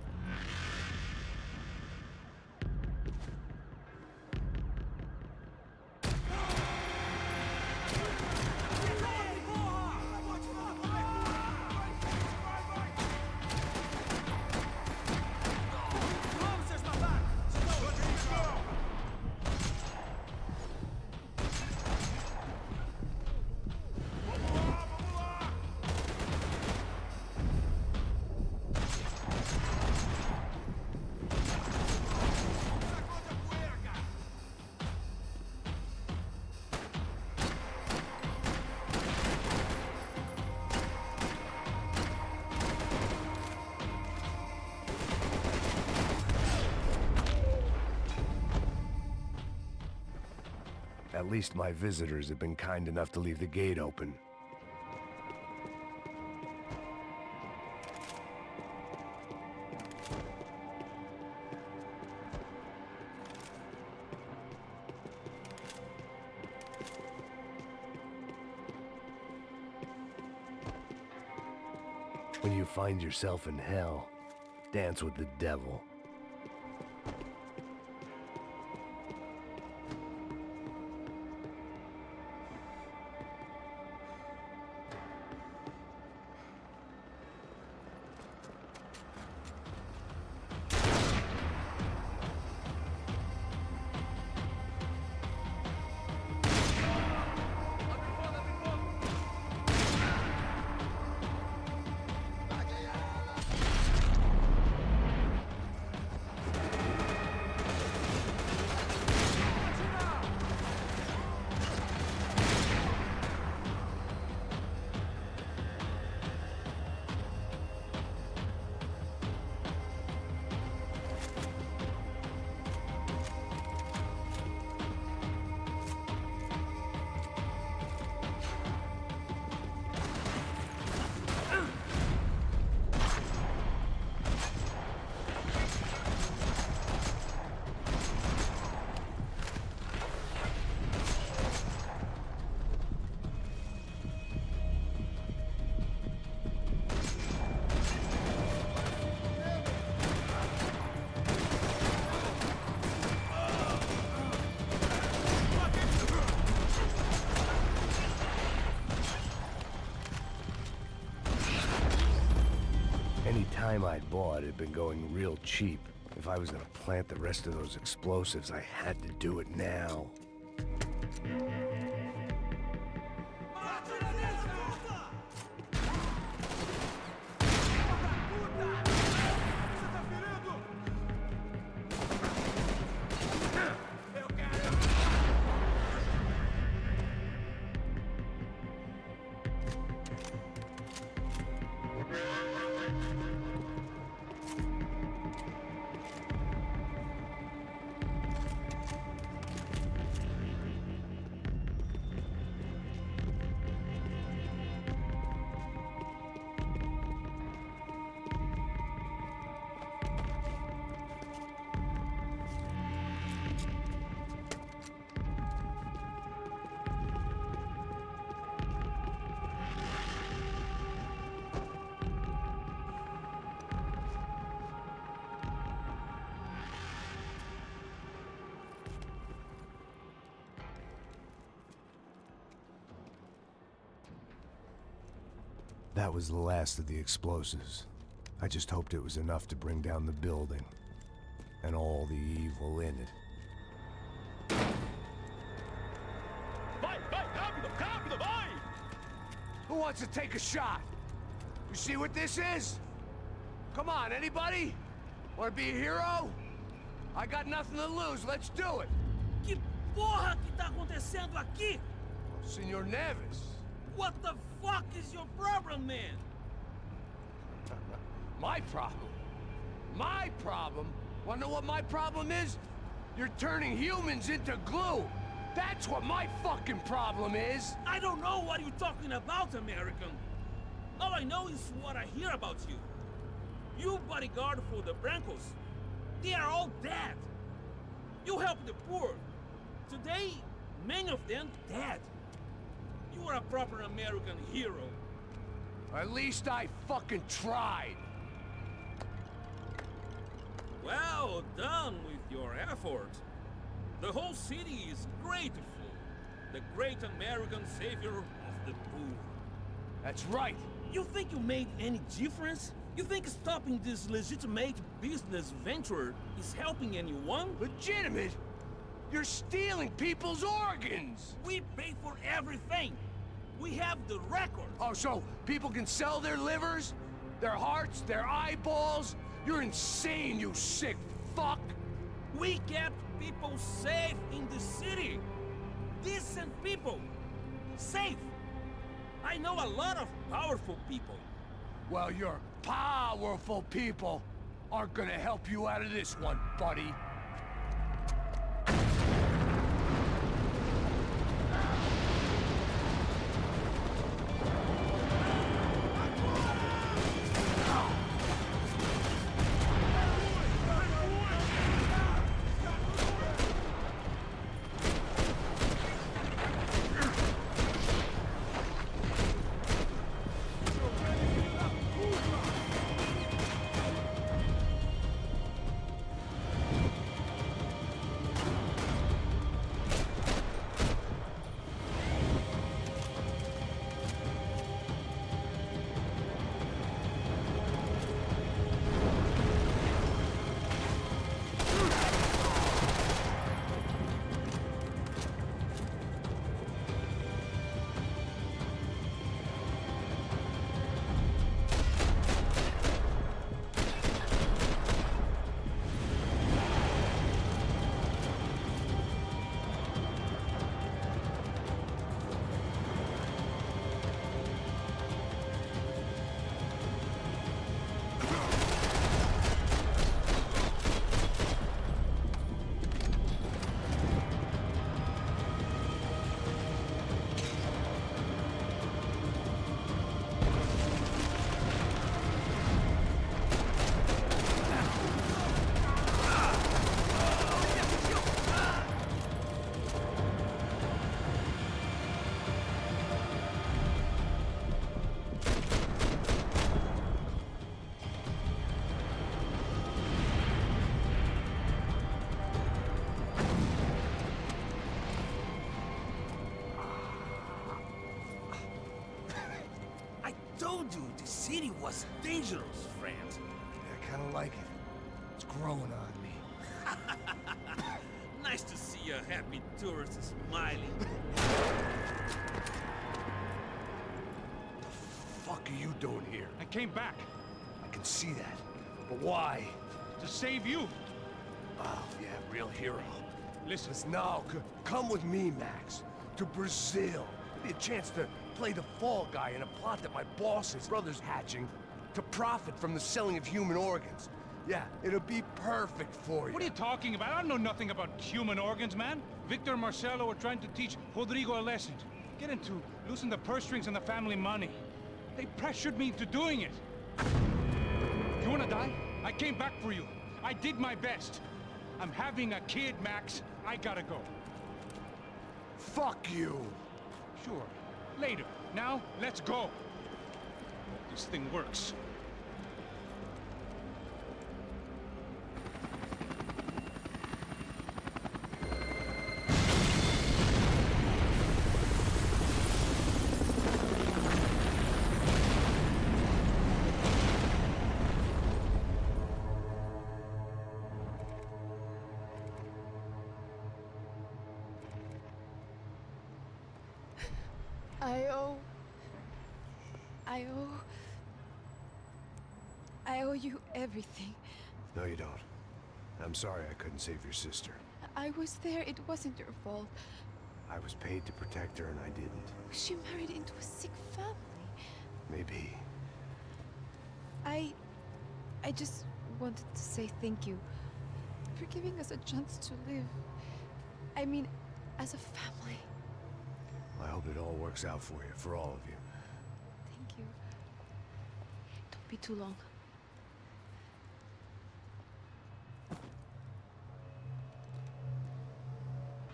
Speaker 1: At least my visitors have been kind enough to leave the gate open. When you find yourself in hell, dance with the devil. Time I'd bought had been going real cheap. If I was gonna plant the rest of those explosives, I had to do it now. That was the last of the explosives. I just hoped it was enough to bring down the building and all the evil in it.
Speaker 21: Vai, vai, rápido, rápido, vai!
Speaker 12: Who wants to take a shot? You see what this is? Come on, anybody? Want to be a hero? I got nothing to lose, let's do it!
Speaker 15: Que porra que tá acontecendo aqui?
Speaker 12: Senor Neves.
Speaker 15: What the fuck is your problem, man?
Speaker 12: My problem? My problem? Wanna know what my problem is? You're turning humans into glue! That's what my fucking problem is!
Speaker 15: I don't know what you're talking about, American. All I know is what I hear about you. You bodyguard for the Brancos. They are all dead. You help the poor. Today, many of them dead. You are a proper American hero.
Speaker 12: At least I fucking tried.
Speaker 15: Well done with your effort. The whole city is grateful. The great American savior of the poor.
Speaker 12: That's right.
Speaker 15: You think you made any difference? You think stopping this legitimate business venture is helping anyone?
Speaker 12: Legitimate? You're stealing people's organs!
Speaker 15: We pay for everything! We have the record!
Speaker 12: Oh, so people can sell their livers? Their hearts? Their eyeballs? You're insane, you sick fuck!
Speaker 15: We kept people safe in the city! Decent people! Safe! I know a lot of powerful people.
Speaker 12: Well, your powerful people aren't gonna help you out of this one, buddy.
Speaker 17: city was dangerous, friend.
Speaker 8: I kinda like it. It's growing on me.
Speaker 15: Nice to see a happy tourist smiling.
Speaker 8: The fuck are you doing here?
Speaker 2: I came back.
Speaker 8: I can see that. But why?
Speaker 2: To save you.
Speaker 8: Oh, yeah, real hero.
Speaker 2: Listen.
Speaker 8: No, come with me, Max. To Brazil. Give me a chance to play the fall guy in a plot that my boss's brother's hatching to profit from the selling of human organs. Yeah, it'll be perfect for you.
Speaker 2: What are you talking about? I don't know nothing about human organs, man. Victor and Marcelo are trying to teach Rodrigo a lesson. Get into losing the purse strings and the family money. They pressured me into doing it. You wanna die? I came back for you. I did my best. I'm having a kid, Max. I gotta go.
Speaker 8: Fuck you!
Speaker 2: Sure. Later. Now, let's go. Hope this thing works.
Speaker 16: I owe you everything.
Speaker 1: No, you don't. I'm sorry I couldn't save your sister.
Speaker 16: I was there. It wasn't your fault.
Speaker 1: I was paid to protect her and I didn't.
Speaker 16: She married into a sick family.
Speaker 1: Maybe.
Speaker 16: I just wanted to say thank you for giving us a chance to live. I mean, as a family.
Speaker 1: I hope it all works out for you, for all of you.
Speaker 16: Thank you. Don't be too long.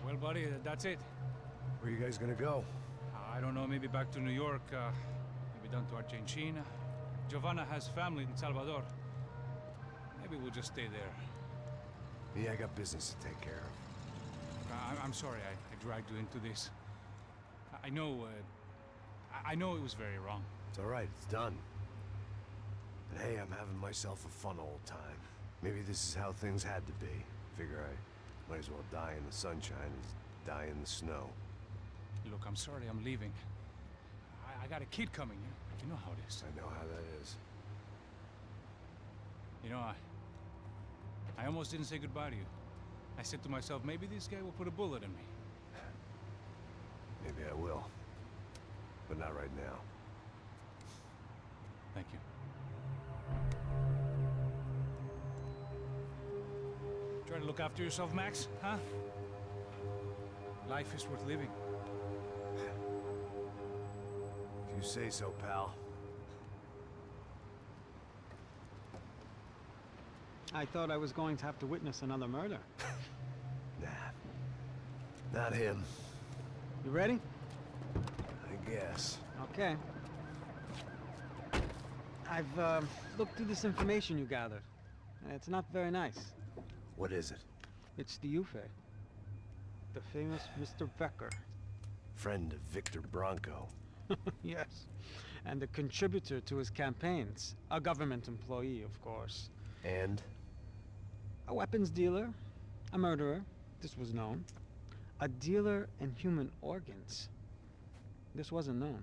Speaker 2: Well, buddy, that's it.
Speaker 1: Where are you guys gonna go?
Speaker 2: I don't know, maybe back to New York, maybe down to Argentina. Giovanna has family in Salvador. Maybe we'll just stay there.
Speaker 1: Me, I got business to take care of.
Speaker 2: I'm sorry I dragged you into this. I know it was very wrong.
Speaker 1: It's all right, it's done. And hey, I'm having myself a fun old time. Maybe this is how things had to be. Figure I might as well die in the sunshine as die in the snow.
Speaker 2: Look, I'm sorry I'm leaving. I got a kid coming. You know how it is.
Speaker 1: I know how that is.
Speaker 2: You know, I almost didn't say goodbye to you. I said to myself, maybe this guy will put a bullet in me.
Speaker 1: Maybe I will. But not right now.
Speaker 2: Thank you. Try to look after yourself, Max, huh? Life is worth living.
Speaker 1: If you say so, pal.
Speaker 10: I thought I was going to have to witness another murder.
Speaker 1: Nah. Not him.
Speaker 10: You ready?
Speaker 1: I guess.
Speaker 10: Okay. I've looked through this information you gathered. It's not very nice.
Speaker 1: What is it?
Speaker 10: It's the Ufe. The famous Mr. Becker.
Speaker 1: Friend of Victor Bronco.
Speaker 10: Yes. And a contributor to his campaigns. A government employee, of course.
Speaker 1: And?
Speaker 10: A weapons dealer. A murderer. This was known. A dealer in human organs. This wasn't known.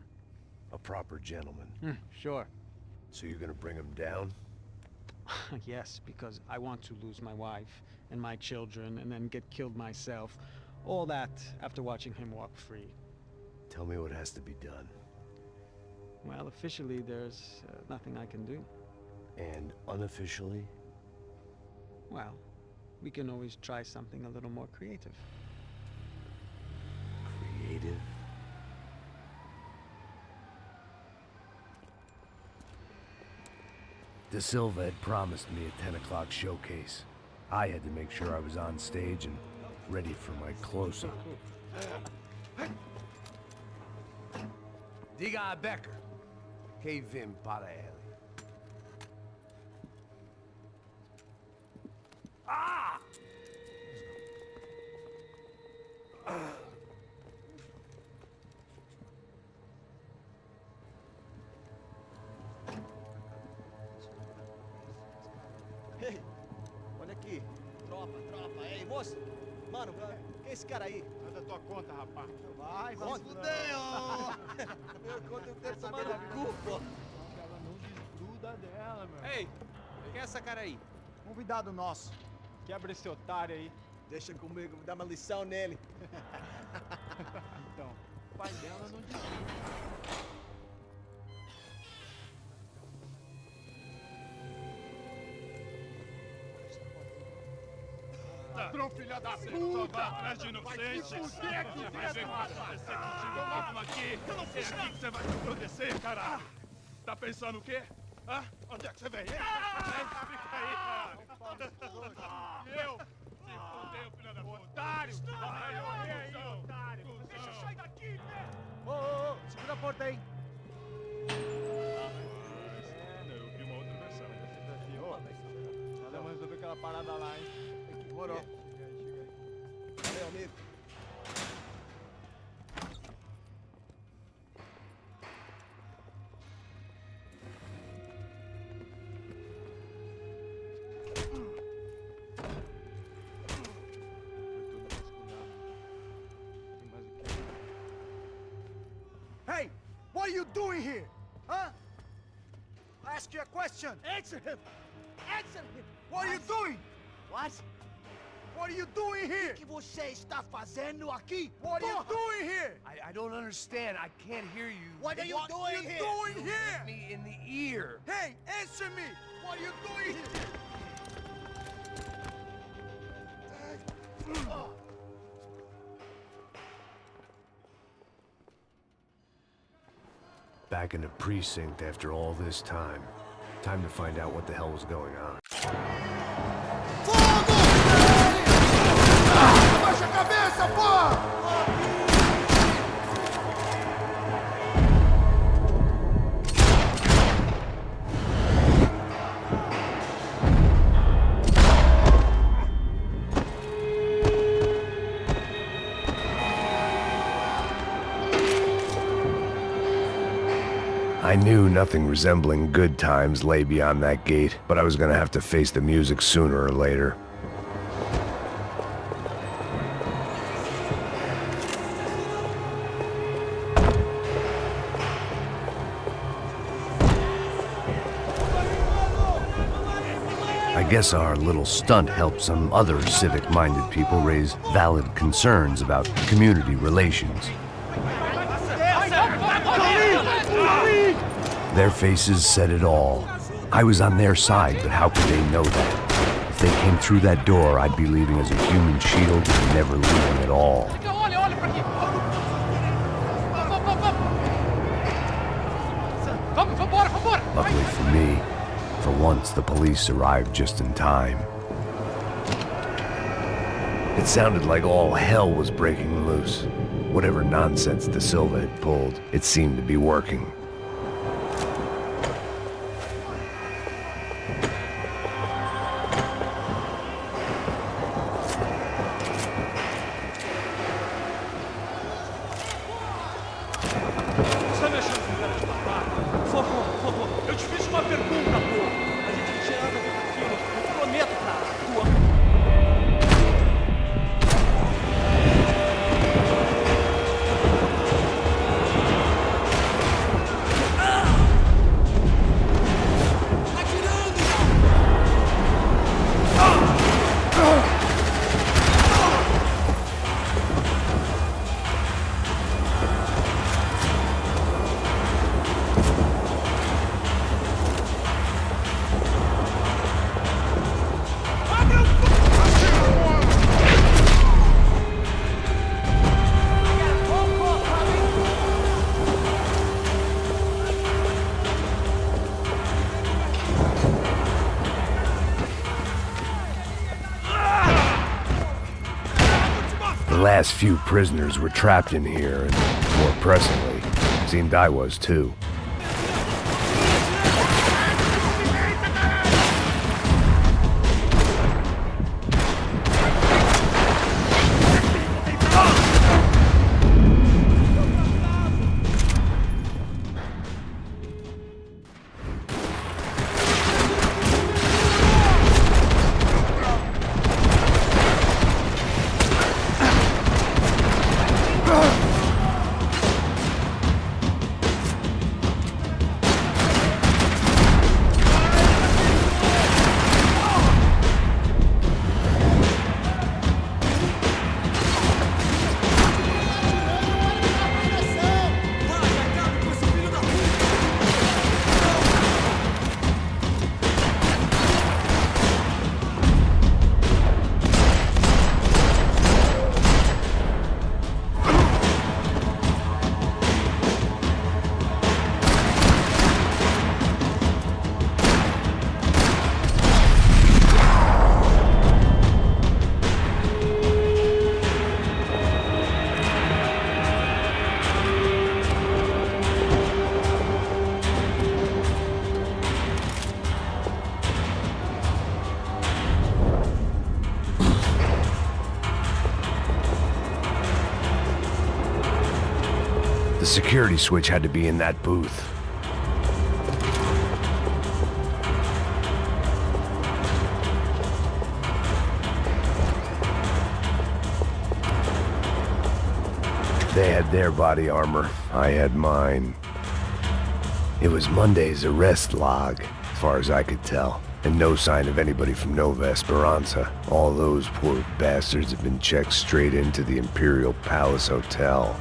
Speaker 1: A proper gentleman.
Speaker 10: Sure.
Speaker 1: So you're gonna bring him down?
Speaker 10: Yes, because I want to lose my wife and my children and then get killed myself. All that after watching him walk free.
Speaker 1: Tell me what has to be done.
Speaker 10: Well, officially, there's nothing I can do.
Speaker 1: And unofficially?
Speaker 10: Well, we can always try something a little more creative.
Speaker 1: Creative? De Silva had promised me a 10 o'clock showcase. I had to make sure I was on stage and ready for my close-up. Diga a Becker. Que vim para ele. Ah!
Speaker 7: Tropa. Ei, moço. Mano, quem é esse cara aí?
Speaker 3: Manda tua conta, rapaz.
Speaker 7: Vai, fudeu! Meu conta eu quero saber do cu, pô.
Speaker 3: Ela não desgruda dela, meu.
Speaker 17: Ei, quem é essa cara aí?
Speaker 3: Convidado nosso. Quebra esse otário aí.
Speaker 7: Deixa comigo, vou dar uma lição nele.
Speaker 3: Então, o pai dela não desgruda. Ladrão, filha da puta! Vai atrás de inocente! Vai se fuder aqui dentro! Vai ver o que vai acontecer contigo! Vamos aqui! Eu não fiz nada! É aqui que você vai se proteger, caralho! Tá pensando o quê? Hã? Onde é que você vem? Fica aí, caralho! Eu? Se fudeu, filha da puta! Otário! Vai morrer aí, otário! Deixa eu sair daqui, né?
Speaker 7: Ô, segura a porta aí.
Speaker 3: Eu vi uma outra versão. Esse daqui, ó. Ela resolveu aquela parada lá, hein?
Speaker 7: Demorou.
Speaker 3: Chega aí.
Speaker 7: Valeu, amigo.
Speaker 8: Hey, what are you doing here? Huh? I ask you a question.
Speaker 9: Answer him! Answer him!
Speaker 8: What are you doing?
Speaker 9: What?
Speaker 8: What are you doing here?
Speaker 9: O que você está fazendo aqui?
Speaker 8: What are you doing here?
Speaker 12: I don't understand. I can't hear you.
Speaker 9: What are you doing here?
Speaker 8: Doing here?
Speaker 12: Me in the ear.
Speaker 8: Hey, answer me! What are you doing here?
Speaker 1: Back in the precinct after all this time. Time to find out what the hell was going on.
Speaker 8: Abaixa a cabeça, porra!
Speaker 1: I knew nothing resembling good times lay beyond that gate, but I was gonna have to face the music sooner or later. I guess our little stunt helped some other civic-minded people raise valid concerns about community relations. Their faces said it all. I was on their side, but how could they know that? If they came through that door, I'd be leaving as a human shield and never leaving at all. Luckily for me, for once the police arrived just in time. It sounded like all hell was breaking loose. Whatever nonsense De Silva had pulled, it seemed to be working. The last few prisoners were trapped in here, and more pressingly, seemed I was too. security switch had to be in that booth. They had their body armor. I had mine. It was Monday's arrest log, as far as I could tell. And no sign of anybody from Nova Esperanza. All those poor bastards have been checked straight into the Imperial Palace Hotel.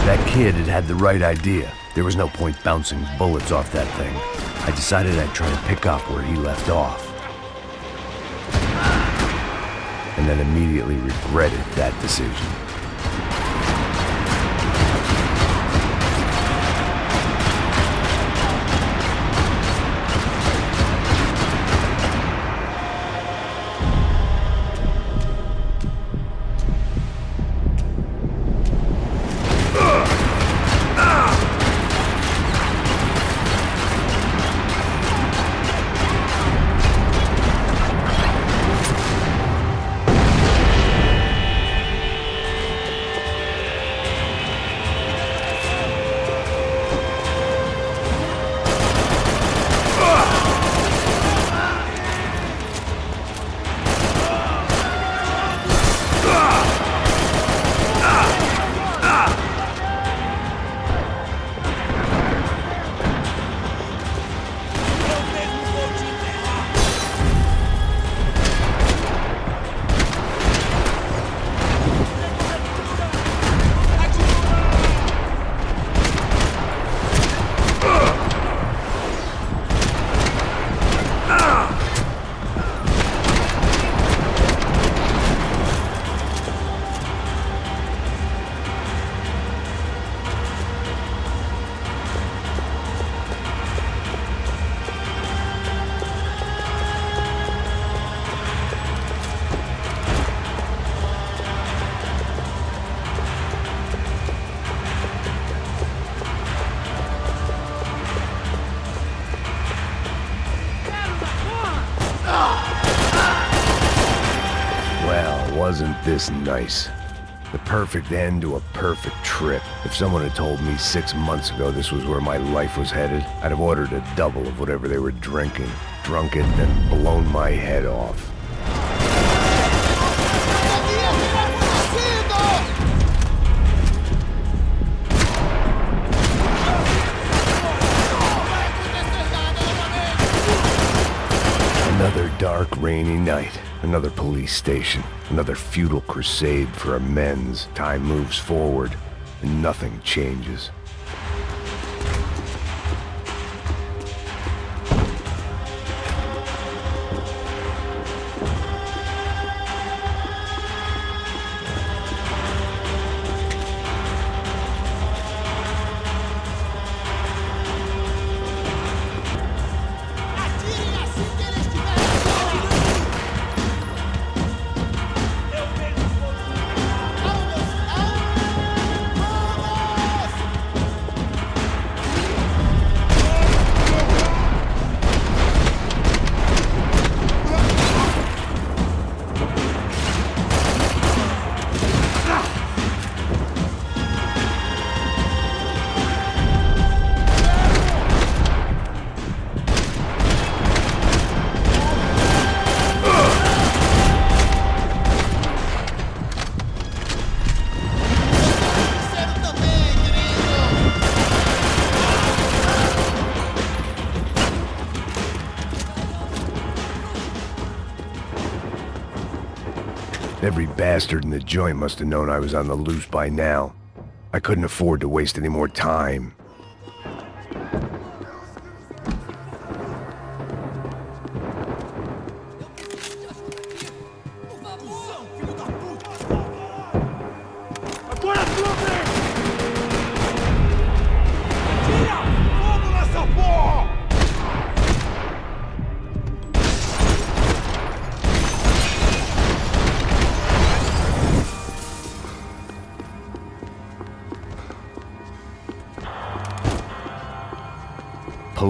Speaker 1: That kid had the right idea. There was no point bouncing bullets off that thing. I decided I'd try to pick up where he left off. And then immediately regretted that decision. Wasn't this nice? The perfect end to a perfect trip. If someone had told me 6 months ago this was where my life was headed, I'd have ordered a double of whatever they were drinking, drunk it, then blown my head off. Another dark, rainy night. Another police station. Another futile crusade for amends. Time moves forward, and nothing changes. Every bastard in the joint must have known I was on the loose by now. I couldn't afford to waste any more time.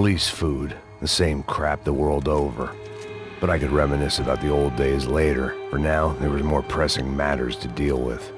Speaker 1: Police food, the same crap the world over. But I could reminisce about the old days later. For now, there was more pressing matters to deal with.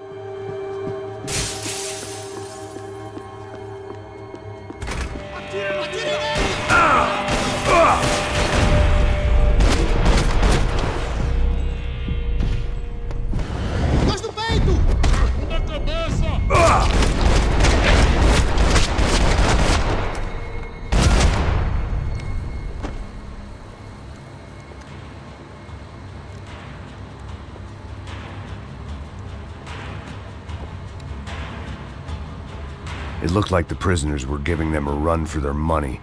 Speaker 1: It looked like the prisoners were giving them a run for their money.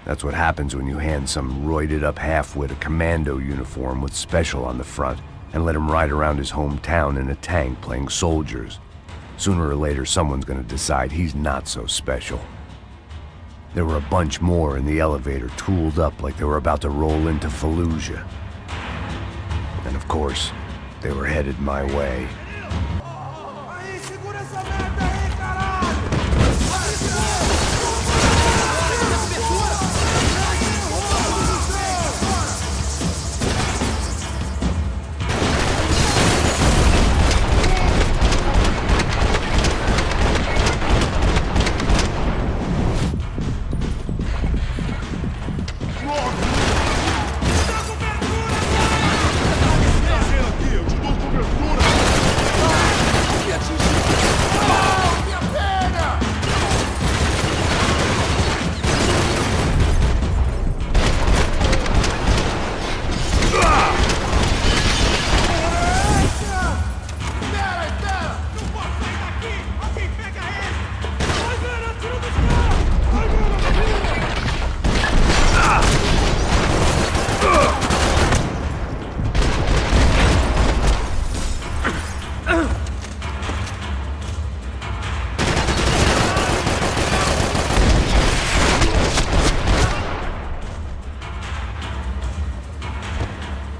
Speaker 1: That's what happens when you hand some roided-up halfwit a commando uniform with special on the front and let him ride around his hometown in a tank playing soldiers. Sooner or later, someone's gonna decide he's not so special. There were a bunch more in the elevator, tooled up like they were about to roll into Fallujah. And of course, they were headed my way.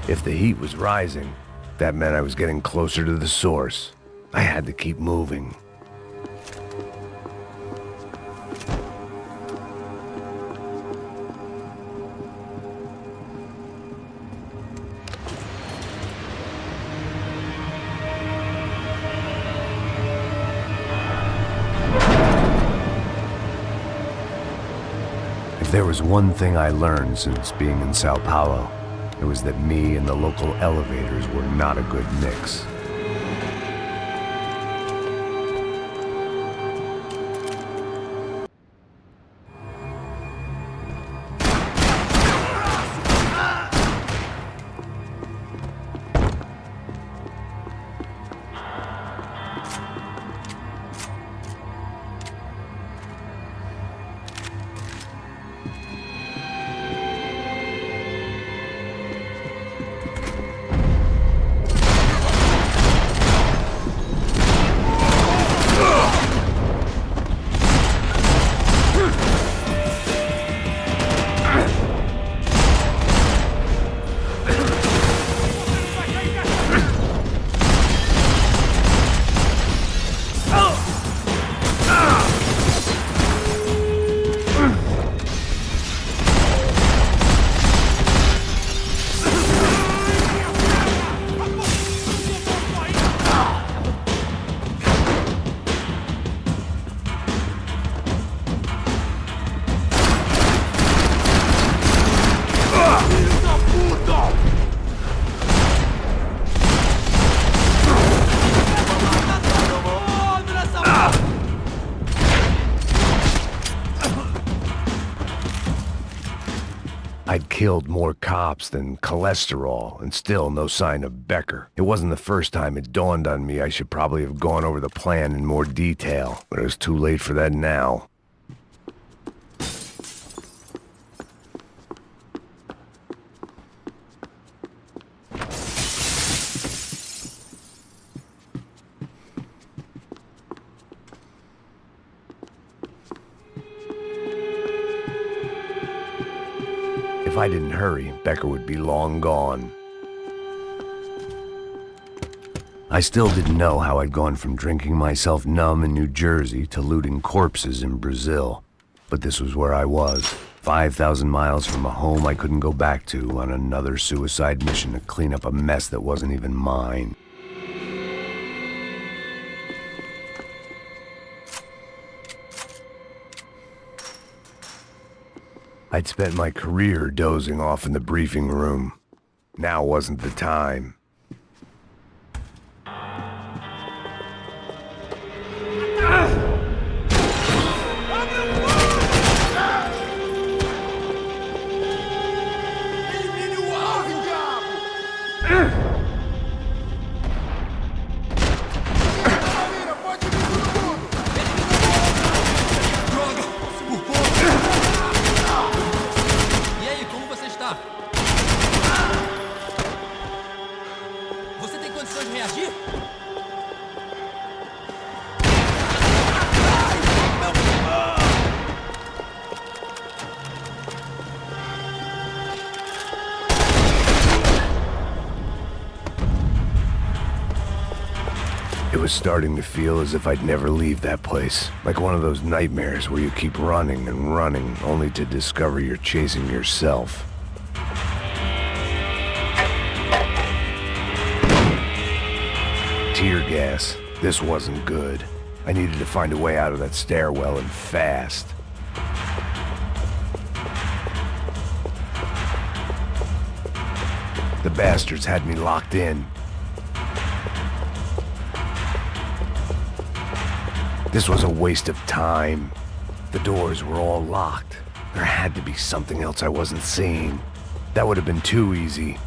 Speaker 1: If the heat was rising, that meant I was getting closer to the source. I had to keep moving. If there was one thing I learned since being in São Paulo, it was that me and the local elevators were not a good mix. I'd killed more cops than cholesterol, and still no sign of Becker. It wasn't the first time it dawned on me I should probably have gone over the plan in more detail, but it was too late for that now. If I didn't hurry, Becker would be long gone. I still didn't know how I'd gone from drinking myself numb in New Jersey to looting corpses in Brazil. But this was where I was, 5,000 miles from a home I couldn't go back to on another suicide mission to clean up a mess that wasn't even mine. I'd spent my career dozing off in the briefing room. Now wasn't the time.
Speaker 21: E aí, como você está? Você tem condições de reagir?
Speaker 1: It was starting to feel as if I'd never leave that place. Like one of those nightmares where you keep running and running, only to discover you're chasing yourself. Tear gas. This wasn't good. I needed to find a way out of that stairwell and fast. The bastards had me locked in. This was a waste of time. The doors were all locked. There had to be something else I wasn't seeing. That would have been too easy.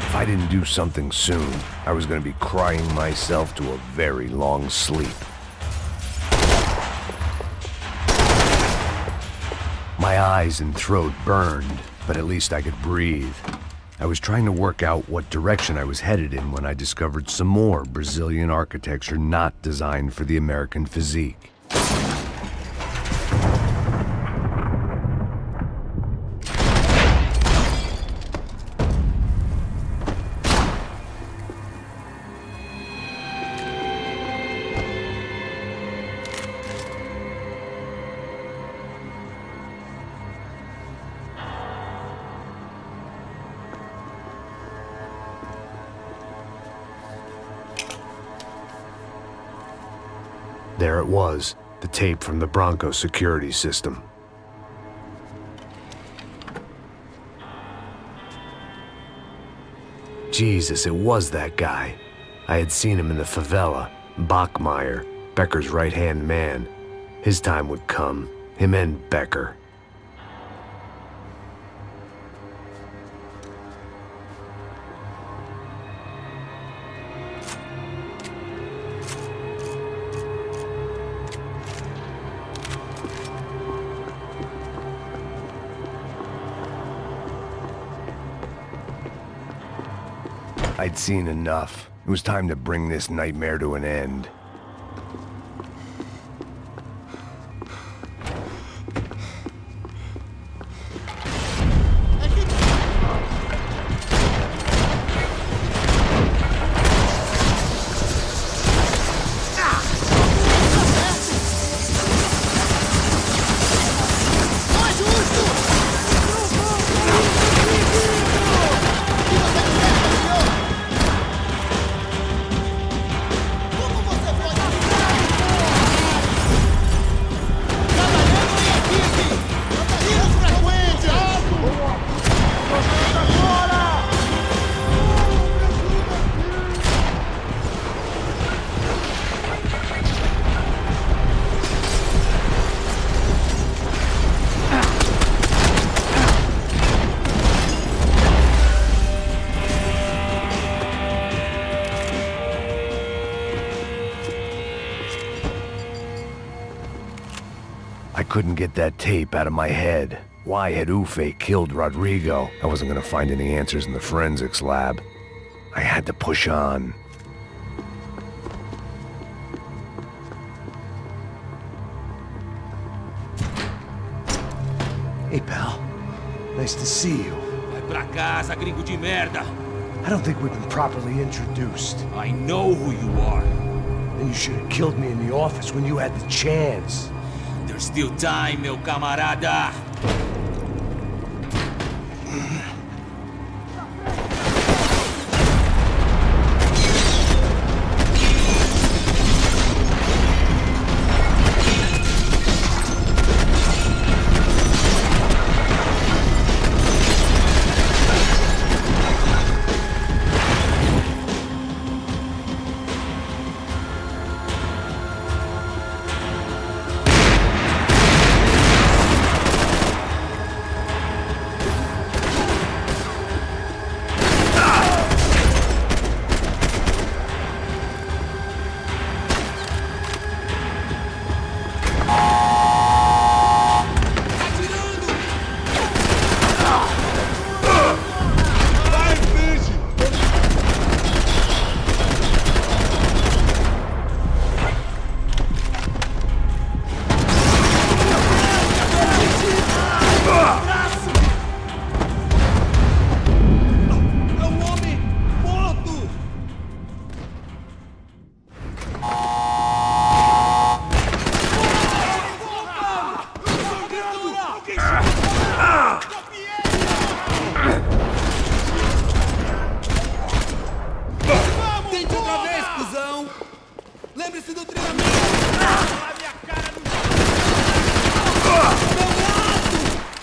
Speaker 1: If I didn't do something soon, I was going to be crying myself to a very long sleep. My eyes and throat burned, but at least I could breathe. I was trying to work out what direction I was headed in when I discovered some more Brazilian architecture not designed for the American physique. There it was, the tape from the Bronco security system. Jesus, it was that guy. I had seen him in the favela, Bachmeyer, Becker's right-hand man. His time would come, him and Becker. I'd seen enough. It was time to bring this nightmare to an end. I couldn't get that tape out of my head. Why had Ufe killed Rodrigo? I wasn't gonna find any answers in the forensics lab. I had to push on.
Speaker 8: Hey, pal. Nice to see you.
Speaker 21: Vai pra casa, gringo de merda.
Speaker 8: I don't think we've been properly introduced.
Speaker 21: I know who you are.
Speaker 8: And you should have killed me in the office when you had the chance.
Speaker 21: Still time, meu camarada. Tente outra vez, cuzão! Lembre-se do treinamento!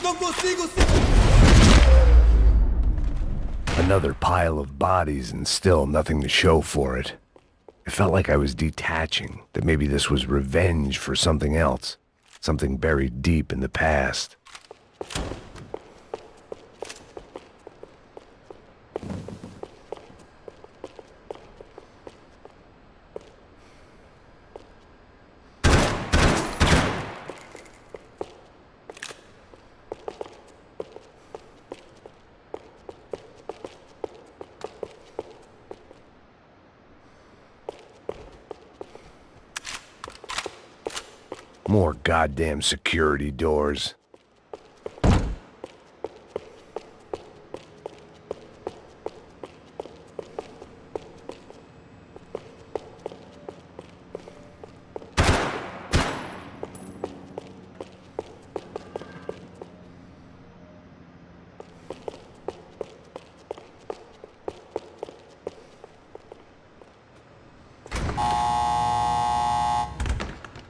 Speaker 21: Não consigo ser...
Speaker 1: Another pile of bodies and still nothing to show for it. It felt like I was detaching, that maybe this was revenge for something else, something buried deep in the past. More goddamn security doors.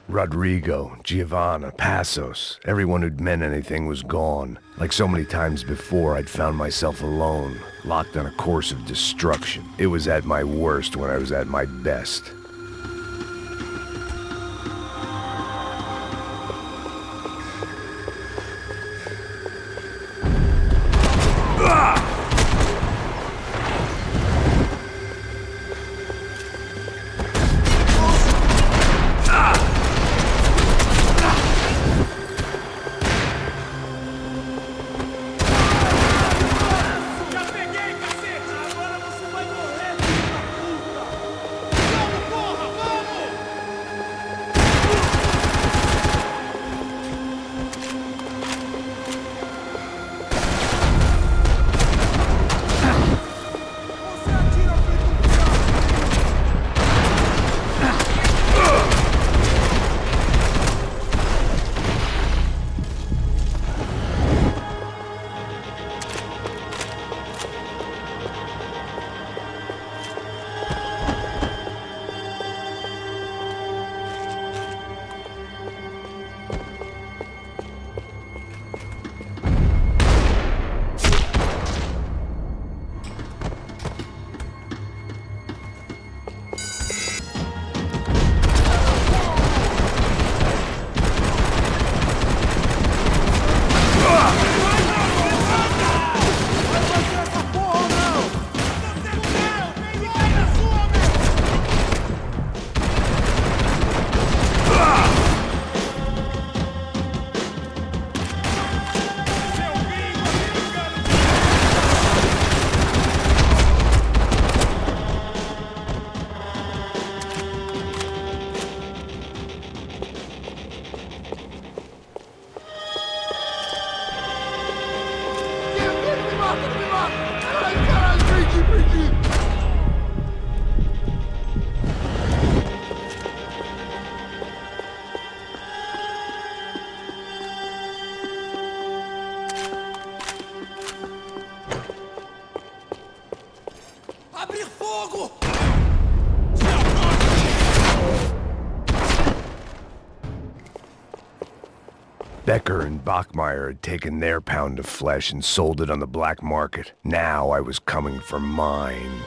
Speaker 1: Rodrigo, Giovanna, Passos, everyone who'd meant anything was gone. Like so many times before, I'd found myself alone, locked on a course of destruction. It was at my worst when I was at my best.
Speaker 21: Já peguei, cacete! Agora você vai morrer, filho da puta!
Speaker 1: Becker and Bachmeyer had taken their pound of flesh and sold it on the black market. Now I was coming for mine.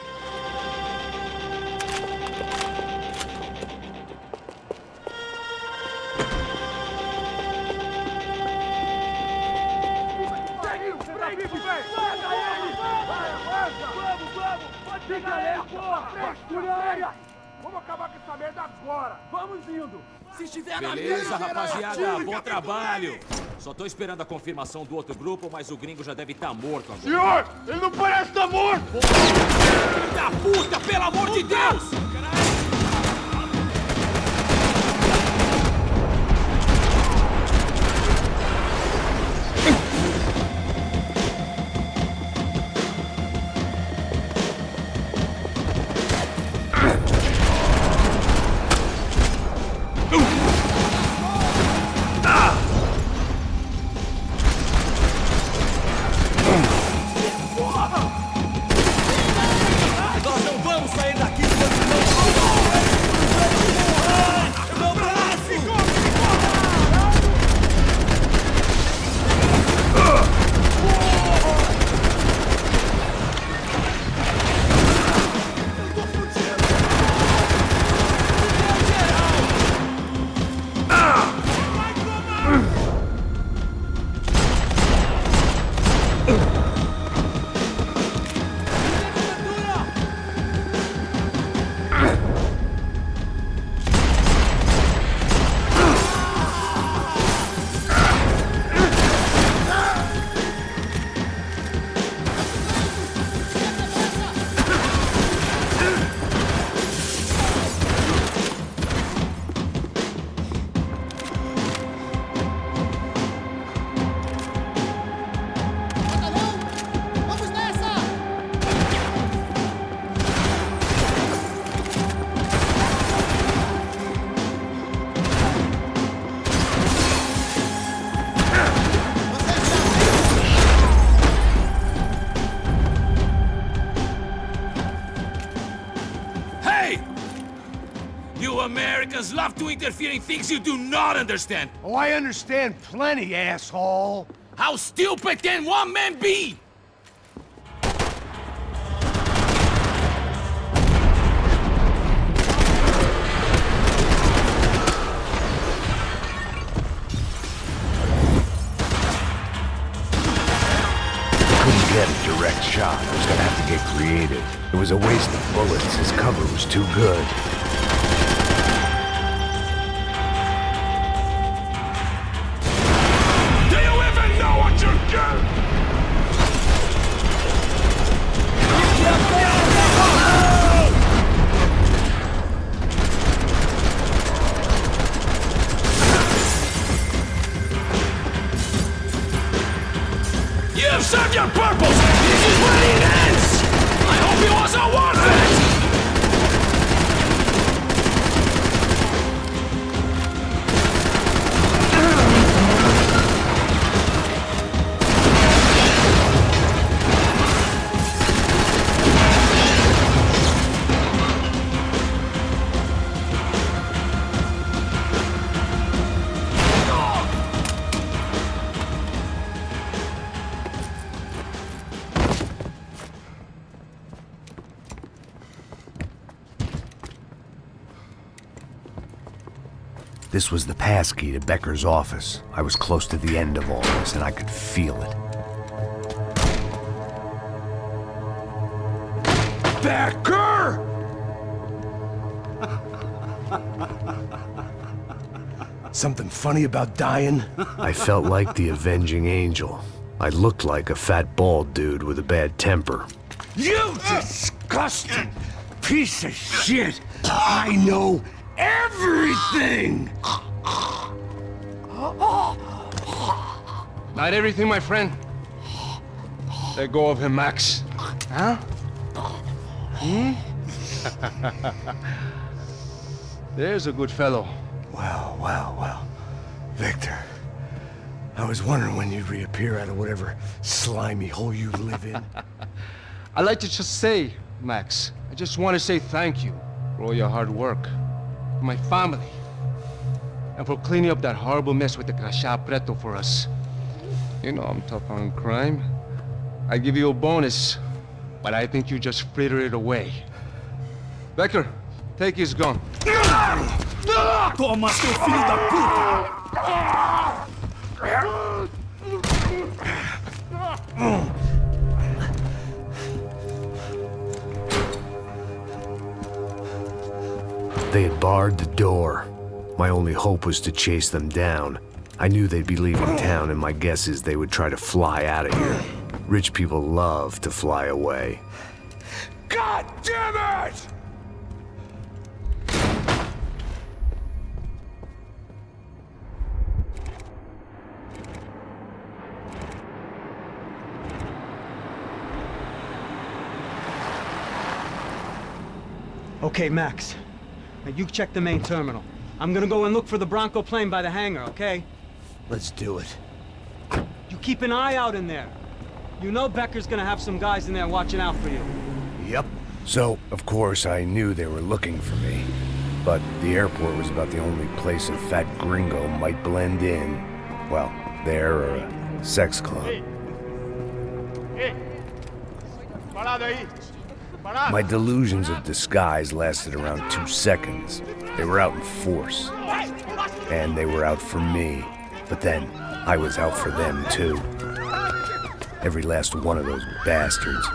Speaker 3: Vamos acabar com essa merda agora!
Speaker 15: Vamos indo! Se estiver na
Speaker 13: Beleza, rapaziada, bom trabalho! Só tô esperando a confirmação do outro grupo, mas o gringo já deve estar morto agora.
Speaker 3: Senhor, ele não parece estar morto!
Speaker 13: Filho da puta, pelo amor de Deus!
Speaker 21: Nós não vamos sair daqui! Americans love to interfere in things you do not understand.
Speaker 8: Oh, I understand plenty, asshole.
Speaker 21: How stupid can one man be?
Speaker 1: Couldn't get a direct shot. I was gonna have to get creative. It was a waste of bullets. His cover was too good.
Speaker 21: You have served your purpose! This is where it ends! I hope it wasn't worth it!
Speaker 1: This was the passkey to Becker's office. I was close to the end of all this, and I could feel it.
Speaker 8: Becker! Something funny about dying?
Speaker 1: I felt like the avenging angel. I looked like a fat bald dude with a bad temper.
Speaker 8: You disgusting piece of shit! I know everything!
Speaker 11: Not everything, my friend. Let go of him, Max. Huh? There's a good fellow.
Speaker 8: Well, well, well. Victor, I was wondering when you'd reappear out of whatever slimy hole you live in.
Speaker 11: I'd like to just say, Max, I just want to say thank you for all your hard work. For my family. and for cleaning up that horrible mess with the crachá preto for us. You know I'm tough on crime. I give you a bonus, but I think you just fritter it away. Becker, take his gun.
Speaker 21: Toma, seu filho da
Speaker 1: They had barred the door. My only hope was to chase them down. I knew they'd be leaving town, and my guess is they would try to fly out of here. Rich people love to fly away.
Speaker 21: God damn it!
Speaker 10: Okay, Max. Now you check the main terminal. I'm gonna go and look for the Bronco plane by the hangar, okay?
Speaker 1: Let's do it.
Speaker 10: You keep an eye out in there. You know Becker's gonna have some guys in there watching out for you.
Speaker 1: Yep. So, of course, I knew they were looking for me. But the airport was about the only place a fat gringo might blend in. Well, there or a sex club. My delusions of disguise lasted around 2 seconds. They were out in force. And they were out for me. But then, I was out for them too. Every last one of those bastards.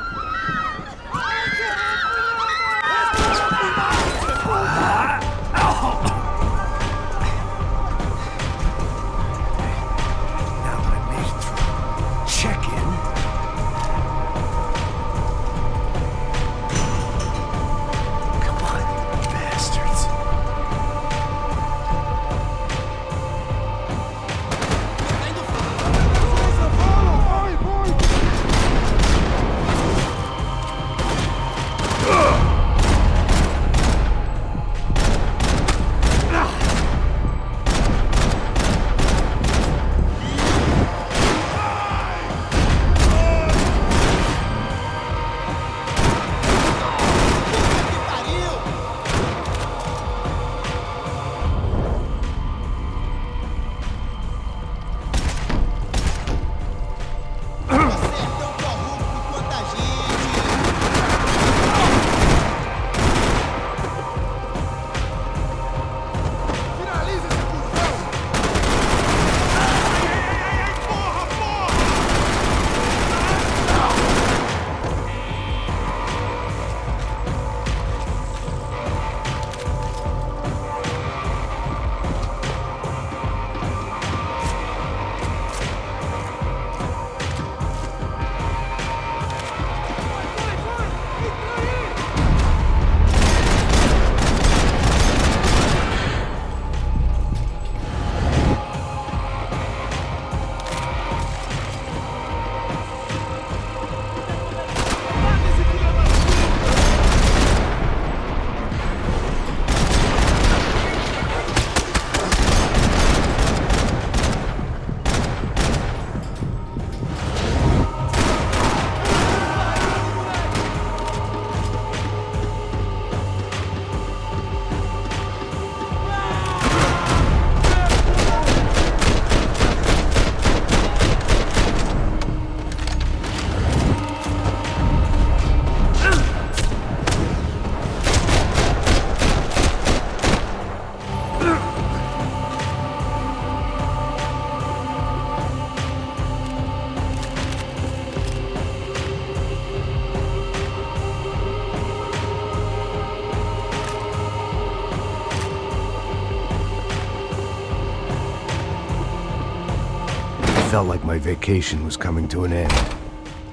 Speaker 1: Felt like my vacation was coming to an end.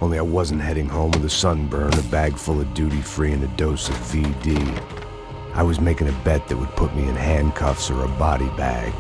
Speaker 1: Only I wasn't heading home with a sunburn, a bag full of duty-free, and a dose of VD. I was making a bet that would put me in handcuffs or a body bag.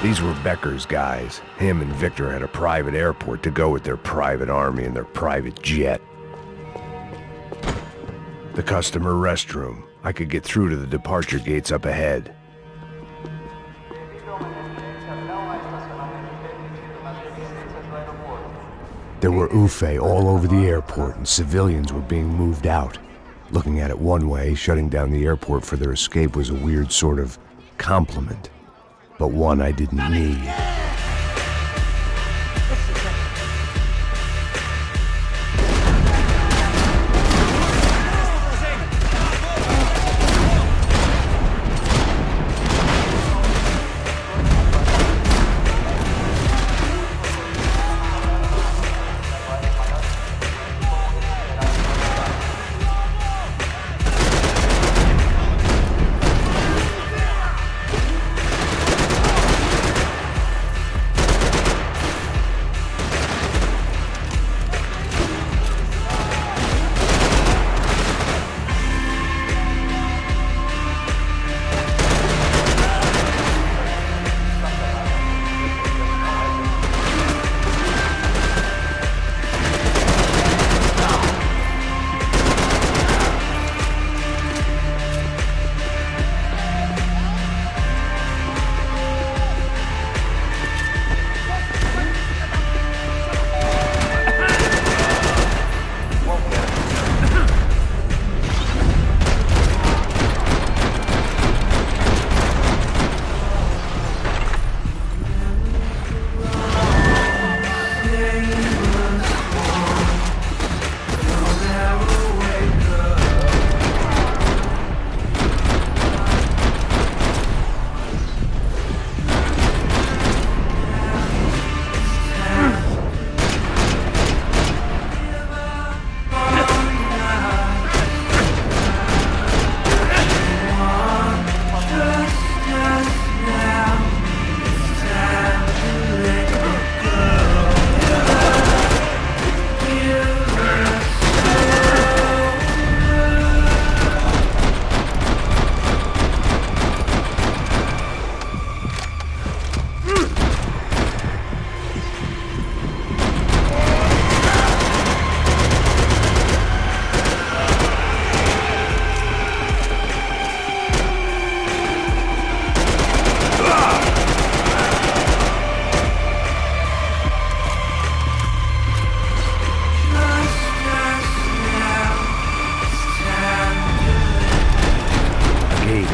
Speaker 1: These were Becker's guys. Him and Victor had a private airport to go with their private army and their private jet. The customer restroom. I could get through to the departure gates up ahead. There were UFE all over the airport, and civilians were being moved out. Looking at it one way, shutting down the airport for their escape was a weird sort of compliment, but one I didn't need.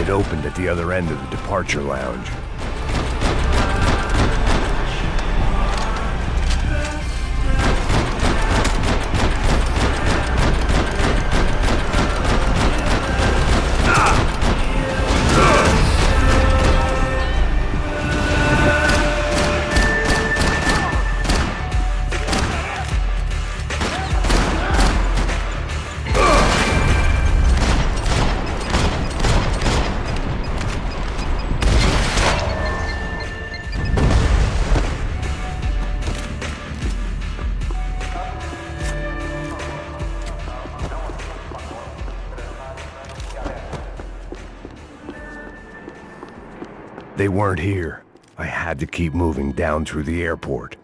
Speaker 1: Opened at the other end of the departure lounge. They weren't here. I had to keep moving down through the airport.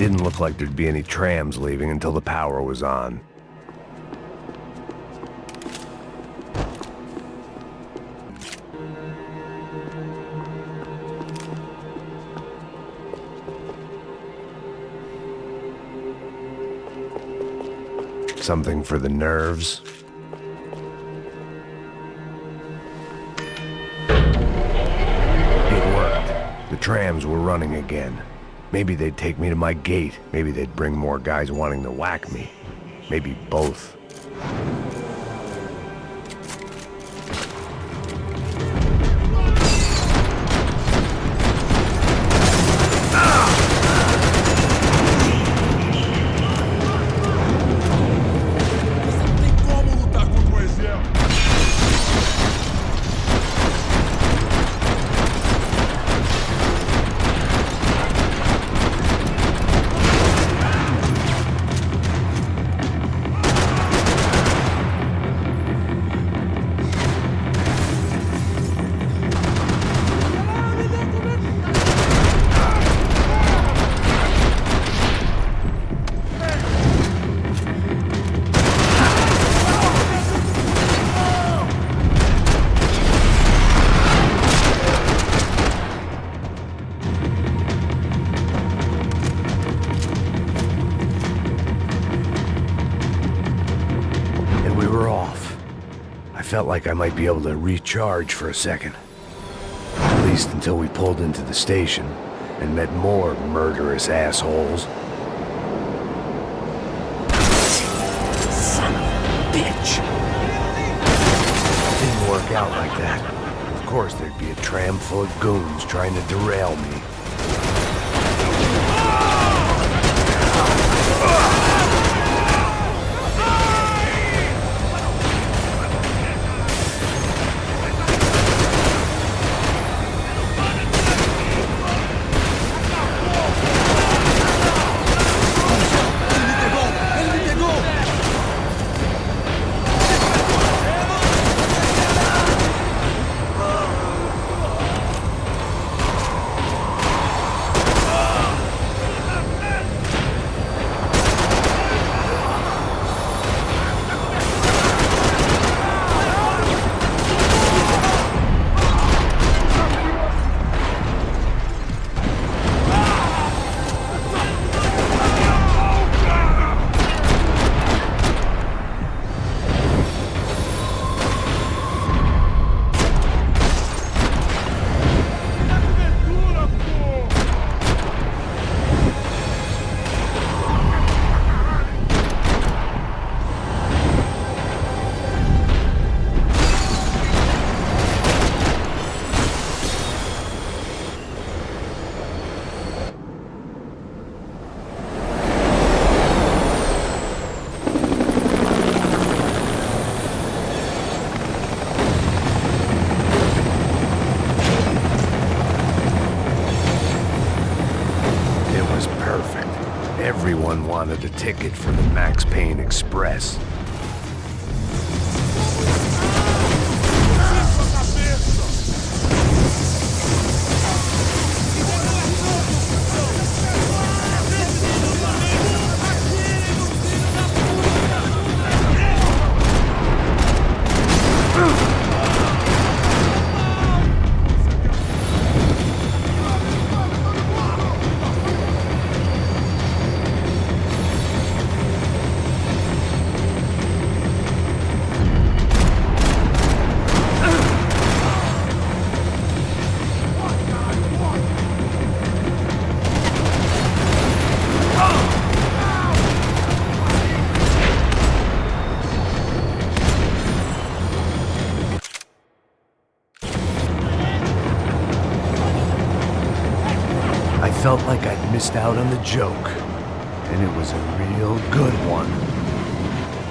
Speaker 1: didn't look like there'd be any trams leaving until the power was on. Something for the nerves. It worked. The trams were running again. Maybe they'd take me to my gate. Maybe they'd bring more guys wanting to whack me. Maybe both. Felt like I might be able to recharge for a second. At least until we pulled into the station and met more murderous assholes.
Speaker 21: Son of a bitch!
Speaker 1: It didn't work out like that. Of course there'd be a tram full of goons trying to derail me. Everyone wanted a ticket for the Max Payne Express. I felt like I'd missed out on the joke, and it was a real good one.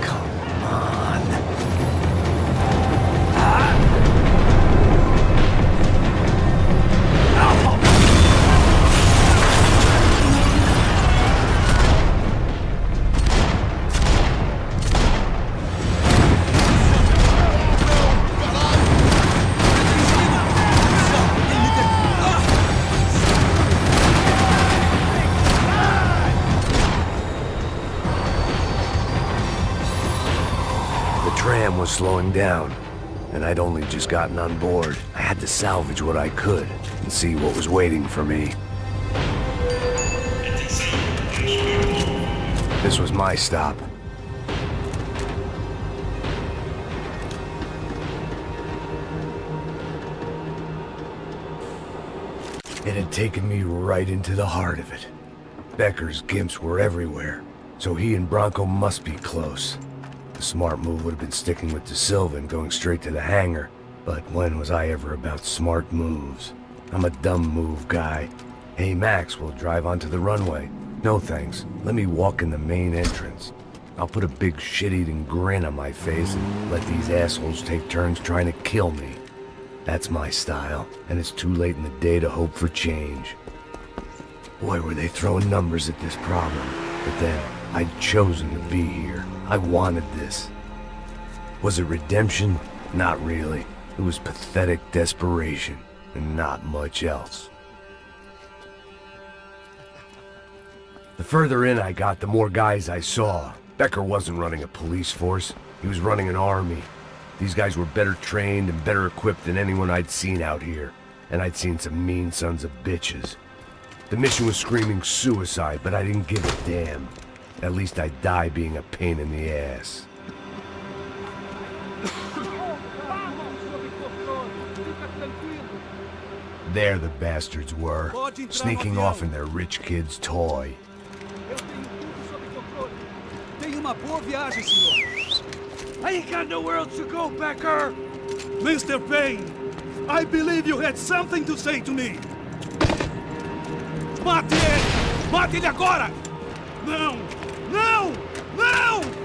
Speaker 1: Come on. slowing down, and I'd only just gotten on board. I had to salvage what I could and see what was waiting for me. This was my stop. It had taken me right into the heart of it. Becker's gimps were everywhere, so he and Bronco must be close. The smart move would have been sticking with De Silva and going straight to the hangar, but when was I ever about smart moves? I'm a dumb move guy. Hey Max, we'll drive onto the runway. No thanks, let me walk in the main entrance. I'll put a big shit-eating grin on my face and let these assholes take turns trying to kill me. That's my style, and it's too late in the day to hope for change. Boy, were they throwing numbers at this problem. But then, I'd chosen to be here. I wanted this. Was it redemption? Not really. It was pathetic desperation, and not much else. The further in I got, the more guys I saw. Becker wasn't running a police force. He was running an army. These guys were better trained and better equipped than anyone I'd seen out here. And I'd seen some mean sons of bitches. The mission was screaming suicide, but I didn't give a damn. At least I'd die being a pain in the ass. There the bastards were, sneaking off in their rich kid's toy.
Speaker 6: Tenha uma boa viagem, senhor.
Speaker 3: I ain't got nowhere else to go, Becker! Mr. Payne, I believe you had something to say to me. Mate ele! Mate ele agora! Não! Não! Não!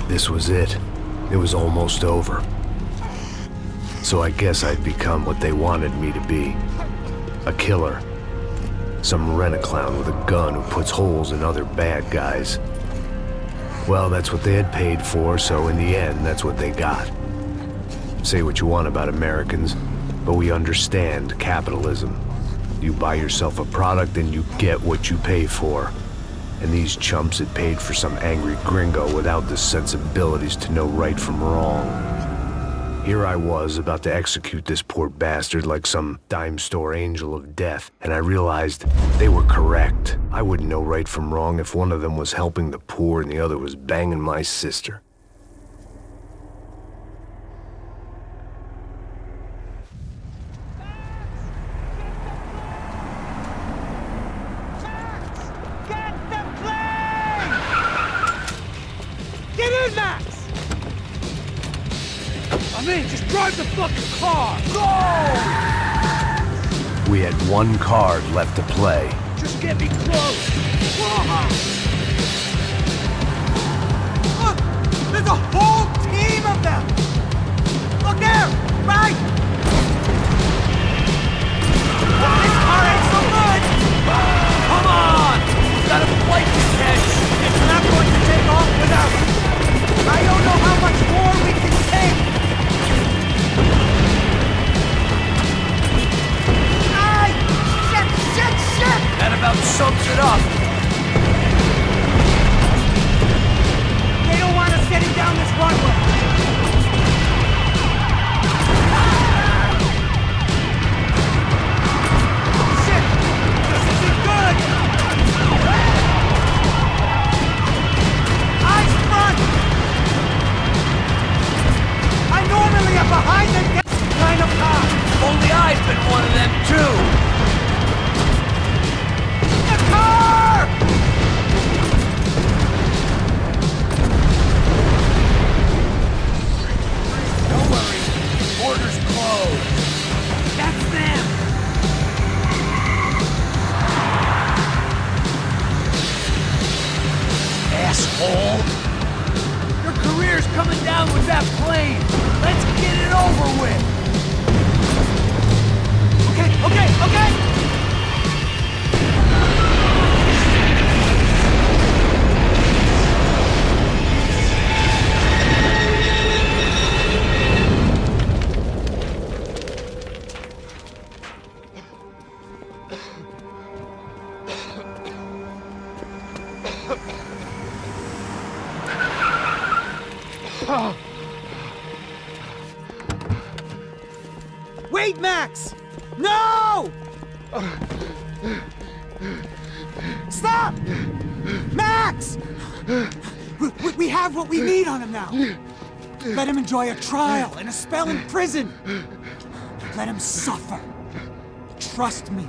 Speaker 1: This was it. It was almost over. So I guess I'd become what they wanted me to be. A killer. Some rent-a-clown with a gun who puts holes in other bad guys. Well, that's what they had paid for, so in the end, that's what they got. Say what you want about Americans, but we understand capitalism. You buy yourself a product and you get what you pay for. And these chumps had paid for some angry gringo without the sensibilities to know right from wrong. Here I was, about to execute this poor bastard like some dime store angel of death, and I realized they were correct. I wouldn't know right from wrong if one of them was helping the poor and the other was banging my sister.
Speaker 18: I'm in. Just drive the fucking car. Go!
Speaker 1: We had one card left to play.
Speaker 18: Just get me close. Look! There's a whole team of them! Look there! Right! This car ain't so good! Come on! We've got a flight to catch! It's not going to take off without us! I don't know how much more we can take! Ay! Shit!
Speaker 21: That about sums it up.
Speaker 18: They don't want us getting down this runway! Shit! This isn't good! Eyes front! I normally am behind the kind of car!
Speaker 21: Only I've been one of them too.
Speaker 18: The car!
Speaker 21: Don't worry. Border's closed.
Speaker 18: That's them!
Speaker 21: Asshole! Your career's coming down with that plane! Let's get it over with!
Speaker 18: Okay! Wait, Max! No! Stop! Max! We have what we need on him now. Let him enjoy a trial and a spell in prison. Let him suffer. Trust me.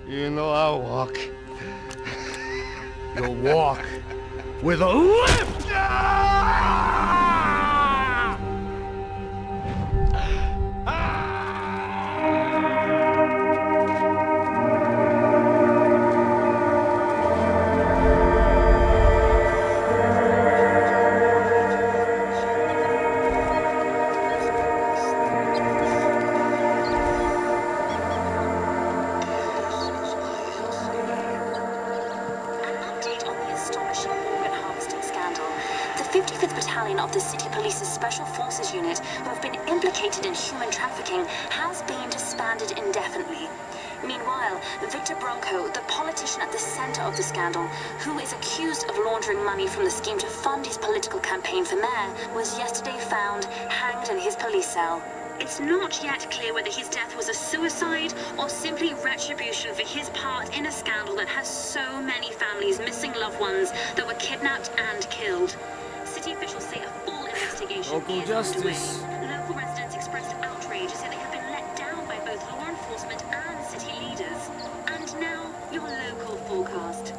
Speaker 8: You know I'll walk. You'll walk with a limp!
Speaker 4: of the City Police's Special Forces Unit, who have been implicated in human trafficking, has been disbanded indefinitely. Meanwhile, Victor Bronco, the politician at the center of the scandal, who is accused of laundering money from the scheme to fund his political campaign for mayor, was yesterday found hanged in his police cell. It's not yet clear whether his death was a suicide or simply retribution for his part in a scandal that has so many families missing loved ones that were kidnapped and killed. City officials say a full investigation is underway. Local residents expressed outrage, say they have been let down by both law enforcement and city leaders. And now, your local forecast.